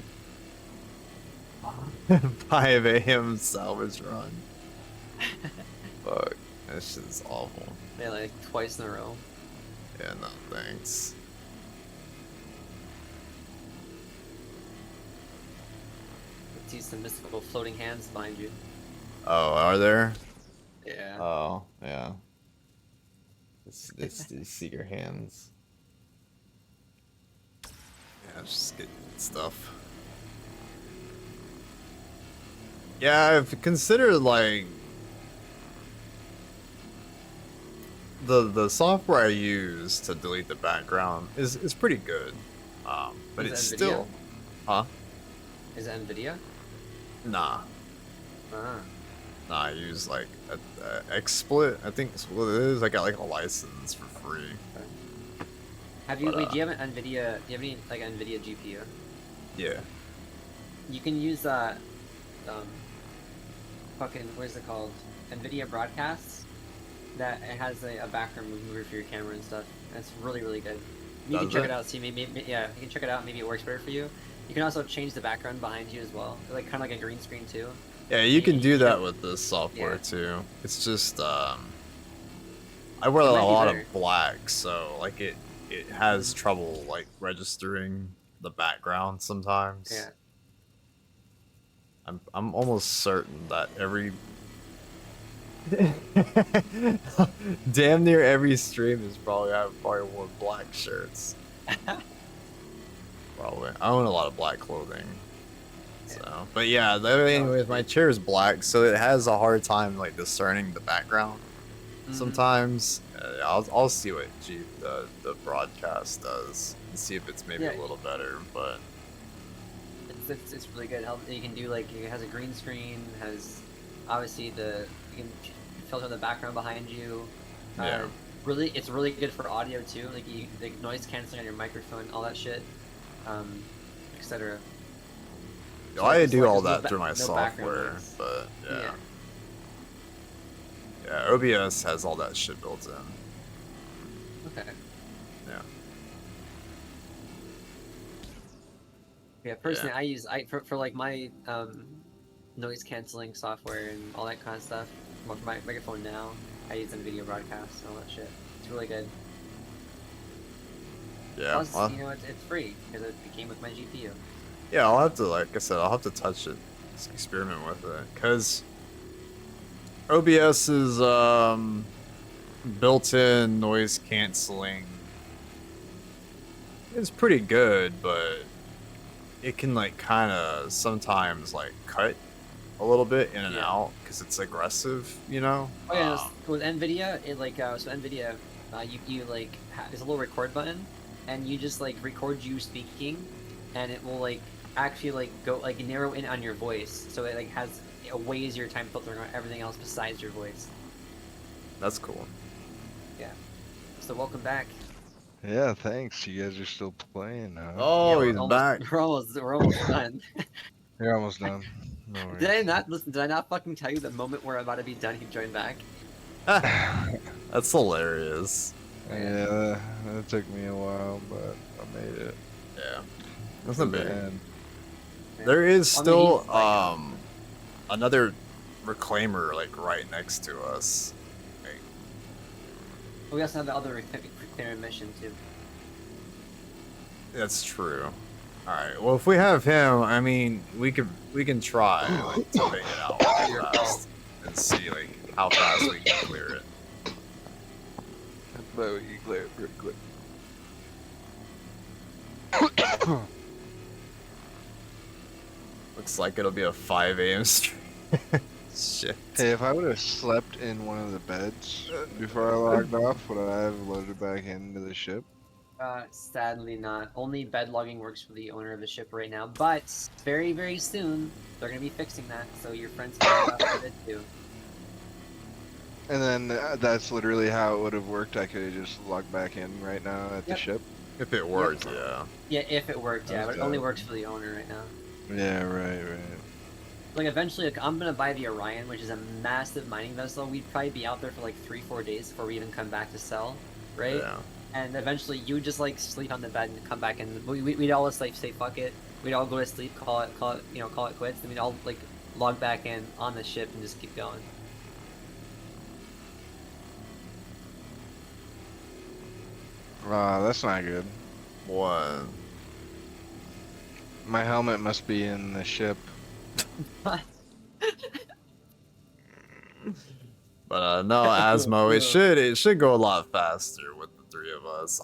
5 a.m. salvage run. Fuck, that shit is awful. Yeah, like twice in a row. Yeah, no thanks. I see some mystical floating hands behind you. Oh, are there? Yeah. Oh, yeah. It's these secret hands. Yeah, just getting stuff. Yeah, I've considered like the software I use to delete the background is pretty good. But Is it's it still, huh? Is it NVIDIA? Nah. Ah. Nah, I use like a XSplit. I think that's what it is. I got like a license for free. Have you? But, Wait, do you have an NVIDIA? Do you have any like NVIDIA GPU? Yeah. You can use fucking what is it called? NVIDIA Broadcasts. That it has a background mover for your camera and stuff. And it's really really good. You can Does check it? it out. See, maybe yeah, you can check it out. Maybe it works better for you. You can also change the background behind you as well, like kind of like a green screen too. Yeah, you can do Yeah. that with this software Yeah. too. It's just I wear a It might be lot better. of black, so like it has trouble like registering the background sometimes. Yeah. I'm almost certain that every damn near every stream is probably worn black shirts. Probably. I own a lot of black clothing. So, but yeah, anyways, my chair is black, so it has a hard time like discerning the background. Mhm. Sometimes I'll see what the broadcast does and see if it's maybe Yeah. a little better. But It's really good. You can do like it has a green screen, has obviously you can filter the background behind you. Yeah. It's really good for audio too. Like the noise canceling on your microphone, all that shit, etc. So I it's do like all there's that through my no background software. noise. But Yeah. yeah, OBS has all that shit built in. Okay. Yeah. Yeah. Personally, for like my noise canceling software and all that kind of stuff. For my microphone now, I use NVIDIA Broadcast and all that shit. It's really good. Yeah. Plus, Well, you know, it's free because it came with my GPU. yeah, I'll have to, like I said, I'll have to touch it, just experiment with it, cause OBS is built-in noise canceling. It's pretty good, but it can like kind of sometimes like cut a little bit in and Yeah. out because it's aggressive, you know. Oh yeah, with NVIDIA, it like so NVIDIA, you like there's a little record button, and you just like record you speaking, and it will like actually like go like narrow in on your voice, so it like has a way easier time filtering out everything else besides your voice. That's cool. Yeah. So welcome back. Yeah, thanks. You guys are still playing, huh? Oh, Yeah, we're he's almost- back. We're almost done. You're almost done. No Did I worries. not listen? Did I not fucking tell you the moment we're about to be done? He joined back. That's hilarious. Yeah, that took me a while, but I made it. Yeah. That's not bad. And There is I mean, still he's like- another reclaimer like right next to us. Like, We also have the other clearing mission too. that's true. All right. Well, if we have him, I mean, we can try like to bang it out really fast and see like how fast we can clear it. but we can clear it pretty quick. looks like it'll be a 5 a.m. stream. Shit. Hey, if I would have slept in one of the beds before I logged off, would I have loaded back into the ship? Sadly not. Only bed logging works for the owner of the ship right now, but very, very soon they're gonna be fixing that, so your friends can get off of it too. And then that's literally how it would have worked. I could have just logged back in right now at the Yep. ship. If it worked, yeah. Yeah, if it worked, yeah, but it only Okay. works for the owner right now. Yeah, right. Like eventually, like, I'm gonna buy the Orion, which is a massive mining vessel. We'd probably be out there for like 3-4 days before we even come back to sell, right? Yeah. And eventually, you would just like sleep on the bed and come back, and we'd all just like say fuck it. We'd all go to sleep, call it quits. Then we'd all like log back in on the ship and just keep going. That's not good. What? My helmet must be in the ship. What? But no, Asmo, it should go a lot faster with the 3 of us.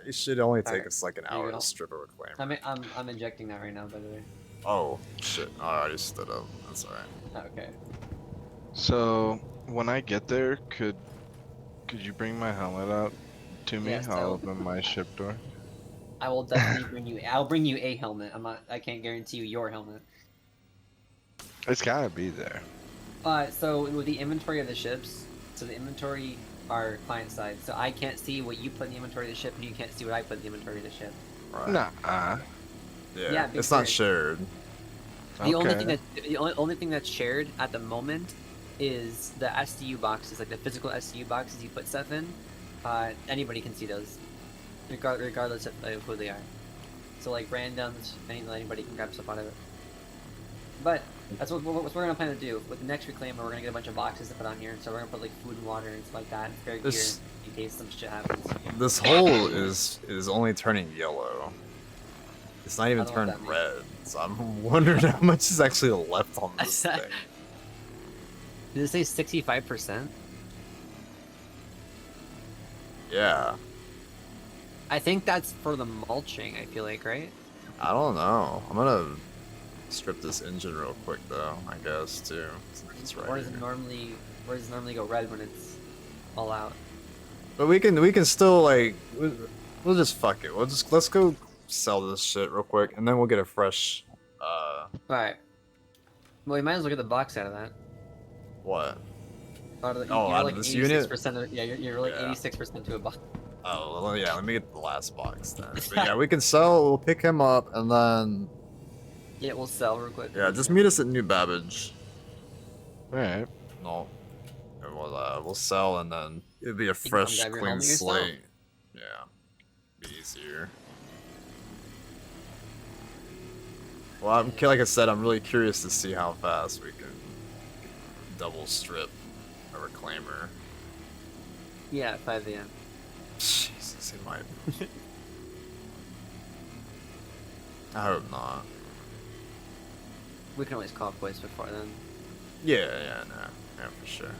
It should only take Alright, us like an there you hour go. to strip a reclaimer. I'm injecting that right now, by the way. Oh shit! I already stood up. That's alright. Okay. So when I get there, could you bring my helmet out to me? Yes, I I'll will. open my ship door. I will definitely bring you. I'll bring you a helmet. I can't guarantee you your helmet. It's gotta be there. So with the inventory of the ships, so the inventory are client side. So I can't see what you put in the inventory of the ship, and you can't see what I put in the inventory of the ship. Right. Nah. Yeah. big It's not bird. shared. The only Okay. thing the only thing that's shared at the moment is the SDU boxes, like the physical SDU boxes you put stuff in. Anybody can see those, regardless of who they are. So like randoms, anybody can grab stuff out of it. But that's what we're gonna plan to do with the next reclaimer. We're gonna get a bunch of boxes to put on here. So we're gonna put like food and water and stuff like that, and spare gear This- in case some shit happens. This hole is only turning yellow. It's not even I don't know what turned that red. So I'm wondering how much is actually left on this thing. Did it say 65%? Yeah. I think that's for the mulching. I feel like, right? I don't know. I'm gonna strip this engine real quick though. I guess too. Since it's right Or does here. it normally? Where does it normally go red when it's all out? But we can still like we'll just fuck it. Let's go sell this shit real quick and then we'll get a fresh Alright. Well, you might as well get the box out of that. what? Out of the, Oh, you're out of like this unit? 86% of, yeah, you're like Yeah. 86% to a box. Oh well, yeah, let me get the last box then. But yeah, we can sell, we'll pick him up and then Yeah, we'll sell real quick. yeah, just meet us at New Babbage. Alright. No. And we'll sell and then it'll be a can come fresh, grab your clean helmet yourself. slate. Yeah. Be easier. Well, like I said, I'm really curious to see how fast we can double strip a reclaimer. Yeah, at 5 a.m. Jesus, it might. I hope not. We can always call quits before then. Yeah, for sure.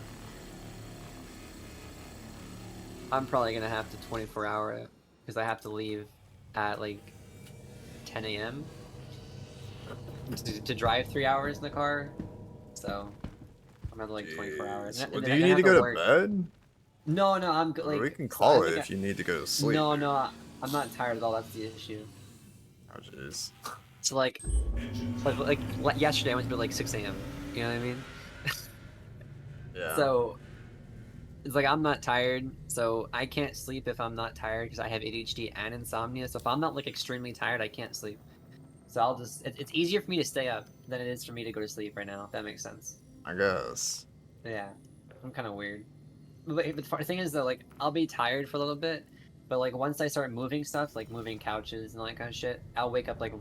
I'm probably gonna have to 24-hour it because I have to leave at like 10 a.m. to drive 3 hours in the car. So I'm gonna have like 24 hours. Jeez. And Well, then do I you have need to go to work. bed? No, I'm Or like. we can so call I it think if you need to go to sleep. No, I'm not tired at all. That's the issue. Oh, jeez. So like yesterday I went to bed like 6 a.m. You know what I mean? Yeah. So it's like I'm not tired, so I can't sleep if I'm not tired because I have ADHD and insomnia. So if I'm not like extremely tired, I can't sleep. So I'll just it's easier for me to stay up than it is for me to go to sleep right now. If that makes sense. I guess. Yeah, I'm kind of weird. But the thing is though, like I'll be tired for a little bit, but like once I start moving stuff, like moving couches and all that kind of shit, I'll wake up like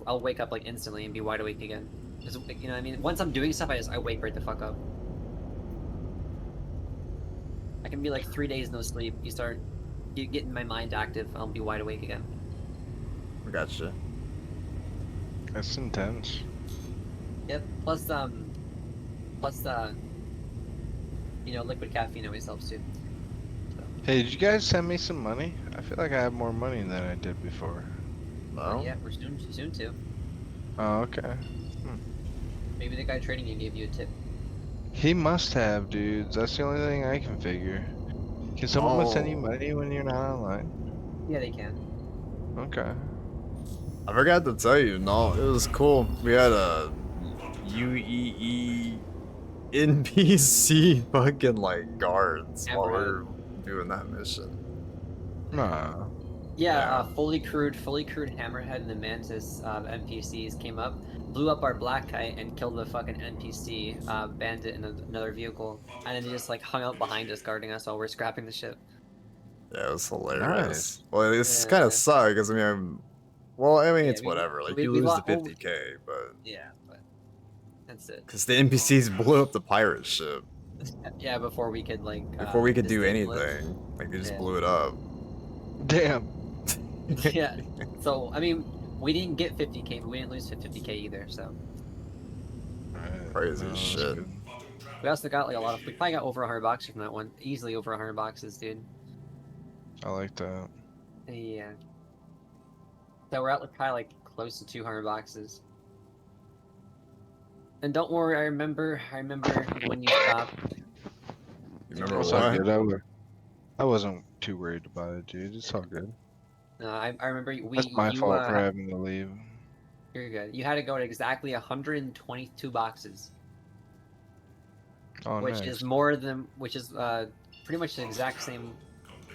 instantly and be wide awake again. Just, you know what I mean? Once I'm doing stuff, I wake right the fuck up. I can be like 3 days no sleep. You start getting my mind active, I'll be wide awake again. I gotcha. That's intense. Yep. Plus liquid caffeine always helps too. Hey, did you guys send me some money? I feel like I have more money than I did before. No? Yeah, we're soon to. Oh, okay. Maybe the guy trading you gave you a tip. He must have, dudes. That's the only thing I can figure. Can someone send you Oh. money when you're not online? Yeah, they can. Okay. I forgot to tell you, no, it was cool. We had a UEE NPC fucking like guards while we were doing that mission. Nah. Yeah, Yeah. fully crewed Hammerhead and the Mantis NPCs came up, blew up our Black Kite, and killed the fucking NPC bandit in another vehicle, and then they just like hung out behind us, guarding us while we're scrapping the ship. Yeah, it was hilarious. Nice. Well, it's kind of Yeah, suck because well, I mean, yeah, it's whatever. Like we, you we lose the lost. 50k, but Yeah, but that's it. because the NPCs blew up the pirate ship Yeah, before we could like before we could do disable it. anything, like they just Yeah. blew it up. Damn. Yeah. So I mean, we didn't get 50k, but we didn't lose 50k either. So Crazy that's shit. good. we also got like a lot of. We probably got over 100 bucks from that one. Easily over 100 boxes, dude. I like that. Yeah. So we're at like, probably like close to 200 boxes. And don't worry, I remember when you stopped. You remember It's all what? good. I wasn't too worried about it, dude. It's all good. I remember That's my fault for having to leave. You're good. You had to go to exactly 122 boxes, Oh, which nice. is pretty much the exact same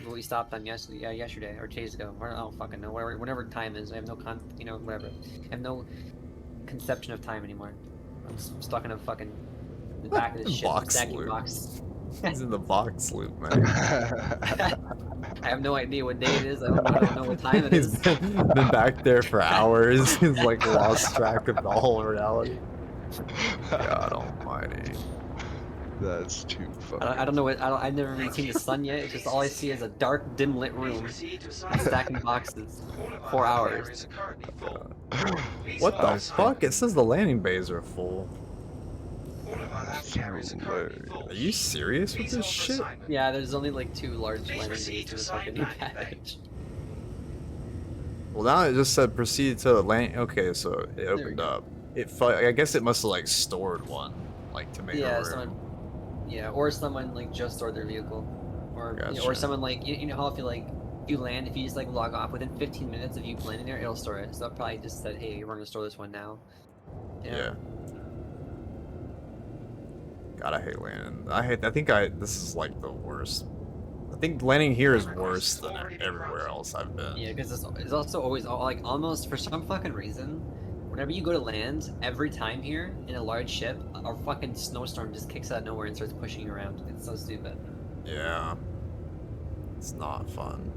what we stopped on yesterday or 2 days ago. Or I don't fucking know. Whatever time is, I have no whatever. I have no conception of time anymore. I'm stuck in a fucking the back of the ship, Box stacking loop. box. He's in the box loop, man. I have no idea what day it is. I don't know what time it He's is. been back there for hours. He's like lost track of the whole reality. God almighty. That's too funny. I don't know what I've never even seen the sun yet. It's just all I see is a dark, dim lit room, stacking boxes, 4 hours. What the fuck? It says the landing bays are full. Are you serious with this shit? Yeah, there's only like 2 large landing bays in the fucking new package. Well, now it just said proceed to land. Okay, so it we opened go. up. I guess it must have like stored one, like to make Yeah, a room. or someone like just stored their vehicle, or or Gotcha. someone like you know how if you land, if you just like log off within 15 minutes of you landing there, it'll store it. So it probably just said, hey, we're gonna store this one now. Yeah. God, I hate landing. This is like the worst. I think landing here is worse than everywhere else I've been. Yeah, because it's also always like almost for some fucking reason, whenever you go to land, every time here in a large ship, a fucking snowstorm just kicks out of nowhere and starts pushing you around. It's so stupid. Yeah. It's not fun.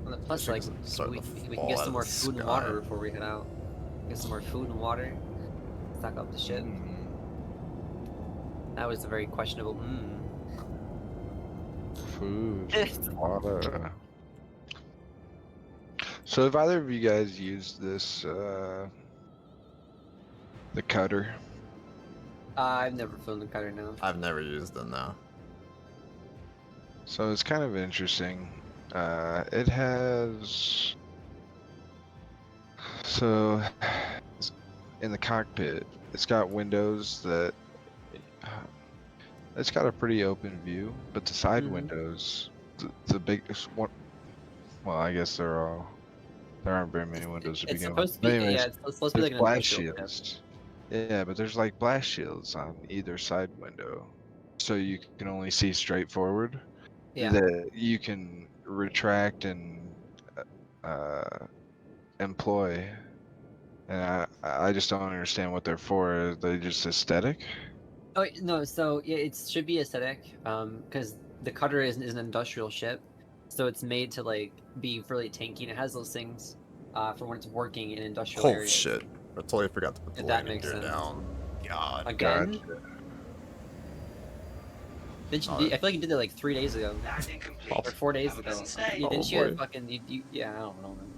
And plus, Wish it like, was starting to we can fall get out some of more the food and sky. water before we head out. Get some more food and water. Stock up the ship. That was a very questionable. Food, water. So have either of you guys used this, the cutter? I've never flown the cutter now. I've never used them now. So it's kind of interesting. It has, so in the cockpit, it's got windows that, it's got a pretty open view, but the side Mhm. windows, the biggest one, well, I guess there aren't very many windows to It's begin supposed with. to be, Anyways, yeah. It's supposed to be there's like an blast industrial ship. shields. Yeah, but there's like blast shields on either side window, so you can only see straight forward. Yeah. That you can retract and employ, and I just don't understand what they're for. Are they just aesthetic? Oh no, so yeah, it should be aesthetic, because the cutter is an industrial ship, so it's made to like be really tanky, and it has those things, for when it's working in industrial Oh areas. shit. I totally forgot to put the If that landing makes gear sense. down. God. Again? Gotcha. Didn't you, Oh. I feel like you did that like 3 days ago, or 4 days ago. Didn't you boy. fucking yeah, I don't know. Man.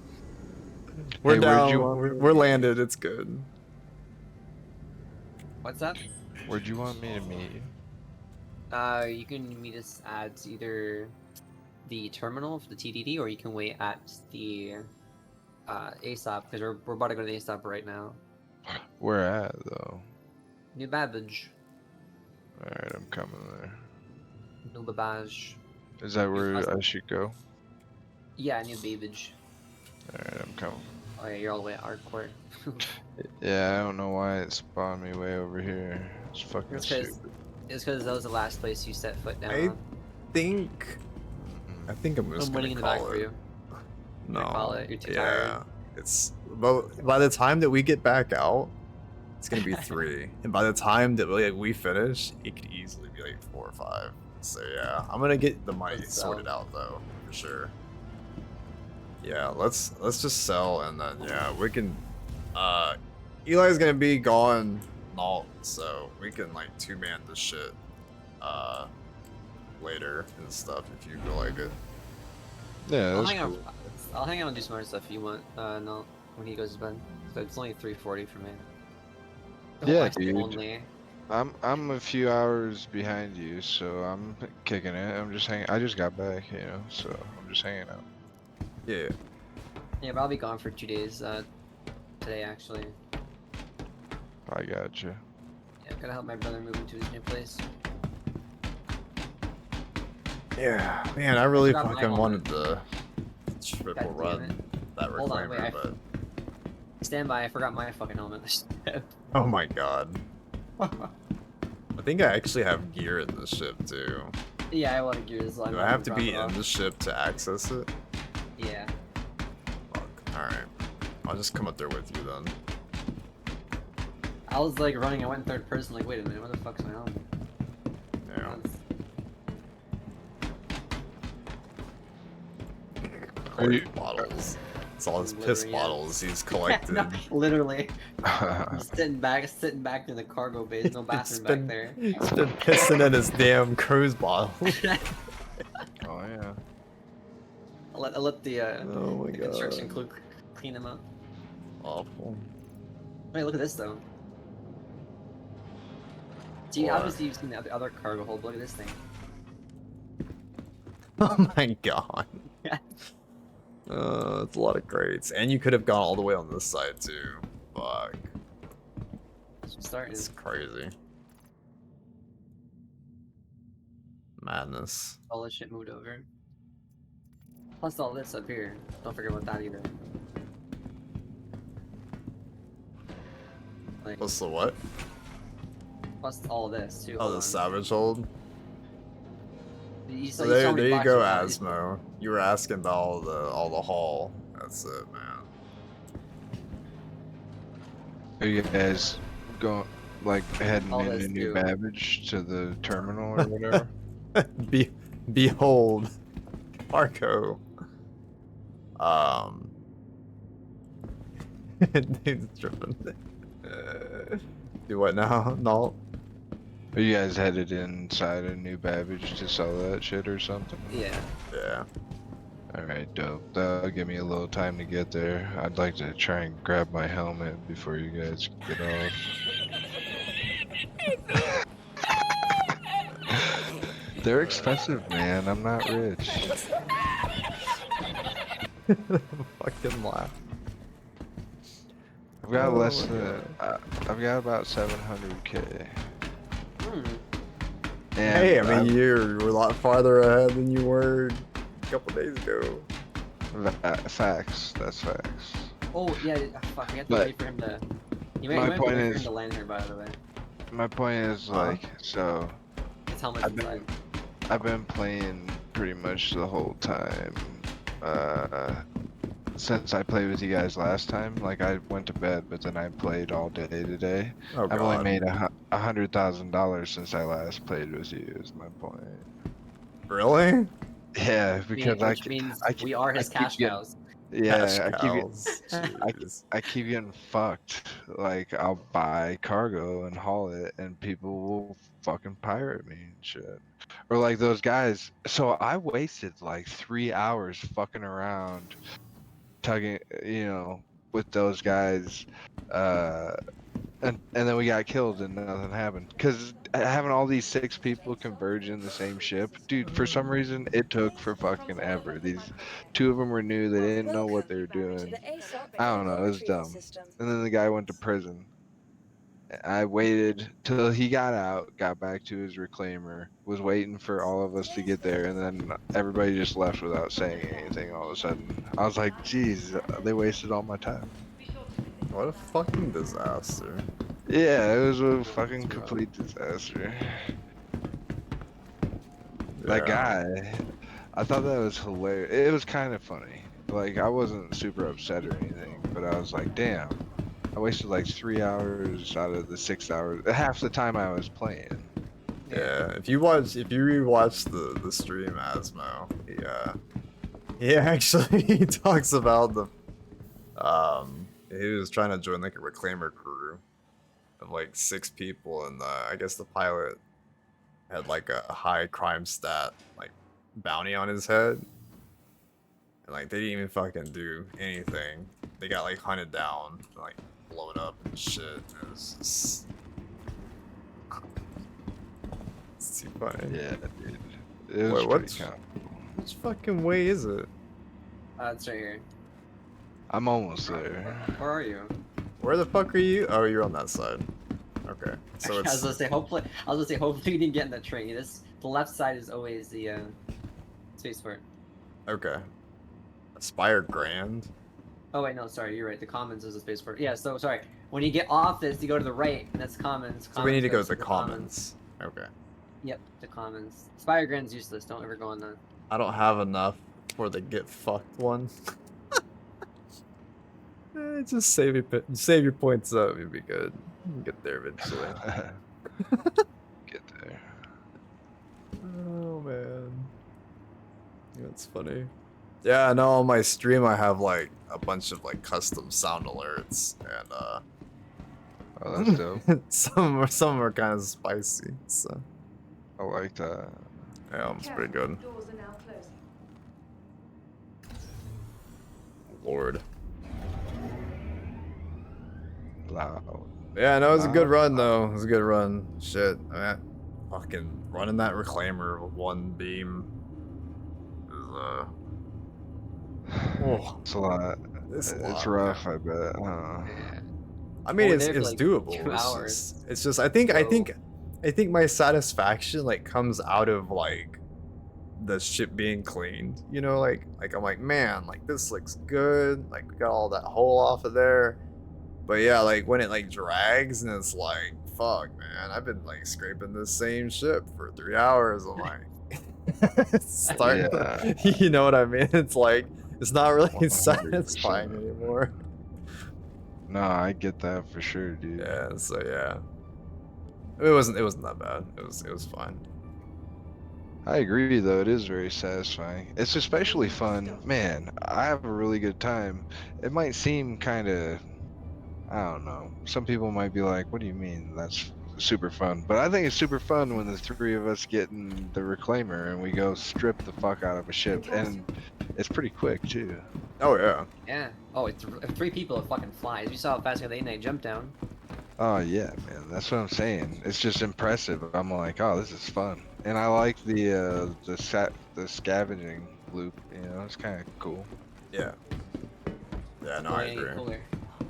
We're Hey, where'd down. you want We're landed. It's good. What's that? Where'd you want me to meet you? You can meet us at either the terminal for the TDD, or you can wait at the ASAP because we're about to go to ASAP right now. Where at though? New Babbage. Alright, I'm coming there. New Babbage. Is that where Awesome. I should go? Yeah, New Babbage. Alright, I'm coming. Oh yeah, you're all the way at Hardcore. Yeah, I don't know why it spawned me way over here. It's fucking It's because stupid. that was the last place you set foot down. I on. think I'm just I'm waiting in the gonna back call for it. you. No, call it, you're too yeah, tired. it's by the time that we get back out, it's gonna be 3, and by the time that we finish, it could easily be like 4 or 5. So yeah, I'm gonna get the money Let's sorted sell. out though, for sure. Yeah, let's just sell and then yeah, we can. Eli's gonna be gone, not so we can like 2-man this shit. Later and stuff if you feel like it. Yeah, I'll that's hang out. cool. I'll hang out and do some other stuff if you want. No, when he goes to bed. So it's only 3:40 for me. Yeah, Like, dude. Only. I'm a few hours behind you, so I'm kicking it. I'm just hanging. I just got back, you know, so I'm just hanging out. Yeah. Yeah, but I'll be gone for 2 days. Today actually. I got you. Yeah, gotta help my brother move into his new place. Yeah, man, I really forgot my fucking wanted helmet. the triple God damn run it. that Hold on, wait, reclaimer, but Stand by, I forgot my fucking helmet. oh my god. I think I actually have gear in this ship too. Yeah, I want to gears. Do I have to be in the ship to access it? Yeah. Fuck. Alright. I'll just come up there with you then. I was like running, I went in third person, like, wait a minute, where the fuck's my helmet? Yeah. Are you- Bottles. It's all his piss Literally, yeah. bottles he's collected. No, literally. I'm sitting back in the cargo bay. There's no He's bathroom been, back there. he's been pissing in his damn cruise bottle. Oh yeah. I'll let the Oh my the construction god. crew clean them up. Awful. Wait, look at this though. See, What? obviously you've seen the other cargo hold. Look at this thing. Oh my god. Yeah. It's a lot of crates. And you could have gone all the way on this side too. Fuck. Starting. It's crazy. Madness. All this shit moved over. Plus all this up here. Don't forget about that either. Like, What's the what? plus all this too. Oh, hold the on. savage hold? You So saw there me you box go, it out. Asmo. You were asking about all the haul. That's it, man. Are you guys going like heading All into this New too. Babbage to the terminal or whatever? Behold, Marco. Dude's tripping. Do what now? No. Are you guys headed inside of New Babbage to sell that shit or something? Yeah. Yeah. Alright, dope. That'll give me a little time to get there. I'd like to try and grab my helmet before you guys get off. They're expensive, man. I'm not rich. Fucking laugh. I've got Oh less my than. I've got about 700k. Hmm. And Hey, I mean, I'm- you're a lot farther ahead than you were a couple days ago. Facts. That's facts. Oh yeah. Fuck. We have to But wait for him to. You my might have to point wait for is- him to land here, by the way. My point is like, so His helmet's I've been- inside. I've been playing pretty much the whole time. Since I played with you guys last time, like I went to bed, but then I played all day today. Oh I've only god. made $100,000 since I last played with you. Is my point. Really? Yeah, because I, Which means I keep- we are I his keep cash getting- cows. Cash yeah, cows. Jeez. I keep getting fucked. Like I'll buy cargo and haul it, and people will fucking pirate me and shit. Or like those guys. So I wasted like 3 hours fucking around, tugging, with those guys, and then we got killed and nothing happened. Because having all these 6 people converge in the same ship, dude, for some reason it took for fucking ever. These 2 of them were new, they didn't know what they were doing. I don't know, it was dumb. And then the guy went to prison. I waited till he got out, got back to his reclaimer, was waiting for all of us to get there, and then everybody just left without saying anything all of a sudden. I was like, geez, they wasted all my time. What a fucking disaster. Yeah, it was a Yeah. fucking complete disaster. That Yeah. guy, I thought that was hilarious. It was kind of funny. Like, I wasn't super upset or anything, but I was like, damn, I wasted like 3 hours out of the 6 hours, half the time I was playing. Yeah, if you rewatch the stream, Asmo, he actually he talks about he was trying to join like a reclaimer crew of like 6 people, and I guess the pilot had like a high crime stat like bounty on his head, and like they didn't even fucking do anything. They got like hunted down, like blown up and shit. It was just it's too funny. Yeah, dude. It was Wait, pretty what's- cool. Which fucking way is it? It's right here. I'm almost there. Where are you? Where the fuck are you? Oh, you're on that side. Okay, so I was it's gonna say hopefully you didn't get in the train. The left side is always the spaceport. okay. Aspire Grand. Oh wait, no, sorry, you're right. The Commons is the spaceport. Yeah, so sorry. When you get off this, you go to the right, and that's Commons. So we need to go goes to the Commons. Okay. Yep, the Commons. Spire Grand's useless. Don't ever go on that. I don't have enough for the get fucked one. Just save your points up. You'll be good. You can get there eventually. Get there. Oh man, that's funny. Yeah, no, on my stream I have like a bunch of like custom sound alerts, and Oh, that's dope. some are kind of spicy. So I like that. yeah, it's pretty good. Doors are now closing. Lord. Loud. Yeah, no, it was a good Wow. run though. It was a good run. Shit, I mean, fucking running that reclaimer with 1 beam is oh, It's a lot. it's a It's lot, rough, man. I bet. Yeah. I mean, We're it's there for, like, doable. 2 hours. It's just I think my satisfaction like comes out of like the ship being cleaned. You know, like I'm like, man, like this looks good. Like we got all that hole off of there. But yeah, like when it like drags and it's like, fuck, man, I've been like scraping this same ship for 3 hours. I'm like, it's starting to, you know what I mean? It's like it's not really 100%. satisfying anymore. No, I get that for sure, dude. Yeah, so yeah. It wasn't that bad. It was fine. I agree, though. It is very satisfying. It's especially fun. Man, I have a really good time. It might seem kind of, I don't know. Some people might be like, what do you mean? That's super fun. But I think it's super fun when the 3 of us get in the reclaimer and we go strip the fuck out of a ship. And it's pretty quick, too. Oh yeah. Yeah. Oh, it's 3 people. It fucking flies. You saw how fast the 8-night jump down. Oh, yeah, man. That's what I'm saying. It's just impressive. I'm like, oh, this is fun. And I like the scavenging loop. You know, it's kind of cool. Yeah. Yeah, no, I Way agree. cooler.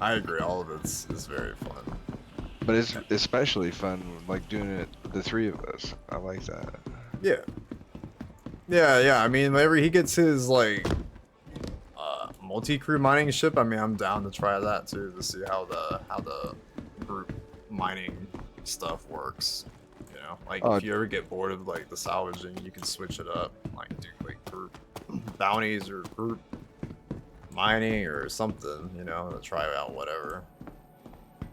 I agree. All of it's very fun. But it's especially fun, like doing it the 3 of us. I like that. Yeah. Yeah. I mean, whenever he gets his like multi-crew mining ship, I mean, I'm down to try that too to see how the group mining stuff works. You know, like Oh, if you ever get bored of like the salvaging, you can switch it up, like do like group bounties or group mining or something. You know, to try out whatever.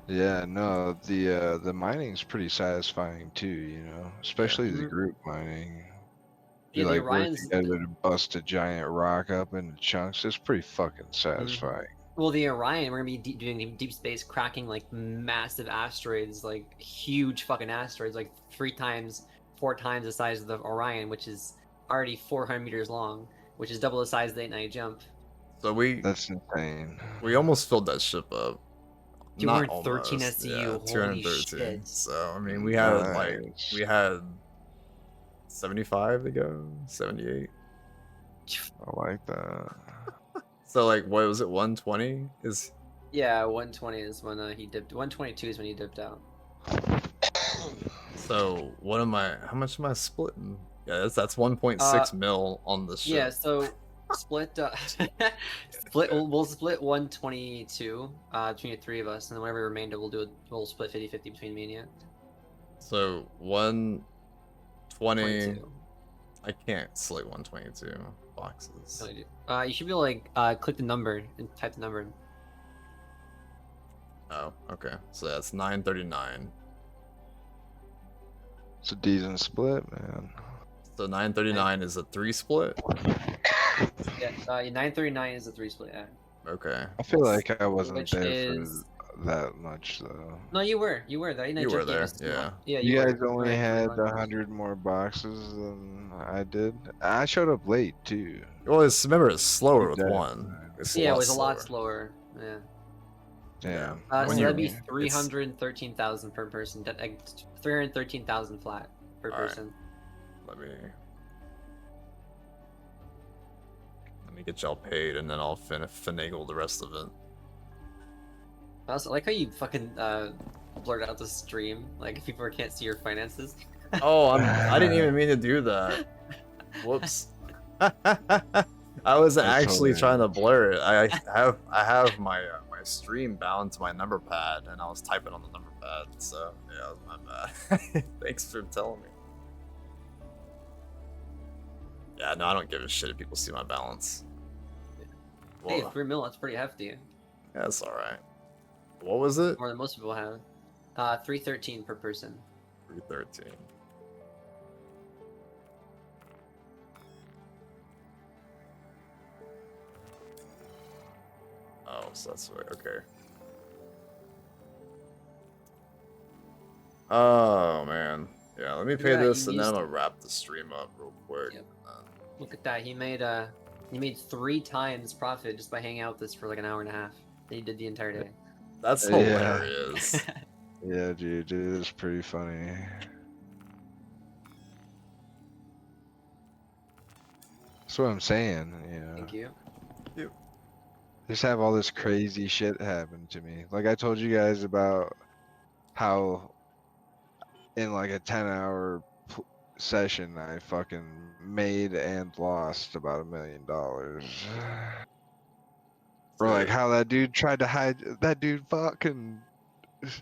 Yeah, no, the mining's pretty satisfying too, you know, especially the Mhm. group mining. Yeah, You the like work Orions. together to bust a giant rock up into chunks. It's pretty fucking Mm-hmm. satisfying. Well, the Orion, we're gonna be doing deep space, cracking like massive asteroids, like huge fucking asteroids, like 3 times, 4 times the size of the Orion, which is already 400 meters long, which is double the size of the 8-night jump. So we That's insane. almost filled that ship up. Not 213 almost, SCU, yeah, holy 213. shit. So I mean, we had like Nice. we had 75 to go, 78. I like that. So like, what was it? 120 is Yeah, 120 is when he dipped. 122 is when he dipped out. so. What am I? How much am I splitting? Yeah, that's 1.6 Uh, mil on the ship. Yeah, so split split we'll split 122 between the three of us, and then whatever remainder we'll split 50-50 between me and you. So 120. 22. I can't select 122 boxes. No, you do. You should be able to like click the number and type the number in. Oh, okay. So that's 939. It's a decent split, man. So 939 is a 3 split. Yeah, 939 is the 3 split. Yeah. Okay. I feel like I wasn't Which there is for that much though. no, you were there. You were there, yeah. Yeah, You were. guys only were had for 100 more boxes than I did. I showed up late too. Well, remember it's slower with Exactly. one. It's Yeah, it lot was a lot slower. Yeah. Damn. Yeah. So When that'd you- be it's- 313,000 per person. 313,000 flat per Alright. person. Let me get y'all paid, and then I'll finagle the rest of it. I also like how you fucking blurt out the stream, like if people can't see your finances. Oh, I didn't even mean to do that. Whoops. I wasn't That's actually trying to hilarious. blur it. I have my my stream bound to my number pad, and I was typing on the number pad. So yeah, that was my bad. Thanks for telling me. Yeah, no, I don't give a shit if people see my balance. Hey, Well, 3 mil, that's pretty hefty. that's all right. What was it? More than most people have. 313 per person. 313. Oh, so that's right. Okay. Oh man. Yeah, let me pay Yeah, this, you and then I'm used- gonna wrap the stream up real quick. Yep. Look at that. He made 3 times profit just by hanging out with us for like an hour and a half. That he did the entire day. That's Yeah. hilarious. Yeah, dude, it is pretty funny. That's what I'm saying, you know. Thank you. Just have all this crazy shit happen to me. Like I told you guys about how in like a 10-hour session I fucking made and lost about $1 million. Or like how that dude tried to hide, that dude fucking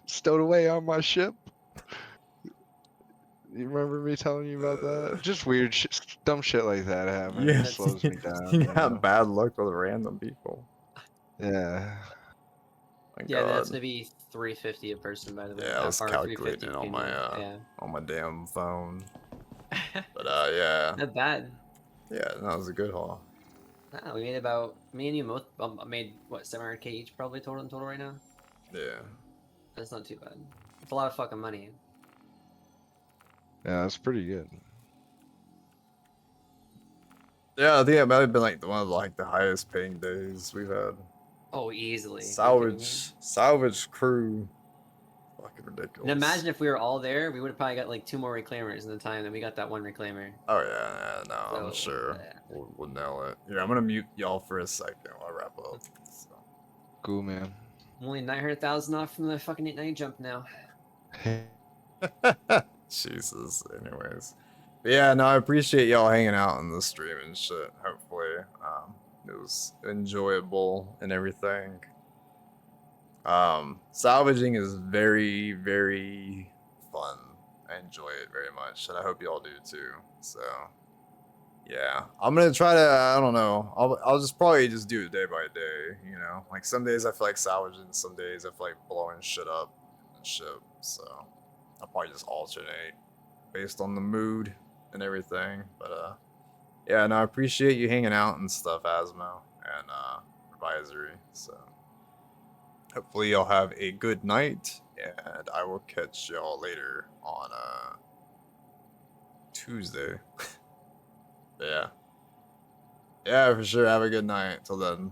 stowed away on my ship. You remember me telling you about that? Just weird shit, dumb shit like that happens. Yeah, It slows me down. you you have know? bad luck with random people. Yeah. My Yeah, God. that's maybe 350 a person, by the way. Yeah, I was or calculating 350 it on between my you. uh on my damn phone. But Yeah. yeah, Not bad. yeah, that was a good haul. Nah, we made about me and you both made what 700k each probably total right now. Yeah. That's not too bad. It's a lot of fucking money. Yeah, that's pretty good. Yeah, I think it might have been like one of the highest paying days we've had. Oh, easily. Are you kidding me? Salvage crew. Fucking ridiculous. And imagine if we were all there, we would have probably got like 2 more reclaimers in the time that we got that 1 reclaimer. Oh yeah, no, I'm So, sure yeah. we'll nail it. Yeah, I'm gonna mute y'all for a second while I wrap up. Cool, man. I'm only 900,000 off from the fucking 890 jump now. So. Jesus. Anyways, but yeah, no, I appreciate y'all hanging out in the stream and shit. Hopefully, it was enjoyable and everything. Salvaging is very, very fun. I enjoy it very much, and I hope y'all do too. So, yeah, I'm gonna try to. I don't know. I'll just probably just do it day by day. You know, like some days I feel like salvaging, some days I feel like blowing shit up and shit. So, I'll probably just alternate based on the mood and everything. But yeah, no, I appreciate you hanging out and stuff, Asmo and Advisory. So. Hopefully y'all have a good night, and I will catch y'all later on Tuesday. Yeah. Yeah, for sure. Have a good night. Till then.